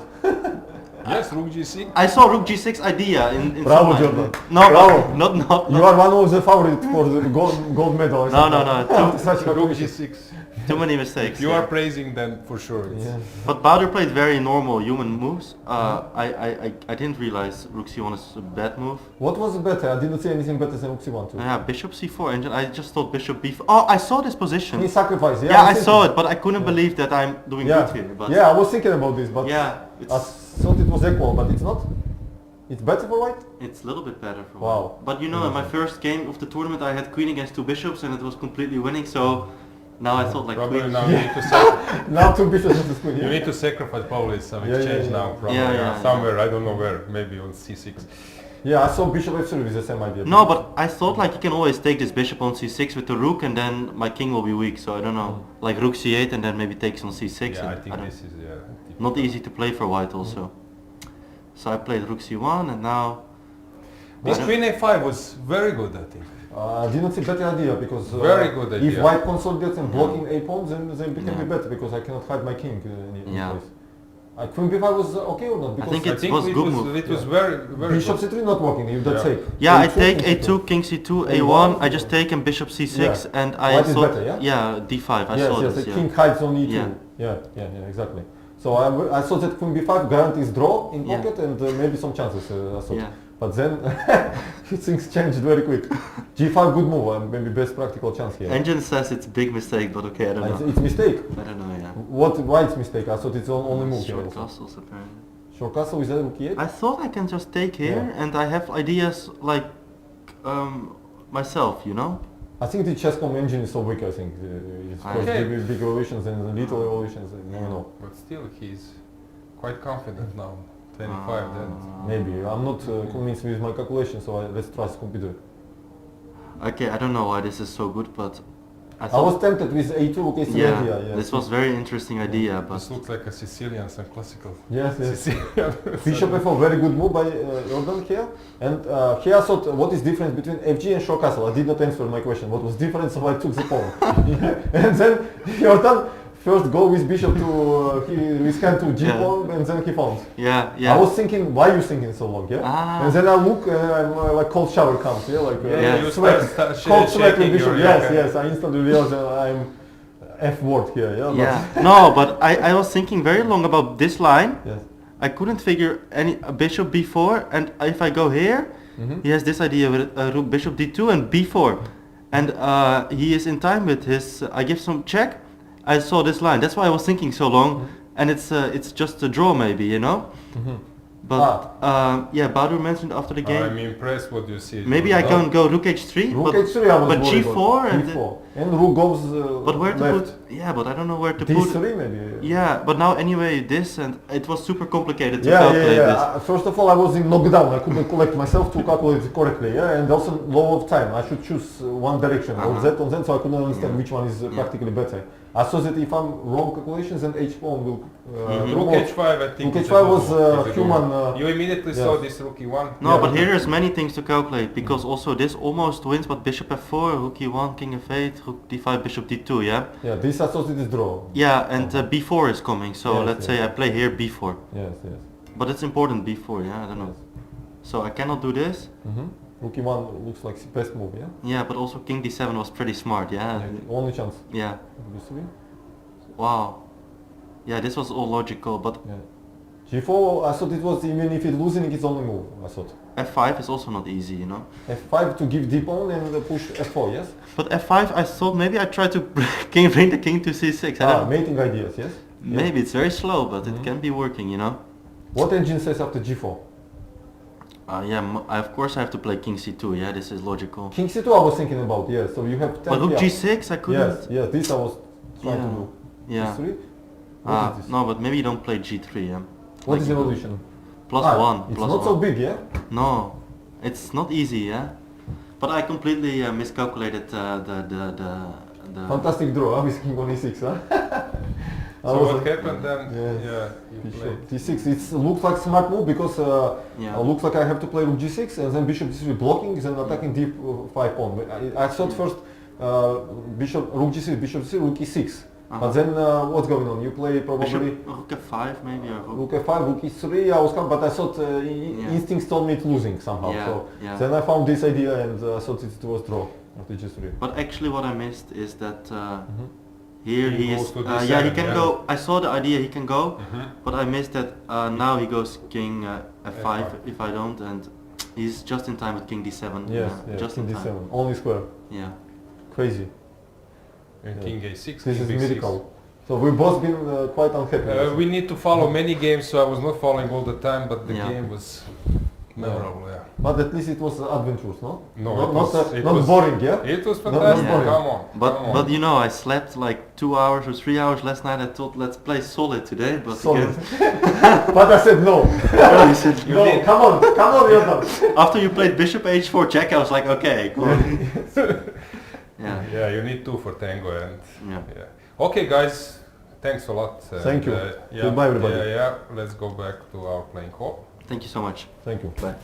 Yes, rook g6. I saw rook g6 idea in Bravo, Jordan. No, bravo. Not. You are one of the favorites for the gold medal. No. Rook g6. Too many mistakes. You are praising them for sure. But Badur played very normal human moves. I didn't realize rook c1 is a bad move. What was better? I didn't see anything better than rook c1 too. Yeah, bishop c4 and I just thought bishop b4. Oh, I saw this position. He sacrificed. Yeah, I saw it, but I couldn't believe that I'm doing good here. But I was thinking about this, but I thought it was equal, but it's not. It's better for white? It's a little bit better for white. But you know, in my first game of the tournament I had queen against two bishops and it was completely winning, so now I thought like probably queen. Now you need to sacrifice. Now two bishops is queen. You need to sacrifice probably some exchange now, probably somewhere, I don't know where, maybe on c6. Yeah, I saw bishop f3 with the same idea. No, but I thought like you can always take this bishop on c6 with the rook and then my king will be weak, so I don't know. Like rook c8 and then maybe takes on c6. Yeah, I think this is not easy to play for white also. So I played rook c1 and now... This queen a5 was very good, I think. I didn't see better idea because very good idea. if white consolidates and blocking a pawn, then it can be better because I cannot hide my king in place. Queen b5 was okay or not? Because I think it was good move. It was very bishop c3 not working. If that's safe. Yeah, I take a2, king c2, a1. I just take and bishop c6, and I white is thought better, yeah? d5. I saw yes, this. the king hides on e2. Yeah, exactly. So I saw that queen b5 guarantees draw in pocket and maybe some chances. I thought. But then things changed very quick. g5 good move and maybe best practical chance here. Engine says it's big mistake, but okay, I don't know. It's mistake? I don't know, yeah. Why it's mistake? I thought it's only move here. Short castles apparently. Short castle, is that rook e8? I thought I can just take here and I have ideas like myself, you know? I think the chess.com engine is so weak, I think. It's big evolutions and little evolutions, no. But still he's quite confident now. 25 then. Maybe. I'm not convinced with my calculation, so let's trust computer. Okay, I don't know why this is so good, but I was tempted with A2, okay, idea. This was very interesting idea, but... This looks like a Sicilian, some classical. Yes. Bishop f4, very good move by Jordan here. And here I thought, what is difference between FG and short castle? I did not answer my question. What was different, so I took the pawn. And then Jordan first go with bishop to his hand to g pawn, and then he found. Yeah. I was thinking, why you thinking so long, And then I look, and like cold shower comes, sweat, cold sweat with bishop. Yes. I instantly realized I'm F word here, No, but I was thinking very long about this line. Yes. I couldn't figure a bishop b4, and if I go here, he has this idea with rook bishop d2 and b4, and he is in time with his. I give some check. I saw this line. That's why I was thinking so long, and it's just a draw maybe, you know. But Badur mentioned after the game. I'm impressed what you see. Maybe I can go rook h3, but g4 and rook goes. But where to left. put? Yeah, but I don't know where to D3 put. maybe. Yeah, but now anyway this, and it was super complicated to calculate this. First of all, I was in knockdown. I couldn't collect myself to calculate it correctly. And also low of time. I should choose one direction or Z on Z, so I couldn't understand which one is practically better. I saw that if I'm wrong calculations, then h pawn will. Rook h5, I think. Rook h5 was human. You immediately saw this rook e1. No, but here there's many things to calculate, because also this almost wins, but bishop f4, rook e1, king f8, rook d5, bishop d2, yeah? Yeah, this associated is draw. Yeah, and b4 is coming, so let's say I play here b4. Yes. But it's important b4, yeah, I don't know. So I cannot do this. Rook e1 looks like the best move, yeah? Yeah, but also king d7 was pretty smart, yeah? Only chance. Yeah. Wow. Yeah, this was all logical, but... g4, I thought it was, even if it's losing, it's only move, I thought. f5 is also not easy, you know? f5 to give d pawn and push f4, yes? But f5, I thought maybe I try to bring the king to c6. Mating ideas, yes? Maybe it's very slow, but it can be working, you know? What engine says after g4? Of course I have to play king c2, yeah, this is logical. King c2 I was thinking about, yes, so you have 10. But rook g6 I couldn't... Yes, this I was trying to do. Yeah. G3? No, but maybe you don't play g3, yeah? What is evolution? +1. It's not so big, yeah? No, it's not easy, yeah? But I completely miscalculated the... Fantastic draw, with king on e6, huh? So what happened then? You played d6. It looks like smart move because looks like I have to play rook g6 and then bishop d3 blocking, then attacking d5 pawn. I thought first bishop rook g6, bishop d3, rook e6. But then what's going on? You play probably rook f5 maybe, or rook f5, rook e3. I was but I thought instincts told me it's losing somehow. So then I found this idea and I thought it was draw after g3. But actually, what I missed is that. Here he is, he can go, I saw the idea he can go, but I missed that now he goes king f5 if I don't, and he's just in time with king d7. Yes, just king in d7, time. only square. Yeah. Crazy. And king a6. This is miracle. So we've both been quite unhappy. We need to follow many games, so I was not following all the time, but the game was memorable, But at least it was adventurous, no? No, not boring, yeah? It was fantastic, come on. But you know, I slept like 2 hours or 3 hours last night. I thought, let's play solid today, but solid. But I said no. You said, no, come on, Jordan. After you played bishop h4 check, I was like, okay, cool. Yeah, you need 2 for tango and Okay guys, thanks a lot. Thank you. Goodbye everybody. Let's go back to our playing hall. Thank you so much. Thank you. Bye.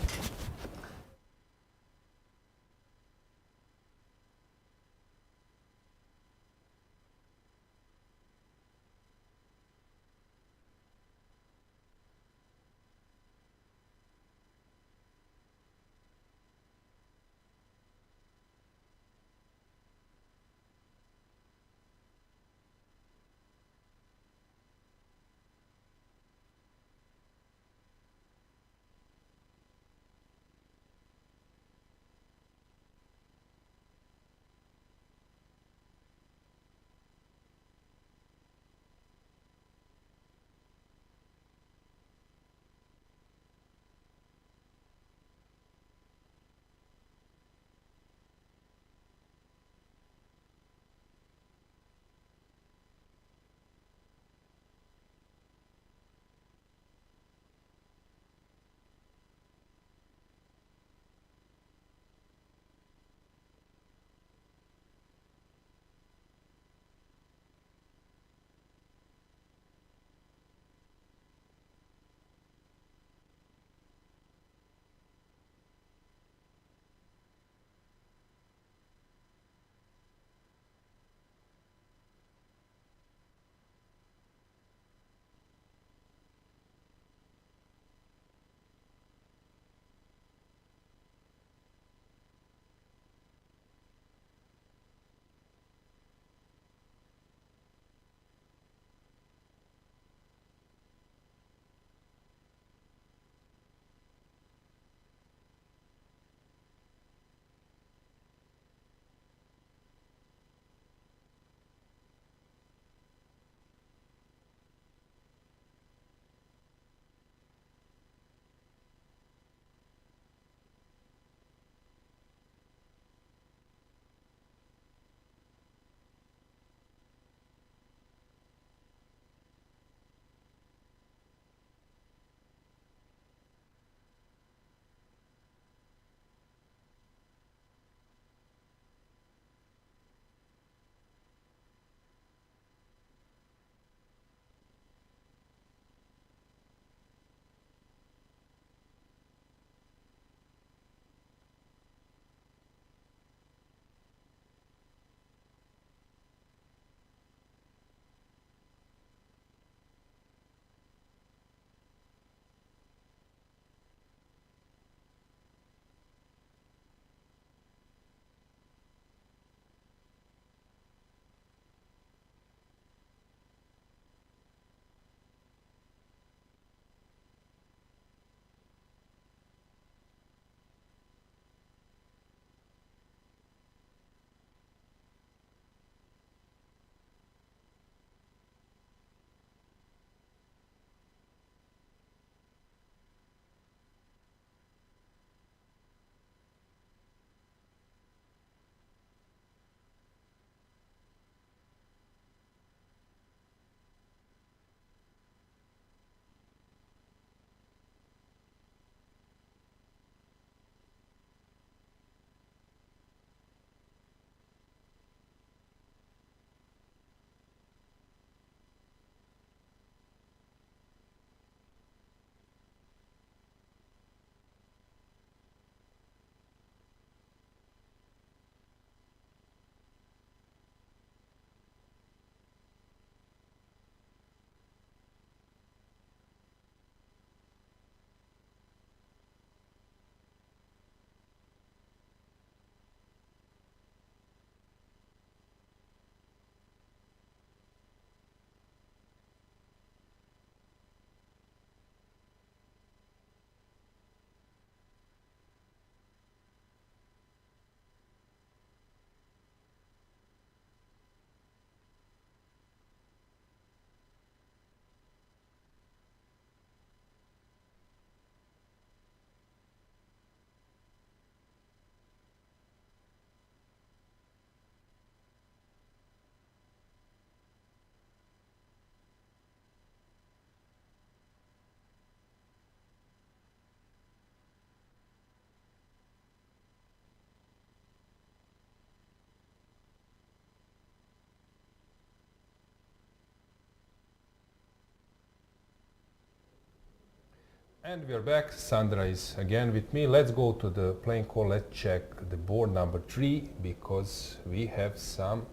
And we are back. Sandra is again with me. Let's go to the playing call. Let's check the board number 3 because we have some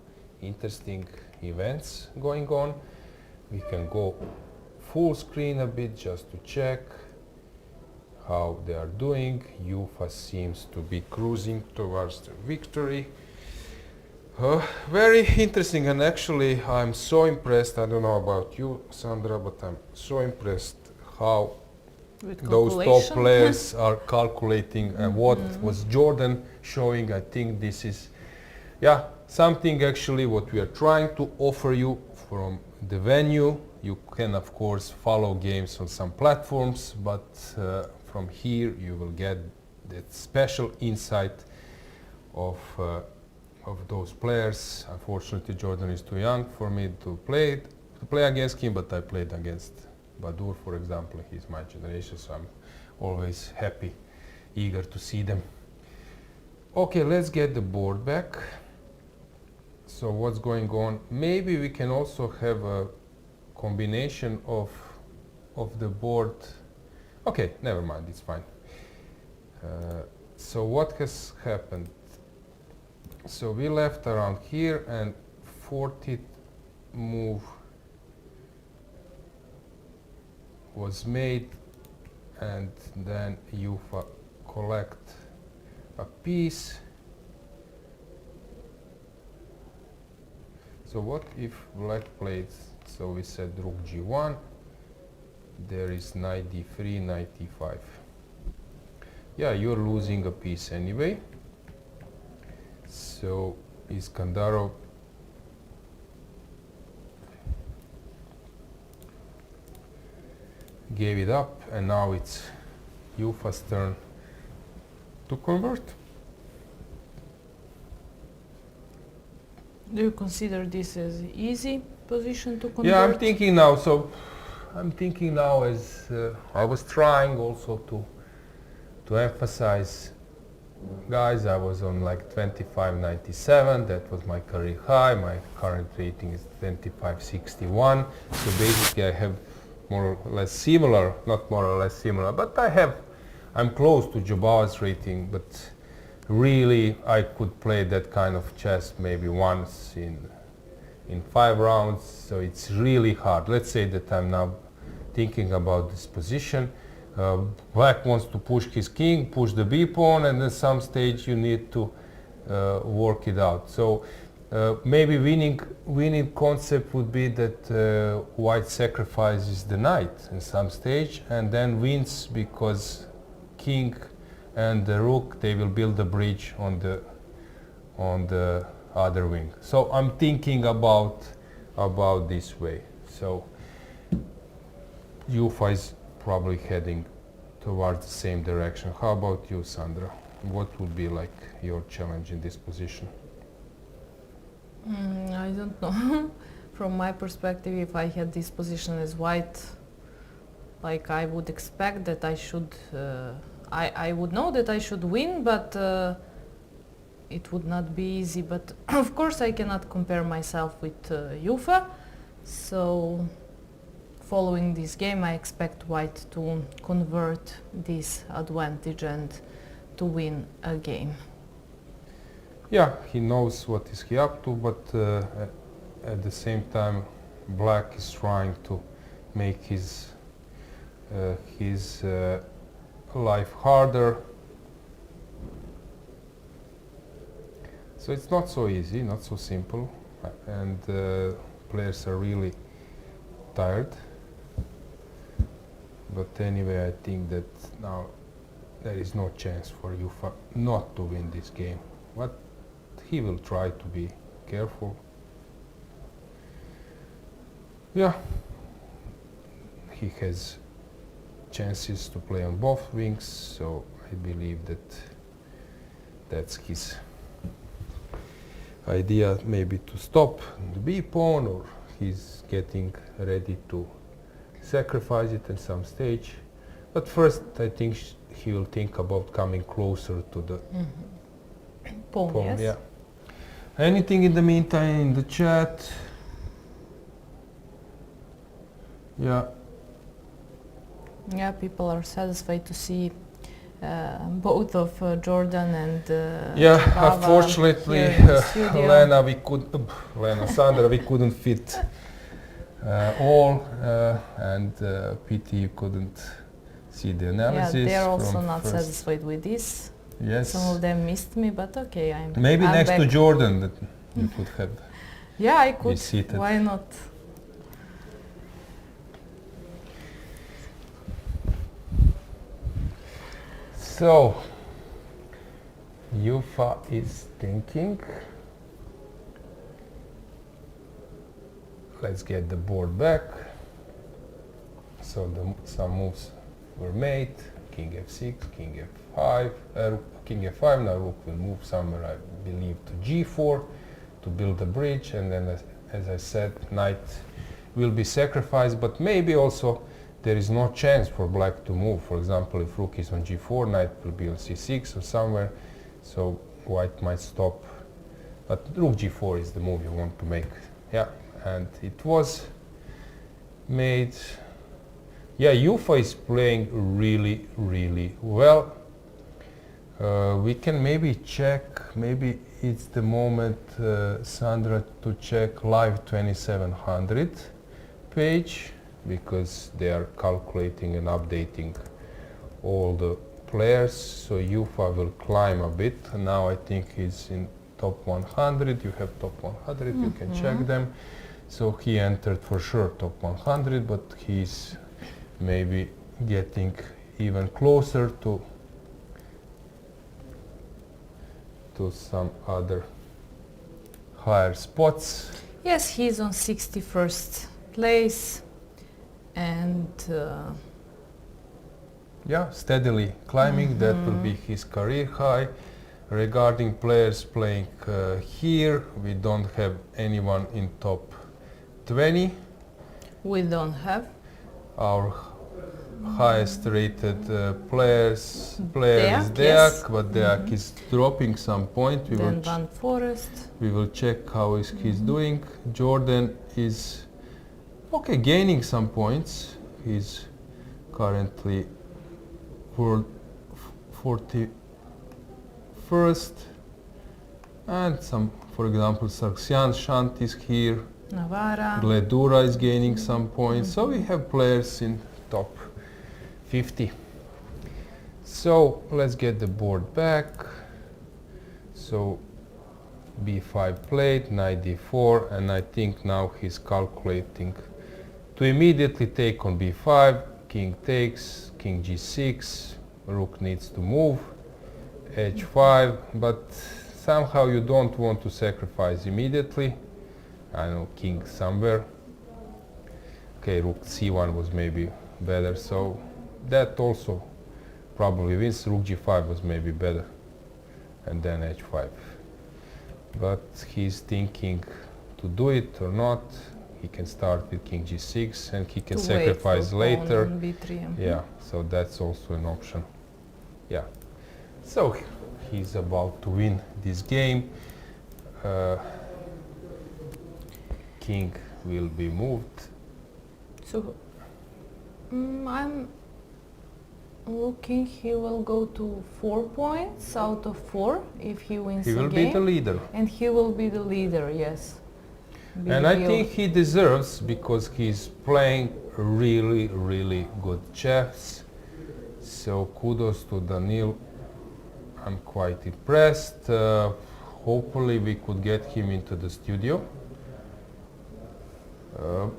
interesting events going on. We can go full screen a bit just to check how they are doing. Jufa seems to be cruising towards the victory. Very interesting, and actually I'm so impressed. I don't know about you, Sandra, but I'm so impressed how those top players are calculating and what was Jordan showing. I think this is something actually what we are trying to offer you from the venue. You can of course follow games on some platforms, but from here you will get that special insight of those players. Unfortunately Jordan is too young for me to play against him, but I played against Badur, for example. He's my generation, so I'm always happy, eager to see them. Okay, let's get the board back. So what's going on? Maybe we can also have a combination of the board. Okay, never mind, it's fine. So what has happened? So we left around here and 40th move was made, and then Jufa collect a piece. So what if black plays? So we said rook g1, there is knight d3, knight e5. Yeah, you're losing a piece anyway. So Iskandarov gave it up, and now it's Jufa's turn to convert. Do you consider this as easy position to convert? Yeah, I'm thinking now. So I'm thinking now as I was trying also to emphasize, guys, I was on like 25.97. That was my career high. My current rating is 25.61. So basically I have more or less similar, not more or less similar, but I'm close to Joba's rating, but really I could play that kind of chess maybe once in 5 rounds, so it's really hard. Let's say that I'm now thinking about this position. Black wants to push his king, push the b pawn, and at some stage you need to work it out. So maybe winning concept would be that white sacrifices the knight in some stage and then wins because king and the rook, they will build a bridge on the other wing. So I'm thinking about this way. So Jufa is probably heading towards the same direction. How about you, Sandra? What would be like your challenge in this position? I don't know. From my perspective, if I had this position as white, like I would expect that I should, I would know that I should win, but it would not be easy. But of course I cannot compare myself with Jufa, so following this game I expect white to convert this advantage and to win a game. Yeah, he knows what is he up to, but at the same time black is trying to make his life harder. So it's not so easy, not so simple, and players are really tired. But anyway, I think that now there is no chance for Jufa not to win this game. But he will try to be careful. Yeah, he has chances to play on both wings, so I believe that that's his idea, maybe to stop the b pawn, or he's getting ready to sacrifice it at some stage. But first I think he will think about coming closer to the pawn. Yes. Yeah. Anything in the meantime in the chat? Yeah. Yeah, people are satisfied to see both of Jordan and yeah, Baba unfortunately, here in the studio. Sandra, we couldn't fit all, and PT you couldn't see the analysis. Yeah, they're also from not first. satisfied with this. Yes. Some of them missed me, but okay, Maybe I'm next back. to Jordan that you could have. Yeah, I could. Be seated. Why not? So, Yufa is thinking. Let's get the board back. So some moves were made. King f6, king f5, king f5. Now rook will move somewhere, I believe, to g4 to build a bridge, and then, as I said, knight will be sacrificed. But maybe also there is no chance for black to move. For example, if rook is on g4, knight will be on c6 or somewhere, so white might stop. But rook g4 is the move you want to make. Yeah, and it was made. Yeah, Yufa is playing really, really well. We can maybe check, maybe it's the moment, Sandra, to check live 2700 page, because they are calculating and updating all the players. So Yufa will climb a bit. Now I think he's in top 100. You have top 100, you can check them. So he entered for sure top 100, but he's maybe getting even closer to some other higher spots. Yes, he's on 61st place, and yeah, steadily climbing. That will be his career high. Regarding players playing here, we don't have anyone in top 20. we don't have. Our highest rated player is Deak, Deak, yes. but Deak is dropping some point. Then Van Forest. We will check how is he's doing. Jordan is okay, gaining some points. He's currently world 41st, and some, for example, Sargsyan Shant is here. Navara. Gledura is gaining some points. So we have players in top 50. So let's get the board back. So b5 played, knight d4, and I think now he's calculating to immediately take on b5, king takes, king g6, rook needs to move, h5, but somehow you don't want to sacrifice immediately. I know, king somewhere. Okay, rook c1 was maybe better, so that also probably wins. Rook g5 was maybe better, and then h5. But he's thinking to do it or not. He can start with king g6, and he can To sacrifice wait for later. pawn on b3. Yeah, so that's also an option. Yeah, so he's about to win this game. King will be moved. So I'm looking, he will go to 4 points out of 4 if he wins He the will game. be the leader. And he will be the leader, yes. And I think he deserves, because he's playing really, really good chess. So kudos to Daniil. I'm quite impressed. Hopefully we could get him into the studio.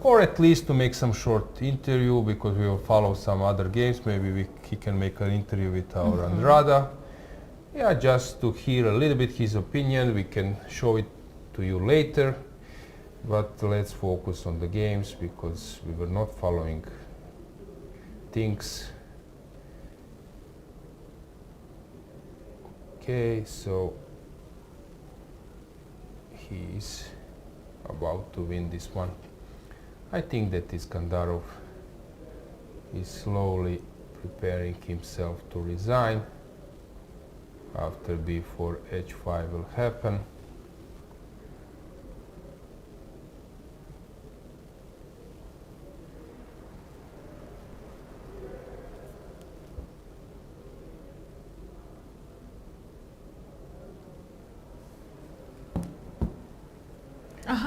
Or at least to make some short interview, because we will follow some other games. Maybe he can make an interview with our Andrada. Yeah, just to hear a little bit his opinion. We can show it to you later. But let's focus on the games, because we were not following things. Okay, so he's about to win this one. I think that Iskandarov is slowly preparing himself to resign. After b4, h5 will happen.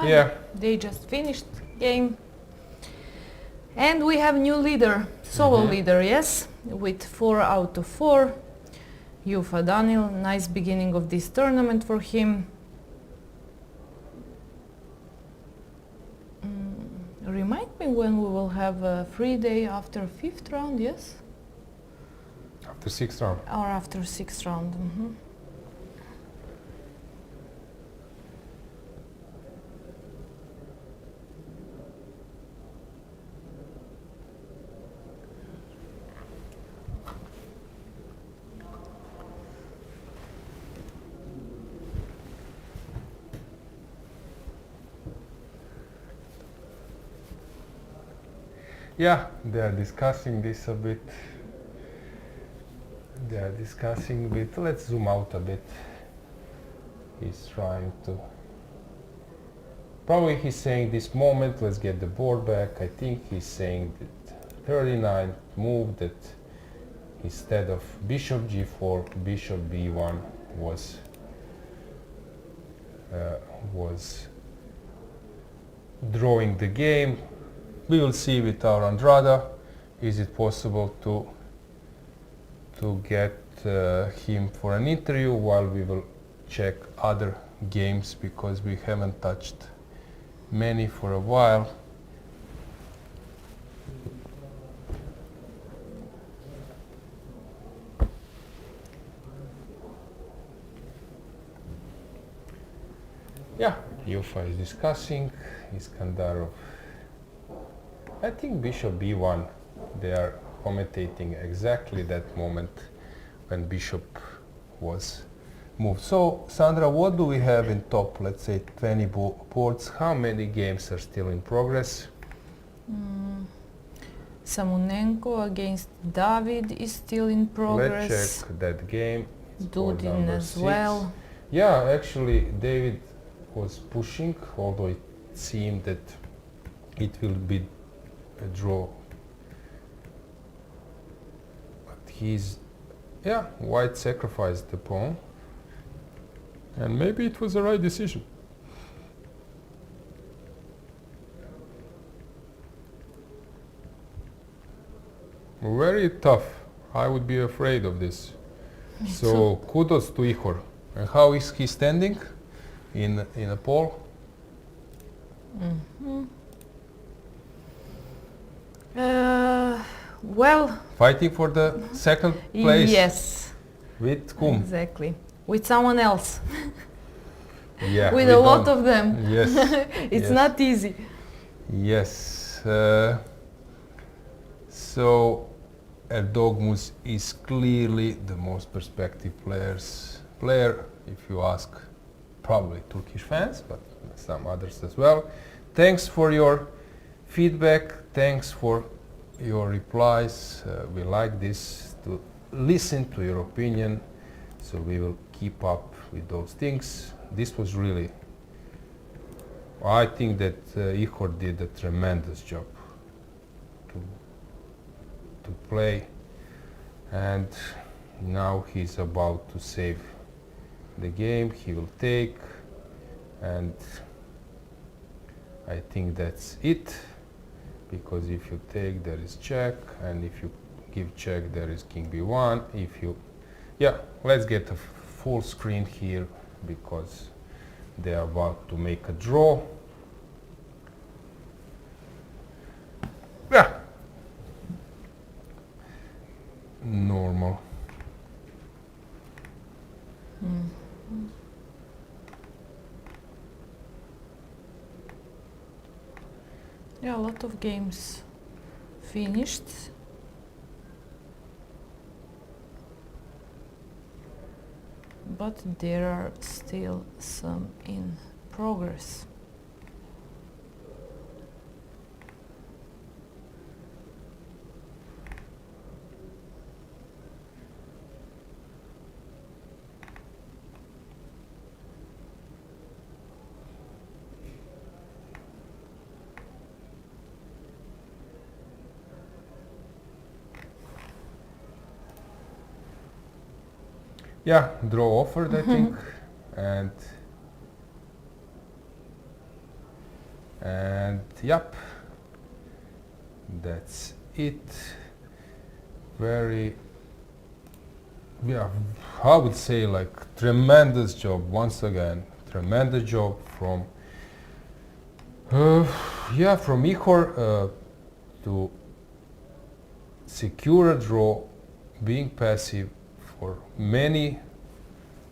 Yeah. They just finished game. And we have new leader, solo leader, yes, with 4 out of 4. Jufa Daniel, nice beginning of this tournament for him. Remind me when we will have a free day after 5th round, yes? After 6th round. Or after 6th round. Yeah, they are discussing this a bit. They are discussing a bit. Let's zoom out a bit. He's trying to... Probably he's saying this moment, let's get the board back. I think he's saying that 39th move, that instead of bishop g4, bishop b1 was drawing the game. We will see with our Andrada, is it possible to get him for an interview while we will check other games, because we haven't touched many for a while. Yeah, Jufa is discussing, Iskandarov. I think bishop b1, they are commentating exactly that moment when bishop was moved. So, Sandra, what do we have in top, let's say, 20 boards? How many games are still in progress? Samunenko against David is still in progress. Let's check that game. Dudin as 6. well. Yeah, actually, David was pushing, although it seemed that it will be a draw. But white sacrificed the pawn. And maybe it was the right decision. Very tough. I would be afraid of this. So kudos to Ihor. And how is he standing in a poll? Well, fighting for the second place. Yes. With whom? Exactly. With someone else. Yeah. With a lot of them. Yes. It's not easy. Yes. So Erdogmuz is clearly the most perspective player, if you ask probably Turkish fans, but some others as well. Thanks for your feedback. Thanks for your replies. We like this, to listen to your opinion, so we will keep up with those things. This was really, I think that Ihor did a tremendous job to play, and now he's about to save the game. He will take, and I think that's it, because if you take, there is check, and if you give check, there is king b1. If you, let's get a full screen here, because they are about to make a draw. Normal. Yeah, a lot of games finished. But there are still some in progress. Yeah, draw offered, I think, and And yep, that's it. Very, yeah, I would say like tremendous job once again. Tremendous job from from Ihor to secure a draw, being passive for many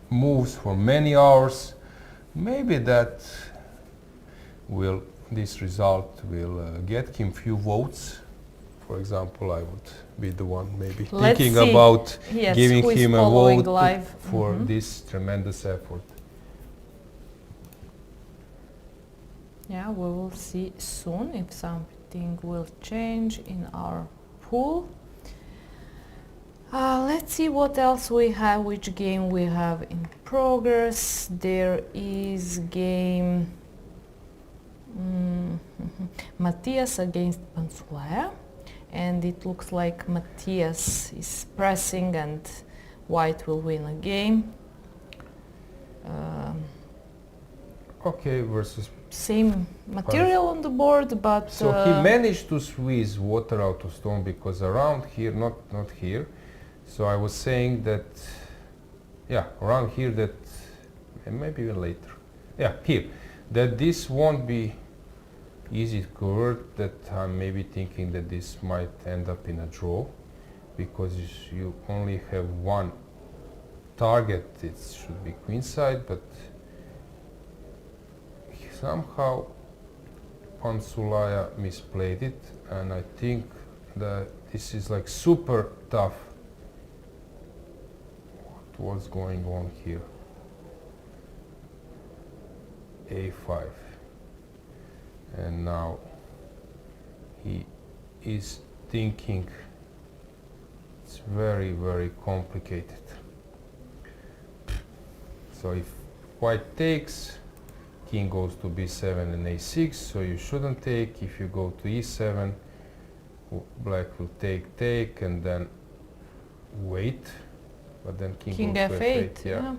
moves, for many hours. Maybe this result will get him few votes. For example, I would be the one maybe thinking about giving him a vote for this tremendous effort. Yeah, we will see soon if something will change in our pool. Let's see what else we have, which game we have in progress. There is game Matthias against Pansulaya, and it looks like Matthias is pressing and White will win a game. Okay, versus same material on the board, but so he managed to squeeze water out of stone, because around here, not here. So I was saying that, yeah, around here that, and maybe even later, yeah, here, that this won't be easy to convert, that I'm maybe thinking that this might end up in a draw, because you only have one target. It should be queenside, but somehow Pansulaya misplayed it, and I think that this is like super tough. What's going on here? A5, and now he is thinking. It's very, very complicated. So if White takes, King goes to B7 and A6, so you shouldn't take. If you go to E7, Black will take, and then wait, but then King goes to F8, yeah.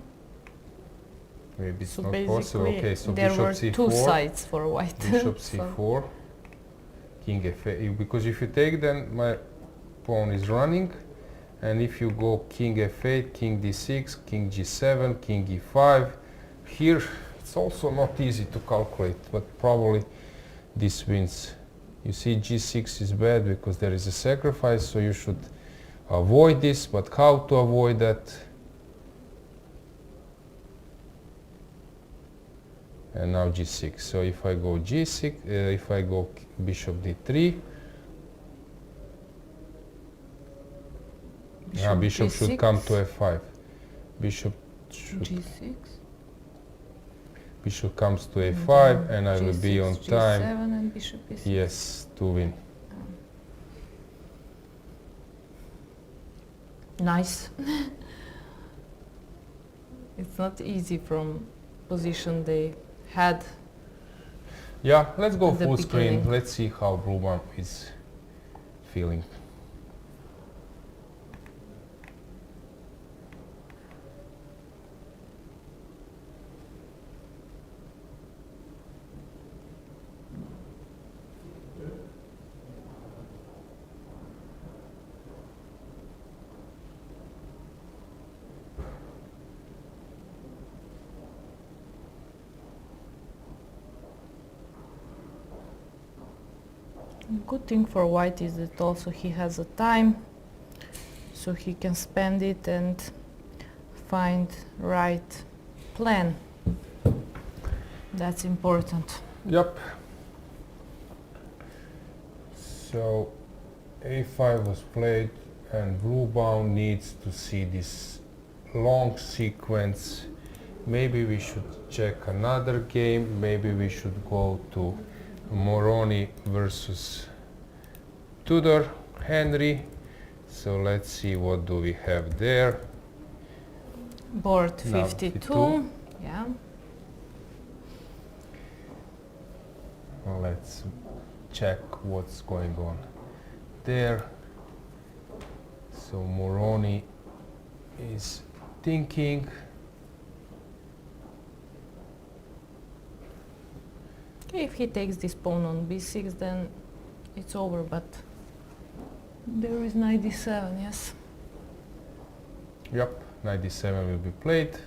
Maybe it's so not basically possible. Okay, so there Bishop were C4, two sides for White. Bishop C4, King F8, because if you take, then my pawn is running, and if you go King F8, King D6, King G7, King E5, here it's also not easy to calculate, but probably this wins. You see, G6 is bad because there is a sacrifice, so you should avoid this, but how to avoid that? And now G6. So if I go G6, if I go Bishop D3, Bishop should come to F5. Bishop should G6. Bishop comes to A5, and I will be on time. G7 and Bishop E6. Yes, to win. Nice. It's not easy from position they had. Yeah, let's go at the full screen. beginning. Let's see how Ruban is feeling. Good thing for White is that also he has a time, so he can spend it and find right plan. That's important. Yep. So A5 was played, and Ruban needs to see this long sequence. Maybe we should check another game. Maybe we should go to Moroni versus Tudor Henry. So let's see, what do we have there. Board Now 52. Yeah. Let's check what's going on there. So Moroni is thinking. If he takes this pawn on b6, then it's over, but there is knight d7, yes. Yep, knight d7 will be played.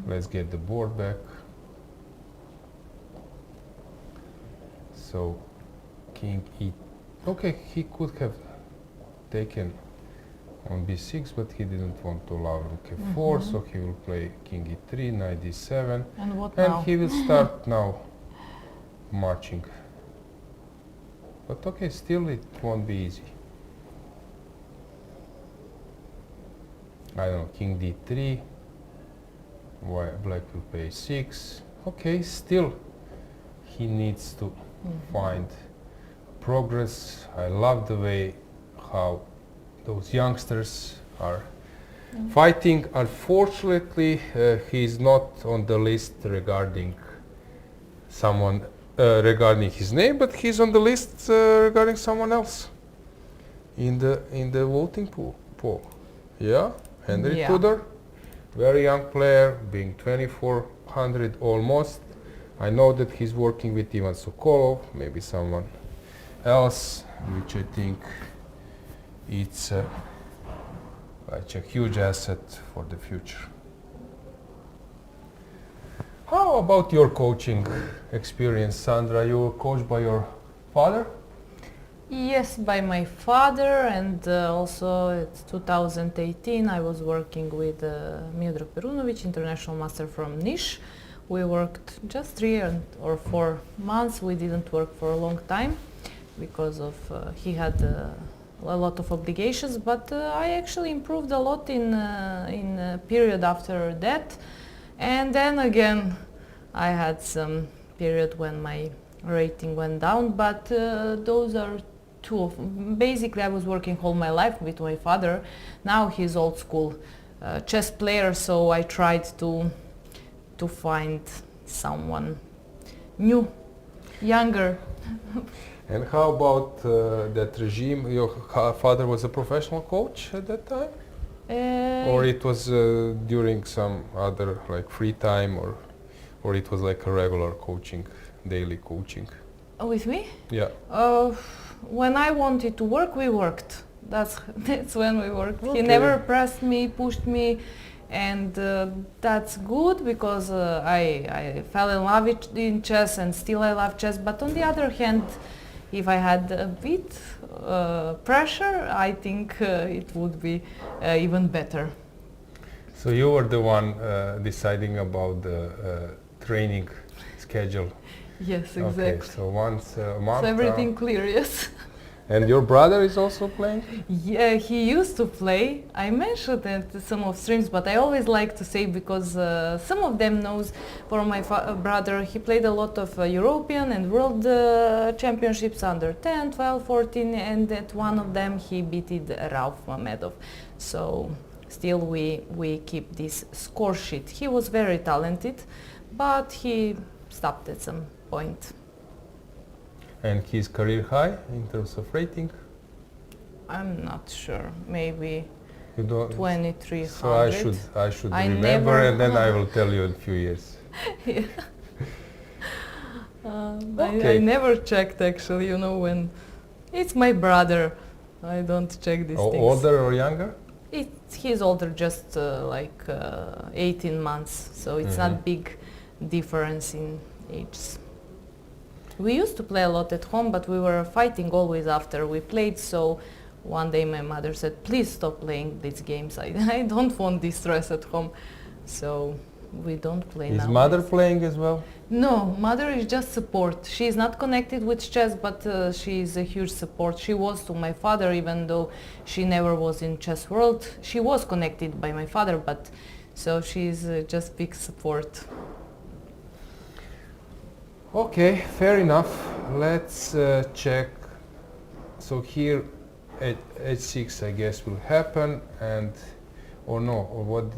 Let's get the board back. So, king e... Okay, he could have taken on b6, but he didn't want to allow rook f4, so he will play king e3, knight d7. And what And now? he will start now marching. But okay, still it won't be easy. I don't know, king d3, black will play 6. Okay, still he needs to find progress. I love the way how those youngsters are fighting. Unfortunately, he's not on the list regarding someone, regarding his name, but he's on the list regarding someone else in the voting poll. Yeah, Henry Tudor, very young player, being 2400 almost. I know that he's working with Ivan Sokolov, maybe someone else, which I think it's like a huge asset for the future. How about your coaching experience, Sandra? You were coached by your father? Yes, by my father, and also it's 2018 I was working with Miodrag Perunovic, international master from Niš. We worked just 3 or 4 months. We didn't work for a long time because of he had a lot of obligations, but I actually improved a lot in period after that. And then again I had some period when my rating went down, but those are two of basically I was working all my life with my father. Now he's old school chess player, so I tried to find someone new, younger. And how about that regime? Your father was a professional coach at that time? Or it was during some other like free time, or it was like a regular coaching, daily coaching? With me? Yeah. When I wanted to work, we worked. That's when we worked. Okay. He never pressed me, pushed me, and that's good because I fell in love in chess, and still I love chess. But on the other hand, if I had a bit pressure, I think it would be even better. So you were the one deciding about the training schedule? Yes, exactly. Okay, so once a month. So everything clear, yes. And your brother is also playing? Yeah, he used to play. I mentioned it in some of streams, but I always like to say because some of them knows. For my brother, he played a lot of European and World Championships under 10, 12, 14, and at one of them he beat Rauf Mamedov. So still we keep this score sheet. He was very talented, but he stopped at some point. And his career high in terms of rating? I'm not sure. Maybe you don't 2300. So I should remember, and then I will tell you in a few years. Yeah. Okay. I never checked actually. You know, when it's my brother, I don't check these things. Older or younger? He's older, just like 18 months. So it's not big difference in ages. We used to play a lot at home, but we were fighting always after we played, so one day my mother said, please stop playing these games, I don't want this stress at home, so we don't play now. Is mother playing as well? No, mother is just support. She is not connected with chess, but she is a huge support. She was to my father, even though she never was in chess world. She was connected by my father, but so she is just big support. Okay, fair enough. Let's check. So here at h6 I guess will happen, and or no, or what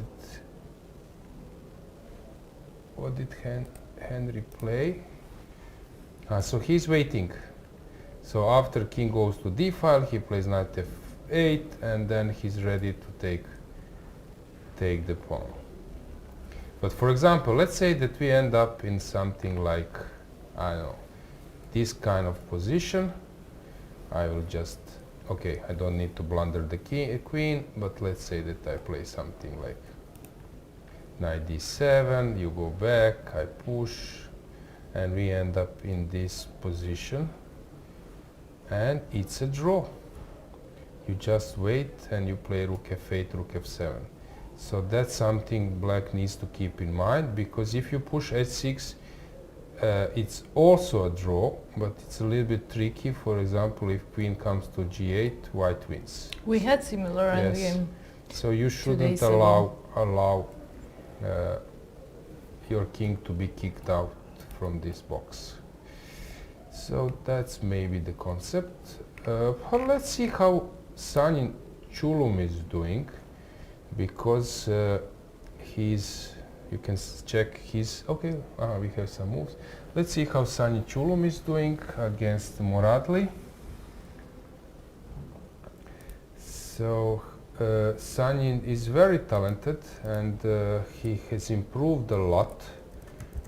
did Henry play? So he's waiting. So after king goes to d file, he plays knight f8, and then he's ready to take the pawn. But for example, let's say that we end up in something like, I don't know, this kind of position, I will just, okay, I don't need to blunder the queen, but let's say that I play something like knight d7, you go back, I push, and we end up in this position, and it's a draw. You just wait and you play rook f8, rook f7. So that's something black needs to keep in mind, because if you push h6, it's also a draw, but it's a little bit tricky. For example, if queen comes to g8, white wins. We had similar endgame. So you shouldn't allow your king to be kicked out from this box. So that's maybe the concept. But let's see how Sanin Chulum is doing, because he's, you can check his, okay, we have some moves. Let's see how Sanin Chulum is doing against Muradli. So Sanin is very talented, and he has improved a lot,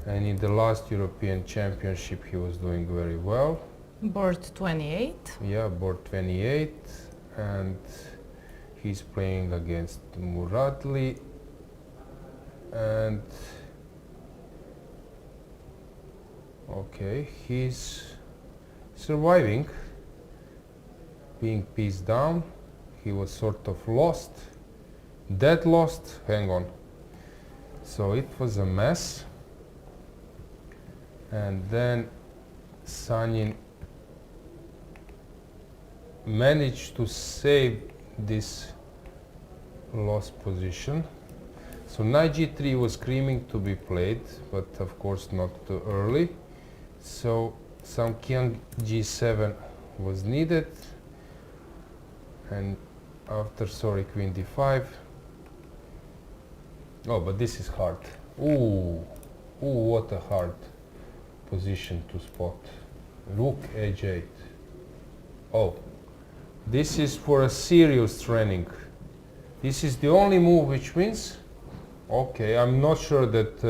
and in the last European Championship he was doing very well. Board 28. Yeah, board 28, and he's playing against Muradli, and okay, he's surviving, being pieced down. He was sort of lost, dead lost, hang on. So it was a mess, and then Sanin managed to save this lost position. So knight g3 was screaming to be played, but of course not too early. So some king g7 was needed, and after, sorry, queen d5. Oh, but this is hard. Ooh, what a hard position to spot. Rook h8. Oh, this is for a serious training. This is the only move which wins. Okay, I'm not sure that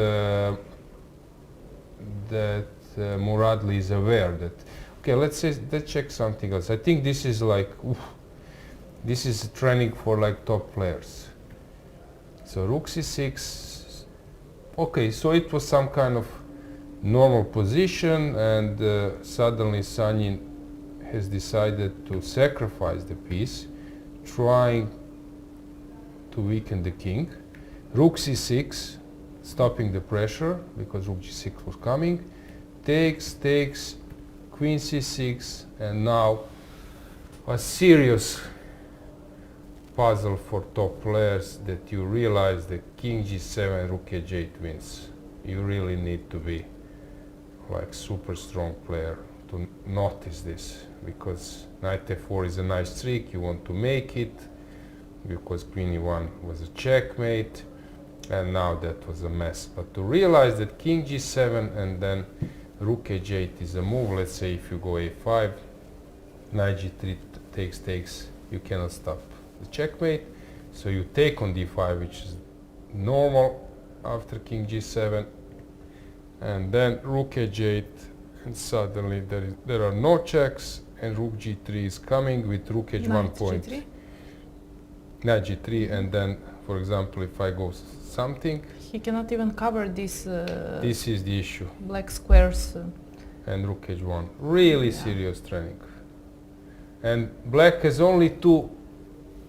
Muradli is aware that. Okay, let's check something else. I think this is like, this is training for like top players. So rook c6. Okay, so it was some kind of normal position, and suddenly Sanin has decided to sacrifice the piece, trying to weaken the king. Rook c6, stopping the pressure, because rook g6 was coming. Takes, queen c6, and now a serious puzzle for top players, that you realize that king g7, rook h8 wins. You really need to be like super strong player to notice this, because knight f4 is a nice trick, you want to make it, because queen e1 was a checkmate, and now that was a mess. But to realize that king g7 and then rook h8 is a move, let's say if you go a5, knight g3 takes, you cannot stop the checkmate, so you take on d5, which is normal after king g7, and then rook h8, and suddenly there are no checks, and rook g3 is coming with rook h1 point. G3? Knight g3, and then, for example, if I go something, he cannot even cover this. This is the issue. Black squares. And rook h1, really serious training. And black has only two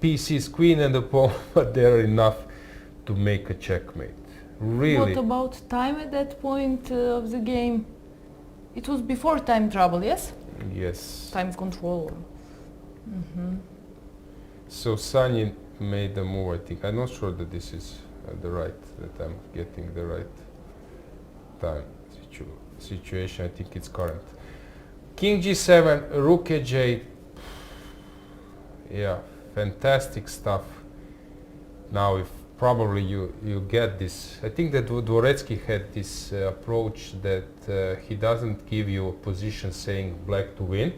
pieces, queen and a pawn, but they are enough to make a checkmate. Really. What about time at that point of the game? It was before time trouble, yes? Yes. Time control. So Sanin made a move, I think. I'm not sure that this is that I'm getting the right time situation. I think it's correct. King g7, rook h8. Yeah, fantastic stuff. Now if probably you get this, I think that Dvoretsky had this approach that he doesn't give you a position saying black to win,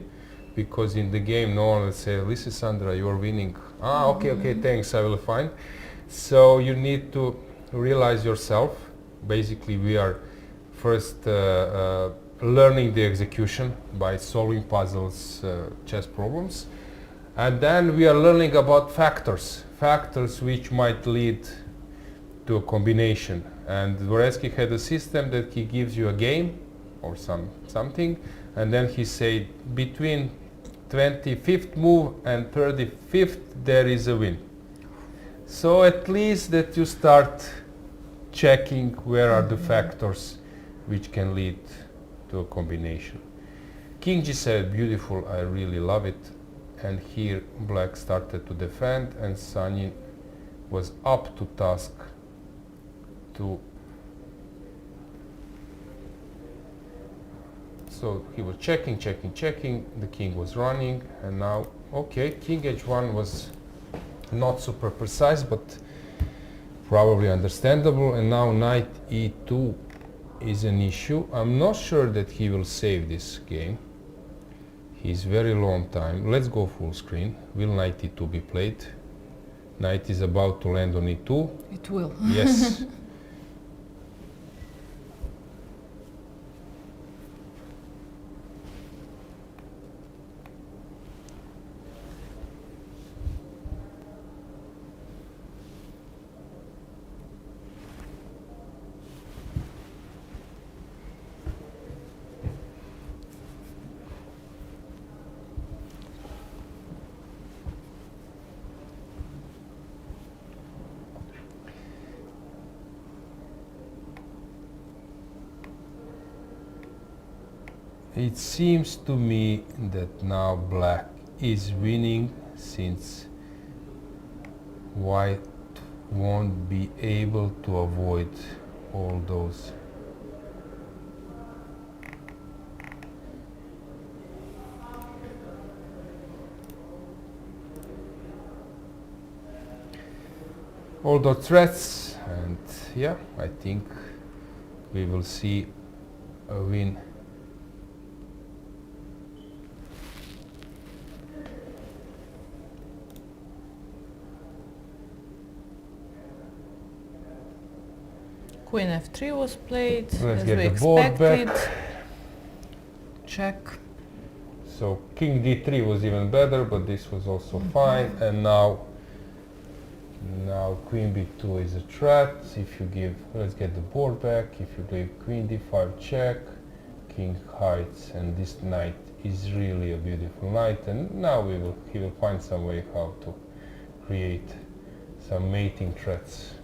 because in the game no one will say, listen Sandra, you are winning. Okay, thanks, I will find. So you need to realize yourself. Basically we are first learning the execution by solving puzzles, chess problems. And then we are learning about factors which might lead to a combination. And Dvoretsky had a system that he gives you a game or something, and then he said between 25th move and 35th there is a win. So at least that you start checking where are the factors which can lead to a combination. King g7, beautiful, I really love it. And here black started to defend and Sanin was up to task to... So he was checking, the king was running, and now, okay, king h1 was not super precise, but probably understandable, and now knight e2 is an issue. I'm not sure that he will save this game. He's very long time. Let's go full screen. Will knight e2 be played? Knight is about to land on e2. It will. Yes. It seems to me that now black is winning since white won't be able to avoid all those. All the threats, and yeah, I think we will see a win. Queen f3 was played, Let's as get we the board expected. back. Check. So king d3 was even better, but this was also fine. And now queen b2 is a threat. If you give, let's get the board back. If you give queen d5 check, king hides, and this knight is really a beautiful knight. And now he will find some way how to create some mating threats.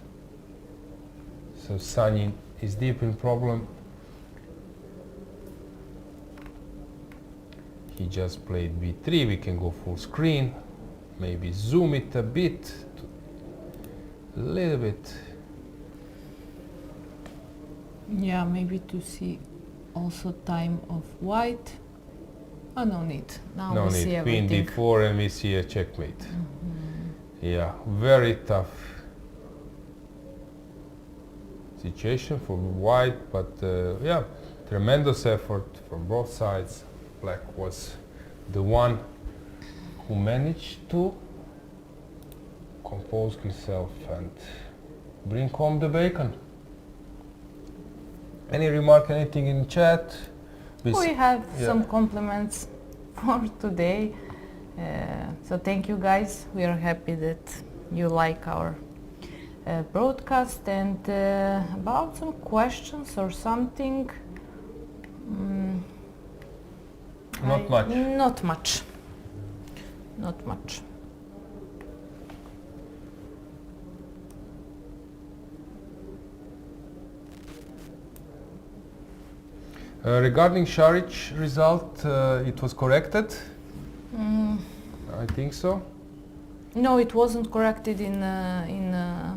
So Sanin is deep in problem. He just played b3. We can go full screen. Maybe zoom it a bit, a little bit. Yeah, maybe to see also time of white. Oh, no need. Now No we see need. everything. Queen d4 and we see a checkmate. Yeah, very tough situation for white, but yeah, tremendous effort from both sides. Black was the one who managed to compose himself and bring home the bacon. Any remark, anything in chat? We have some compliments for today. So thank you guys. We are happy that you like our broadcast, and about some questions or something. Not much. Not much. Not much. Regarding Šarić result, it was corrected. I think so. No, it wasn't corrected in.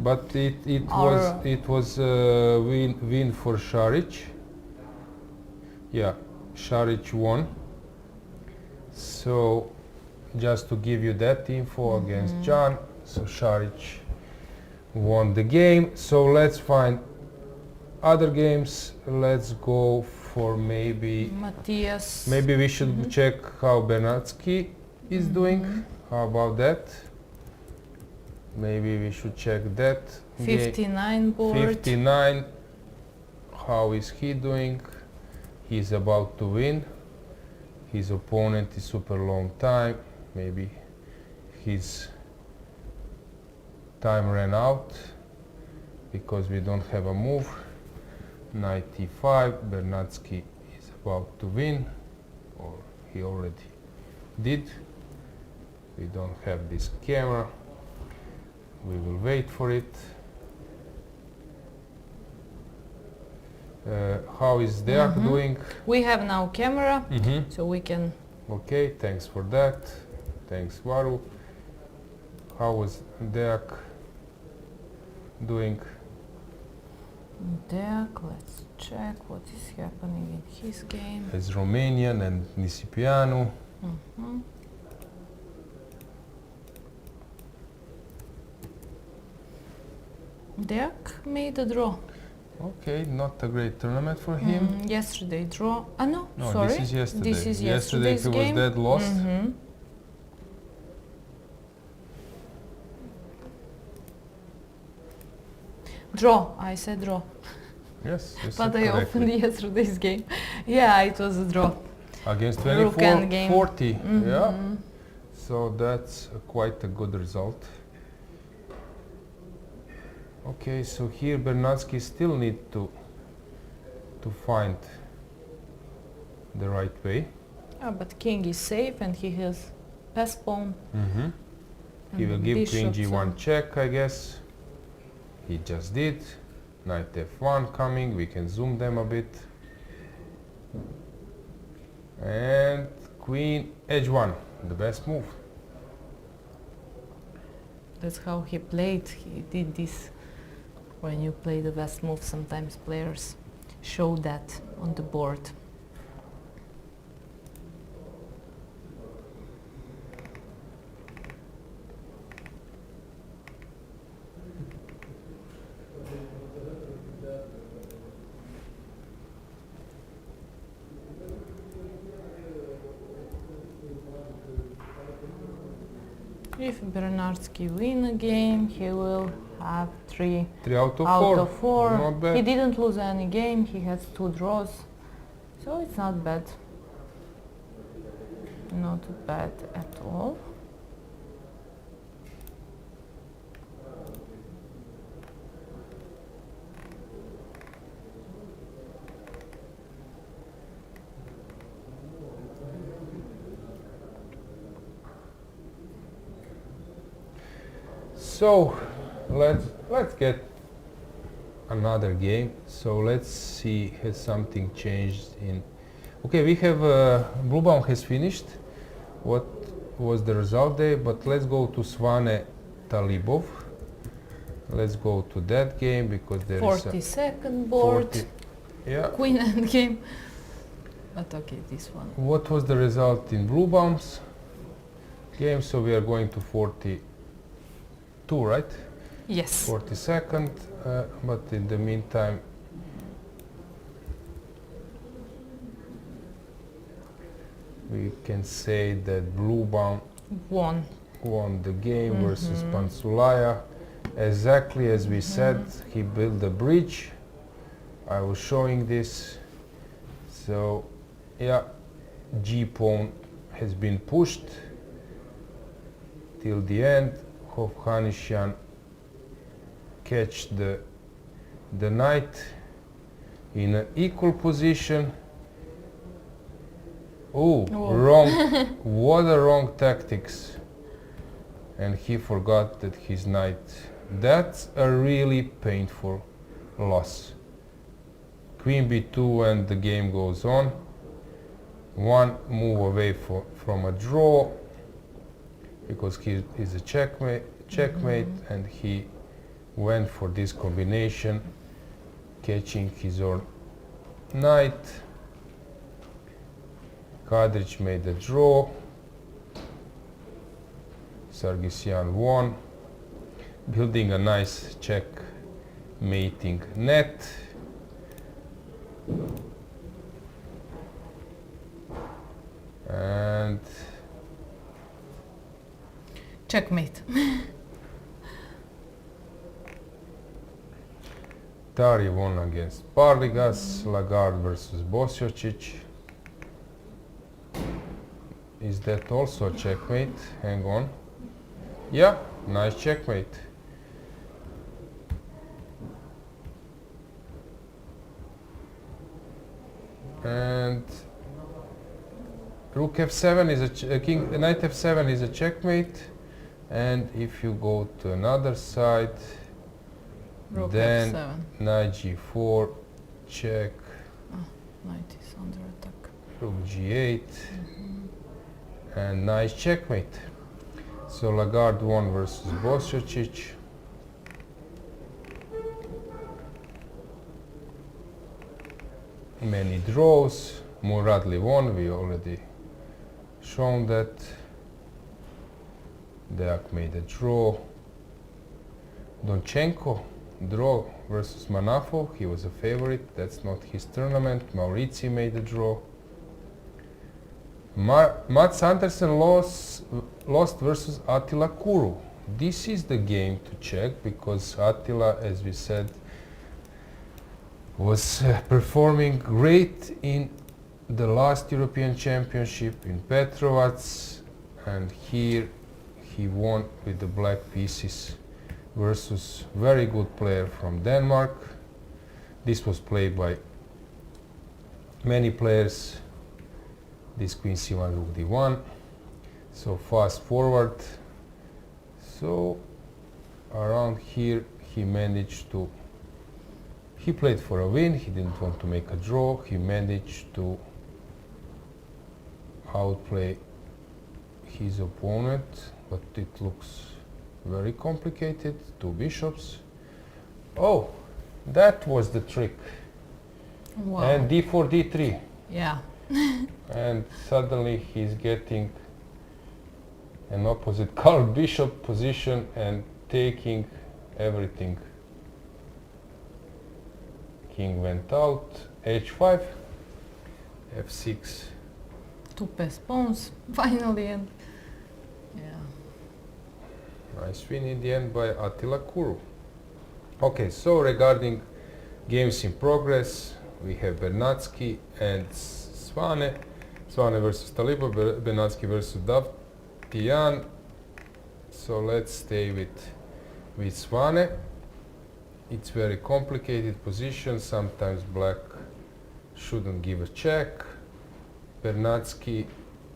But it was win for Šarić. Yeah, Šarić won. So just to give you that info against Jan, so Šarić won the game. So let's find other games. Let's go for maybe Matthias. Maybe we should check how Bernatsky is doing. How about that? Maybe we should check that. 59 board. 59. How is he doing? he's about to win. His opponent is super long time. Maybe his time ran out because we don't have a move. Knight e5, Bernatsky is about to win, or he already did. We don't have this camera. We will wait for it. How is Deak doing? We have now camera, so we can... Okay, thanks for that. Thanks, Varu. How was Deak doing? Deak, let's check what is happening in his game. As Romanian and Nisipianu. Deak made a draw. Okay, not a great tournament for him. Yesterday draw. Ah no, No, sorry. this is yesterday. This is Yesterday yesterday's he game. was dead lost. Draw. I said draw. Yes, you But said I correctly. opened yesterday's game. Yeah, it was a draw. Against Rook 24, endgame. 40. Yeah. So that's quite a good result. Okay, so here Bernatsky still need to find the right way. But king is safe and he has pass pawn. He will give queen bishop, g1 check, I guess. He just did. Knight f1 coming. We can zoom them a bit. And queen h1, the best move. That's how he played. He did this. When you play the best move, sometimes players show that on the board. If Bernatsky win a game, he will have 3 out of out 4. of 4. Not bad. He didn't lose any game, he has 2 draws, so it's not bad. Not bad at all. So let's get another game. So let's see, has something changed in... Okay, we have Bluebaum has finished. What was the result there? But let's go to Svane Talibov. Let's go to that game because there is 42nd board, 40, yeah. queen endgame. But okay, this one. What was the result in Bluebaum's game? So we are going to 42, right? Yes. 42nd, but in the meantime, we can say that Bluebaum won the game versus Pansulaya. Exactly as we said, he built the bridge. I was showing this. So, yeah, G-pawn has been pushed till the end. Hovhannisyan catch the knight in an equal position. Oh, wrong! What a wrong tactics! And he forgot that his knight. That's a really painful loss. Queen b2 and the game goes on. One move away from a draw because he is a checkmate, and he went for this combination, catching his own knight. Kadric made a draw. Sargsyan won, building a nice checkmating net. And checkmate. Bartari won against Parligas. Lagarde versus Bosiocic. Is that also a checkmate? Hang on. Yeah, nice checkmate. And Rook F7 is Knight F7 is a checkmate. And if you go to another side, Rook then F7. Knight G4, check. Knight is under attack. Rook G8, and nice checkmate. So Lagarde won versus Bosiocic. Many draws. Muradli won, we already shown that. Deak made a draw. Donchenko, draw versus Manafov. He was a favorite. That's not his tournament. Maurizi made a draw. Mats Andersen lost versus Attila Kuru. This is the game to check because Attila, as we said, was performing great in the last European Championship in Petrovac, and here he won with the black pieces versus very good player from Denmark. This was played by many players. This Queen C1, Rook D1. So fast forward. So around here he managed to, he played for a win, he didn't want to make a draw, he managed to outplay his opponent, but it looks very complicated. Two bishops. Oh, that was the trick. Wow. And d4, d3. Yeah. And suddenly he's getting an opposite colored bishop position and taking everything. King went out, h5, f6. Two pass pawns finally, and yeah. Nice win in the end by Attila Kuru. Okay, so regarding games in progress, we have Bernatsky and Svane. Svane versus Taliba, Bernatsky versus Davtyan. So let's stay with Svane. It's very complicated position. Sometimes black shouldn't give a check. Bernatsky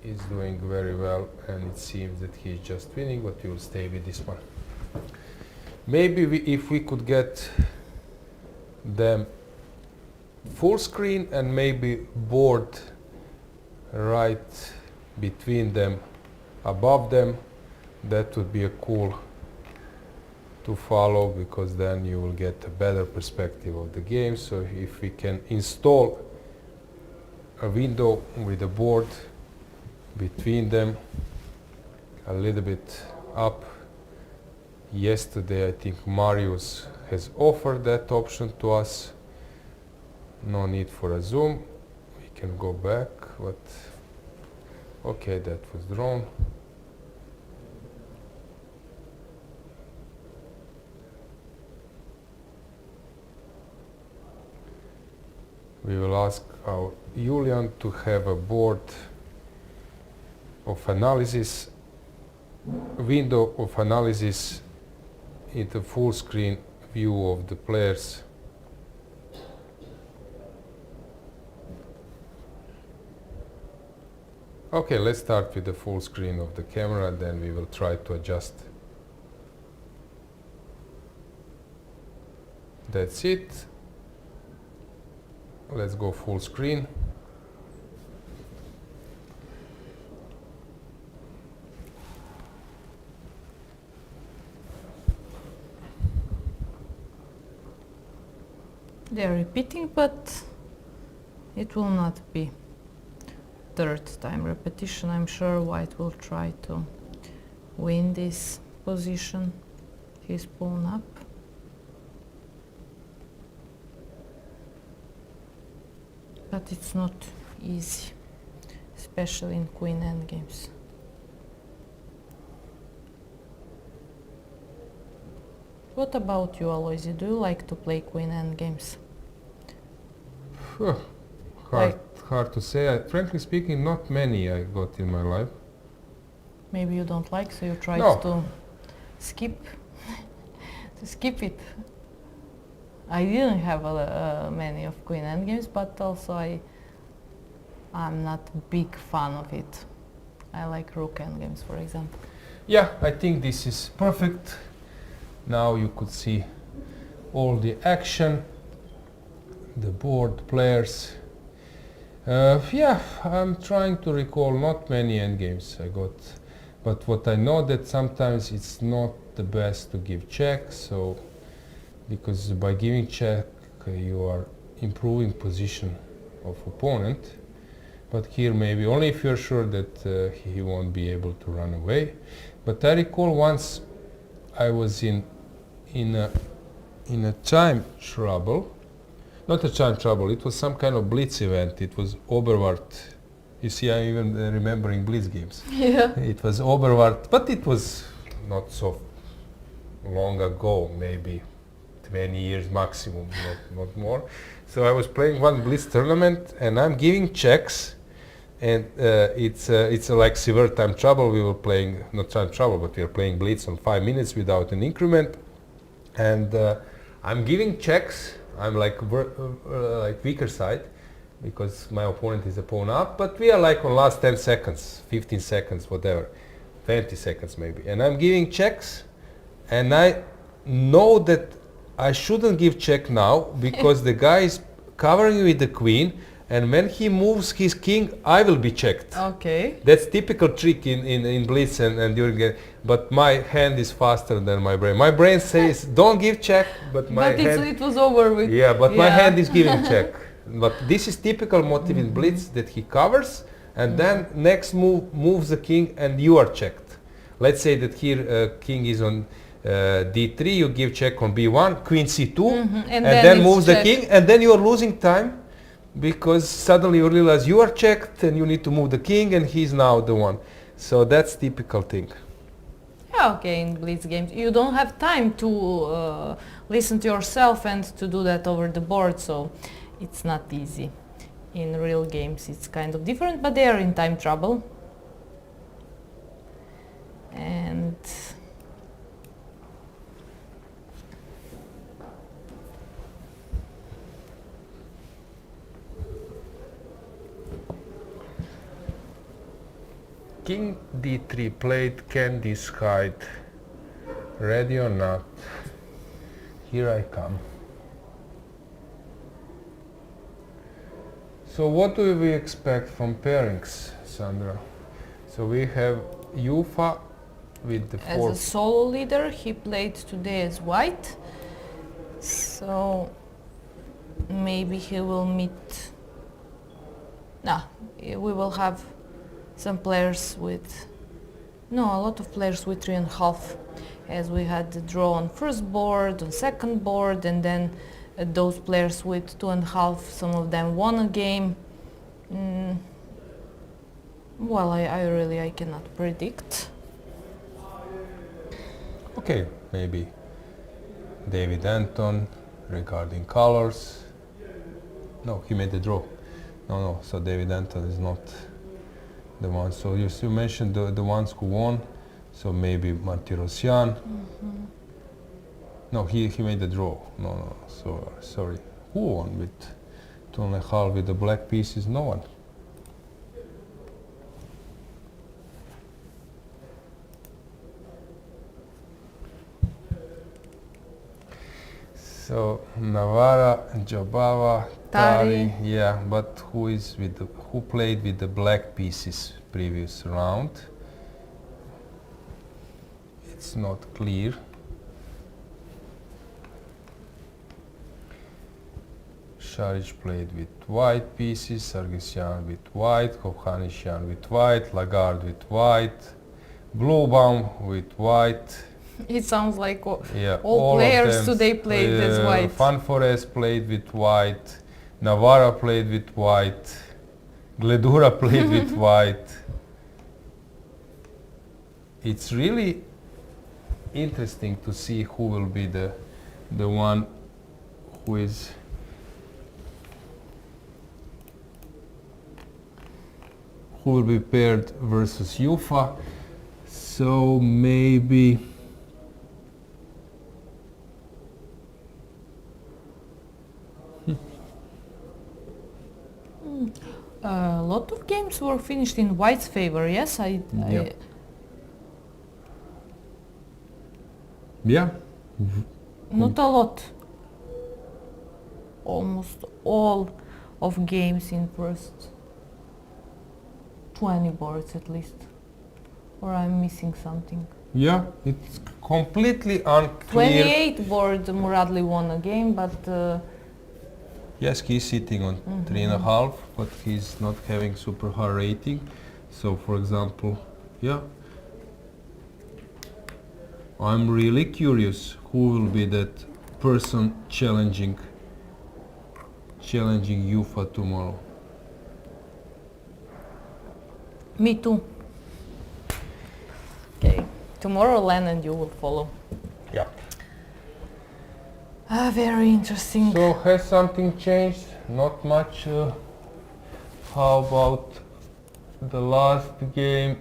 is doing very well, and it seems that he's just winning, but we will stay with this one. Maybe if we could get them full screen and maybe board right between them, above them, that would be a cool to follow, because then you will get a better perspective of the game. So if we can install a window with a board between them a little bit up. Yesterday I think Marius has offered that option to us. No need for a zoom. We can go back, but okay, that was drawn. We will ask our Julian to have a board of analysis, window of analysis in the full screen view of the players. Okay, let's start with the full screen of the camera, then we will try to adjust. That's it. Let's go full screen. They are repeating, but it will not be third time repetition. I'm sure white will try to win this position, his pawn up. But it's not easy, especially in queen endgames. What about you, Alojzije? Do you like to play queen endgames? Hard to say. Frankly speaking, not many I got in my life. Maybe you don't like, so you tried No. to skip it. I didn't have many of queen endgames, but also I'm not a big fan of it. I like rook endgames, for example. Yeah, I think this is perfect. Now you could see all the action, the board, players. Yeah, I'm trying to recall not many endgames I got, but what I know that sometimes it's not the best to give check, so because by giving check you are improving position of opponent, but here maybe only if you're sure that he won't be able to run away. But I recall once I was in a time trouble. Not a time trouble, it was some kind of blitz event. It was Oberwart. You see, I'm even remembering blitz games. Yeah. It was Oberwart, but it was not so long ago, maybe 20 years maximum, not more. So I was playing one blitz tournament and I'm giving checks, and it's like severe time trouble. We were playing, not time trouble, but we were playing blitz on 5 minutes without an increment. And I'm giving checks. I'm like weaker side because my opponent is a pawn up, but we are like on last 10 seconds, 15 seconds, whatever, 20 seconds maybe. And I'm giving checks, and I know that I shouldn't give check now because the guy is covering with the queen, and when he moves his king, I will be checked. Okay. That's typical trick in blitz and during game. But my hand is faster than my brain. My brain says don't give check, but my hand. It was over with. Yeah, but my hand is giving check. But this is typical motive in blitz, that he covers, and then next move moves the king, and you are checked. Let's say that here king is on d3, you give check on b1, queen c2, and then moves the king, and then you are losing time because suddenly you realize you are checked and you need to move the king, and he's now the one. So that's typical thing. Yeah, okay, in blitz games you don't have time to listen to yourself and to do that over the board, so it's not easy. In real games it's kind of different, but they are in time trouble. And King d3 played, can this hide? Ready or not? Here I come. So what do we expect from pairings, Sandra? So we have Jufa with the as a solo leader, he played today as white, so maybe he will meet. We will have some players with, a lot of players with 3.5, as we had the draw on first board, on second board, and then those players with 2.5, some of them won a game. Well, I cannot predict. Okay, maybe David Anton regarding colors. No, he made the draw. No, so David Anton is not the one. So you mentioned the ones who won, so maybe Martirosyan. No, he made the draw. No, so sorry. Who won with 2.5 with the black pieces? No one. So Navara, Jabava, Tari, yeah, but who played with the black pieces previous round? It's not clear. Šarić played with white pieces, Sargsyan with white, Hovhannisyan with white, Lagarde with white, Bluebaum with white. It sounds like all players today played as white. Fanfores played with white, Navara played with white, Gledura played with white. It's really interesting to see who will be the one who is who will be paired versus Ufa. So maybe a lot of games were finished in White's favor. Yes, yeah. Not a lot. Almost all of games in first 20 boards at least. Or I'm missing something. Yeah, it's completely unclear. 28 boards Muradli won a game, but yes, he's sitting on 3.5, but he's not having super high rating. So for example, yeah, I'm really curious who will be that person challenging Ufa tomorrow. me too. Okay, tomorrow Lena and you will follow. Yeah. Very interesting. So has something changed? Not much. How about the last game?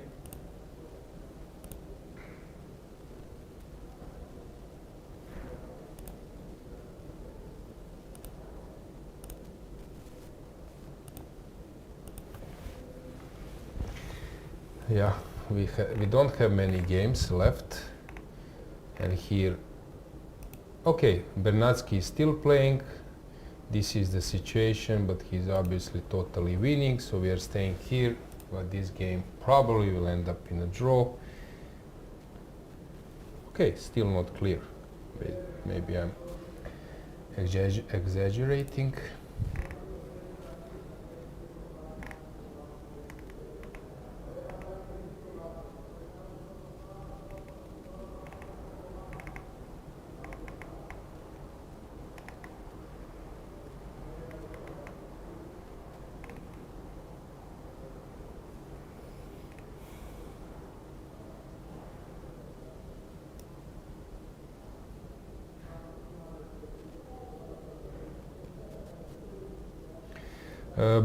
Yeah, we don't have many games left, and here, okay, Bernatsky is still playing. This is the situation, but he's obviously totally winning, so we are staying here. But this game probably will end up in a draw. Okay, still not clear. Maybe I'm exaggerating.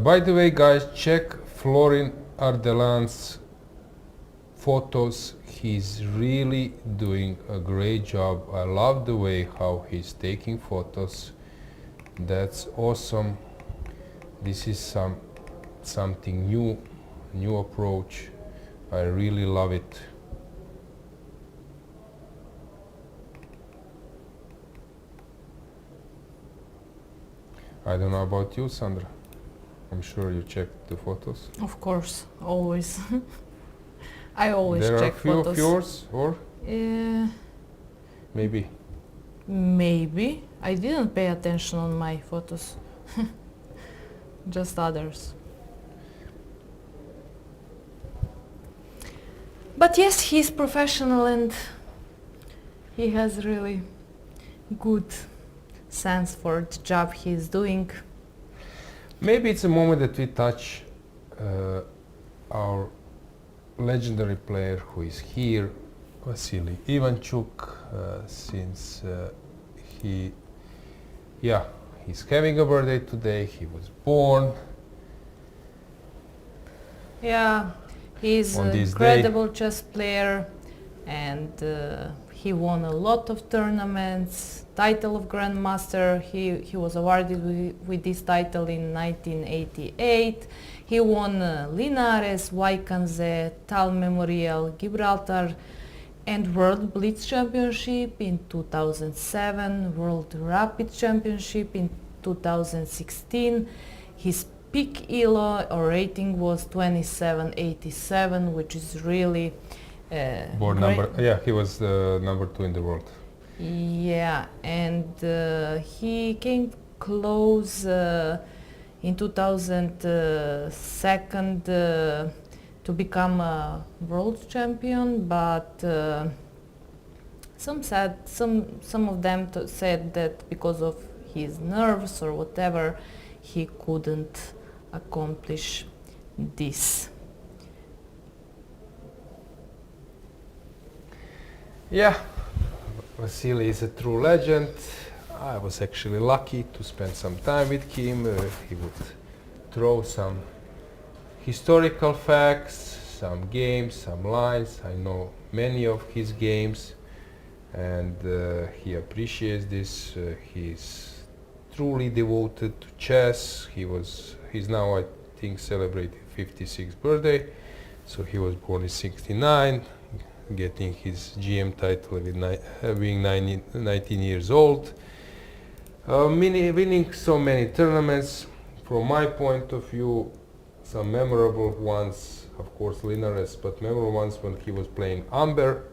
By the way, guys, check Florin Ardelan's photos. He's really doing a great job. I love the way how he's taking photos. That's awesome. This is something new approach. I really love it. I don't know about you, Sandra. I'm sure you checked the photos. Of course, always. I always check photos. There are a few of yours, or? Maybe. Maybe. I didn't pay attention on my photos. Just others. But yes, he's professional and he has really good sense for the job he's doing. Maybe it's a moment that we touch our legendary player who is here, Vasily Ivanchuk, since he's having a birthday today. He was born. Yeah, he's an incredible chess player, and he won a lot of tournaments. Title of Grandmaster. He was awarded with this title in 1988. He won Linares, Vaikanze, Tal Memorial, Gibraltar, and World Blitz Championship in 2007, World Rapid Championship in 2016. His peak ELO or rating was 2787, which is really board number. Yeah, he was number 2 in the world. Yeah, and he came close in 2002 to become a world champion, but some of them said that because of his nerves or whatever, he couldn't accomplish this. Yeah, Vasily is a true legend. I was actually lucky to spend some time with him. He would throw some historical facts, some games, some lines. I know many of his games, and he appreciates this. He's truly devoted to chess. He's now, I think, celebrating 56th birthday. So he was born in '69, getting his GM title with being 19 years old. Winning so many tournaments. From my point of view, some memorable ones, of course Linares, but memorable ones when he was playing Amber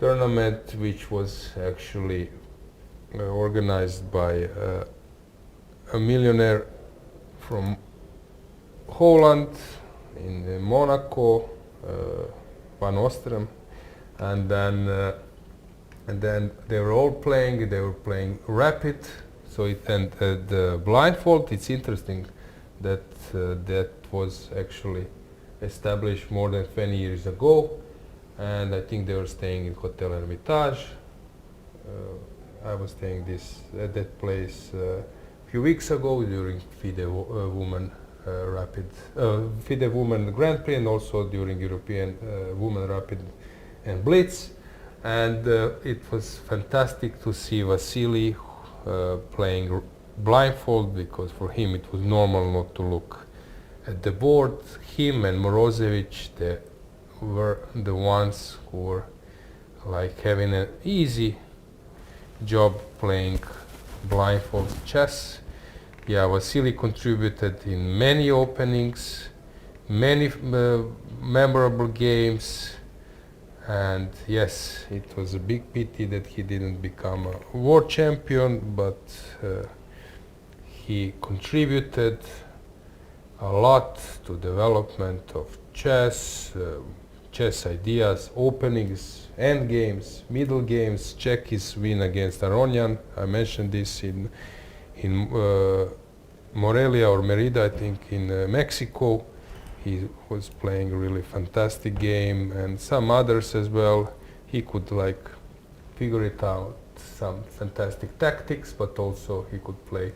tournament, which was actually organized by a millionaire from Holland in Monaco, Van Ostrem, and then they were all playing. They were playing rapid. So the blindfold. It's interesting that that was actually established more than 20 years ago, and I think they were staying in Hotel Hermitage. I was staying at that place a few weeks ago during FIDE Women FIDE Women Grand Prix, and also during European Women Rapid and Blitz, and it was fantastic to see Vasily playing blindfold, because for him it was normal not to look at the board. Him and Morozevich, they were the ones who were like having an easy job playing blindfold chess. Yeah, Vasily contributed in many openings, many memorable games, and yes, it was a big pity that he didn't become a world champion, but he contributed a lot to development of chess, chess ideas, openings, end games, middle games. Check his win against Aronian. I mentioned this in Morelia or Merida, I think, in Mexico. He was playing a really fantastic game, and some others as well. He could like figure it out, some fantastic tactics, but also he could play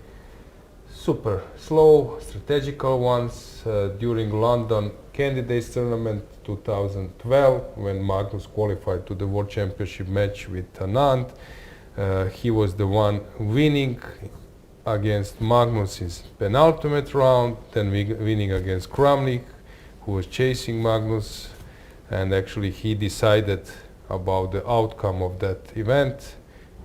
super slow, strategical ones. During London Candidates Tournament 2012, when Magnus qualified to the World Championship match with Anand, he was the one winning against Magnus in penultimate round, then winning against Kramnik, who was chasing Magnus, and actually he decided about the outcome of that event,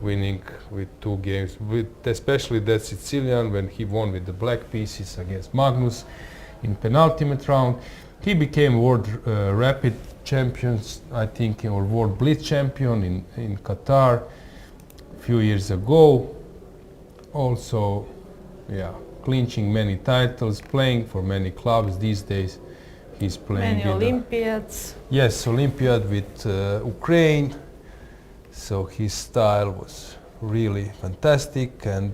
winning with 2 games, with especially that Sicilian when he won with the black pieces against Magnus in penultimate round. He became world rapid champions, I think, or world blitz champion in Qatar a few years ago. Also, yeah, clinching many titles, playing for many clubs these days. He's playing many Olympiads. Yes, Olympiad with Ukraine. So his style was really fantastic, and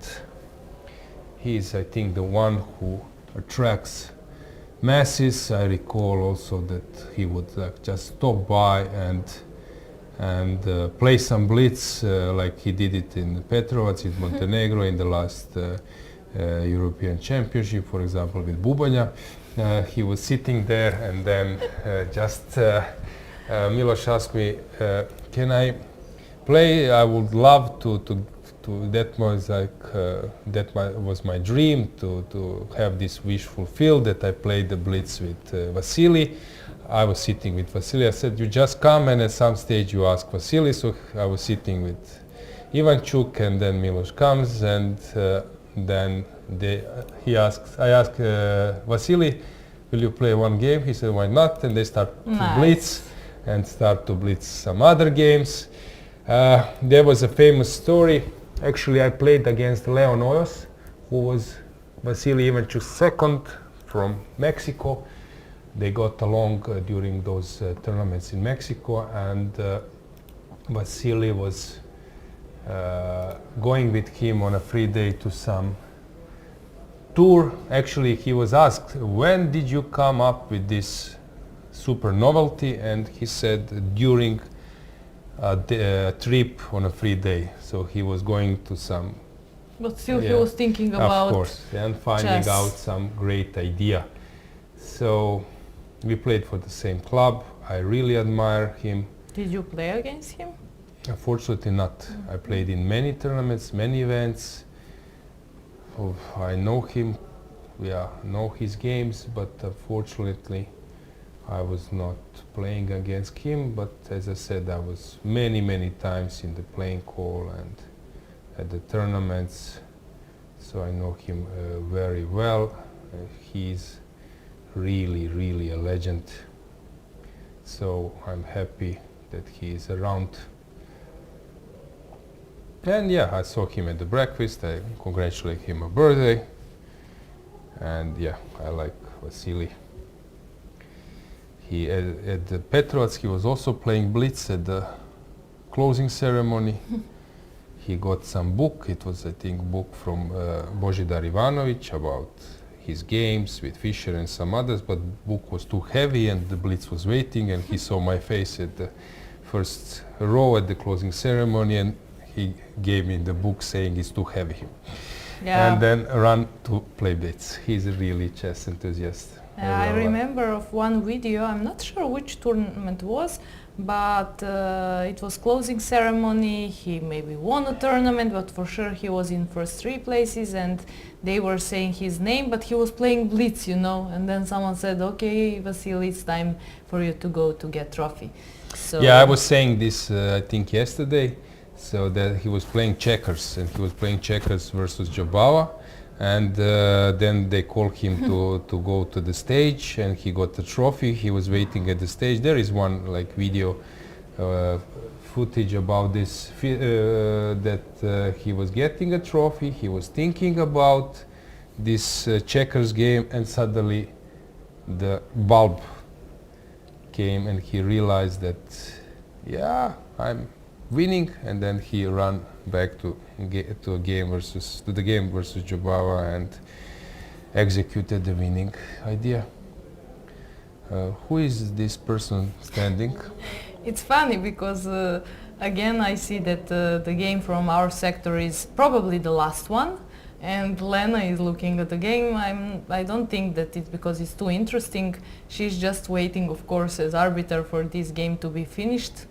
he's, I think, the one who attracts masses. I recall also that he would just stop by and play some blitz like he did it in Petrovac in Montenegro in the last European Championship, for example, with Bubanja. He was sitting there, and then Miloš asked me, can I play? I would love to that was like was my dream to have this wish fulfilled, that I played the blitz with Vasily. I was sitting with Vasily. I said, you just come, and at some stage you ask Vasily. So I was sitting with Ivanchuk, and then Miloš comes, and then I asked Vasily, will you play one game? He said, why not? And they start to blitz and start to blitz some other games. There was a famous story. Actually, I played against Leon Hoyos, who was Vasily Ivanchuk's second from Mexico. They got along during those tournaments in Mexico, and Vasily was going with him on a free day to some tour. Actually, he was asked, when did you come up with this super novelty? And he said, during a trip on a free day. So he was going to some. But still, he was thinking about of course, and finding chess. out some great idea. So we played for the same club. I really admire him. Did you play against him? Unfortunately not. I played in many tournaments, many events. Oh, I know him, know his games, but unfortunately I was not playing against him. But as I said, I was many times in the playing hall and at the tournaments, so I know him very well. He's really a legend. So I'm happy that he is around. And yeah, I saw him at the breakfast. I congratulated him on birthday. And yeah, I like Vasily. He at the Petrovac, he was also playing blitz at the closing ceremony. He got some book. It was, I think, book from Božidar Ivanovic about his games with Fischer and some others, but book was too heavy and the blitz was waiting, and he saw my face at the first row at the closing ceremony, and he gave me the book saying it's too heavy. Yeah. And then ran to play blitz. He's a really chess enthusiast. I remember of one video, I'm not sure which tournament was, but it was closing ceremony. He maybe won a tournament, but for sure he was in first 3 places, and they were saying his name, but he was playing blitz, you know, and then someone said, okay, Vasily, it's time for you to go to get trophy. So yeah, I was saying this I think yesterday, so that he was playing checkers, and he was playing checkers versus Jobava, and then they called him to go to the stage, and he got the trophy. He was waiting at the stage. There is one like video footage about this that he was getting a trophy. He was thinking about this checkers game, and suddenly the bulb came, and he realized that yeah, I'm winning, and then he ran back to the game versus Jobava and executed the winning idea. Who is this person standing? it's funny because again I see that the game from our sector is probably the last one, and Lena is looking at the game. I don't think that it's because it's too interesting. She's just waiting, of course, as arbiter for this game to be finished.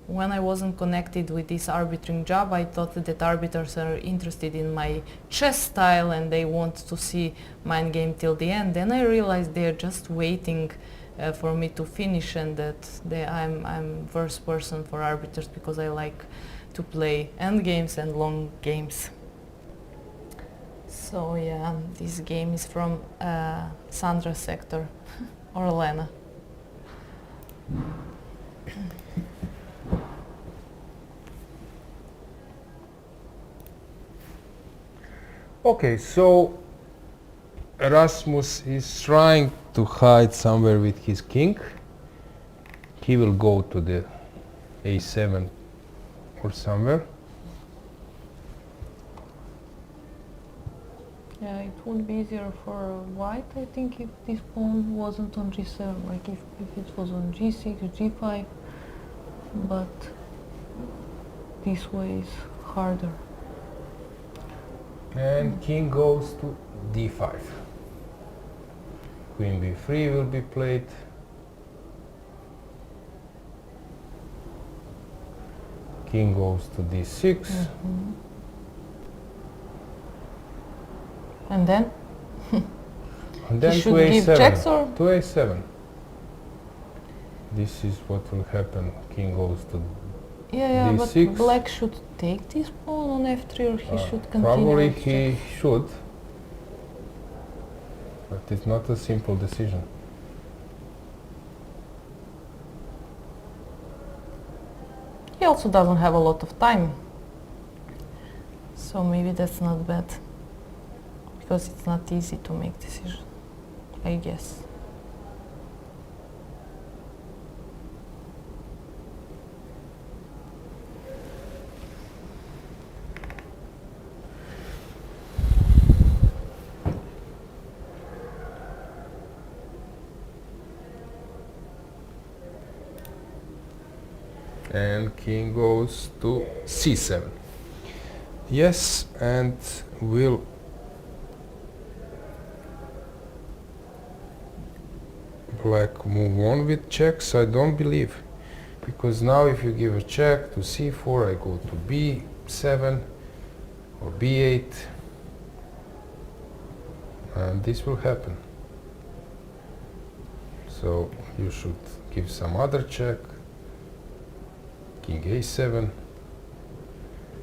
When I wasn't connected with this arbitering job, I thought that arbiters are interested in my chess style and they want to see my game till the end. Then I realized they're just waiting for me to finish, and that I'm first person for arbiters because I like to play end games and long games. So yeah, this game is from Sandra sector or Lena. Okay, so Erasmus is trying to hide somewhere with his king. He will go to the a7 or somewhere. Yeah, it would be easier for white, I think, if this pawn wasn't on g7, like if it was on g6 or g5, but this way is harder. And king goes to d5. Queen b3 will be played. King goes to d6. Mm-hmm. And then? And then he to should give a7. checks or? To a7. This is what will happen. King goes to Yeah, d6. but black should take this pawn on f3, or he should continue. Probably with he check. should, but it's not a simple decision. He also doesn't have a lot of time, so maybe that's not bad, because it's not easy to make decision, I guess. And king goes to c7. Yes, and will black move on with checks? I don't believe. Because now if you give a check to c4, I go to b7 or b8. And this will happen. So you should give some other check. King a7,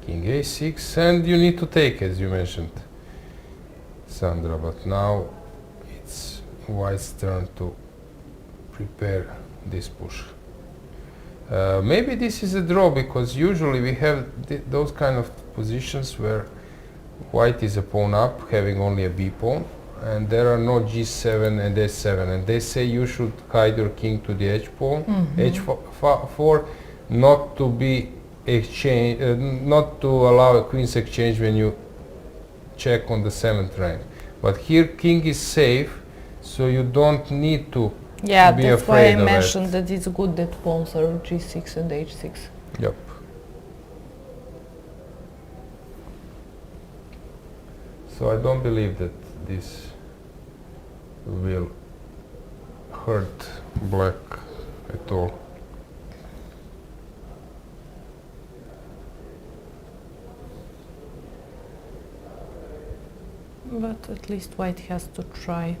king a6, and you need to take, as you mentioned, Sandra, but now it's white's turn to prepare this push. Maybe this is a draw, because usually we have those kind of positions where white is a pawn up, having only a b pawn, and there are no g7 and s7, and they say you should guide your king to the h pawn, h4, not to be exchange, not to allow a queen's exchange when you check on the 7th rank. But here king is safe, so you don't need to be that's why I afraid of mentioned it. that it's good that pawns are g6 and h6. Yep. So I don't believe that this will hurt black at all. But at least white has to try.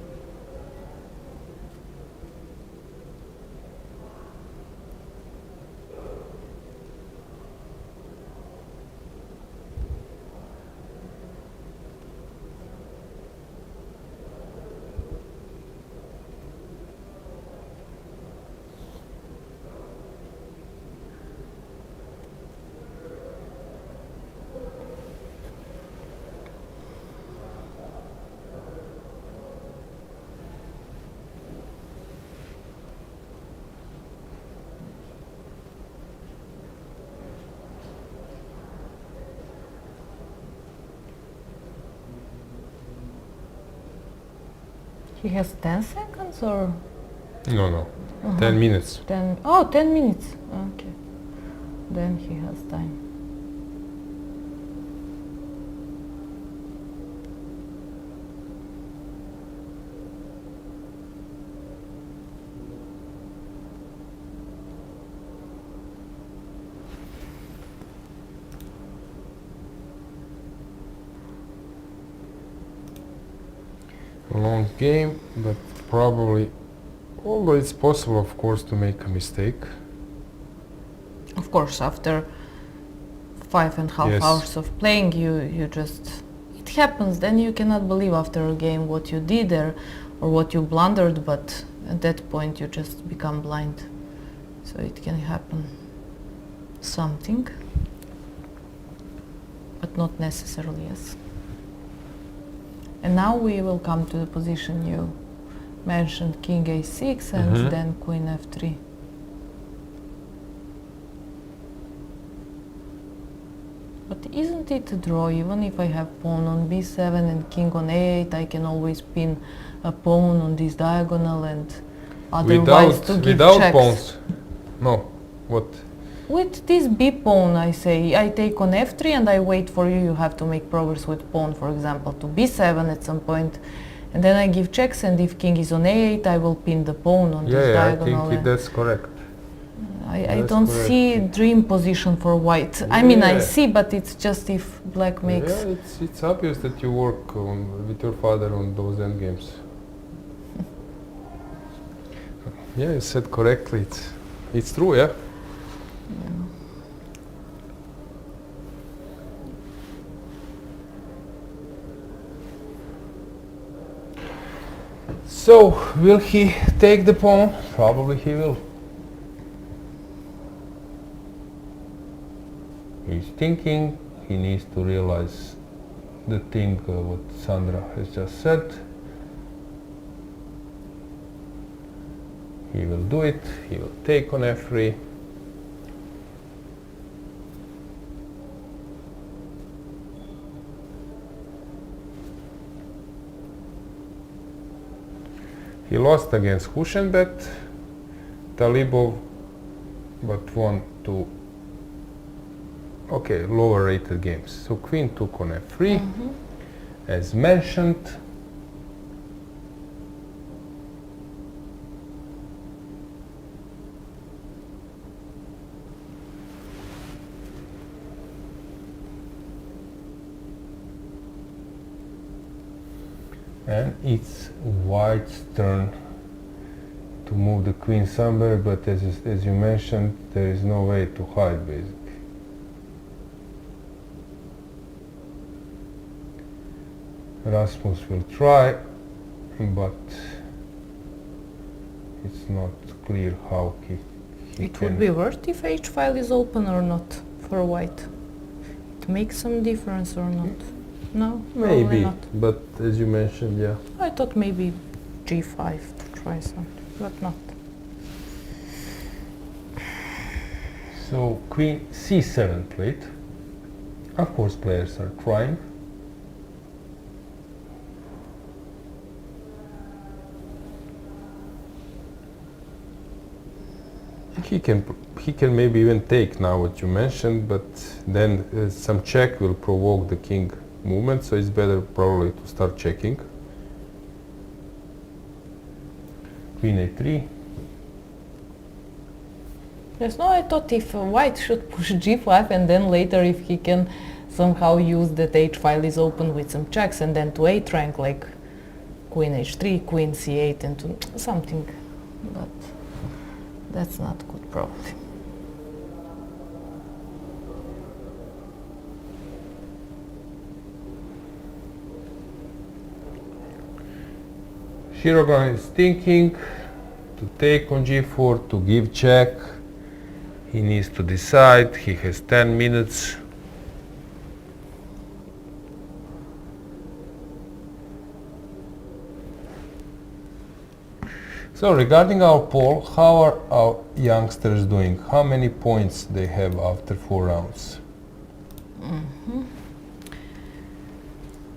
He has 10 seconds or? No. 10 minutes. 10 minutes. Okay. Then he has time. Long game, but probably, although it's possible, of course, to make a mistake. Of course, after 5.5 hours of playing, you just, it happens. Then you cannot believe after a game what you did there or what you blundered, but at that point you just become blind. So it can happen something, but not necessarily, yes. And now we will come to the position you mentioned, king a6 and then queen f3. But isn't it a draw? Even if I have pawn on b7 and king on a8, I can always pin a pawn on this diagonal and otherwise to give without checks. pawns. No. What? With this b pawn, I say, I take on f3 and I wait for you. You have to make progress with pawn, for example, to b7 at some point. And then I give checks, and if king is on a8, I will pin the pawn on this diagonal. I think that's correct. I don't see dream position for white. I mean, I see, but it's just if black makes... Yeah, it's obvious that you work with your father on those endgames. Yeah, you said correctly. It's true, yeah? So, will he take the pawn? Probably he will. He's thinking, he needs to realize the thing what Sandra has just said. He will do it, he will take on f3. He lost against Hushenbet, Talibov, but won to lower rated games. So queen took on f3, as mentioned. And it's white's turn to move the queen somewhere, but as you mentioned, there is no way to hide basically. Rasmus will try, but it's not clear how he It can. would be worth if h file is open or not for white. It makes some difference or not? No, probably Maybe, not. but as you mentioned, yeah. I thought maybe g5 to try something, but not. So queen c7 played. Of course, players are trying. He can maybe even take now what you mentioned, but then some check will provoke the king movement, so it's better probably to start checking. Queen a3. Yes, no, I thought if white should push g5 and then later if he can somehow use that h file is open with some checks and then to 8 rank like queen h3, queen c8 and to something, but that's not good probably. Shirogan is thinking to take on g4, to give check. He needs to decide. He has 10 minutes. So regarding our poll, how are our youngsters doing? How many points they have after 4 rounds?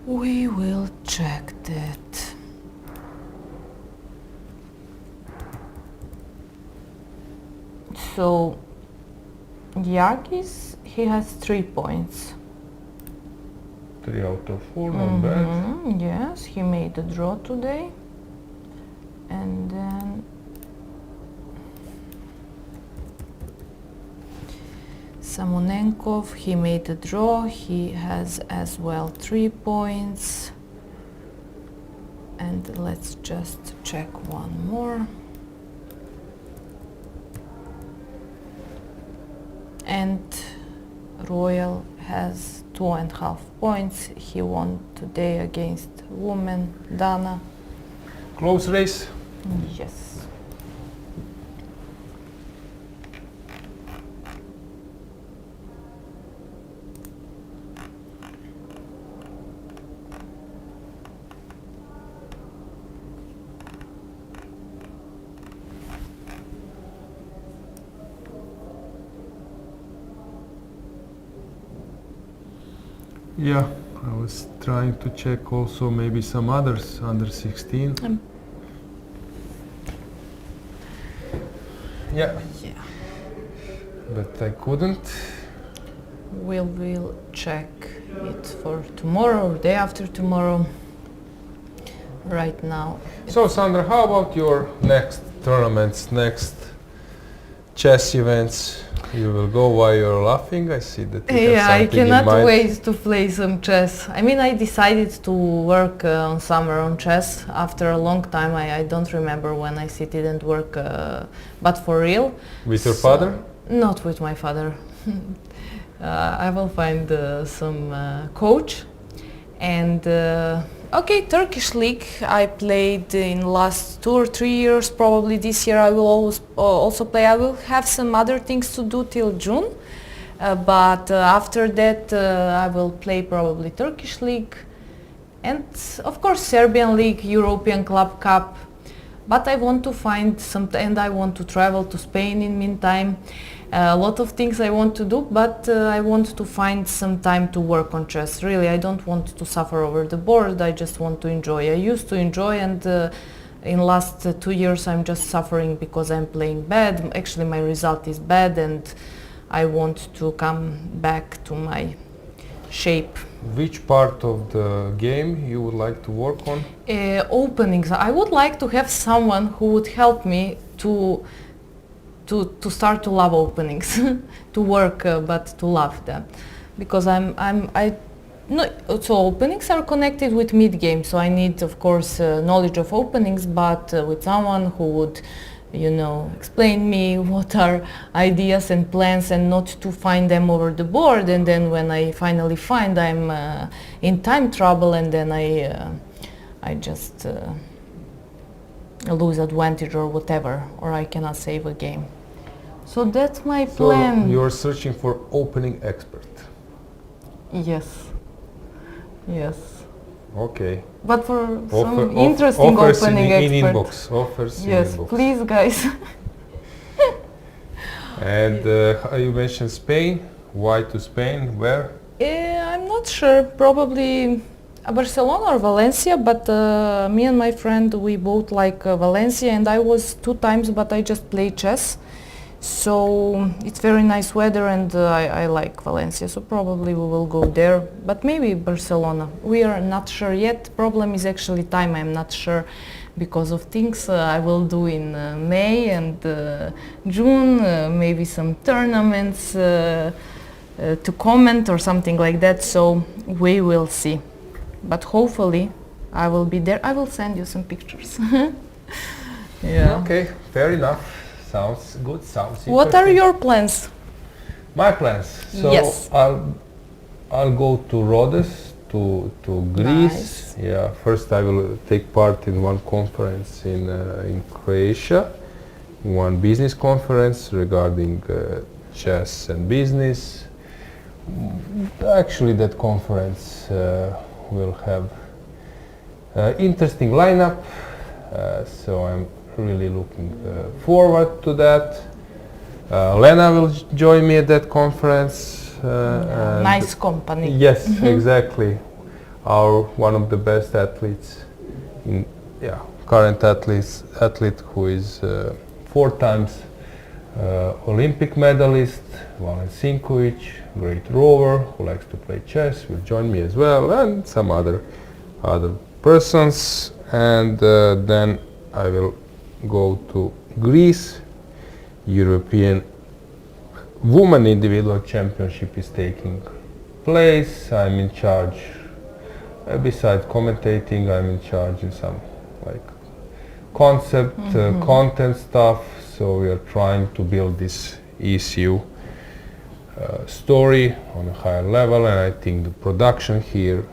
We will check that. So Yakis, he has 3 points. 3 out of 4, not bad. Yes, he made a draw today. And then Samonenkov, he made a draw. He has as well 3 points. And let's just check one more. And Royal has 2.5 points. He won today against woman Dana. Close race? Yes. Yeah, I was trying to check also maybe some others under 16. Yeah. But I couldn't. We'll check it for tomorrow or day after tomorrow. Right now. So Sandra, how about your next tournaments, next chess events? You will go while you're laughing. I see that you have I something in cannot mind. wait to play some chess. I mean, I decided to work on summer on chess after a long time. I don't remember when I didn't work, but for real. With your father? Not with my father. I will find some coach. And okay, Turkish League I played in last 2 or 3 years. Probably this year I will always also play. I will have some other things to do till June, but after that I will play probably Turkish League and of course Serbian League, European Club Cup. But I want to find some, and I want to travel to Spain in meantime. A lot of things I want to do, but I want to find some time to work on chess. Really, I don't want to suffer over the board. I just want to enjoy. I used to enjoy, and in last 2 years I'm just suffering because I'm playing bad. Actually, my result is bad, and I want to come back to my shape. Which part of the game you would like to work on? Openings. I would like to have someone who would help me to start to love openings, to work, but to love them, because so openings are connected with mid game. So I need, of course, knowledge of openings, but with someone who would, explain me what are ideas and plans, and not to find them over the board. And then when I finally find, I'm in time trouble, and then I just lose advantage or whatever, or I cannot save a game. So that's my plan. So you're searching for opening expert. Yes. Yes. Okay. But for some interesting opening expert. Offers yes, in inbox. Please, guys. And you mentioned Spain. Why to Spain? Where? I'm not sure. Probably Barcelona or Valencia. But me and my friend, we both like Valencia, and I was 2 times, but I just play chess. So it's very nice weather, and I like Valencia, so probably we will go there, but maybe Barcelona. We are not sure yet. Problem is actually time. I'm not sure because of things I will do in May and June, maybe some tournaments to comment or something like that, so we will see. But hopefully I will be there. I will send you some pictures. Yeah. Okay, fair enough. Sounds good, sounds interesting. What are your plans? My plans? So yes. I'll go to Rhodes, to Greece. Nice. Yeah, first I will take part in one conference in Croatia, one business conference regarding chess and business. Actually, that conference will have interesting lineup, so I'm really looking forward to that. Lena will join me at that conference. Nice company. Yes, exactly. One of the best athletes, current athlete who is 4 times Olympic medalist, Djukic, great rower who likes to play chess, will join me as well, and some other persons. And then I will go to Greece. European Women Individual Championship is taking place. I'm in charge, besides commentating, I'm in charge in some concept, content stuff. So we are trying to build this ECU story on a higher level, and I think the production here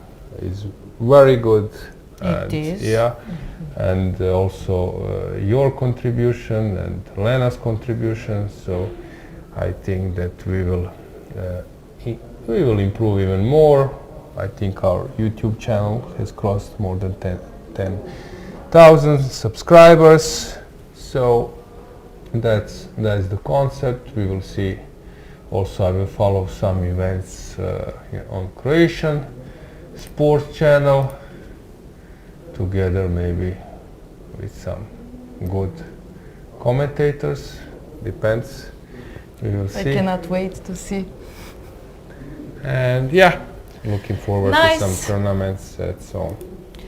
is very good. It is. Yeah. And also your contribution and Lena's contribution, so I think that we will improve even more. I think our YouTube channel has crossed more than 10,000 subscribers, so that's the concept. We will see. Also, I will follow some events on Croatian sports channel, together maybe with some good commentators, depends, we will see. I cannot wait to see. And yeah, looking forward nice. to some tournaments and so on.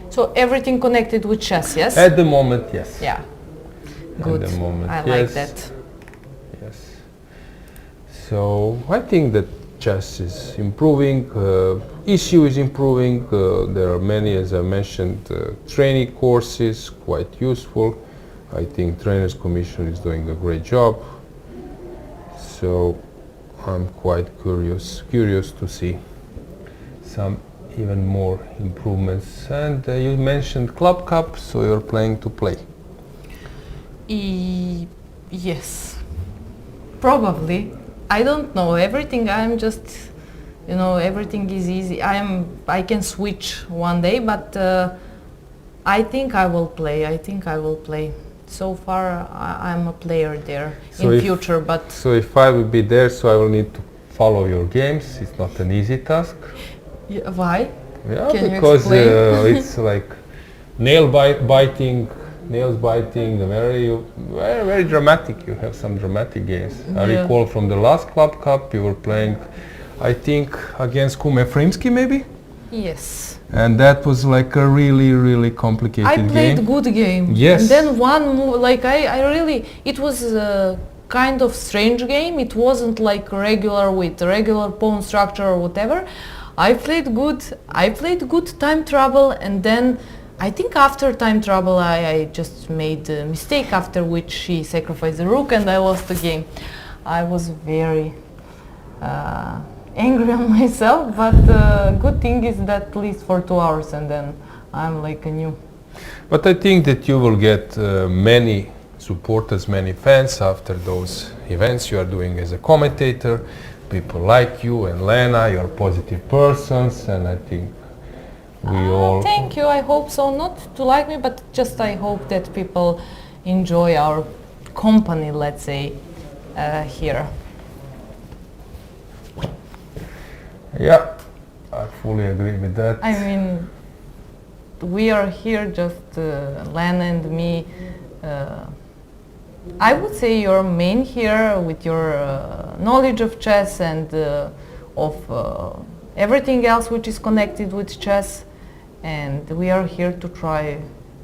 So everything connected with chess, yes? At the moment, yes. Yeah, good, at the moment, I yes. like that. Yes. So I think that chess is improving, ECU is improving, there are many, as I mentioned, training courses, quite useful. I think Trainers Commission is doing a great job, so I'm quite curious to see some even more improvements. And you mentioned Club Cup, so you're planning to play? Yes, probably. I don't know everything. I'm just, everything is easy. I can switch one day, but I think I will play. So far, I'm a player there so in future, but... So if I will be there, so I will need to follow your games. It's not an easy task. Yeah, why? Yeah, can because you explain? it's like nail biting nails biting, very, very, very dramatic. You have some dramatic games. I recall from the last Club Cup you were playing, I think, against Kume Frimski maybe? Yes. And that was like a really, really complicated game. I played good game. Yes. And then one move, like I really, it was a kind of strange game. It wasn't like regular with regular pawn structure or whatever. I played good time trouble, and then I think after time trouble I just made a mistake, after which she sacrificed the rook and I lost the game. I was very angry on myself, but good thing is that at least for 2 hours and then I'm like a new. But I think that you will get many supporters, many fans after those events you are doing as a commentator. People like you and Lena, you are positive persons, and I think we all... Thank you, I hope so. Not to like me, but just I hope that people enjoy our company, let's say, here. Yeah, I fully agree with that. I mean, we are here just Lena and me. I would say you're main here with your knowledge of chess and of everything else which is connected with chess, and we are here to try,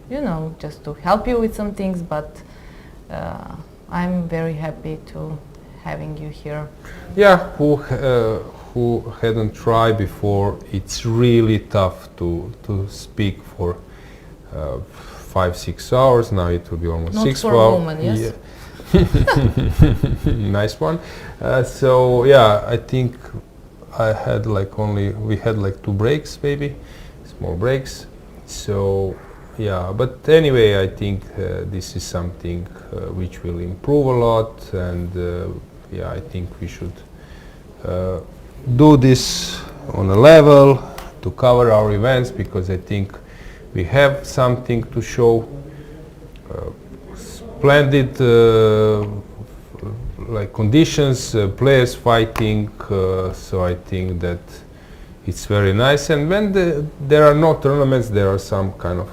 you know, just to help you with some things, but I'm very happy to having you here. Yeah, who hadn't tried before, it's really tough to speak for 5-6 hours. Now it will be almost Not 6 for a woman, yes. Yeah. Nice one. So yeah, I think we had like 2 breaks, maybe small breaks. So yeah, but anyway, I think this is something which will improve a lot, and yeah, I think we should do this on a level to cover our events, because I think we have something to show. Splendid like conditions, players fighting, so I think that it's very nice. And when there are no tournaments, there are some kind of,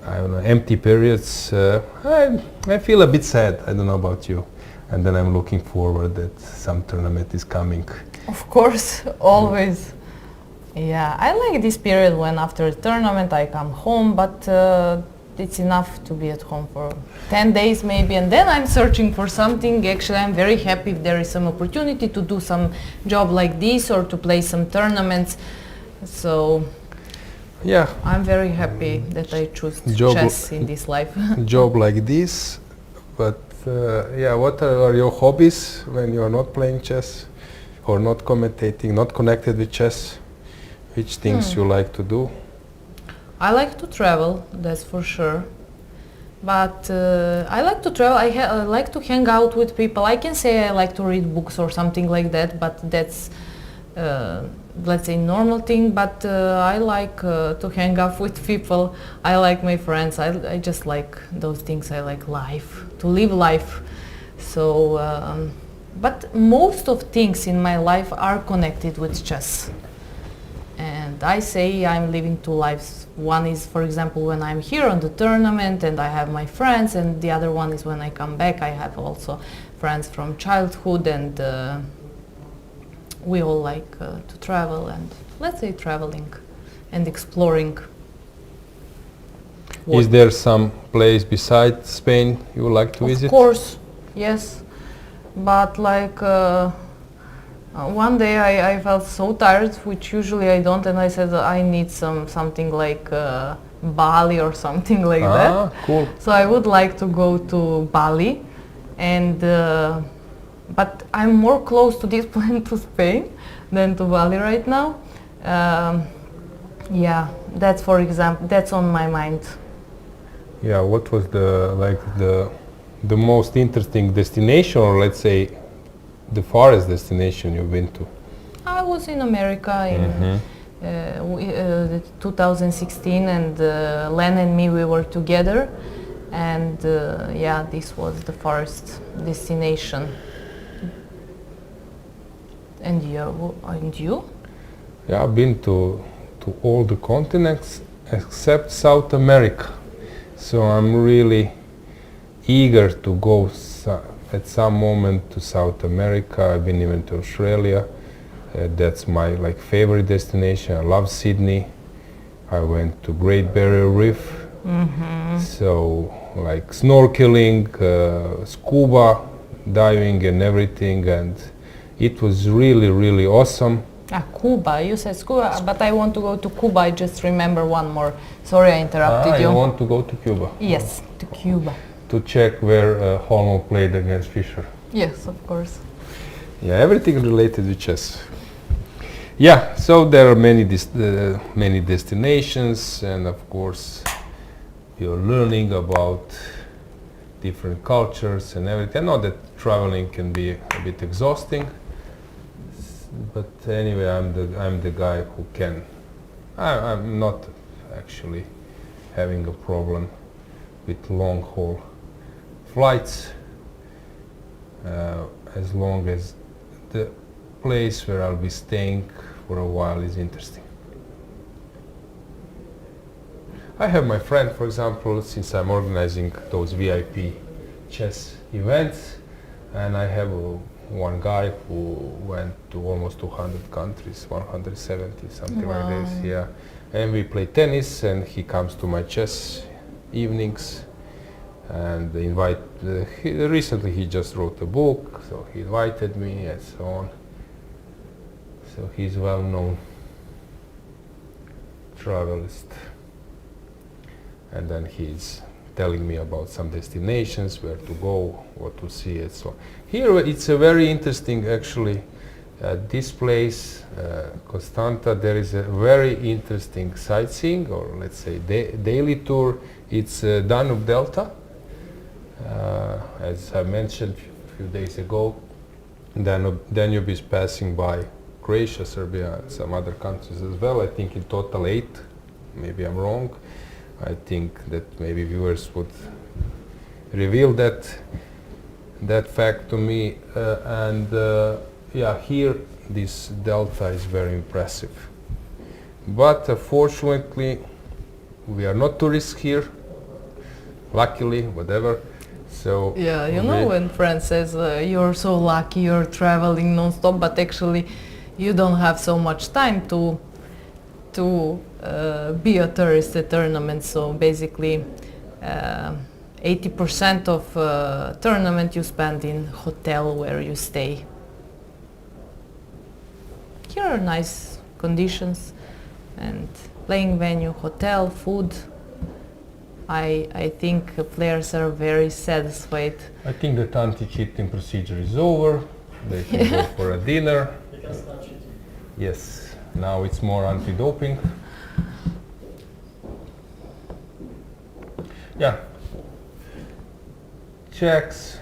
I don't know, empty periods. I feel a bit sad, I don't know about you. And then I'm looking forward that some tournament is coming. Of course, always. Yeah, I like this period when after a tournament I come home, but it's enough to be at home for 10 days maybe, and then I'm searching for something. Actually, I'm very happy if there is some opportunity to do some job like this or to play some tournaments. So yeah, I'm very happy that I choose chess in this life. Job like this, but yeah, what are your hobbies when you are not playing chess or not commentating, not connected with chess? Which things you like to do? I like to travel, that's for sure. But I like to travel, I like to hang out with people. I can say I like to read books or something like that, but that's, let's say, normal thing. But I like to hang out with people. I like my friends. I just like those things. I like life, to live life. So, but most of things in my life are connected with chess. And I say I'm living 2 lives. One is, for example, when I'm here on the tournament and I have my friends, and the other one is when I come back. I have also friends from childhood, and we all like to travel, and let's say traveling and exploring. Is there some place besides Spain you would like to visit? Of course, yes. But like one day I felt so tired, which usually I don't, and I said I need something like Bali or something like that. Cool. So I would like to go to Bali, and but I'm more close to this plan to Spain than to Bali right now. Yeah, that's, for example, that's on my mind. Yeah, what was the most interesting destination, or let's say the farthest destination you've been to? I was in America in 2016, and Lena and me, we were together, and yeah, this was the farthest destination. And you? Yeah, I've been to all the continents except South America. So I'm really eager to go at some moment to South America. I've been even to Australia. That's my like favorite destination. I love Sydney. I went to Great Barrier Reef. So like snorkeling, scuba diving and everything, and it was really, really awesome. Cuba, you said Cuba, but I want to go to Cuba. I just remember one more. Sorry, I interrupted you. You want to go to Cuba? Yes, to Cuba. To check where Holmo played against Fischer. Yes, of course. Yeah, everything related with chess. Yeah, so there are many many destinations, and of course you're learning about different cultures and everything. I know that traveling can be a bit exhausting, but anyway, I'm the guy who can. I'm not actually having a problem with long haul flights, as long as the place where I'll be staying for a while is interesting. I have my friend, for example, since I'm organizing those VIP chess events, and I have one guy who went to almost 200 countries, 170, something like this, yeah. And we play tennis, and he comes to my chess evenings, and recently he just wrote a book, so he invited me and so on. So he's well-known travelist. And then he's telling me about some destinations, where to go, what to see, and so on. Here it's a very interesting, actually, this place, Constanta, there is a very interesting sightseeing, or let's say daily tour. It's Danube Delta. As I mentioned a few days ago, Danube is passing by Croatia, Serbia, and some other countries as well. I think in total 8, maybe I'm wrong. I think that maybe viewers would reveal that fact to me, yeah, here this delta is very impressive. But fortunately, we are not tourists here. Luckily, whatever. So yeah, you know when friend says you're so lucky, you're traveling non-stop, but actually you don't have so much time to be a tourist at tournaments. So basically 80% of tournament you spend in hotel where you stay. Here are nice conditions and playing venue, hotel, food. I think players are very satisfied. I think the anti-cheating procedure is over. They can go for a dinner. Yes, now it's more anti-doping. Yeah. Checks.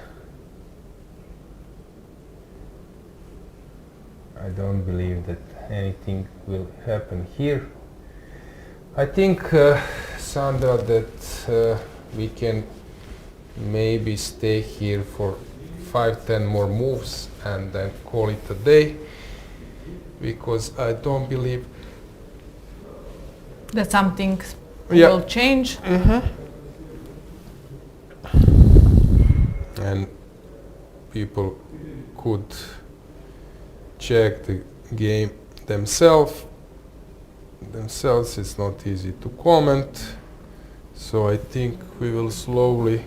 I don't believe that anything will happen here. I think, Sandra, that we can maybe stay here for 5-10 more moves and then call it a day, because I don't believe that something will change. And people could check the game themselves. It's not easy to comment, so I think we will slowly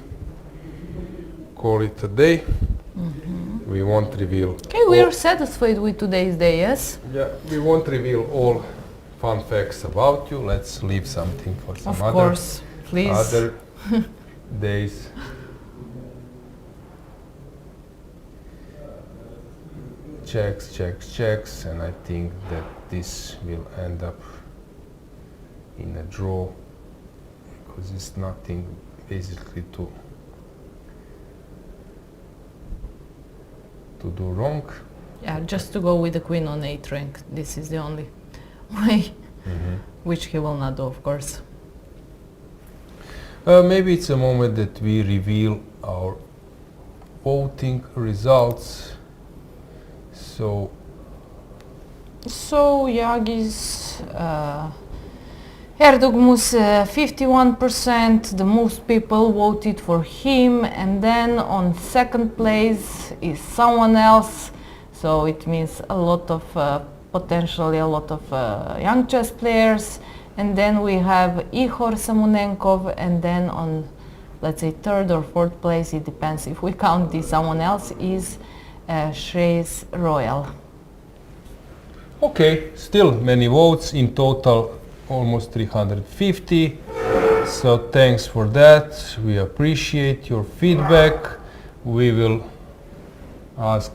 call it a day. We won't reveal. Okay, we are satisfied with today's day, yes? Yeah, we won't reveal all fun facts about you. Let's leave something for some of course, please. Other days. Checks, and I think that this will end up in a draw, because it's nothing basically to do wrong. Yeah, just to go with the queen on 8 rank. This is the only way, which he will not do, of course. Maybe it's a moment that we reveal our voting results. So Yagis Erdogmus 51%, the most people voted for him, and then on second place is someone else, so it means a lot of potentially a lot of young chess players. And then we have Ihor Samonenkov, and then on, let's say, third or fourth place, it depends if we count this someone else, is Shreyas Royal. Okay, still many votes, in total almost 350. So thanks for that. We appreciate your feedback. We will ask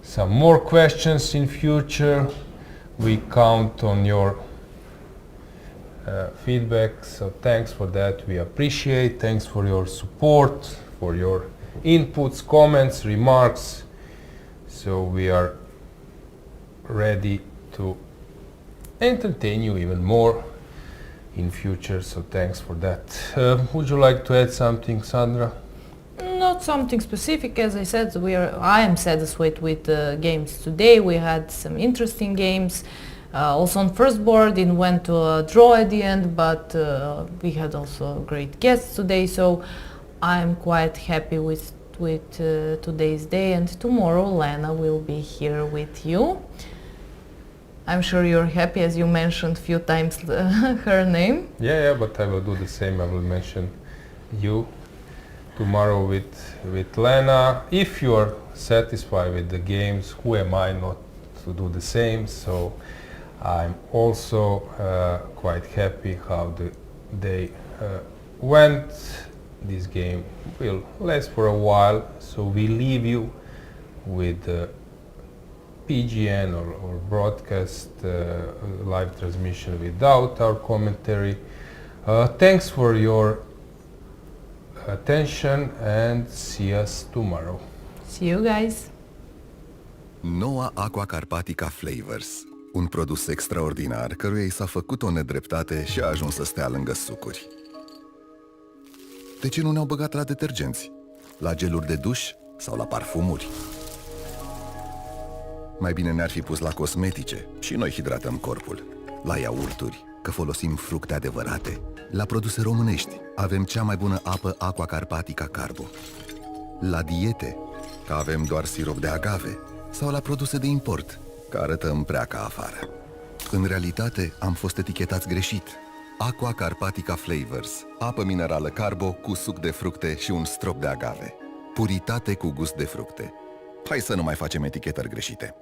some more questions in future. We count on your feedback, so thanks for that. We appreciate. Thanks for your support, for your inputs, comments, remarks. So we are ready to entertain you even more in future, so thanks for that. Would you like to add something, Sandra? Not something specific, as I said. I am satisfied with the games today. We had some interesting games. Also on first board it went to a draw at the end, but we had also great guests today, so I'm quite happy with today's day, and tomorrow Lena will be here with you. I'm sure you're happy, as you mentioned a few times her name. Yeah, but I will do the same. I will mention you tomorrow with Lena. If you are satisfied with the games, who am I not to do the same? So I'm also quite happy how the day went. This game will last for a while, so we leave you with PGN or broadcast live transmission without our commentary. Thanks for your attention and see us tomorrow. See you guys. Noua Aqua Carpatica Flavors, un produs extraordinar căruia i s-a făcut o nedreptate și a ajuns să stea lângă sucuri. De ce nu ne-au băgat la detergenți, la geluri de duș sau la parfumuri? Mai bine ne-ar fi pus la cosmetice și noi hidratăm corpul, la iaurturi, că folosim fructe adevărate, la produse românești, avem cea mai bună apă Aqua Carpatica Carbo, la diete, că avem doar sirop de agave, sau la produse de import, că arătăm prea ca afară. În realitate, am fost etichetați greșit. Aqua Carpatica Flavors, apă minerală Carbo cu suc de fructe și un strop de agave. Puritate cu gust de fructe. Hai să nu mai facem etichetări greșite.